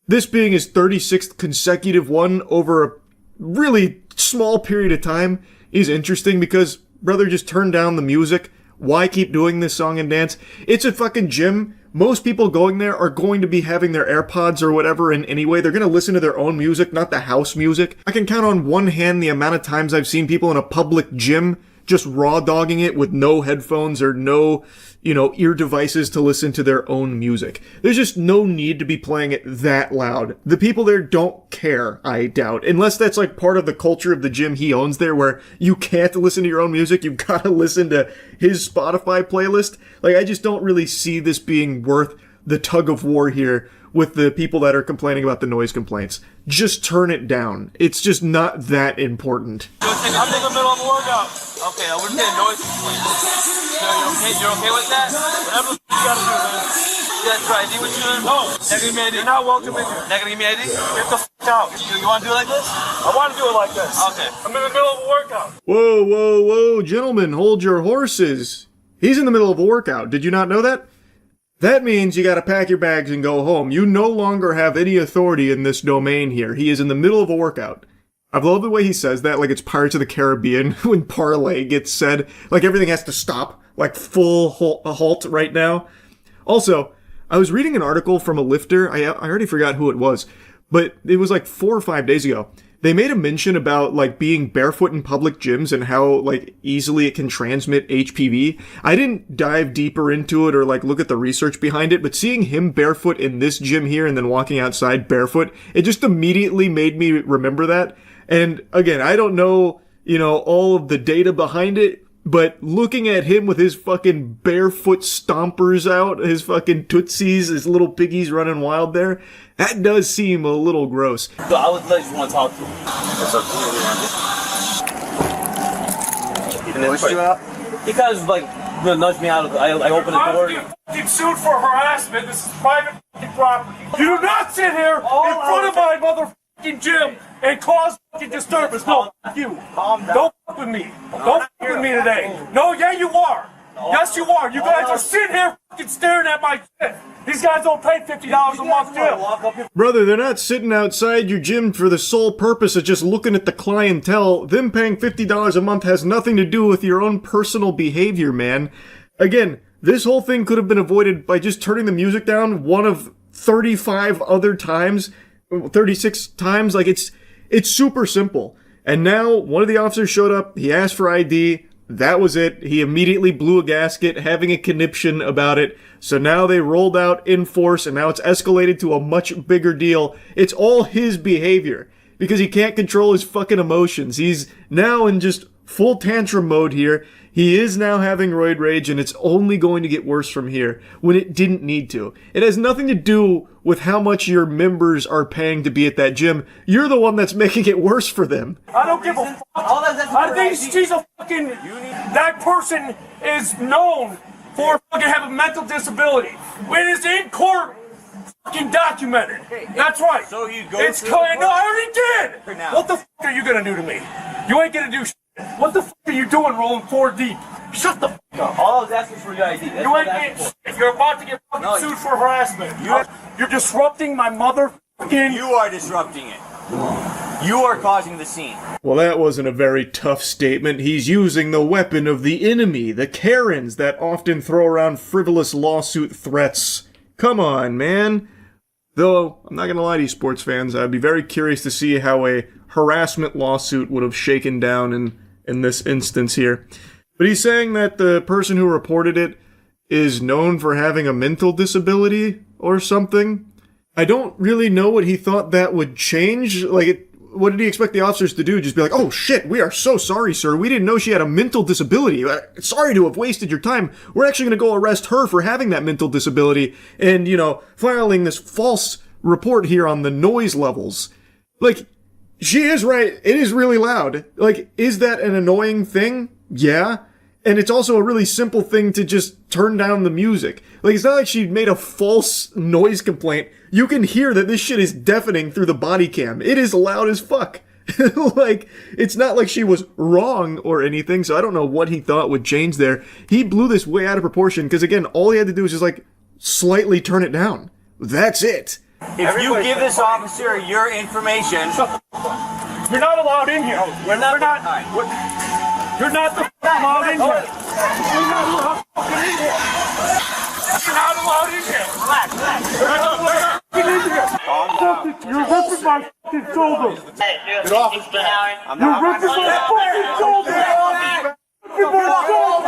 This being his 36th consecutive one over a really small period of time is interesting because, brother, just turn down the music. Why keep doing this song and dance? It's a fucking gym. Most people going there are going to be having their AirPods or whatever in anyway. They're going to listen to their own music, not the house music. I can count on one hand the amount of times I've seen people in a public gym just raw dogging it with no headphones or no, ear devices to listen to their own music. There's just no need to be playing it that loud. The people there don't care, I doubt. Unless that's like part of the culture of the gym he owns there where you can't listen to your own music, you've got to listen to his Spotify playlist. Like, I just don't really see this being worth the tug of war here with the people that are complaining about the noise complaints. Just turn it down. It's just not that important. I'm in the middle of a workout. Okay, we're getting noise complaints. So you're okay with that? Whatever you gotta do, man. You gotta try ID with you? No. Not gonna give me ID. You're not welcome in here. Not gonna give me ID? Get the f*** out. You wanna do it like this? I wanna do it like this. Okay. I'm in the middle of a workout. Whoa, gentlemen, hold your horses. He's in the middle of a workout. Did you not know that? That means you gotta pack your bags and go home. You no longer have any authority in this domain here. He is in the middle of a workout. I love the way he says that, like it's Pirates of the Caribbean when parlay gets said. Like everything has to stop, like full halt right now. Also, I was reading an article from a lifter. I already forgot who it was, but it was like 4 or 5 days ago. They made a mention about like being barefoot in public gyms and how like easily it can transmit HPV. I didn't dive deeper into it or like look at the research behind it, but seeing him barefoot in this gym here and then walking outside barefoot, it just immediately made me remember that. And again, I don't know, all of the data behind it, but looking at him with his fucking barefoot stompers out, his fucking tootsies, his little piggies running wild there, that does seem a little gross. So I would let you want to talk to him. It's up to you. And then pushed you out? He kind of like nudged me out of I opened the door. You fucking sued for harassment. This is private fucking property. You do not sit here in front of my motherfucking gym and cause fucking disturbance. No, you. Don't fuck with me. Don't fuck with me today. No, yeah, you are. Yes, you are. You guys are sitting here fucking staring at my shit. These guys don't pay $50 a month, Jim. Brother, they're not sitting outside your gym for the sole purpose of just looking at the clientele. Them paying $50 a month has nothing to do with your own personal behavior, man. Again, this whole thing could have been avoided by just turning the music down one of 35 other times, 36 times. Like, it's super simple. And now, one of the officers showed up, he asked for ID, that was it. He immediately blew a gasket, having a conniption about it. So now they rolled out in force, and now it's escalated to a much bigger deal. It's all his behavior, because he can't control his fucking emotions. He's now in just full tantrum mode here. He is now having roid rage, and it's only going to get worse from here, when it didn't need to. It has nothing to do with how much your members are paying to be at that gym. You're the one that's making it worse for them. I don't give a fuck. I think she's a fucking... That person is known for fucking having a mental disability. It is in court fucking documented. That's right. So you go it's no, I already did. What the fuck are you gonna do to me? You ain't gonna do shit. What the fuck are you doing rolling 4 deep? Shut the fuck up. All I was asking for your ID. You ain't getting shit. You're about to get fucking sued for harassment. You're disrupting my motherfucking... You are disrupting it. You are causing the scene. Well, that wasn't a very tough statement. He's using the weapon of the enemy, the Karens that often throw around frivolous lawsuit threats. Come on, man. Though, I'm not gonna lie to you, sports fans, I'd be very curious to see how a harassment lawsuit would have shaken down in this instance here. But he's saying that the person who reported it is known for having a mental disability or something. I don't really know what he thought that would change. What did he expect the officers to do? Just be like, oh shit, we are so sorry, sir. We didn't know she had a mental disability. Sorry to have wasted your time. We're actually going to go arrest her for having that mental disability and, filing this false report here on the noise levels. She is right. It is really loud. Is that an annoying thing? Yeah. And it's also a really simple thing to just turn down the music. It's not like she made a false noise complaint. You can hear that this shit is deafening through the body cam. It is loud as fuck. It's not like she was wrong or anything, so I don't know what he thought would change there. He blew this way out of proportion, because again, all he had to do was just slightly turn it down. That's it. If you give this officer your information... You're not allowed in here. You're not allowed in here. You're not allowed in here. Relax. You're not allowed in here. You're ripping my fucking shoulder. Get off. You're ripping my fucking shoulder.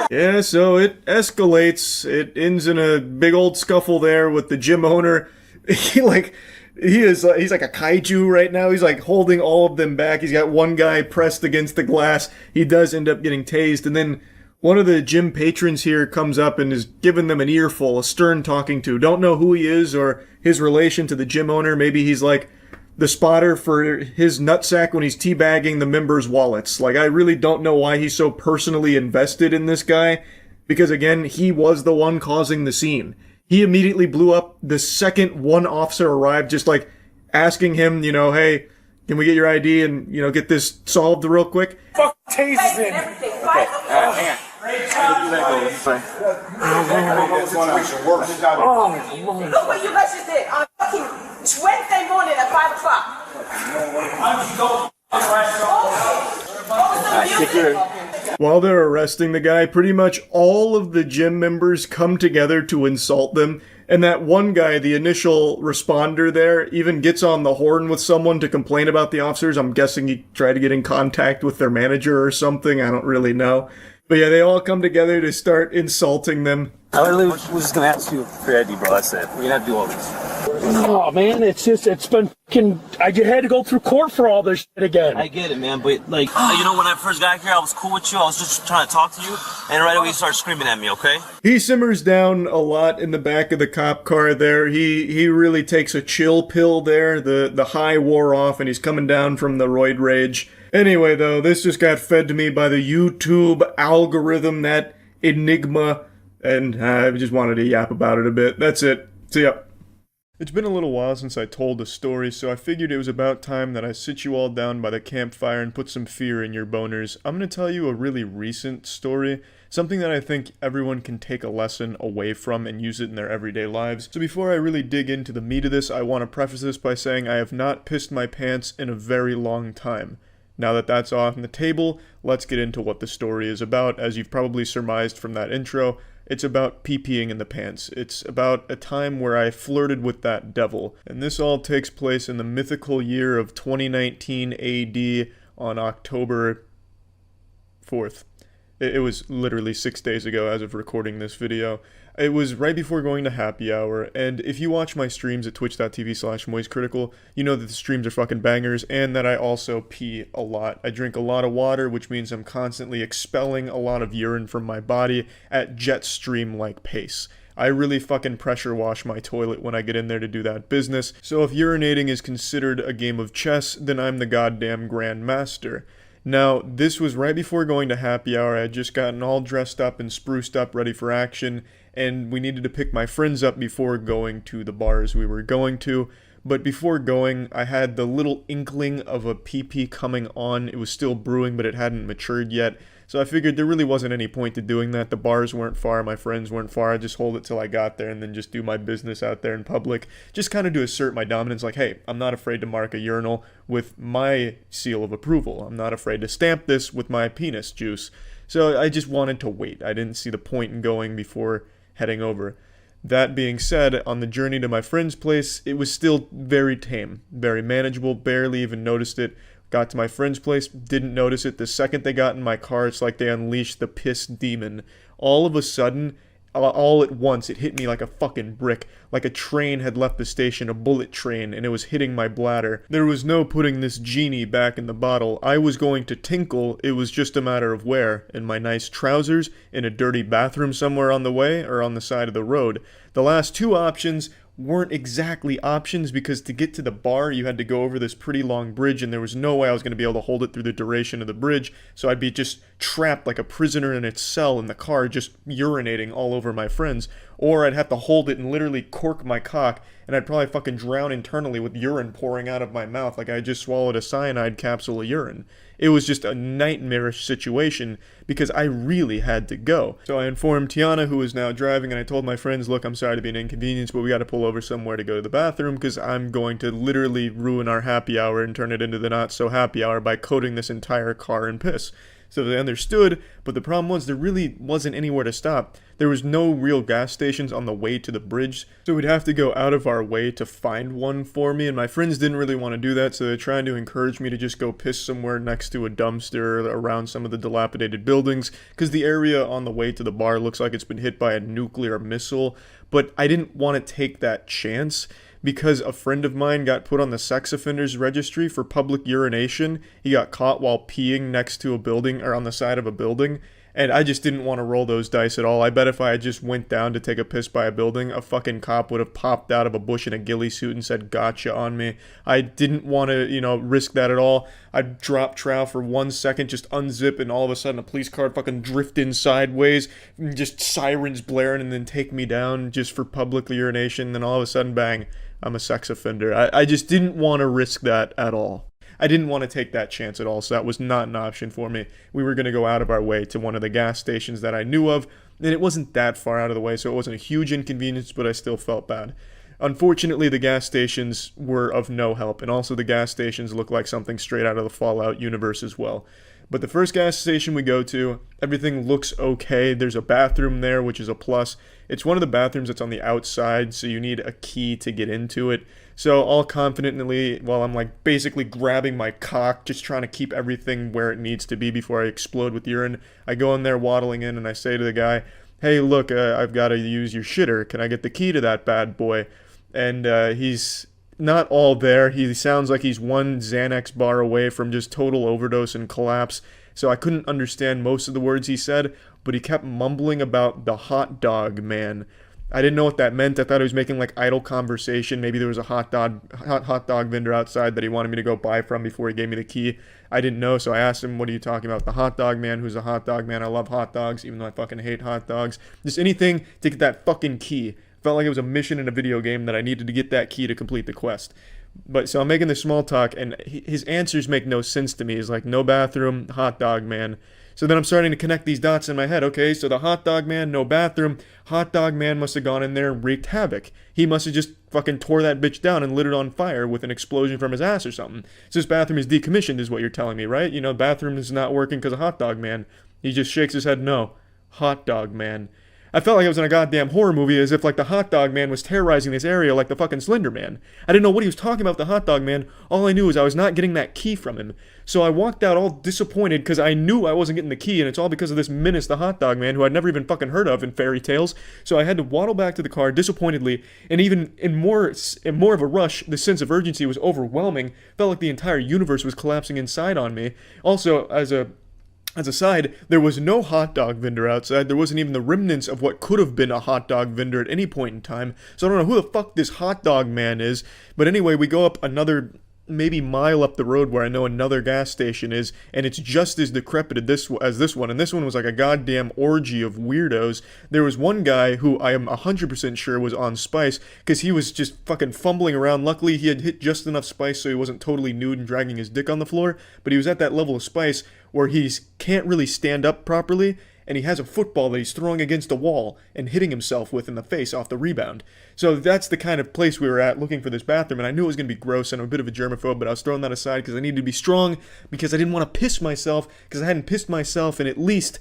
Yeah, so it escalates. It ends in a big old scuffle there with the gym owner. He's like a kaiju right now. He's holding all of them back. He's got one guy pressed against the glass. He does end up getting tased, and then one of the gym patrons here comes up and is giving them an earful, a stern talking to. Don't know who he is or his relation to the gym owner. Maybe he's the spotter for his nutsack when he's teabagging the members' wallets. I really don't know why he's so personally invested in this guy, because again, he was the one causing the scene. He immediately blew up the second one officer arrived, just asking him, hey, can we get your ID and, get this solved real quick? Fuck tasers in. Okay, hang on. Look what you guys just did on fucking Wednesday morning at 5 o'clock. While they're arresting the guy, pretty much all of the gym members come together to insult them, and that one guy, the initial responder there, even gets on the horn with someone to complain about the officers. I'm guessing he tried to get in contact with their manager or something, I don't really know. But yeah, they all come together to start insulting them. I literally was just gonna ask you for your ID, bro. That's it. We're gonna have to do all this. Oh man, it's been fucking. I just had to go through court for all this shit again. I get it, man, but like, you know, when I first got here, I was cool with you. I was just trying to talk to you, and right away you start screaming at me, okay? He simmers down a lot in the back of the cop car there. He really takes a chill pill there. The high wore off and he's coming down from the roid rage. Anyway, though, this just got fed to me by the YouTube algorithm, that enigma, and I just wanted to yap about it a bit. That's it. See ya. It's been a little while since I told a story, so I figured it was about time that I sit you all down by the campfire and put some fear in your boners. I'm going to tell you a really recent story, something that I think everyone can take a lesson away from and use it in their everyday lives. So before I really dig into the meat of this, I want to preface this by saying I have not pissed my pants in a very long time. Now that that's off the table, let's get into what the story is about. As you've probably surmised from that intro, it's about pee-peeing in the pants. It's about a time where I flirted with that devil. And this all takes place in the mythical year of 2019 AD on October 4th. It was literally 6 days ago as of recording this video. It was right before going to happy hour, and if you watch my streams at twitch.tv/moistcritical, you know that the streams are fucking bangers, and that I also pee a lot. I drink a lot of water, which means I'm constantly expelling a lot of urine from my body at jet stream-like pace. I really fucking pressure wash my toilet when I get in there to do that business, so if urinating is considered a game of chess, then I'm the goddamn grandmaster. Now, this was right before going to happy hour. I had just gotten all dressed up and spruced up, ready for action, and we needed to pick my friends up before going to the bars we were going to. But before going, I had the little inkling of a pee-pee coming on. It was still brewing, but it hadn't matured yet. So I figured there really wasn't any point to doing that. The bars weren't far, my friends weren't far. I'd just hold it till I got there and then just do my business out there in public. Just kind of to assert my dominance, like, hey, I'm not afraid to mark a urinal with my seal of approval. I'm not afraid to stamp this with my penis juice. So I just wanted to wait. I didn't see the point in going before heading over. That being said, on the journey to my friend's place, it was still very tame, very manageable, barely even noticed it. Got to my friend's place, didn't notice it. The second they got in my car, it's like they unleashed the piss demon. All of a sudden, all at once, it hit me like a fucking brick. Like a train had left the station, a bullet train, and it was hitting my bladder. There was no putting this genie back in the bottle. I was going to tinkle, it was just a matter of where. In my nice trousers, in a dirty bathroom somewhere on the way, or on the side of the road. The last two options weren't exactly options, because to get to the bar you had to go over this pretty long bridge, and there was no way I was going to be able to hold it through the duration of the bridge, so I'd be just trapped like a prisoner in its cell in the car, just urinating all over my friends, or I'd have to hold it and literally cork my cock, and I'd probably fucking drown internally with urine pouring out of my mouth like I just swallowed a cyanide capsule of urine. It was just a nightmarish situation because I really had to go. So I informed Tiana, who was now driving, and I told my friends, look, I'm sorry to be an inconvenience, but we got to pull over somewhere to go to the bathroom because I'm going to literally ruin our happy hour and turn it into the not so happy hour by coating this entire car in piss. So they understood, but the problem was there really wasn't anywhere to stop. There was no real gas stations on the way to the bridge, so we'd have to go out of our way to find one for me, and my friends didn't really want to do that, so they're trying to encourage me to just go piss somewhere next to a dumpster around some of the dilapidated buildings, because the area on the way to the bar looks like it's been hit by a nuclear missile, but I didn't want to take that chance, because a friend of mine got put on the sex offenders registry for public urination. He got caught while peeing next to a building, or on the side of a building, and I just didn't want to roll those dice at all. I bet if I had just went down to take a piss by a building, a fucking cop would have popped out of a bush in a ghillie suit and said, gotcha on me. I didn't want to, risk that at all. I'd drop trow for 1 second, just unzip, and all of a sudden a police car fucking drift in sideways, just sirens blaring, and then take me down just for public urination, and then all of a sudden, bang, I'm a sex offender. I just didn't want to risk that at all. I didn't want to take that chance at all, so that was not an option for me. We were going to go out of our way to one of the gas stations that I knew of, and it wasn't that far out of the way, so it wasn't a huge inconvenience, but I still felt bad. Unfortunately, the gas stations were of no help, and also the gas stations look like something straight out of the Fallout universe as well. But the first gas station we go to, everything looks okay. There's a bathroom there, which is a plus. It's one of the bathrooms that's on the outside, so you need a key to get into it. So all confidently, while I'm like basically grabbing my cock, just trying to keep everything where it needs to be before I explode with urine, I go in there waddling in and I say to the guy, hey, look, I've got to use your shitter. Can I get the key to that bad boy? and he's not all there. He sounds like he's one Xanax bar away from just total overdose and collapse. So I couldn't understand most of the words he said, but he kept mumbling about the hot dog man. I didn't know what that meant. I thought he was making like idle conversation. Maybe there was a hot dog vendor outside that he wanted me to go buy from before he gave me the key. I didn't know, so I asked him, what are you talking about? The hot dog man? Who's a hot dog man? I love hot dogs, even though I fucking hate hot dogs. Just anything to get that fucking key. Felt like it was a mission in a video game that I needed to get that key to complete the quest. But so I'm making this small talk, and his answers make no sense to me. He's like, no bathroom, hot dog man. So then I'm starting to connect these dots in my head. Okay, so the hot dog man, no bathroom. Hot dog man must have gone in there and wreaked havoc. He must have just fucking tore that bitch down and lit it on fire with an explosion from his ass or something. So this bathroom is decommissioned is what you're telling me, right? You know, bathroom is not working because of hot dog man. He just shakes his head, no. Hot dog man. I felt like I was in a goddamn horror movie, as if like the hot dog man was terrorizing this area like the fucking Slender Man. I didn't know what he was talking about with the hot dog man. All I knew was I was not getting that key from him. So I walked out all disappointed because I knew I wasn't getting the key, and it's all because of this menace, the hot dog man, who I'd never even fucking heard of in fairy tales. So I had to waddle back to the car disappointedly, and even in more of a rush, the sense of urgency was overwhelming. Felt like the entire universe was collapsing inside on me. Also, as a side, there was no hot dog vendor outside. There wasn't even the remnants of what could have been a hot dog vendor at any point in time. So I don't know who the fuck this hot dog man is. But anyway, we go up another maybe mile up the road where I know another gas station is, and it's just as decrepit as this one. And this one was like a goddamn orgy of weirdos. There was one guy who I am 100% sure was on spice, because he was just fucking fumbling around. Luckily, he had hit just enough spice so he wasn't totally nude and dragging his dick on the floor, but he was at that level of spice where he can't really stand up properly, and he has a football that he's throwing against a wall and hitting himself with in the face off the rebound. So that's the kind of place we were at looking for this bathroom, and I knew it was going to be gross, and I'm a bit of a germaphobe, but I was throwing that aside because I needed to be strong, because I didn't want to piss myself, because I hadn't pissed myself in at least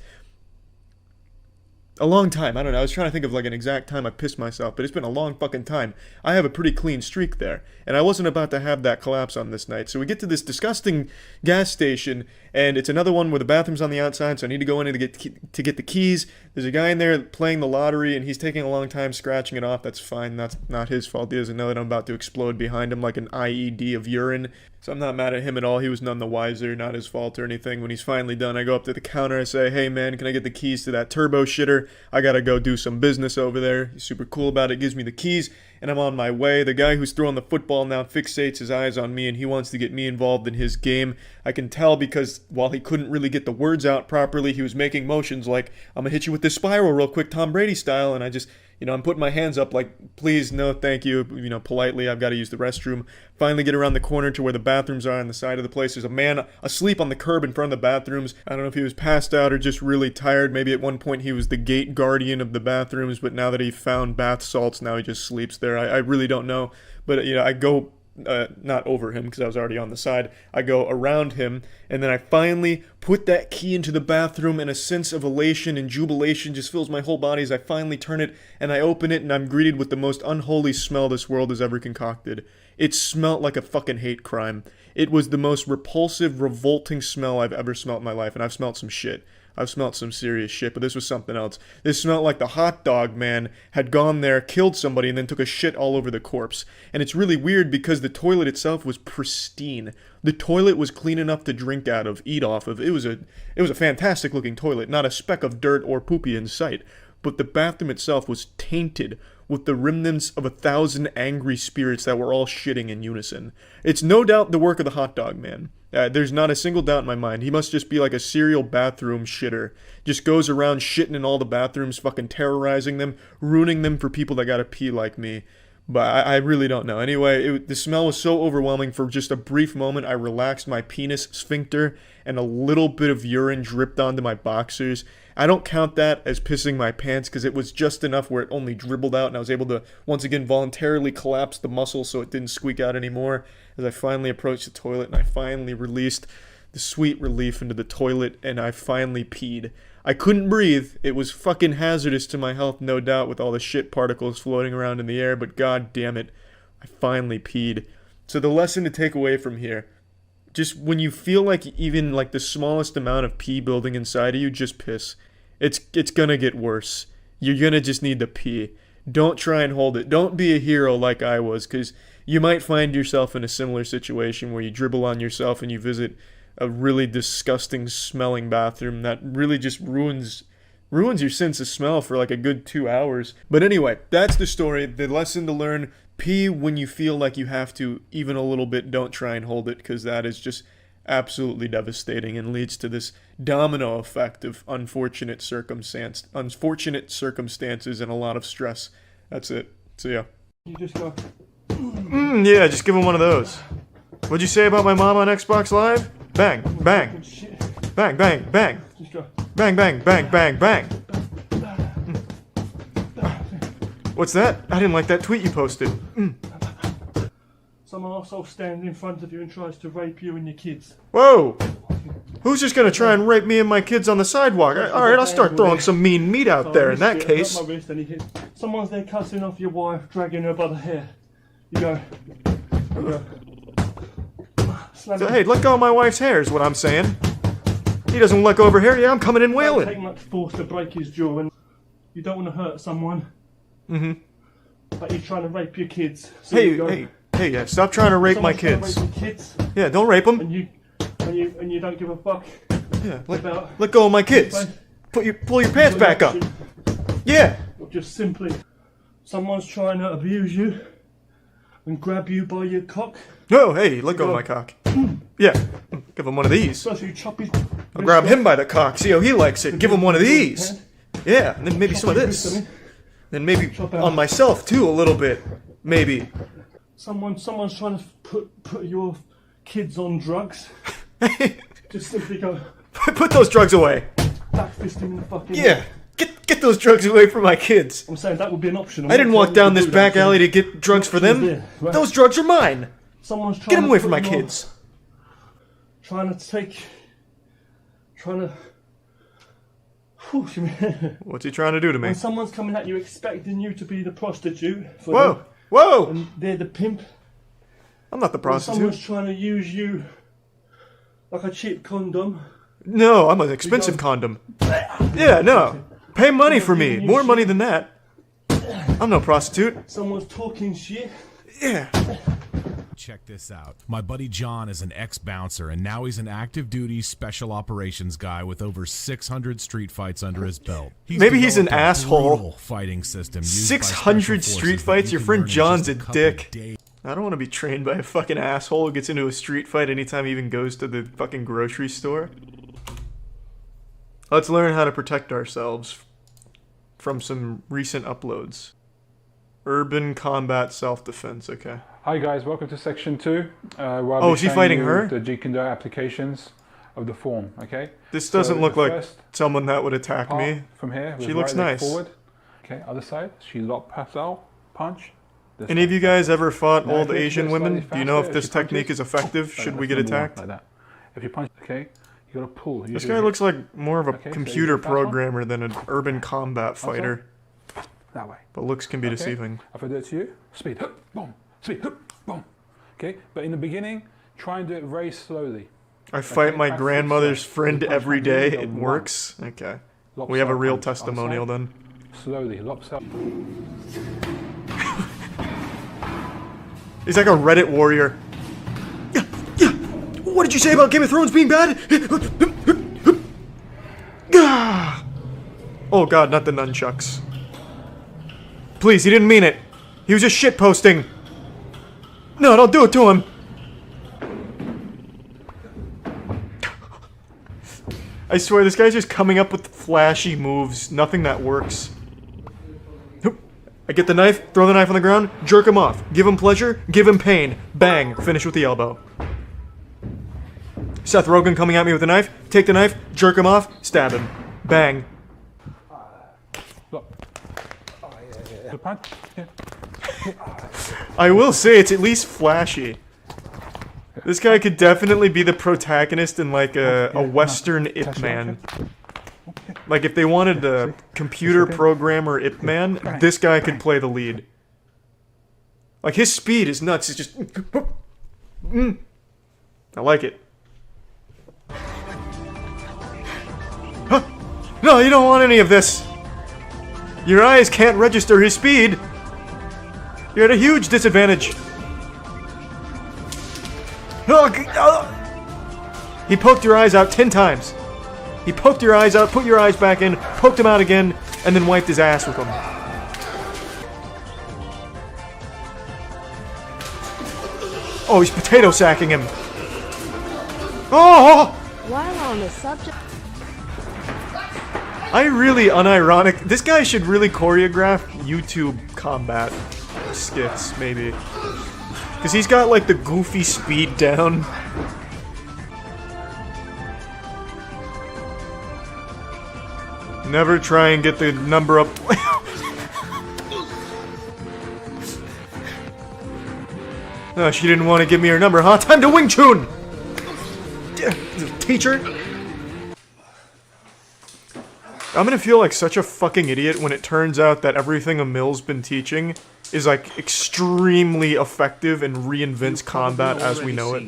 a long time. I don't know, I was trying to think of like an exact time I pissed myself, but it's been a long fucking time. I have a pretty clean streak there, and I wasn't about to have that collapse on this night. So we get to this disgusting gas station, and it's another one where the bathroom's on the outside, so I need to go in to get the keys. There's a guy in there playing the lottery, and he's taking a long time scratching it off. That's fine, that's not his fault. He doesn't know that I'm about to explode behind him like an IED of urine. So I'm not mad at him at all. He was none the wiser, not his fault or anything. When he's finally done, I go up to the counter, I say, hey man, can I get the keys to that turbo shitter? I gotta go do some business over there. He's super cool about it, gives me the keys, and I'm on my way. The guy who's throwing the football now fixates his eyes on me, and he wants to get me involved in his game. I can tell because while he couldn't really get the words out properly, he was making motions like, I'm gonna hit you with this spiral real quick, Tom Brady style, and I just, I'm putting my hands up like, please, no, thank you, politely, I've got to use the restroom. Finally get around the corner to where the bathrooms are on the side of the place. There's a man asleep on the curb in front of the bathrooms. I don't know if he was passed out or just really tired. Maybe at one point he was the gate guardian of the bathrooms, but now that he found bath salts, now he just sleeps there. I really don't know. But, I go not over him because I was already on the side. I go around him, and then I finally put that key into the bathroom, and a sense of elation and jubilation just fills my whole body as I finally turn it, and I open it, and I'm greeted with the most unholy smell this world has ever concocted. It smelled like a fucking hate crime. It was the most repulsive, revolting smell I've ever smelled in my life, and I've smelled some shit. I've smelled some serious shit, but this was something else. This smelled like the hot dog man had gone there, killed somebody, and then took a shit all over the corpse. And it's really weird because the toilet itself was pristine. The toilet was clean enough to drink out of, eat off of. It was a fantastic looking toilet, not a speck of dirt or poopy in sight. But the bathroom itself was tainted with the remnants of 1,000 angry spirits that were all shitting in unison. It's no doubt the work of the hot dog man. There's not a single doubt in my mind. He must just be like a serial bathroom shitter. Just goes around shitting in all the bathrooms, fucking terrorizing them, ruining them for people that gotta pee like me. But I really don't know. Anyway, the smell was so overwhelming. For just a brief moment, I relaxed my penis sphincter, and a little bit of urine dripped onto my boxers. I don't count that as pissing my pants because it was just enough where it only dribbled out, and I was able to once again voluntarily collapse the muscle so it didn't squeak out anymore as I finally approached the toilet, and I finally released the sweet relief into the toilet, and I finally peed. I couldn't breathe. It was fucking hazardous to my health, no doubt, with all the shit particles floating around in the air, but god damn it, I finally peed. So the lesson to take away from here, just when you feel like even like the smallest amount of pee building inside of you, just piss. It's gonna get worse. You're gonna just need to pee. don't try and hold it. Don't be a hero like I was, because you might find yourself in a similar situation where you dribble on yourself and you visit a really disgusting smelling bathroom that really just ruins your sense of smell for like a good 2 hours. But anyway, that's the story. The lesson to learn: pee when you feel like you have to, even a little bit. Don't try and hold it, because that is just absolutely devastating and leads to this domino effect of unfortunate circumstances and a lot of stress. That's it. So yeah. You just go. Yeah, just give him one of those. What'd you say about my mom on Xbox Live? Bang, bang, bang, bang, bang, bang, bang, bang, bang, bang. What's that? I didn't like that tweet you posted. Some arsehole stands in front of you and tries to rape you and your kids. Whoa! Who's just gonna try and rape me and my kids on the sidewalk? Alright, I'll start throwing some mean meat out there in that case. Someone's there cussing off your wife, dragging her by the hair. You go. So, hey, let go of my wife's hair is what I'm saying. He doesn't let go of her hair, yeah, I'm coming in wailing. It doesn't take much force to break his jaw, and you don't want to hurt someone. But he's trying to rape your kids. So Hey, yeah, stop trying to rape my kids. Yeah, don't rape them. And you don't give a fuck. Yeah, let go of my kids. Pull your pants back up. Yeah. Or just simply, someone's trying to abuse you and grab you by your cock. No, hey, let go of my cock. Yeah, give him one of these. So you chop his I'll grab him by the cock, see how he likes it. Give him one of these. Yeah, and then maybe some of this. Then maybe on myself too, a little bit. Maybe. Someone's trying to put your kids on drugs. Just simply go. Put those drugs away. Backfist him in the fucking. Yeah. Get those drugs away from my kids. I'm saying that would be an option. I didn't walk down this back alley to get drugs for them. Right? Those drugs are mine. Someone's trying get them away from my kids. Trying to. What's he trying to do to me? When someone's coming at you expecting you to be the prostitute. Whoa! Whoa! And they're the pimp. I'm not the prostitute. When someone's trying to use you like a cheap condom. No, I'm an expensive condom. Yeah, no. Pay money for me. More money than that. I'm no prostitute. Someone's talking shit. Yeah. Check this out. My buddy John is an ex-bouncer, and now he's an active-duty special operations guy with over 600 street fights under his belt. Maybe he's an asshole. Fighting system. 600 street fights? Your friend John's a dick. I don't want to be trained by a fucking asshole who gets into a street fight anytime he even goes to the fucking grocery store. Let's learn how to protect ourselves from some recent uploads. Urban combat self-defense, okay. Hi guys, welcome to section 2. Oh, is he fighting her? The Degenerate applications of the form, okay? This doesn't look like someone that would attack me. From here, she looks nice. Forward. Okay, other side. She lock pass out, punch. Any of you guys ever fought old Asian women? Do you know if this technique is effective? Should we get attacked? Like that. If you punch, okay, you gotta pull. This guy looks like more of a computer programmer than an urban combat fighter. That way. But looks can be deceiving. If I do it to you, speed, boom, speed, boom. Okay, but in the beginning, try and do it very slowly. I fight my grandmother's friend every day. It works. Okay. We have a real testimonial then. Slowly, lops up. He's like a Reddit warrior. Yeah. What did you say about Game of Thrones being bad? Oh god, not the nunchucks. Please, he didn't mean it. He was just shitposting. No, don't do it to him. I swear, this guy's just coming up with flashy moves. Nothing that works. I get the knife, throw the knife on the ground, jerk him off. Give him pleasure, give him pain. Bang, finish with the elbow. Seth Rogen coming at me with a knife, take the knife, jerk him off, stab him. Bang. I will say it's at least flashy. This guy could definitely be the protagonist in like a Western Ip Man. Like if they wanted a computer programmer Ip Man, this guy could play the lead. Like his speed is nuts. It's just I like it. Huh? No, you don't want any of this. Your eyes can't register his speed. You're at a huge disadvantage. He poked your eyes out 10 times. He poked your eyes out, put your eyes back in, poked them out again, and then wiped his ass with them. Oh, he's potato sacking him. Oh! While on the subject... I really unironic. This guy should really choreograph YouTube combat skits, maybe. Because he's got, like, the goofy speed down. Never try and get the number up. Oh, she didn't want to give me her number, huh? Time to Wing Chun! Teacher? I'm gonna feel like such a fucking idiot when it turns out that everything Emil's been teaching is, like, extremely effective and reinvents combat as we know it.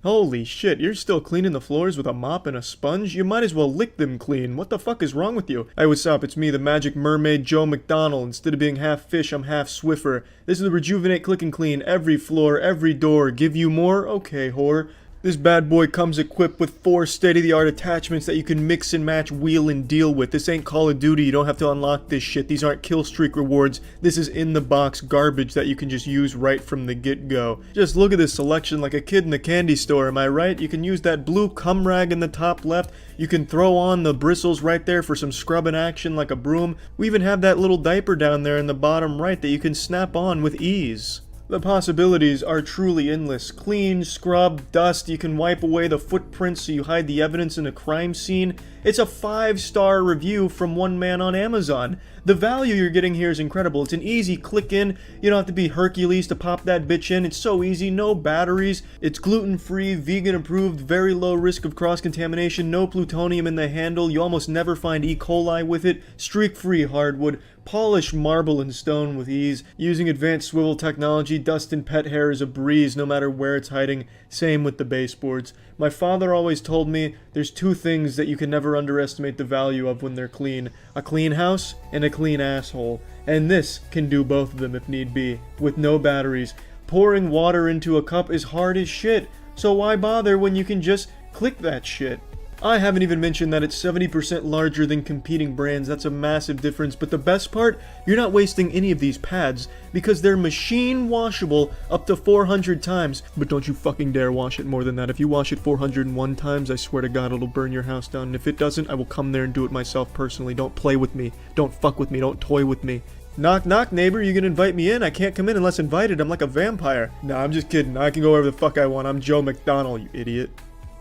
Holy shit, you're still cleaning the floors with a mop and a sponge? You might as well lick them clean. What the fuck is wrong with you? Hey, what's up? It's me, the Magic Mermaid Joe McDonald. Instead of being half fish, I'm half Swiffer. This is the Rejuvenate Click and Clean. Every floor, every door. Give you more? Okay, whore. This bad boy comes equipped with 4 state-of-the-art attachments that you can mix and match, wheel, and deal with. This ain't Call of Duty, you don't have to unlock this shit. These aren't kill streak rewards. This is in-the-box garbage that you can just use right from the get-go. Just look at this selection like a kid in a candy store, am I right? You can use that blue cum rag in the top left. You can throw on the bristles right there for some scrubbing action like a broom. We even have that little diaper down there in the bottom right that you can snap on with ease. The possibilities are truly endless. Clean, scrub, dust, you can wipe away the footprints so you hide the evidence in a crime scene. It's a 5-star review from one man on Amazon. The value you're getting here is incredible. It's an easy click in. You don't have to be Hercules to pop that bitch in. It's so easy, no batteries. It's gluten-free, vegan approved, very low risk of cross-contamination, no plutonium in the handle. You almost never find E. coli with it. Streak-free hardwood. Polish marble and stone with ease. Using advanced swivel technology, dust and pet hair is a breeze no matter where it's hiding. Same with the baseboards. My father always told me there's 2 things that you can never underestimate the value of when they're clean. A clean house and a clean asshole. And this can do both of them if need be. With no batteries. Pouring water into a cup is hard as shit. So why bother when you can just click that shit? I haven't even mentioned that it's 70% larger than competing brands. That's a massive difference. But the best part, you're not wasting any of these pads because they're machine washable up to 400 times. But don't you fucking dare wash it more than that. If you wash it 401 times, I swear to God it'll burn your house down. And if it doesn't, I will come there and do it myself personally. Don't play with me. Don't fuck with me. Don't toy with me. Knock knock, neighbor, you gonna invite me in? I can't come in unless invited. I'm like a vampire. Nah, I'm just kidding. I can go wherever the fuck I want. I'm Joe McDonald, you idiot.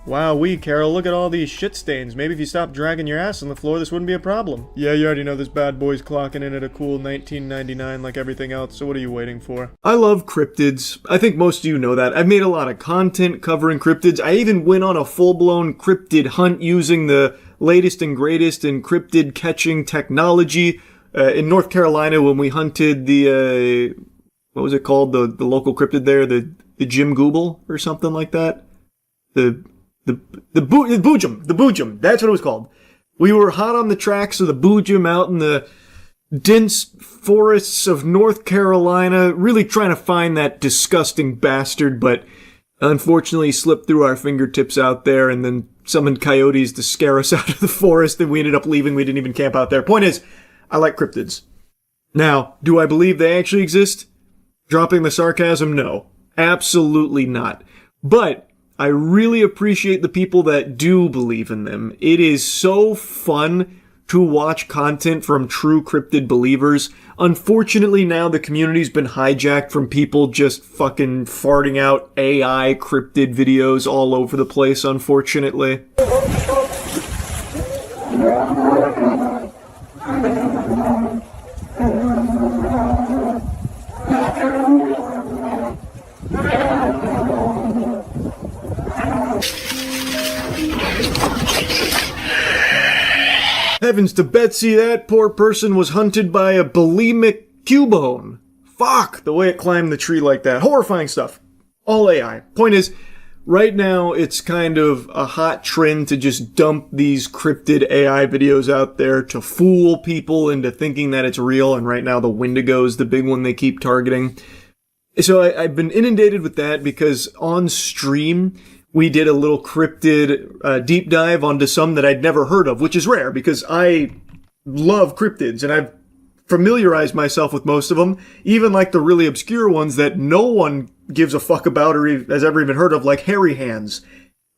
Wowee, Carol, look at all these shit stains. Maybe if you stopped dragging your ass on the floor, this wouldn't be a problem. Yeah, you already know this bad boy's clocking in at a cool $19.99 like everything else, so what are you waiting for? I love cryptids. I think most of you know that. I've made a lot of content covering cryptids. I even went on a full-blown cryptid hunt using the latest and greatest in cryptid catching technology. In North Carolina, when we hunted the, what was it called? The local cryptid there, the Jim Google or something like that? The Boojum, that's what it was called. We were hot on the tracks of the Boojum out in the dense forests of North Carolina, really trying to find that disgusting bastard, but unfortunately slipped through our fingertips out there and then summoned coyotes to scare us out of the forest and we ended up leaving. We didn't even camp out there. Point is, I like cryptids. Now, do I believe they actually exist? Dropping the sarcasm, no. Absolutely not. But I really appreciate the people that do believe in them. It is so fun to watch content from true cryptid believers. Unfortunately, now the community's been hijacked from people just fucking farting out AI cryptid videos all over the place, unfortunately. Heavens to Betsy, that poor person was hunted by a bulimic cubone. Fuck, the way it climbed the tree like that. Horrifying stuff. All AI. Point is, right now it's kind of a hot trend to just dump these cryptid AI videos out there to fool people into thinking that it's real, and right now the Wendigo is the big one they keep targeting. So I've been inundated with that because on stream, we did a little cryptid deep dive onto some that I'd never heard of, which is rare because I love cryptids and I've familiarized myself with most of them, even like the really obscure ones that no one gives a fuck about or has ever even heard of, like hairy hands.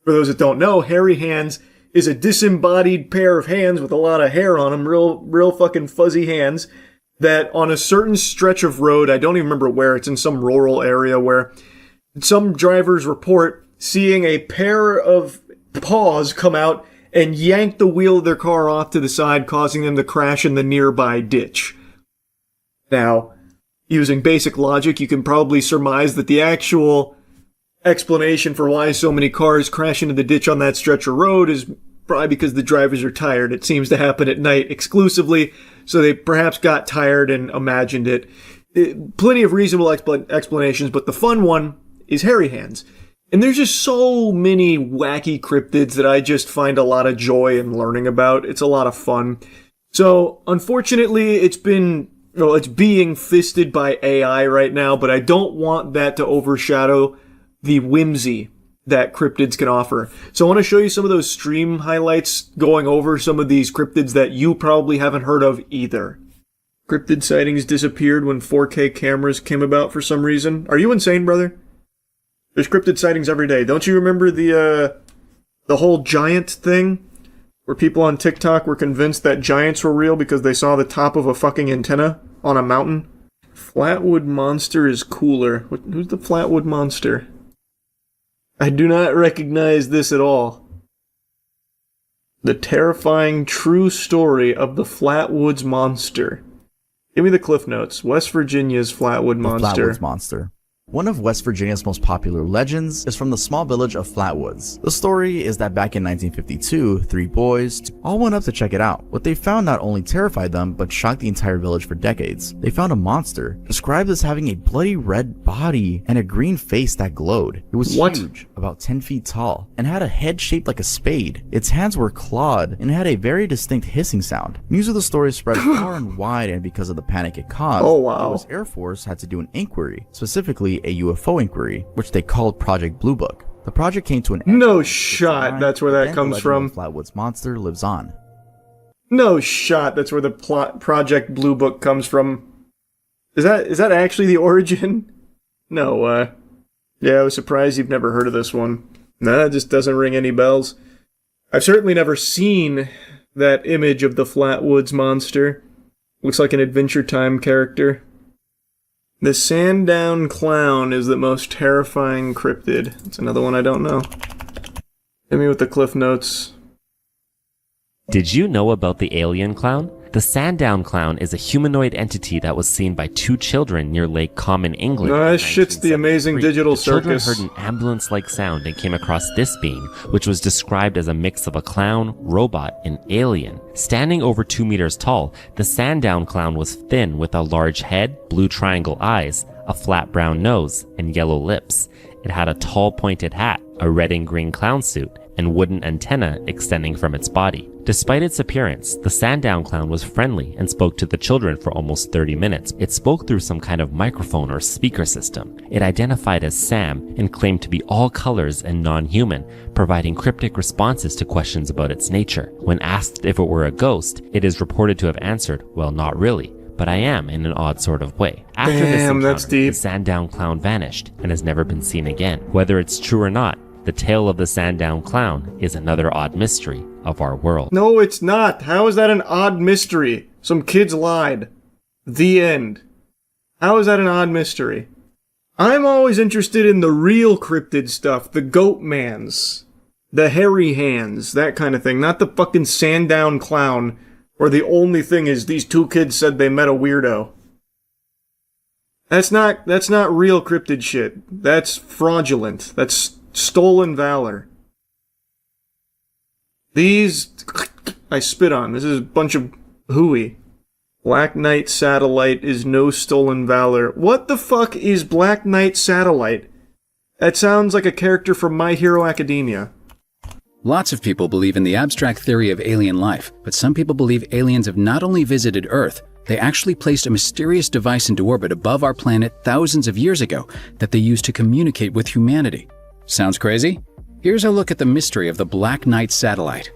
For those that don't know, hairy hands is a disembodied pair of hands with a lot of hair on them, real fucking fuzzy hands, that on a certain stretch of road, I don't even remember where, it's in some rural area where some drivers report seeing a pair of paws come out and yank the wheel of their car off to the side, causing them to crash in the nearby ditch. Now, using basic logic, you can probably surmise that the actual explanation for why so many cars crash into the ditch on that stretch of road is probably because the drivers are tired. It seems to happen at night exclusively, so they perhaps got tired and imagined it. Plenty of reasonable explanations, but the fun one is hairy hands. And there's just so many wacky cryptids that I just find a lot of joy in learning about. It's a lot of fun. So, unfortunately, it's being fisted by AI right now, but I don't want that to overshadow the whimsy that cryptids can offer. So I want to show you some of those stream highlights going over some of these cryptids that you probably haven't heard of either. Cryptid sightings disappeared when 4K cameras came about for some reason. Are you insane, brother? There's cryptid sightings every day. Don't you remember the whole giant thing? Where people on TikTok were convinced that giants were real because they saw the top of a fucking antenna on a mountain? Flatwood Monster is cooler. Who's the Flatwood Monster? I do not recognize this at all. The terrifying true story of the Flatwoods Monster. Give me the cliff notes. West Virginia's Flatwood Monster. The Flatwoods Monster. One of West Virginia's most popular legends is from the small village of Flatwoods. The story is that back in 1952, 3 boys all went up to check it out. What they found not only terrified them, but shocked the entire village for decades. They found a monster, described as having a bloody red body and a green face that glowed. It was huge, about 10 feet tall, and had a head shaped like a spade. Its hands were clawed and had a very distinct hissing sound. News of the story spread far and wide, and because of the panic it caused, the US Air Force had to do an inquiry, specifically a UFO inquiry, which they called Project Blue Book. The project came to an end. No shot that's where that comes from. Flatwoods Monster lives on. No shot that's where the Project Blue Book comes from. Is that actually the origin? No, yeah, I was surprised you've never heard of this one. Nah, it just doesn't ring any bells. I've certainly never seen that image of the Flatwoods Monster. Looks like an Adventure Time character. The Sandown Clown is the most terrifying cryptid. It's another one I don't know. Hit me with the cliff notes. Did you know about the alien clown? The Sandown Clown is a humanoid entity that was seen by 2 children near Lake Common, England. That shit's the amazing digital circus. Children heard an ambulance-like sound and came across this being, which was described as a mix of a clown, robot, and alien. Standing over 2 meters tall, the Sandown Clown was thin with a large head, blue triangle eyes, a flat brown nose, and yellow lips. It had a tall pointed hat, a red and green clown suit, and wooden antenna extending from its body. Despite its appearance, the Sandown Clown was friendly and spoke to the children for almost 30 minutes. It spoke through some kind of microphone or speaker system. It identified as Sam and claimed to be all colors and non-human, providing cryptic responses to questions about its nature. When asked if it were a ghost, it is reported to have answered, "Well, not really, but I am in an odd sort of way." After this encounter, the Sandown Clown vanished and has never been seen again. Whether it's true or not, the tale of the Sandown Clown is another odd mystery of our world. No, it's not. How is that an odd mystery? Some kids lied. The end. How is that an odd mystery? I'm always interested in the real cryptid stuff. The goat mans. The hairy hands. That kind of thing. Not the fucking Sandown Clown where the only thing is these 2 kids said they met a weirdo. That's not real cryptid shit. That's fraudulent. That's stolen valor. These I spit on. This is a bunch of hooey. Black Knight Satellite is no stolen valor. What the fuck is Black Knight Satellite? That sounds like a character from My Hero Academia. Lots of people believe in the abstract theory of alien life, but some people believe aliens have not only visited Earth, they actually placed a mysterious device into orbit above our planet thousands of years ago that they used to communicate with humanity. Sounds crazy? Here's a look at the mystery of the Black Knight satellite.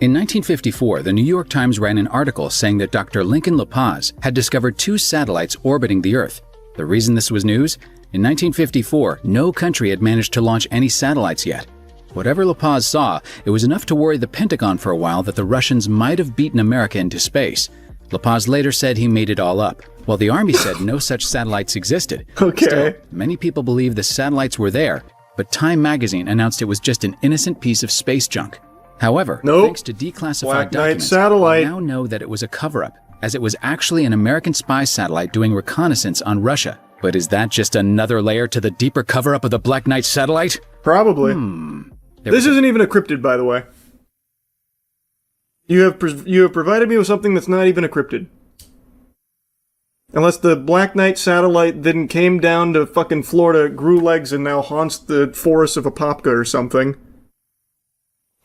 In 1954, the New York Times ran an article saying that Dr. Lincoln LaPaz had discovered 2 satellites orbiting the Earth. The reason this was news? In 1954, no country had managed to launch any satellites yet. Whatever LaPaz saw, it was enough to worry the Pentagon for a while that the Russians might have beaten America into space. LaPaz later said he made it all up, while the Army said no such satellites existed. Okay. Still, many people believe the satellites were there, but Time magazine announced it was just an innocent piece of space junk. However, thanks to declassified Black Knight documents, satellite. we now know that it was a cover-up, as it was actually an American spy satellite doing reconnaissance on Russia. But is that just another layer to the deeper cover-up of the Black Knight satellite? Probably. This isn't even encrypted, by the way. You have provided me with something that's not even encrypted. Unless the Black Knight satellite then came down to fucking Florida, grew legs, and now haunts the forests of Apopka or something.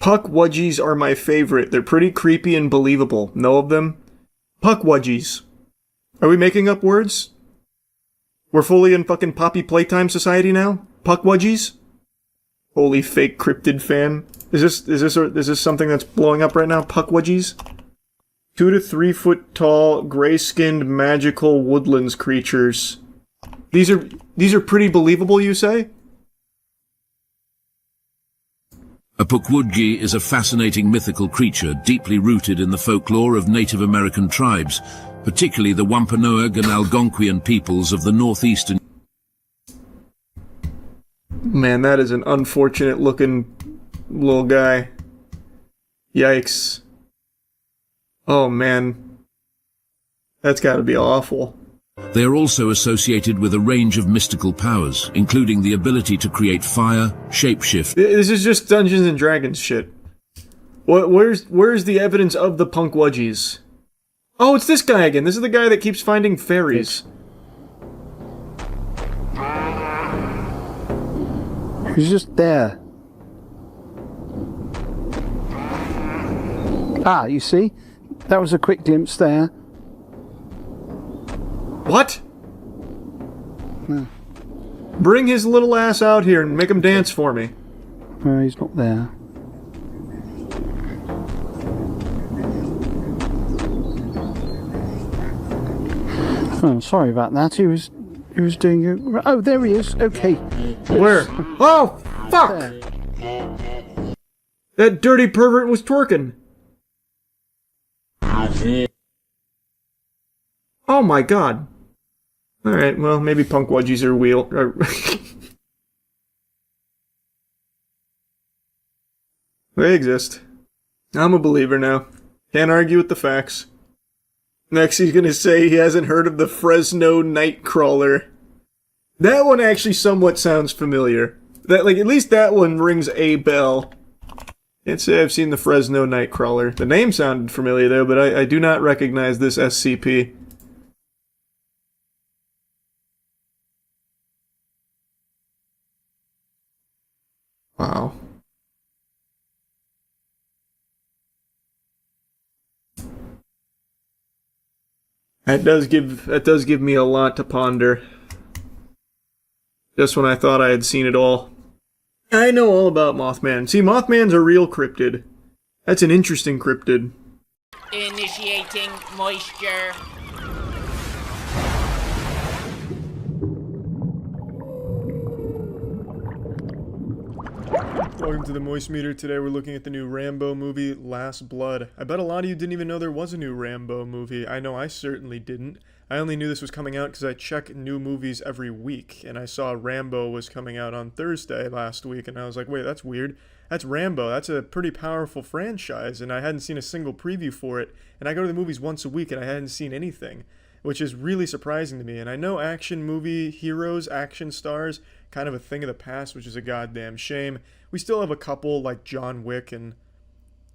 Puckwudgies are my favorite. They're pretty creepy and believable. Know of them? Puckwudgies. Are we making up words? We're fully in fucking Poppy Playtime Society now? Puckwudgies? Holy fake cryptid fan. Is this something that's blowing up right now? Puckwudgies? 2 to 3 foot tall, gray-skinned, magical woodlands creatures. These are pretty believable, you say? A Pukwudgie is a fascinating mythical creature deeply rooted in the folklore of Native American tribes, particularly the Wampanoag and Algonquian peoples of the northeastern. Man, that is an unfortunate looking little guy. Yikes. Oh man. That's gotta be awful. They are also associated with a range of mystical powers, including the ability to create fire, shapeshift. This is just Dungeons and Dragons shit. Where's the evidence of the Punkwudgies? Oh, it's this guy again. This is the guy that keeps finding fairies. He's just there. Ah, you see? That was a quick glimpse there. What? No. Bring his little ass out here and make him dance for me. No, he's not there. Oh, sorry about that. He was doing a... Oh, there he is. Okay. Where? Oh, fuck! There. That dirty pervert was twerking. Oh my god. Alright, well, maybe Punkwudgies are real. They exist. I'm a believer now. Can't argue with the facts. Next he's gonna say he hasn't heard of the Fresno Nightcrawler. That one actually somewhat sounds familiar. At least that one rings a bell. Can't say I've seen the Fresno Nightcrawler. The name sounded familiar though, but I do not recognize this SCP. Wow. That does give me a lot to ponder. Just when I thought I had seen it all. I know all about Mothman. See, Mothman's a real cryptid. That's an interesting cryptid. Initiating moisture. Welcome to the Moist Meter. Today we're looking at the new Rambo movie, Last Blood. I bet a lot of you didn't even know there was a new Rambo movie. I know I certainly didn't. I only knew this was coming out because I check new movies every week, and I saw Rambo was coming out on Thursday last week, and I was like, wait, that's weird. That's Rambo. That's a pretty powerful franchise, and I hadn't seen a single preview for it, and I go to the movies once a week, and I hadn't seen anything, which is really surprising to me. And I know action movie heroes, action stars, kind of a thing of the past, which is a goddamn shame. We still have a couple like John Wick and,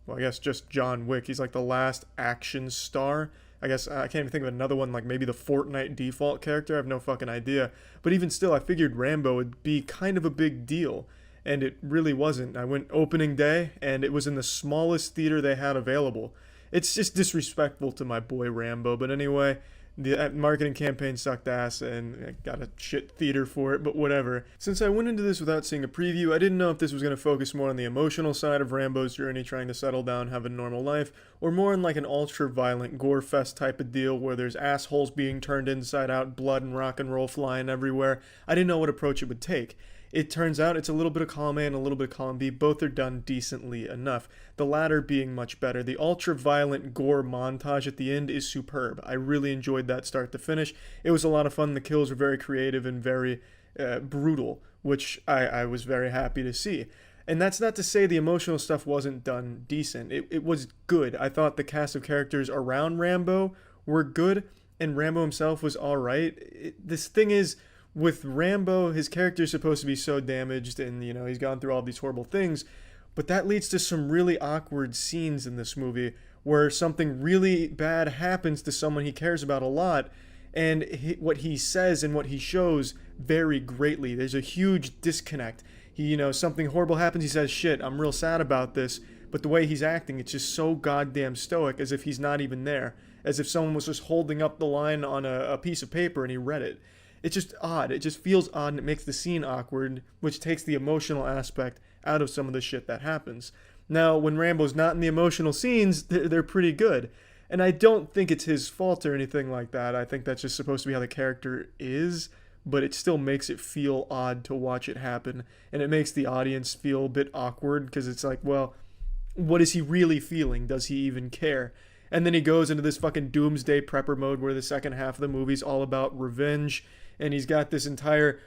well, I guess just John Wick. He's like the last action star. I guess I can't even think of another one, like maybe the Fortnite default character. I have no fucking idea. But even still, I figured Rambo would be kind of a big deal. And it really wasn't. I went opening day, and it was in the smallest theater they had available. It's just disrespectful to my boy Rambo. But anyway, the marketing campaign sucked ass, and I got a shit theater for it, but whatever. Since I went into this without seeing a preview, I didn't know if this was going to focus more on the emotional side of Rambo's journey trying to settle down, have a normal life, or more in like an ultra-violent gore fest type of deal where there's assholes being turned inside out, blood and rock and roll flying everywhere. I didn't know what approach it would take. It turns out it's a little bit of column A and a little bit of column B. Both are done decently enough. The latter being much better. The ultra-violent gore montage at the end is superb. I really enjoyed that start to finish. It was a lot of fun. The kills were very creative and very brutal, which I was very happy to see. And that's not to say the emotional stuff wasn't done decent. It was good. I thought the cast of characters around Rambo were good, and Rambo himself was alright. This thing is, with Rambo, his character is supposed to be so damaged and, you know, he's gone through all these horrible things, but that leads to some really awkward scenes in this movie where something really bad happens to someone he cares about a lot, and what he says and what he shows vary greatly. There's a huge disconnect. Something horrible happens, he says, shit, I'm real sad about this, but the way he's acting, it's just so goddamn stoic, as if he's not even there, as if someone was just holding up the line on a piece of paper and he read it. It's just odd. It just feels odd, and it makes the scene awkward, which takes the emotional aspect out of some of the shit that happens. Now, when Rambo's not in the emotional scenes, they're pretty good. And I don't think it's his fault or anything like that. I think that's just supposed to be how the character is, but it still makes it feel odd to watch it happen. And it makes the audience feel a bit awkward, because it's like, well, what is he really feeling? Does he even care? And then he goes into this fucking doomsday prepper mode where the second half of the movie's all about revenge, and he's got this entire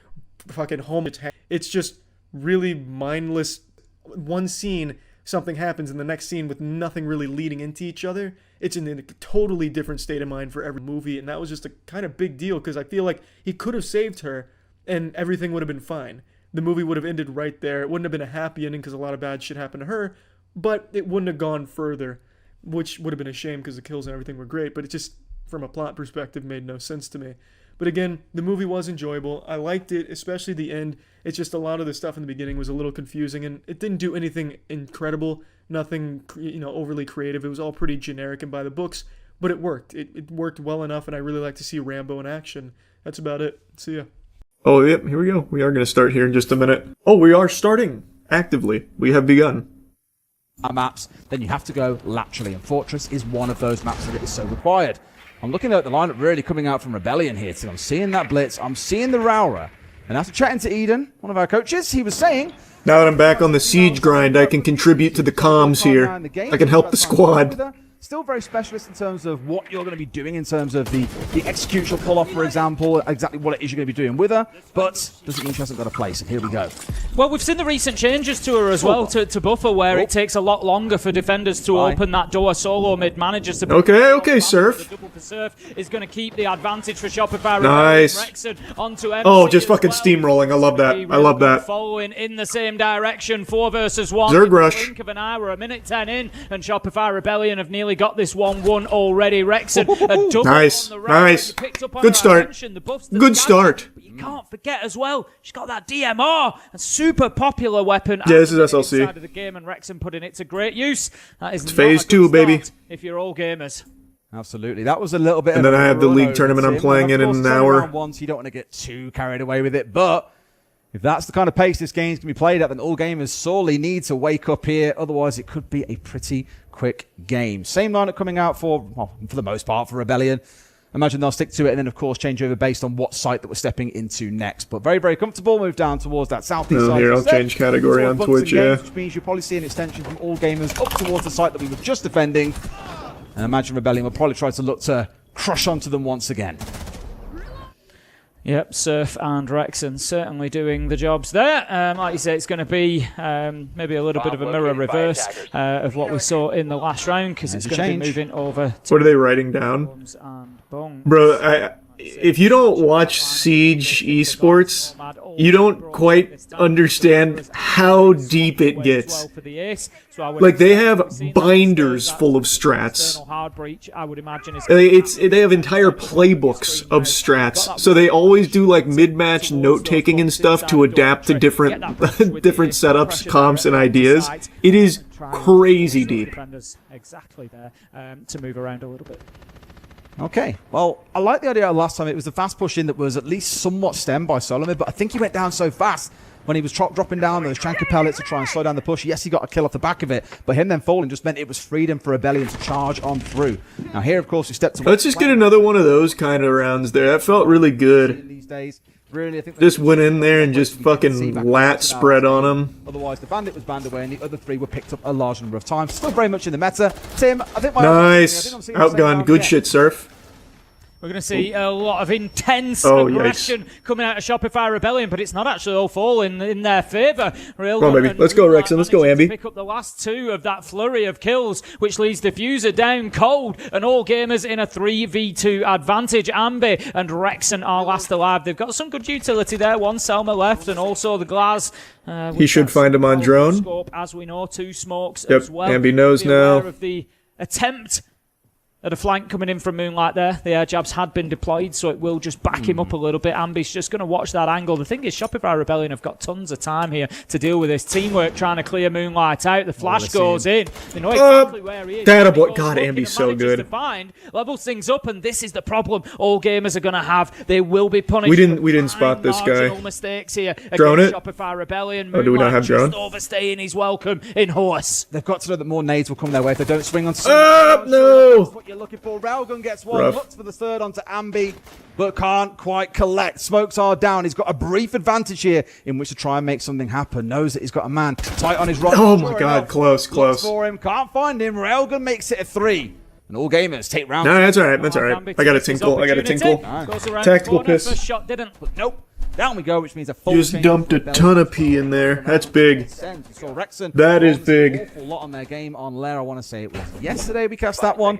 fucking home attack. It's just really mindless. One scene, something happens in the next scene with nothing really leading into each other. It's in a totally different state of mind for every movie, and that was just a kind of big deal, because I feel like he could have saved her and everything would have been fine. The movie would have ended right there. It wouldn't have been a happy ending because a lot of bad shit happened to her, but it wouldn't have gone further, which would have been a shame because the kills and everything were great, but it just, from a plot perspective, made no sense to me. But again, the movie was enjoyable. I liked it, especially the end. It's just a lot of the stuff in the beginning was a little confusing, and it didn't do anything incredible, nothing, overly creative. It was all pretty generic and by the books, but it worked. It worked well enough, and I really like to see Rambo in action. That's about it. See ya. Oh, yep, here we go. We are going to start here in just a minute. Oh, we are starting actively. We have begun. Maps, then you have to go laterally, and Fortress is one of those maps that is so required. I'm looking at the lineup really coming out from Rebellion here too. I'm seeing that Blitz, I'm seeing the Rowra, and after chatting to Eden, one of our coaches, he was saying, now that I'm back on the siege grind, I can contribute to the comms here. I can help the squad. Still very specialist in terms of what you're going to be doing in terms of the execution pull-off, for example, exactly what it is you're going to be doing with her, but doesn't mean she hasn't got a place, and here we go. Well, we've seen the recent changes to her as well, to buffer, where it takes a lot longer for defenders to open that door. Solo mid manages to... Okay, Surf. The double for Surf is going to keep the advantage for Shopify. Nice. Onto MC just fucking steamrolling. I love that. I love that. Following in the same direction, 4 versus 1. Zerg rush. Blink of an eye, we're a minute 10 in, and Shopify Rebellion have nearly got this 1-1 already. Rexon, a double nice, on the right, nice. Good start. Good start. But you can't forget as well, she's got that DMR, a super popular weapon. Yeah, this is SLC. Inside of the game, and Rexon putting it to great use. That is phase 2, baby. If you're all gamers. Absolutely, that was a little bit. And then I have the league tournament I'm playing in an hour. Once you don't want to get too carried away with it, but if that's the kind of pace this game's going to be played at, then all gamers sorely need to wake up here. Otherwise, it could be a pretty quick game. Same lineup coming out for the most part, for Rebellion. Imagine they'll stick to it and then, of course, change over based on what site that we're stepping into next. But very, very comfortable. Move down towards that southeast side. Here, I'll change category on Twitch, yeah. Which means you'll probably see an extension from all gamers up towards the site that we were just defending. And imagine Rebellion will probably try to look to crush onto them once again. Yep, Surf and Rexon certainly doing the jobs there. Like you say, it's going to be maybe a little bit of a mirror reverse of what we saw in the last round, because it's going to be moving over to... What are they writing down? Bro, if you don't watch Siege esports, you don't quite understand how deep it gets. Like, they have binders full of strats. They have entire playbooks of strats, so they always do like mid-match note-taking and stuff to adapt to different different setups, comps, and ideas. It is crazy deep. Exactly there to move around a little bit. Okay, well, I like the idea last time. It was the fast push in that was at least somewhat stemmed by Solomon, but I think he went down so fast when he was dropping down those Chanka pellets to try and slow down the push. Yes, he got a kill off the back of it, but him then falling just meant it was freedom for Rebellion to charge on through. Now here, of course, we stepped away. Let's just get another one of those kind of rounds there. That felt really good. These days. Really, I think just went in there and just fucking lat spread on him. Otherwise, the Bandit was banned away, and the other three were picked up a large number of times. Still very much in the meta. Tim, I think my nice outgun, good shit, Surf. We're going to see a lot of intense aggression coming out of Shopify Rebellion, but it's not actually all falling in their favour. Come on, baby. Let's go, Rexon. Let's go, Ambi. Pick up the last two of that flurry of kills, which leaves Diffuser down cold, and all gamers in a 3v2 advantage. Ambi and Rexon are last alive. They've got some good utility there. One Selma left, and also the Glaz. He should find him on drone. Scope, as we know, 2 smokes yep. as well. Ambi knows now. Of the attempt at a flank coming in from Moonlight there. The air jabs had been deployed, so it will just back him up a little bit. Ambi's just going to watch that angle. The thing is, Shopify Rebellion have got tons of time here to deal with this. Teamwork trying to clear Moonlight out. The flash goes in. They know exactly where he is. God, Ambi's so good. To find, levels things up, and this is the problem all gamers are going to have. They will be punished. We didn't spot this guy. Mistakes here drone it. Shopify Rebellion. Oh, do we not have drone? Just overstaying his welcome in Horse. They've got to know that more nades will come their way if they don't swing on. No! That's what you're looking for. Railgun gets one, Rough. looks for the third onto Ambi, but can't quite collect. Smokes are down. He's got a brief advantage here in which to try and make something happen. Knows that he's got a man tight on his right. Oh my god, close. Looks for him, can't find him. Railgun makes it a 3. And all gamers take round. No, that's alright, I got a tinkle. Tactical piss. First shot didn't. Nope. Down we go, which means a full just dumped a ton of pee in there. That's big. Rexon, that is big. An awful lot on their game on Lair. I want to say it was yesterday we cast that one.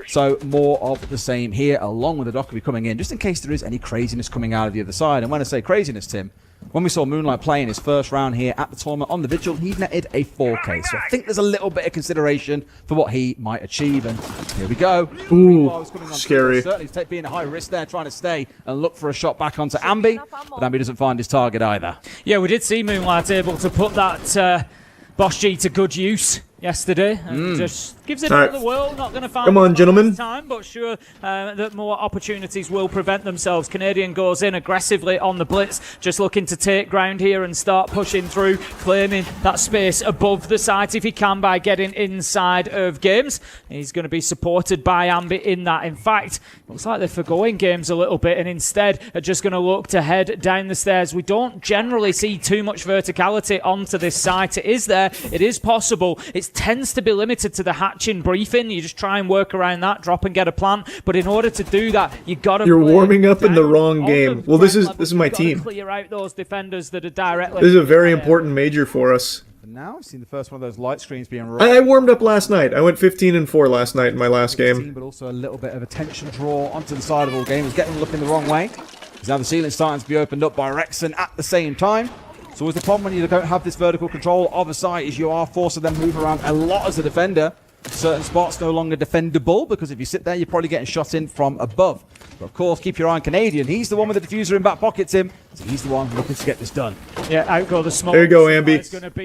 So more of the same here, along with the Dockery coming in, just in case there is any craziness coming out of the other side. And when I say craziness, Tim, when we saw Moonlight play in his first round here at the tournament on the Vigil, he netted a 4K. So I think there's a little bit of consideration for what he might achieve. And here we go. Ooh, scary. Certainly being a high risk there, trying to stay and look for a shot back onto Ambi. But Ambi doesn't find his target either. Yeah, we did see Moonlight able to put that Bosch G to good use yesterday, and just gives it another whirl. Not going to find Come on, gentlemen. Time, but sure that more opportunities will prevent themselves. Canadian goes in aggressively on the blitz, just looking to take ground here and start pushing through, claiming that space above the site if he can by getting inside of games. He's going to be supported by Ambi in that. In fact, looks like they're forgoing games a little bit and instead are just going to look to head down the stairs. We don't generally see too much verticality onto this site. It is there. It is possible. It tends to be limited to the hatching briefing. You just try and work around that, drop and get a plant. But in order to do that, you're warming up in the wrong game. Well, this is my team. Clear out those defenders that are directly. This is a very important major for us. Now I've seen the first one of those light screens being I warmed up last night. I went 15-4 last night in my last game. But also a little bit of attention draw onto the side of all gamers, getting them looking the wrong way. Because now the ceiling's starting to be opened up by Rexon at the same time. So always the problem when you don't have this vertical control of a site is you are forced to then move around a lot as a defender. Certain spots no longer defendable because if you sit there, you're probably getting shot in from above. But of course, keep your eye on Canadian. He's the one with the diffuser in back pockets him. So he's the one looking to get this done. Yeah, out go the smoke. There you go, Ambi.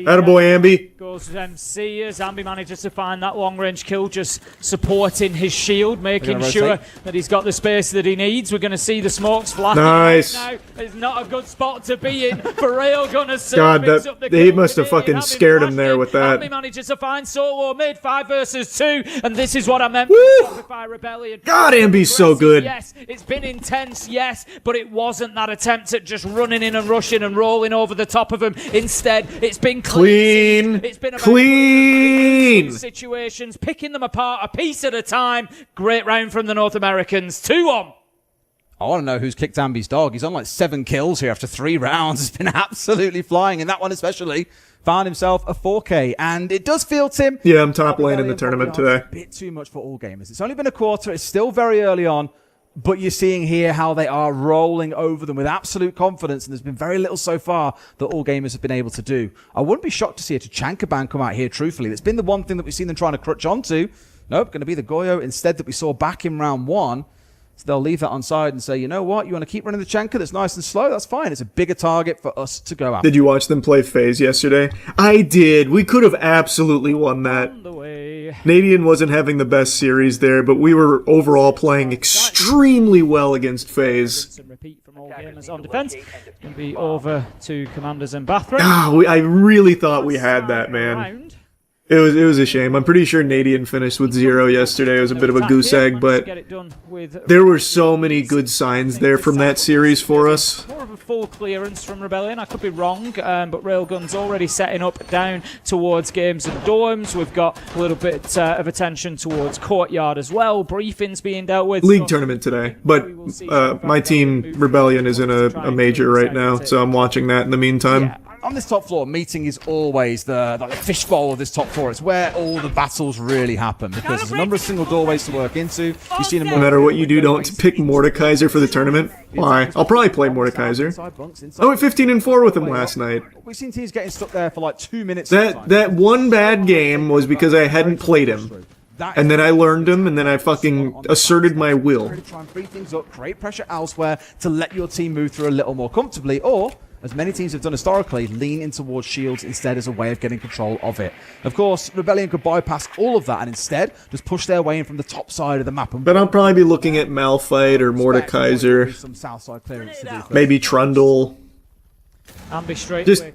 Attaboy, Ambi. Goes MC as Ambi manages to find that long-range kill, just supporting his shield, making sure that he's got the space that he needs. We're going to see the smokes fly. Nice. Now it's not a good spot to be in for Railgun. God, he must have fucking scared him there with that. Ambi manages to find solo mid 5 versus 2, and this is what I meant by Shopify Rebellion. God, Ambi's so good. Yes, it's been intense, yes, but it wasn't that attempt at just running in and rushing and rolling over the top of him. Instead, it's been clean. It's been about clean situations, picking them apart a piece at a time. Great round from the North Americans. 2-1. I want to know who's kicked Ambi's dog. He's on like 7 kills here after 3 rounds. He's been absolutely flying, and that one especially found himself a 4K. And it does feel, Tim. Yeah, I'm top lane in the tournament today. A bit too much for all gamers. It's only been a quarter. It's still very early on. But you're seeing here how they are rolling over them with absolute confidence, and there's been very little so far that all gamers have been able to do. I wouldn't be shocked to see a Tachanka ban come out here, truthfully. That's been the one thing that we've seen them trying to crutch onto. Nope, going to be the Goyo instead that we saw back in round 1. So they'll leave that on side and say, you know what, you want to keep running the Tachanka that's nice and slow? That's fine. It's a bigger target for us to go after. Did you watch them play FaZe yesterday? I did. We could have absolutely won that. Nadian wasn't having the best series there, but we were overall playing extremely well against FaZe. Repeat from all gamers on defense. Going to be over to Commanders and Bathroom. I really thought we had that, man. It was a shame. I'm pretty sure Nadian finished with 0 yesterday. It was a bit of a goose egg, but there were so many good signs there from that series for us. More of a full clearance from Rebellion. I could be wrong, but Railgun's already setting up down towards games and dorms. We've got a little bit of attention towards Courtyard as well. Briefing's being dealt with. League tournament today, but my team, Rebellion, is in a major right now, so I'm watching that in the meantime. Yeah. On this top floor, meeting is always the fishbowl of this top floor. It's where all the battles really happen because there's a number of single doorways to work into. You've seen no matter what you do, don't pick Mordekaiser for the tournament. Why? I'll probably play Mordekaiser. I went 15-4 with him last night. We've seen teams getting stuck there for like 2 minutes. That one bad game was because I hadn't played him. And then I learned him, and then I fucking asserted my will. Try and free things up, create pressure elsewhere to let your team move through a little more comfortably, or as many teams have done historically, lean in towards shields instead as a way of getting control of it. Of course, Rebellion could bypass all of that and instead just push their way in from the top side of the map. But I'll probably be looking at Malphite or Mordekaiser, some south side clearance to do maybe Trundle. Ambi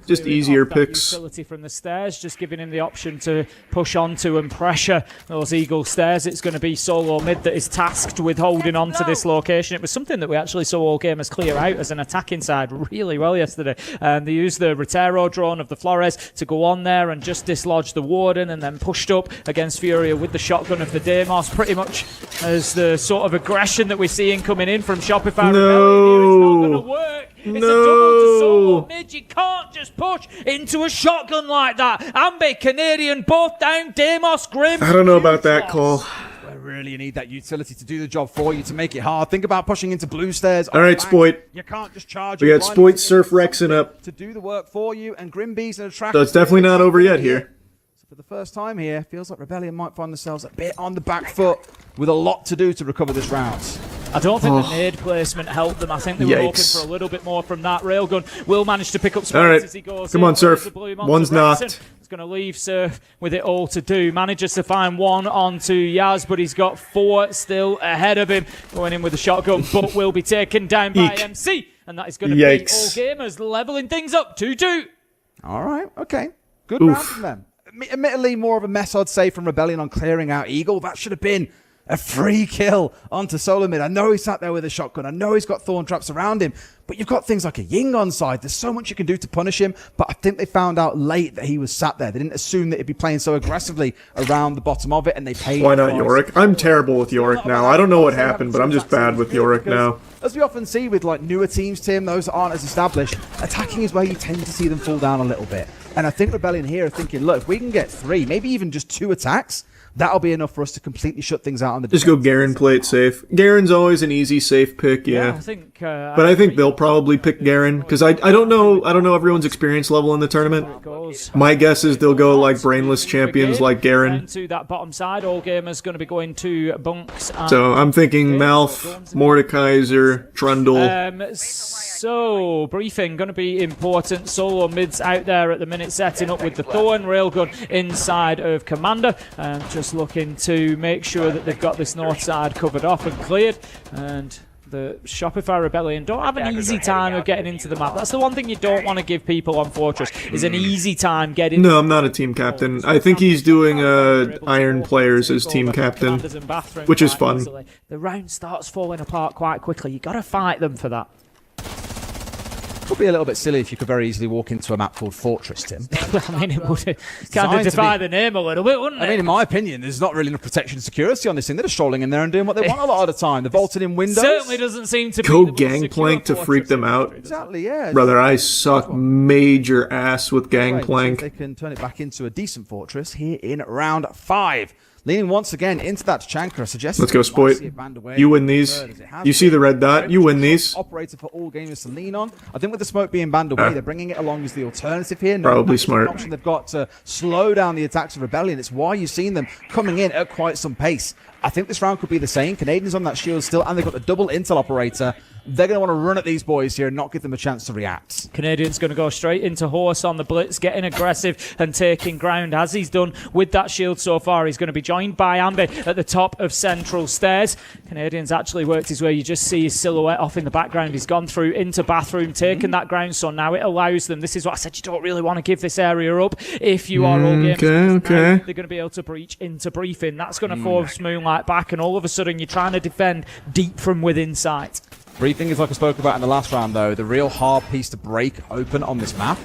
just easier picks. Utility from the stairs, just giving him the option to push onto and pressure those Eagle stairs. It's going to be solo mid that is tasked with holding on to this location. It was something that we actually saw all gamers clear out as an attacking side really well yesterday. They used the Rotero drone of the Flores to go on there and just dislodge the Warden, and then pushed up against Furia with the shotgun of the Deimos, pretty much as the sort of aggression that we're seeing coming in from Shopify. No. It's not going to work. It's a double to solo mid. You can't just push into a shotgun like that. Ambi, Canadian, both down. Deimos, Grim. I don't know about that call. Really, you need that utility to do the job for you, to make it hard. Think about pushing into blue stairs. All right, Spoit. You can't just charge. We got Spoit, Surf, Rexing up to do the work for you, and Grimby's an attraction. So it's definitely not over yet here. So for the first time here, feels like Rebellion might find themselves a bit on the back foot with a lot to do to recover this round. I don't think the nade placement helped them. I think they were hoping for a little bit more from that. Railgun will manage to pick up spots as he goes. Come on, Surf. One's knocked. He's going to leave Surf with it all to do. Manages to find one onto Yaz, but he's got 4 still ahead of him. Going in with a shotgun, but will be taken down by MC. And that is going to be all gamers leveling things up 2-2. All right, okay. Good round from them. Admittedly, more of a mess, I'd say, from Rebellion on clearing out Eagle. That should have been a free kill onto Solo Mid. I know he sat there with a shotgun. I know he's got thorn traps around him. But you've got things like a Ying on side. There's so much you can do to punish him. But I think they found out late that he was sat there. They didn't assume that he'd be playing so aggressively around the bottom of it, and they paid. Why not Yorick? I'm terrible with Yorick now. I don't know what happened, but I'm just bad with Yorick now. As we often see with like newer teams, Tim, those that aren't as established, attacking is where you tend to see them fall down a little bit. And I think Rebellion here are thinking, look, if we can get 3, maybe even just 2 attacks, that'll be enough for us to completely shut things out on the defense. Just go Garen, play it safe. Garen's always an easy, safe pick, yeah. I think, but I think they'll probably pick Garen, because I don't know everyone's experience level in the tournament. My guess is they'll go like brainless champions like Garen. To that bottom side, all gamers going to be going to bunks. So I'm thinking Malf, Mordekaiser, Trundle. So, briefing going to be important. Solo mids out there at the minute, setting up with the Thorn. Railgun inside of Commander. Just looking to make sure that they've got this north side covered off and cleared. And the Shopify Rebellion don't have an easy time of getting into the map. That's the one thing you don't want to give people on Fortress, is an easy time getting. No, I'm not a team captain. I think he's doing Iron Players as team captain, which is fun. The round starts falling apart quite quickly. You got to fight them for that. It would be a little bit silly if you could very easily walk into a map called Fortress, Tim. I mean, it would kind of defy the name a little bit, wouldn't it? I mean, in my opinion, there's not really enough protection and security on this thing. They're just strolling in there and doing what they want a lot of the time. They're vaulting in windows. Certainly doesn't seem to go be Gangplank to freak them out. Exactly, yeah. Brother, I suck major ass with Gangplank. They can turn it back into a decent Fortress here in round 5. Leaning once again into that Chankra, suggesting Let's go, Spoit. You win these. You see the red dot. You win these. Operator for all gamers to lean on. I think with the smoke being banned away, they're bringing it along as the alternative here. Probably smart. Option they've got to slow down the attacks of Rebellion. It's why you've seen them coming in at quite some pace. I think this round could be the same. Canadians on that shield still, and they've got the double intel operator. They're going to want to run at these boys here and not give them a chance to react. Canadians going to go straight into Horse on the blitz, getting aggressive and taking ground, as he's done with that shield so far. He's going to be joined by Ambi at the top of Central Stairs. Canadians actually worked his way. You just see his silhouette off in the background. He's gone through into Bathroom, taken that ground, so now it allows them. This is what I said, you don't really want to give this area up if you are all gamers. Okay. They're going to be able to breach into Briefing. That's going to force Moonlight back, and all of a sudden you're trying to defend deep from within sight. Briefing is like I spoke about in the last round, though, the real hard piece to break open on this map.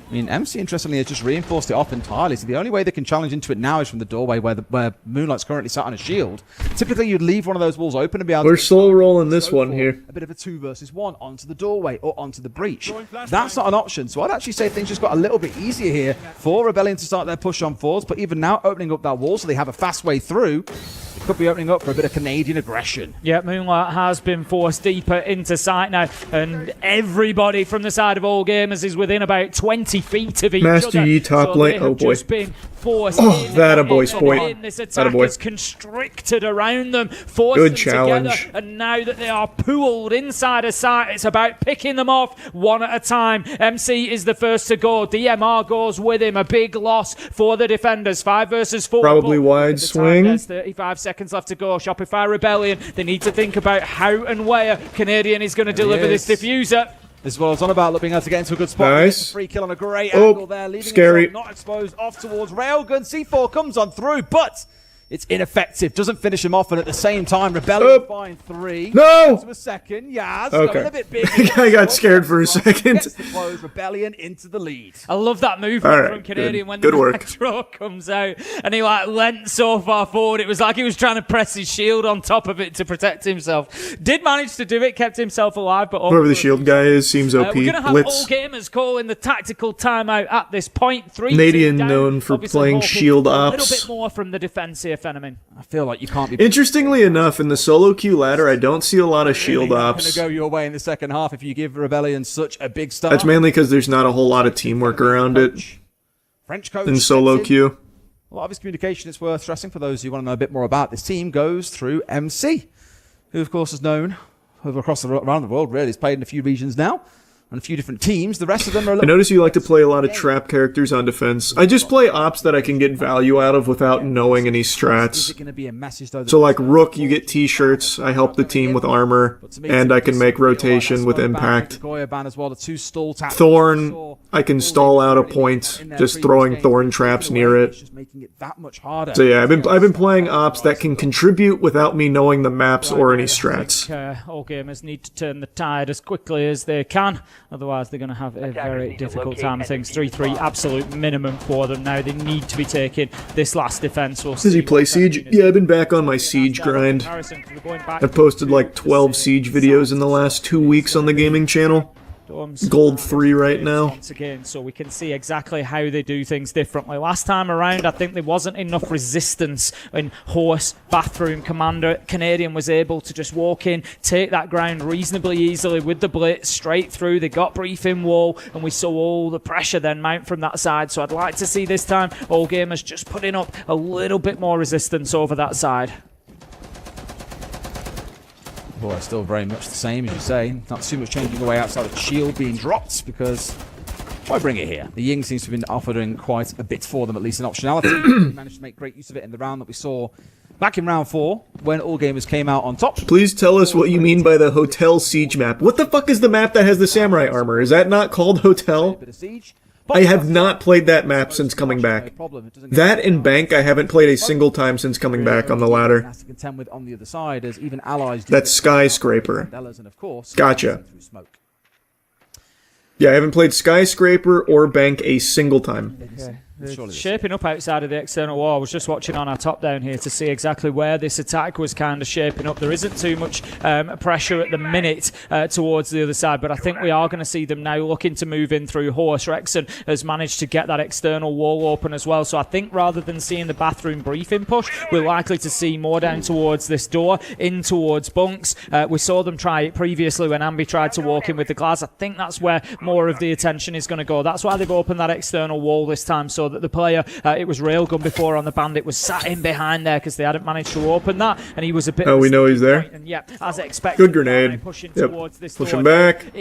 I mean, MC, interestingly, has just reinforced it off entirely, so the only way they can challenge into it now is from the doorway where Moonlight's currently sat on a shield. Typically, you'd leave one of those walls open and be able We're to... slow rolling this one here. A bit of a 2 versus 1 onto the doorway or onto the breach. That's not an option, so I'd actually say things just got a little bit easier here for Rebellion to start their push on fours, but even now opening up that wall so they have a fast way through, it could be opening up for a bit of Canadian aggression. Yeah, Moonlight has been forced deeper into sight now, and everybody from the side of all gamers is within about 20 feet of each Master other. Yi top so lane. Oh boy. Just been forced in that a boy, in. Spoit. This That attack a boy. is constricted around them, forced Good them challenge. together, and now that they are pooled inside a sight, it's about picking them off one at a time. MC is the first to go. DMR goes with him. A big loss for the defenders. 5 versus 4. Probably but wide at the time, swing. there's 35 seconds left to go. Shopify Rebellion. They need to think about how and where Canadian is going to deliver this diffuser. This is what I was on about, being able to get into a good spot. Nice. A free kill on a great angle there, leaving scary. himself not exposed off towards Railgun. C4 comes on through, but it's ineffective. Doesn't finish him off, and at the same time, Rebellion find 3. No! To a second, Yaz. Okay. Going a bit big. I got scared for a second. Gets the close. Rebellion into the lead. I love that movement All right, from Canadian good. when Good the work. metro comes out and he leant so far forward. It was like he was trying to press his shield on top of it to protect himself. Did manage to do it, kept himself alive, but Whoever the shield guy is seems OP. we're going to have Blitz. all gamers calling the tactical timeout at this point. 3 Canadian down. known for Obviously playing hoping shield a ops. little bit more from the defense here, Fenneman. I feel like you can't be... Interestingly enough, in the solo queue ladder, I don't see a lot of shield going ops. to go your way in the second half if you give Rebellion such a big start. That's mainly because there's not a whole lot of teamwork around it French coach in solo steps in. queue. A lot of his communication is worth stressing for those who want to know a bit more about this team goes through MC, who of course is known around the world, really. He's played in a few regions now, on a few different teams. The rest of them are a I little... notice you like to play a lot of trap characters on defense. I just play ops that I can get value out of without knowing any Is strats. it going to be a message, though? So like Rook, you get t-shirts, I help the team with armor, and I can make rotation with impact. Goya ban as well, the 2 stall taps. Thorn, I can stall out a point, just throwing thorn traps near it. Just making it that much harder. So yeah, I've been playing ops that can contribute without me knowing the maps or any strats. All gamers need to turn the tide as quickly as they can. Otherwise, they're going to have a very difficult time. I think 3-3 absolute minimum for them now. They need to be taking this last defense. Does he play Siege? Yeah, I've been back on my Siege grind. I've posted like 12 Siege videos in the last 2 weeks on the gaming channel. Gold 3 right now. Once again, so we can see exactly how they do things differently. Last time around, I think there wasn't enough resistance in Horse, Bathroom, Commander. Canadian was able to just walk in, take that ground reasonably easily with the blitz straight through. They got Briefing wall, and we saw all the pressure then mount from that side. So I'd like to see this time all gamers just putting up a little bit more resistance over that side. Well, it's still very much the same, as you say. Not too much changing away outside of shield being dropped, because why bring it here? The Ying seems to have been offering quite a bit for them, at least in optionality. They managed to make great use of it in the round that we saw back in round 4, when all gamers came out on top. Please tell us what you mean by the Hotel Siege map. What the fuck is the map that has the samurai armor? Is that not called Hotel? I have not played that map since coming back. That and Bank I haven't played a single time since coming back on the ladder. Has to contend with on the other side, as even allies do. That's Skyscraper. And of course, Gotcha. Yeah, I haven't played Skyscraper or Bank a single time. Okay. Shaping up outside of the external wall. I was just watching on our top down here to see exactly where this attack was kind of shaping up. There isn't too much pressure at the minute towards the other side, but I think we are going to see them now looking to move in through Horse. Rexon has managed to get that external wall open as well, so I think rather than seeing the bathroom briefing push, we're likely to see more down towards this door, in towards bunks. We saw them try it previously when Ambi tried to walk in with the glass. I think that's where more of the attention is going to go. That's why they've opened that external wall this time, so that the player, it was Railgun before on the Bandit, was sat in behind there because they hadn't managed to open that, and he was a bit. Oh, we know he's there. And yeah, as expected, good grenade. Pushing yep. towards this Push door him back.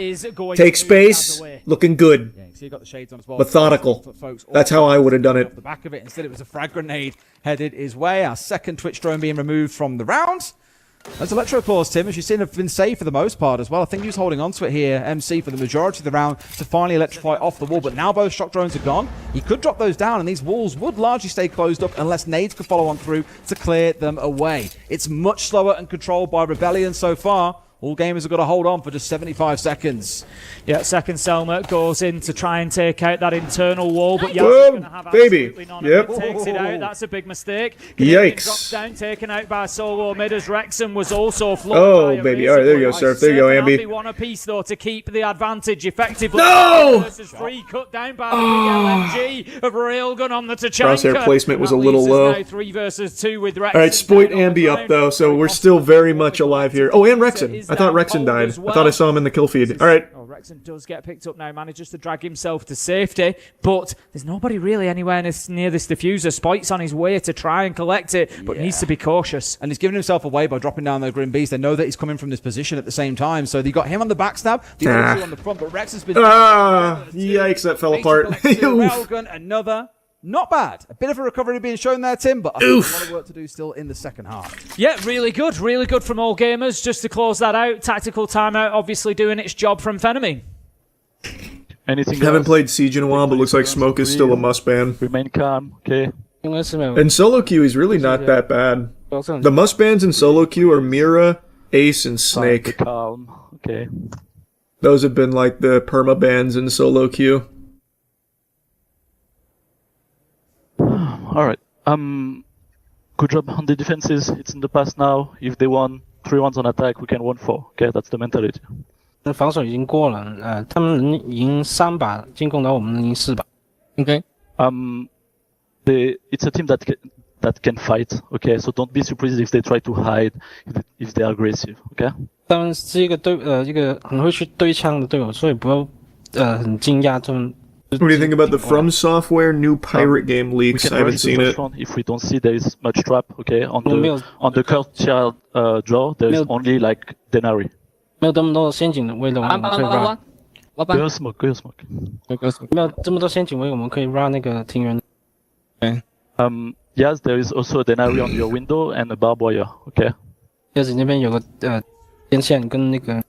Take space. Looking good. Yeah, so you got the shades on as well. Methodical. That's how I would have done it. Off the back of it. Instead, it was a frag grenade headed his way. Our second Twitch drone being removed from the round. Those electro claws, Tim, as you've seen, have been safe for the most part as well. I think he was holding on to it here, MC, for the majority of the round to finally electrify off the wall. But now both shock drones are gone. He could drop those down, and these walls would largely stay closed up unless nades could follow on through to clear them away. It's much slower and controlled by Rebellion so far. All gamers have got to hold on for just 75 seconds. Yeah, second Selma goes in to try and take out that internal wall, but Yaz is going to have absolutely none of it. Takes it out. That's a big mistake. Yikes. Drops down, taken out by Solo Mid, as Rexon was also floored. Oh, baby. All right, there you go, Surf. There you go, Ambi. One apiece, though, to keep the advantage effectively. No! Versus 3, cut down by the big LMG of Railgun on the Tachanka. Crosshair placement was a little low. Now 3 versus 2 with Rexon. All right, Spoit Ambi up, though, so we're still very much alive here. Oh, and Rexon. I thought Rexon died. I thought I saw him in the kill feed. All right. Oh, Rexon does get picked up now, manages to drag himself to safety, but there's nobody really anywhere near this diffuser. Spoit's on his way to try and collect it, but needs to be cautious. And he's giving himself away by dropping down the Grim Beast. They know that he's coming from this position at the same time, so they got him on the backstab, the other two on the front, but Rexon's been... Yikes, that fell apart. Railgun, another... Not bad. A bit of a recovery being shown there, Tim, but I think there's a lot of work to do still in the second half. Yeah, really good from all gamers. Just to close that out, tactical timeout obviously doing its job from Phenemy. Anything haven't played Siege in a while, but looks like Smoke is still a must ban. Remain calm, okay? And solo queue is really not that bad. The must bans in solo queue are Mira, Ace, and Snake. Calm, okay. Those have been like the perma bans in solo queue. Alright, good job on the defenses. It's in the past now. If they won 3 rounds on attack, we can win 4. Okay, that's the mentality. 防守已经过了，他们能赢3把进攻，然后我们能赢4把。Okay. It's a team that can fight. Okay, so don't be surprised if they try to hide, if they are aggressive. Okay. 他们是一个很会去对枪的队友，所以不要很惊讶他们。What do you think about the From Software new pirate game leaks? I haven't seen it. If we don't see there is much trap, okay, on the Cursed Child draw, there is only like Degenerate. 没有这么多陷阱的位置，我们可以 run。Go smoke. 没有这么多陷阱位，我们可以 run 那个庭园。Yes, there is also a Degenerate on your window and a barbed wire. Okay. Yes, 那边有个电线跟那个。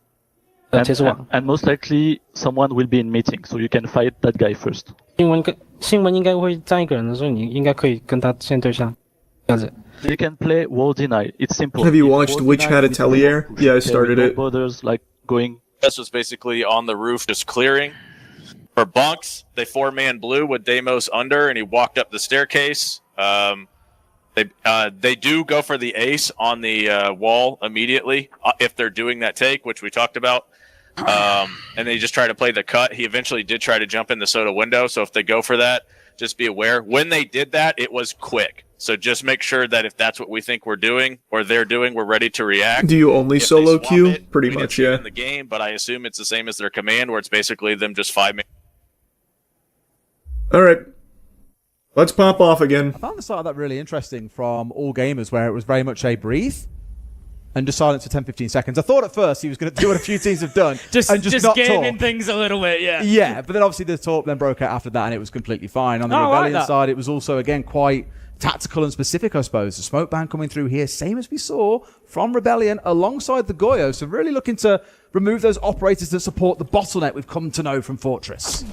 And most likely someone will be in meeting, so you can fight that guy first. 新闻应该会站一个人的时候，你应该可以跟他先对上，这样子。You can play Wall Deny. It's simple. Have you watched Witch Hat Atelier? Yeah, I started it. Borders like going. This was basically on the roof, just clearing. For bunks, they 4-man blue with Deimos under, and he walked up the staircase. They do go for the ace on the wall immediately if they're doing that take, which we talked about. And they just try to play the cut. He eventually did try to jump in the soda window, so if they go for that, just be aware. When they did that, it was quick. So just make sure that if that's what we think we're doing or they're doing, we're ready to react. Do you only solo queue? Pretty much, yeah. In the game, but I assume it's the same as their command, where it's basically them just 5-man. All right. Let's pop off again. I found the start of that really interesting from All Gamers, where it was very much a breathe and just silence for 10-15 seconds. I thought at first he was going to do what a few teams have done just not gaming talk. Things a little bit, yeah. Yeah, but then obviously the talk then broke out after that, and it was completely fine. On the Rebellion side, it was also, again, quite tactical and specific, I suppose. The smoke ban coming through here, same as we saw from Rebellion alongside the Goyo. So really looking to remove those operators that support the bottleneck we've come to know from Fortress.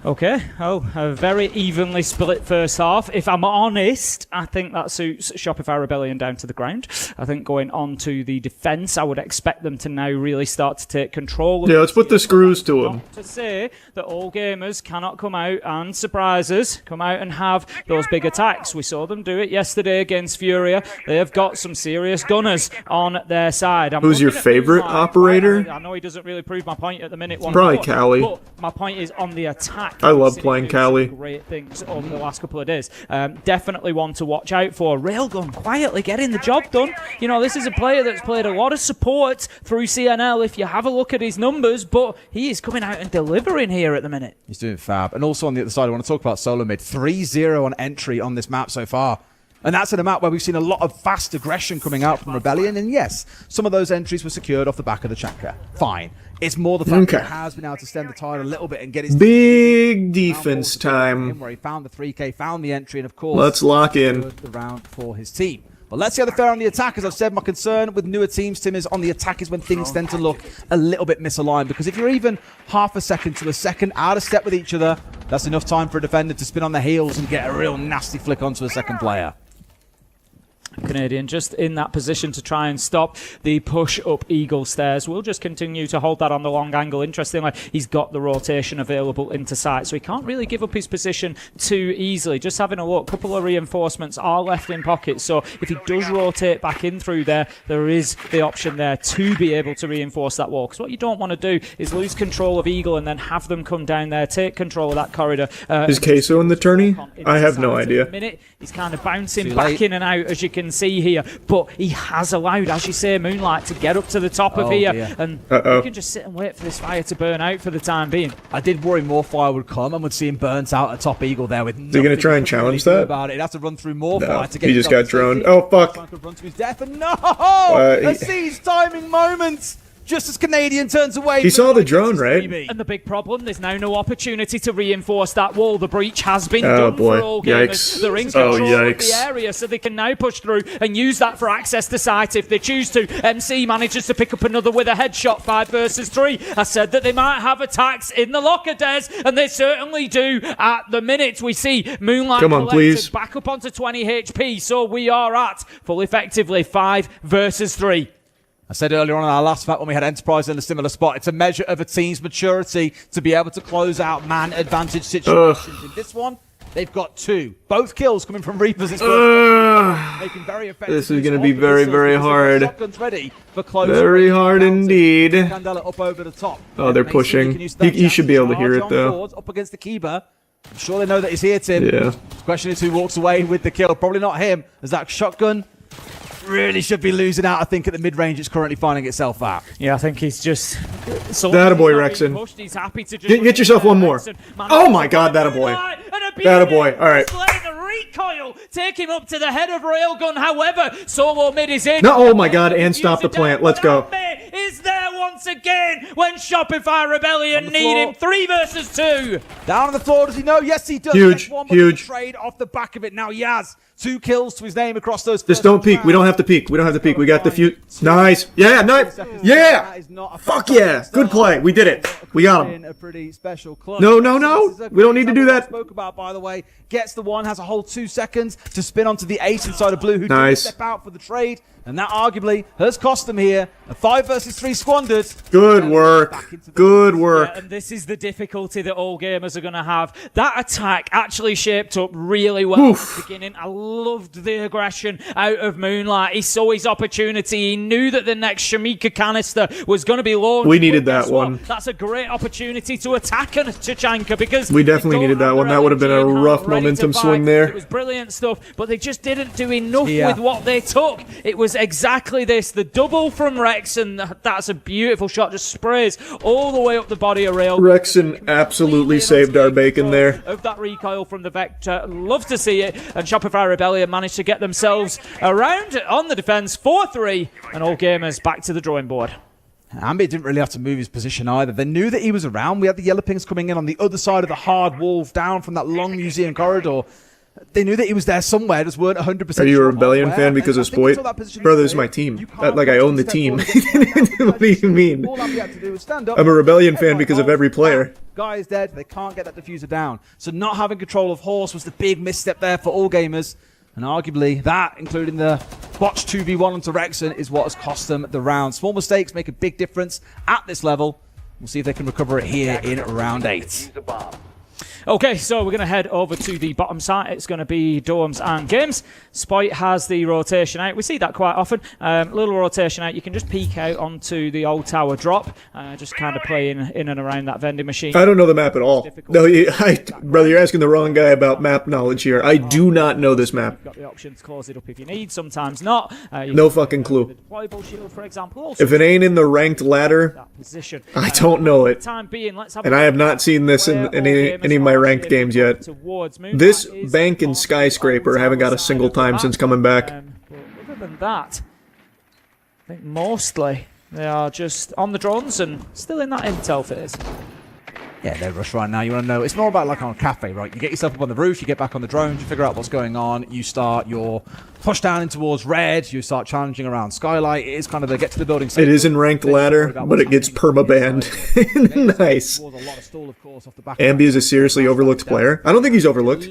Okay, oh, a very evenly split first half. If I'm honest, I think that suits Shopify Rebellion down to the ground. I think going on to the defense, I would expect them to now really start to take control. Yeah, let's put the screws to them. To say that all gamers cannot come out and surprise us, come out and have those big attacks. We saw them do it yesterday against Furia. They have got some serious gunners on their side. Who's your favorite operator? I know he doesn't really prove my point at the minute. Probably Callie. But my point is on the attack. I love playing Callie. Great things over the last couple of days. Definitely one to watch out for. Railgun quietly getting the job done. You know, this is a player that's played a lot of support through CNL if you have a look at his numbers, but he is coming out and delivering here at the minute. He's doing fab. And also on the other side, I want to talk about Solo Mid. 3-0 on entry on this map so far. And that's in a map where we've seen a lot of fast aggression coming out from Rebellion. And yes, some of those entries were secured off the back of the Chakra. Fine. It's more the fact that he has been able to stem the tide a little bit and get his big defense time. Where he found the 3K, found the entry, and of course, let's lock in the round for his team. But let's see how they fare on the attack. As I've said, my concern with newer teams, Tim, is on the attack is when things tend to look a little bit misaligned. Because if you're even half a second to a second out of step with each other, that's enough time for a defender to spin on their heels and get a real nasty flick onto a second player. Canadian just in that position to try and stop the push up Eagle stairs. We'll just continue to hold that on the long angle. Interestingly, he's got the rotation available into sight, so he can't really give up his position too easily. Just having a look, a couple of reinforcements are left in pocket, so if he does rotate back in through there, there is the option there to be able to reinforce that wall. Because what you don't want to do is lose control of Eagle and then have them come down there, take control of that corridor. Is Queso in the tourney? I have no idea. He's kind of bouncing back in and out, as you can see here, but he has allowed, as you say, Moonlight to get up to the top of here, and you can just sit and wait for this fire to burn out for the time being. I did worry more fire would come and would see him burnt out at top Eagle there with nothing. Is he going to try and challenge that? About it. He'd have to run through more fire to get he just got droned. Oh, fuck. Run to his death, and no! A seized timing moment! Just as Canadian turns away. He saw the drone, right? And the big problem, there's now no opportunity to reinforce that wall. The breach has been done for all gamers. Yikes. They're in control of the area, so they can now push through and use that for access to site if they choose to. MC manages to pick up another with a headshot, 5 versus 3. I said that they might have attacks in the locker, Des, and they certainly do at the minute. We see Moonlight collected back up onto 20 HP, so we are at, full effectively, 5 versus 3. I said earlier on in our last map when we had Enterprise in a similar spot, it's a measure of a team's maturity to be able to close out man advantage situations. In this one, they've got 2. Both kills coming from Reapers. Making very effective. This is going to be very, very hard. Shotguns ready for close. Very hard indeed. Candela up over the top. Oh, they're pushing. He should be able to hear it, though. Up against the Kiba. I'm sure they know that he's here, Tim. Yeah. The question is who walks away with the kill. Probably not him, as that shotgun really should be losing out, I think, at the mid-range it's currently finding itself at. Yeah, I think he's just... That-a-boy, Rexon. He's happy to just get yourself one more. Oh my god, that-a-boy. That-a-boy, alright. Recoil, take him up to the head of Railgun, however, Solo Mid is in. No, oh my god, and stop the plant, let's go. Is there once again when Shopify Rebellion need him 3 versus 2. Down on the floor, does he know? Yes, he does. Huge, huge. Trade off the back of it. Now he has 2 kills to his name across those. Just don't peek. We don't have to peek. We don't have to peek. We got the few. Nice. Yeah, nice. Yeah. Fuck yeah. Good play. We did it. We got him. A pretty special no. We don't need to do that. Spoke about, by the way, gets the 1, has a whole 2 seconds to spin onto the ace inside of blue, who didn't step out for the trade, and that arguably has cost them here a 5 versus 3 squandered. Good work. Good work. Yeah, and this is the difficulty that all gamers are going to have. That attack actually shaped up really well at the beginning. I loved the aggression out of Moonlight. He saw his opportunity. He knew that the next Shamika canister was going to be launched. We needed that one. That's a great opportunity to attack a Tachanka, because we definitely needed that one. That would have been a rough momentum swing there. It was brilliant stuff, but they just didn't do enough with what they took. It was exactly this, the double from Rex, and that's a beautiful shot, just sprays all the way up the body of Rail. Rexon absolutely saved our bacon there. Of that recoil from the Vector, love to see it, and Shopify Rebellion managed to get themselves around on the defense, 4-3, and all gamers back to the drawing board. Ambit didn't really have to move his position either. They knew that he was around. We had the yellow pings coming in on the other side of the hard wall down from that long museum corridor. They knew that he was there somewhere, just weren't 100%. Are you a Rebellion fan because of Spoit? Bro, this is my team. Like, I own the team. What do you mean? I'm a Rebellion fan because of every player. Guy is dead. They can't get that diffuser down. So not having control of Horse was the big misstep there for all gamers. And arguably that, including the botched 2v1 onto Rexon, is what has cost them the round. Small mistakes make a big difference at this level. We'll see if they can recover it here in round 8. Okay, so we're going to head over to the bottom side. It's going to be Domes and Games. Spite has the rotation out. We see that quite often. Little rotation out. You can just peek out onto the old tower drop. Just kind of playing in and around that vending machine. I don't know the map at all. No, brother, you're asking the wrong guy about map knowledge here. I do not know this map. You've got the option to close it up if you need, sometimes not. No fucking clue. Deployable shield, for example. Also If it ain't in the ranked ladder, I don't know it. And I have not seen this in any of my ranked games yet. This bank and skyscraper haven't got a single time since coming back. Other than that, I think mostly they are just on the drones and still in that intel phase. Yeah, no rush right now. You want to know, it's more about like on a cafe, right? You get yourself up on the roof, you get back on the drones, you figure out what's going on, you start your push down in towards red, you start challenging around Skylight. It is kind of the get to the building. It is in ranked ladder, but it gets perma-banned. Nice. Ambi is a seriously overlooked player. I don't think he's overlooked.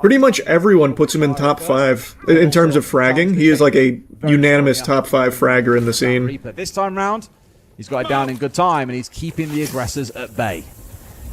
Pretty much everyone puts him in top 5 in terms of fragging. He is like a unanimous top 5 fragger in the scene. This time round, he's got it down in good time, and he's keeping the aggressors at bay.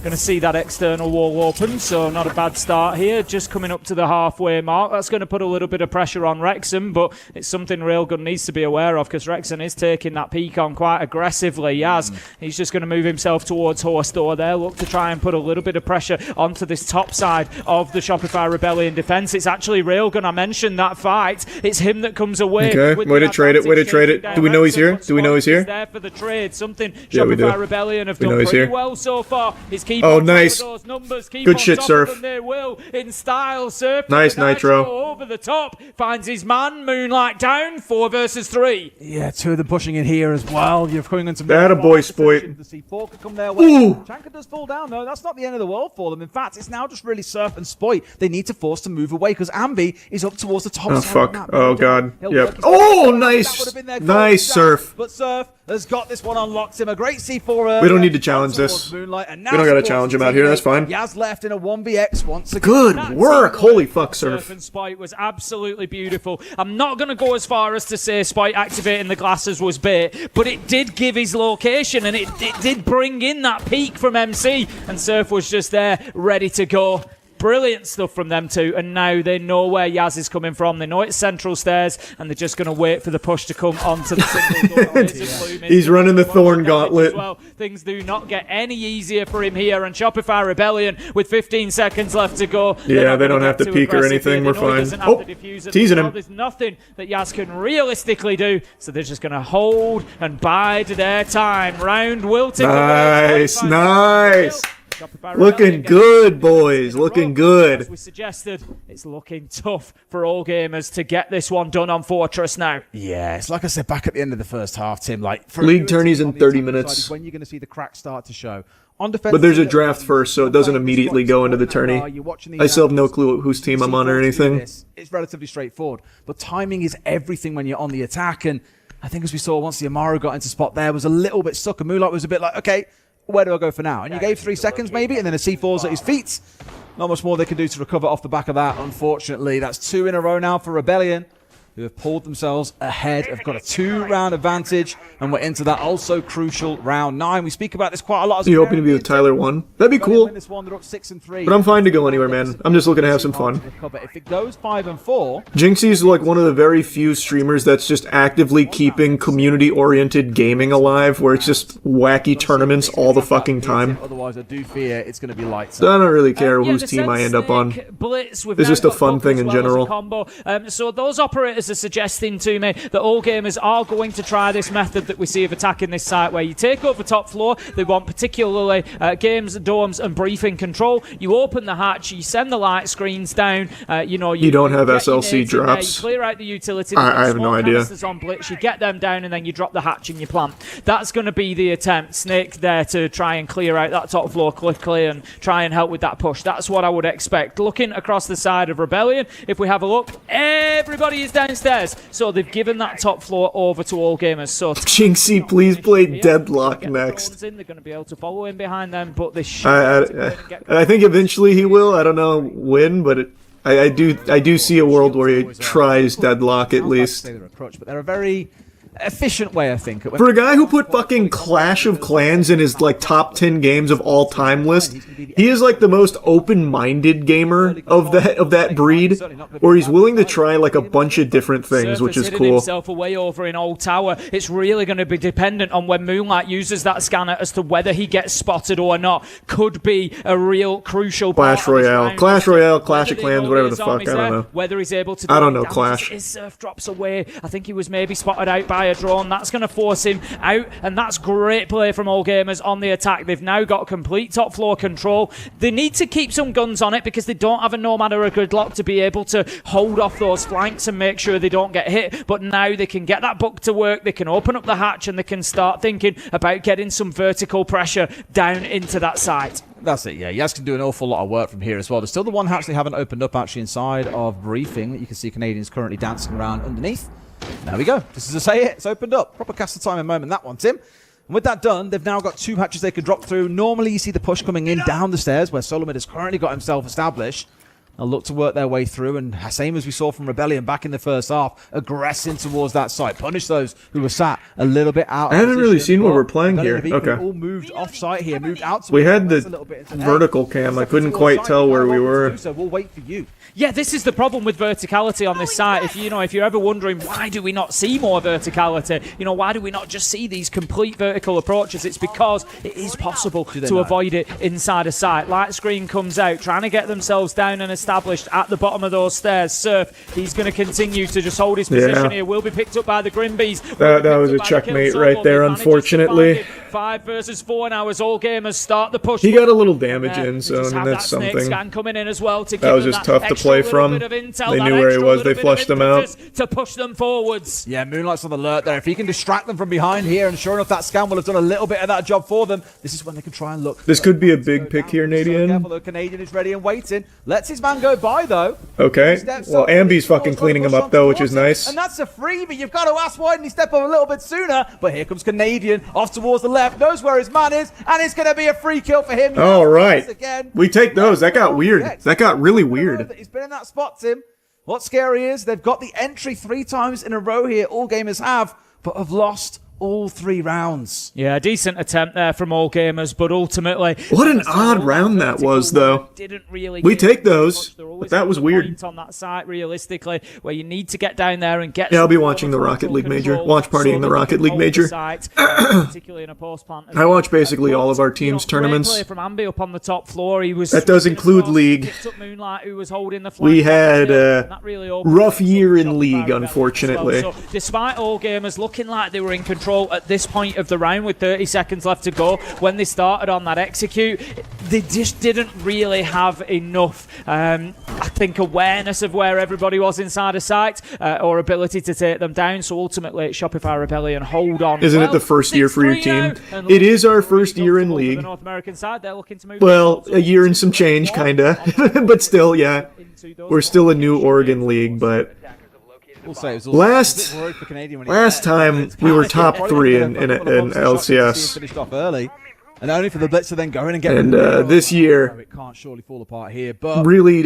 Going to see that external wall open, so not a bad start here. Just coming up to the halfway mark. That's going to put a little bit of pressure on Wrexham, but it's something Railgun needs to be aware of because Wrexham is taking that peak on quite aggressively. Yaz, he's just going to move himself towards Horse Door there. Look to try and put a little bit of pressure onto this top side of the Shopify Rebellion defense. It's actually Railgun. I mentioned that fight. It's him that comes away. Okay, way to trade it, way to trade it. Do we know he's here? Do we know he's here? There for the trade. Something Yeah, we do. Shopify Rebellion have done pretty well so far. Oh, nice. Good shit, Surf. They will in style. Surf. Nice, Nitro. Over the top. Finds his man. Moonlight down. 4 versus 3. Yeah, 2 of them pushing in here as well. You're going into that a boy, Spoit. The C4 could come their way. Chanka does fall down, though. That's not the end of the world for them. In fact, it's now just really Surf and Spoit. They need to force to move away because Ambi is up towards the top Oh, side. fuck. Oh, God. Yep. Oh, nice. Nice, Surf. But Surf has got this one unlocked him. A great C4. We don't need to challenge this. We don't got to challenge him out here. That's fine. Yaz left in a 1vx once again. Good work. Holy fuck, Surf. And Spite was absolutely beautiful. I'm not going to go as far as to say Spite activating the glasses was bait, but it did give his location and it did bring in that peak from MC, and Surf was just there, ready to go. Brilliant stuff from them two, and now they know where Yaz is coming from. They know it's central stairs, and they're just going to wait for the push to come onto the single door. He's running the Thorn Gauntlet. Well, things do not get any easier for him here, and Shopify Rebellion with 15 seconds left to go. Yeah, they don't have to peek or anything. We're fine. Oh, teasing him. There's nothing that Yaz can realistically do, so they're just going to hold and bide their time. Round will tick away. Nice, nice. Looking good, boys. Looking good. As we suggested, it's looking tough for all gamers to get this one done on Fortress now. Yeah, it's like I said back at the end of the first half, Tim. Like League tourneys in 30 minutes. When you're going to see the cracks start to show. But there's a draft first, so it doesn't immediately go into the tourney. I still have no clue whose team I'm on or anything. It's relatively straightforward, but timing is everything when you're on the attack. And I think as we saw, once the Amaro got into spot there, was a little bit stuck. And Moonlight was a bit like, okay, where do I go for now? And you gave 3 seconds maybe, and then a C4's at his feet. Not much more they can do to recover off the back of that, unfortunately. That's 2 in a row now for Rebellion, who have pulled themselves ahead, have got a 2-round advantage, and we're into that also crucial round 9. We speak about this quite a lot. You hoping to be with Tyler 1? That'd be cool. They're up 6-3. But I'm fine to go anywhere, man. I'm just looking to have some fun. If it goes 5-4, Jinxie's like one of the very few streamers that's just actively keeping community-oriented gaming alive, where it's just wacky tournaments all the fucking time. Otherwise, I do fear it's going to be lights. So I don't really care whose team I end up on. Blitz, it's just a fun thing in general. So those operators are suggesting to me that all gamers are going to try this method that we see of attacking this site, where you take over top floor. They want particularly games, dorms, and briefing control. You open the hatch, you send the light screens down. You don't have SLC drops. You clear out the utility. I have no idea. On Blitz, you get them down, and then you drop the hatch and you plant. That's going to be the attempt. Snake there to try and clear out that top floor quickly and try and help with that push. That's what I would expect. Looking across the side of Rebellion, if we have a look, everybody is down downstairs. So they've given that top floor over to All Gamers. So Jinxie, please play Deadlock next. they're going to be able to follow in behind them, but they I think eventually he will. I don't know when, but I do see a world where he tries Deadlock at least. But they're a very efficient way, I think. For a guy who put fucking Clash of Clans in his like top 10 games of all time list, he is like the most open-minded gamer of that breed, where he's willing to try like a bunch of different things, which is cool. Himself away over in Old Tower. It's really going to be dependent on when Moonlight uses that scanner as to whether he gets spotted or not. Could be a real crucial Clash Royale, Clash of Clans, whatever the fuck. I don't know. Whether he's able to. I don't know Clash. His surf drops away. I think he was maybe spotted out by a drone. That's going to force him out, and that's great play from All Gamers on the attack. They've now got complete top floor control. They need to keep some guns on it because they don't have a Nomad or a Gridlock to be able to hold off those flanks and make sure they don't get hit. But now they can get that book to work. They can open up the hatch and they can start thinking about getting some vertical pressure down into that site. That's it, yeah. Yaz can do an awful lot of work from here as well. There's still the one hatch they haven't opened up actually inside of Briefing that you can see Canadians currently dancing around underneath. There we go. Just as I say it, it's opened up. Proper cast of time and moment, that one, Tim. And with that done, they've now got 2 hatches they can drop through. Normally you see the push coming in down the stairs where Solomid has currently got himself established. They'll look to work their way through, and same as we saw from Rebellion back in the first half, aggressing towards that site. Punish those who were sat a little bit out. I haven't really seen what we're playing here. Okay. All moved off site here, moved out. We had the vertical cam. I couldn't quite tell where we were. So we'll wait for you. Yeah, this is the problem with verticality on this site. If you're ever wondering why do we not see more verticality, why do we not just see these complete vertical approaches? It's because it is possible to avoid it inside a site. Light screen comes out, trying to get themselves down and established at the bottom of those stairs. Surf, he's going to continue to just hold his position here. Will be picked up by the Grimbees. That was a checkmate right there, unfortunately. 5 versus 4 now as All Gamers start the push. He got a little damage in, so that's something. Scan coming in as well to that was just tough to play from. They knew where he was. They flushed him out to push them forwards. Yeah, Moonlight's on alert there. If he can distract them from behind here, and sure enough, that scan will have done a little bit of that job for them. This is when they can try and look. This could be a big pick here, Nadian. Careful, the Canadian is ready and waiting. Lets his man go by though. Okay. Well, Ambi's fucking cleaning him up though, which is nice. And that's a freebie. You've got to ask why didn't he step up a little bit sooner? But here comes Canadian off towards the left, knows where his man is, and it's going to be a free kill for him. All right. We take those. That got weird. That got really weird. He's been in that spot, Tim. What's scary is they've got the entry 3 times in a row here. All Gamers have, but have lost all 3 rounds. Yeah, a decent attempt there from All Gamers, but ultimately... What an odd round that was, though. We take those, but that was weird. On that site, realistically, where you need to get down there and get... Yeah, I'll be watching the Rocket League Major. Watch party in the Rocket League Major. Particularly in a post plant. I watch basically all of our team's tournaments. From Ambi up on the top floor. He was that does include League. Moonlight, who was holding the we had a rough year in League, unfortunately. So, despite All Gamers looking like they were in control at this point of the round with 30 seconds left to go, when they started on that execute, they just didn't really have enough, I think, awareness of where everybody was inside a site or ability to take them down. So ultimately, Shopify Rebellion hold on. Isn't it the first year for your team? It is our first year in League. The North American side, they're looking to move. Well, a year and some change, kinda, but still, yeah, we're still a new Oregon League, but. Last time we were top 3 in LCS. Finished off early, and only for the Blitz to then go in and get. And this year, it can't surely fall apart here. But really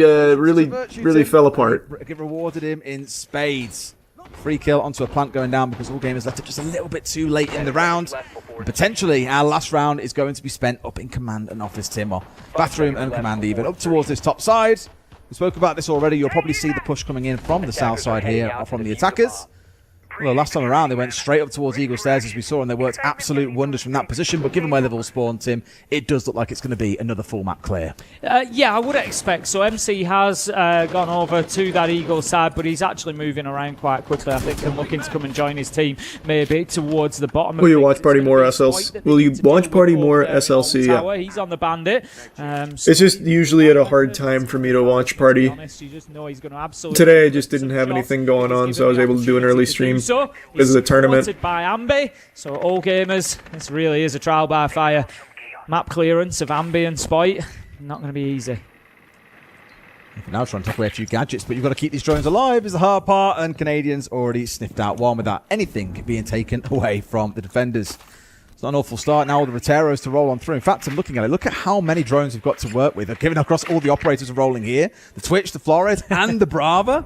fell apart. Get rewarded him in spades. Free kill onto a plant going down because All Gamers left it just a little bit too late in the round. And potentially, our last round is going to be spent up in command and office, Tim, or bathroom and command even up towards this top side. We spoke about this already. You'll probably see the push coming in from the south side here, or from the attackers. Well, last time around, they went straight up towards Eagle Stairs, as we saw, and they worked absolute wonders from that position. But given where they've all spawned, Tim, it does look like it's going to be another full map clear. Yeah, I would expect. So MC has gone over to that Eagle side, but he's actually moving around quite quickly, I think, and looking to come and join his team, maybe towards the bottom. Will you watch party more SLC? Will you watch party more SLC? Yeah. He's on the Bandit. It's just usually at a hard time for me to watch party. Today I just didn't have anything going on, so I was able to do an early stream. This is a tournament. By Ambi, so All Gamers, this really is a trial by fire. Map clearance of Ambi and Spoit, not going to be easy. Now trying to take away a few gadgets, but you've got to keep these drones alive is the hard part, and Canadians already sniffed out one without anything being taken away from the defenders. It's not an awful start now with the Roteros to roll on through. In fact, I'm looking at it. Look at how many drones we've got to work with. They're giving across all the operators are rolling here. The Twitch, the Flores, and the Brava.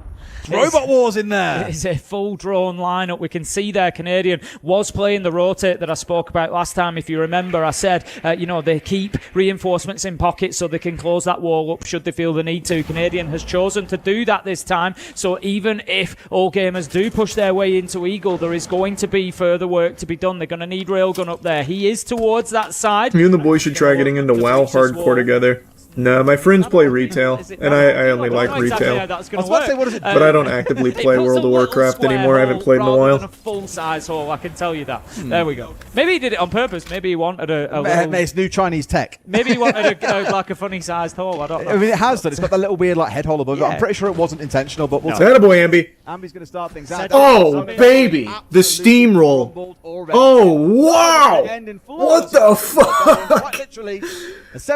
Robot Wars in there. It's a full drone lineup. We can see there Canadian was playing the rotate that I spoke about last time. If you remember, I said, they keep reinforcements in pockets so they can close that wall up should they feel the need to. Canadian has chosen to do that this time. So even if all gamers do push their way into Eagle, there is going to be further work to be done. They're going to need Railgun up there. He is towards that side. You and the boys should try getting into WoW hardcore together. No, my friends play retail, and I only like retail. But I don't actively play World of Warcraft anymore. I haven't played in a while. A full-size hall, I can tell you that. There we go. Maybe he did it on purpose. Maybe he wanted a little... It's new Chinese tech. Maybe he wanted a funny-sized hall. I don't know. I mean, it has done. It's got that little weird head hole above it. I'm pretty sure it wasn't intentional, but we'll... Attaboy, Ambi. Ambi's going to start things out. Oh, baby! The steamroll. Oh, wow! What the fuck? Literally,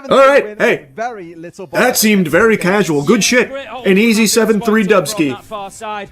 all right, hey, that seemed very casual. Good shit. An easy 7-3 dubski. Far side.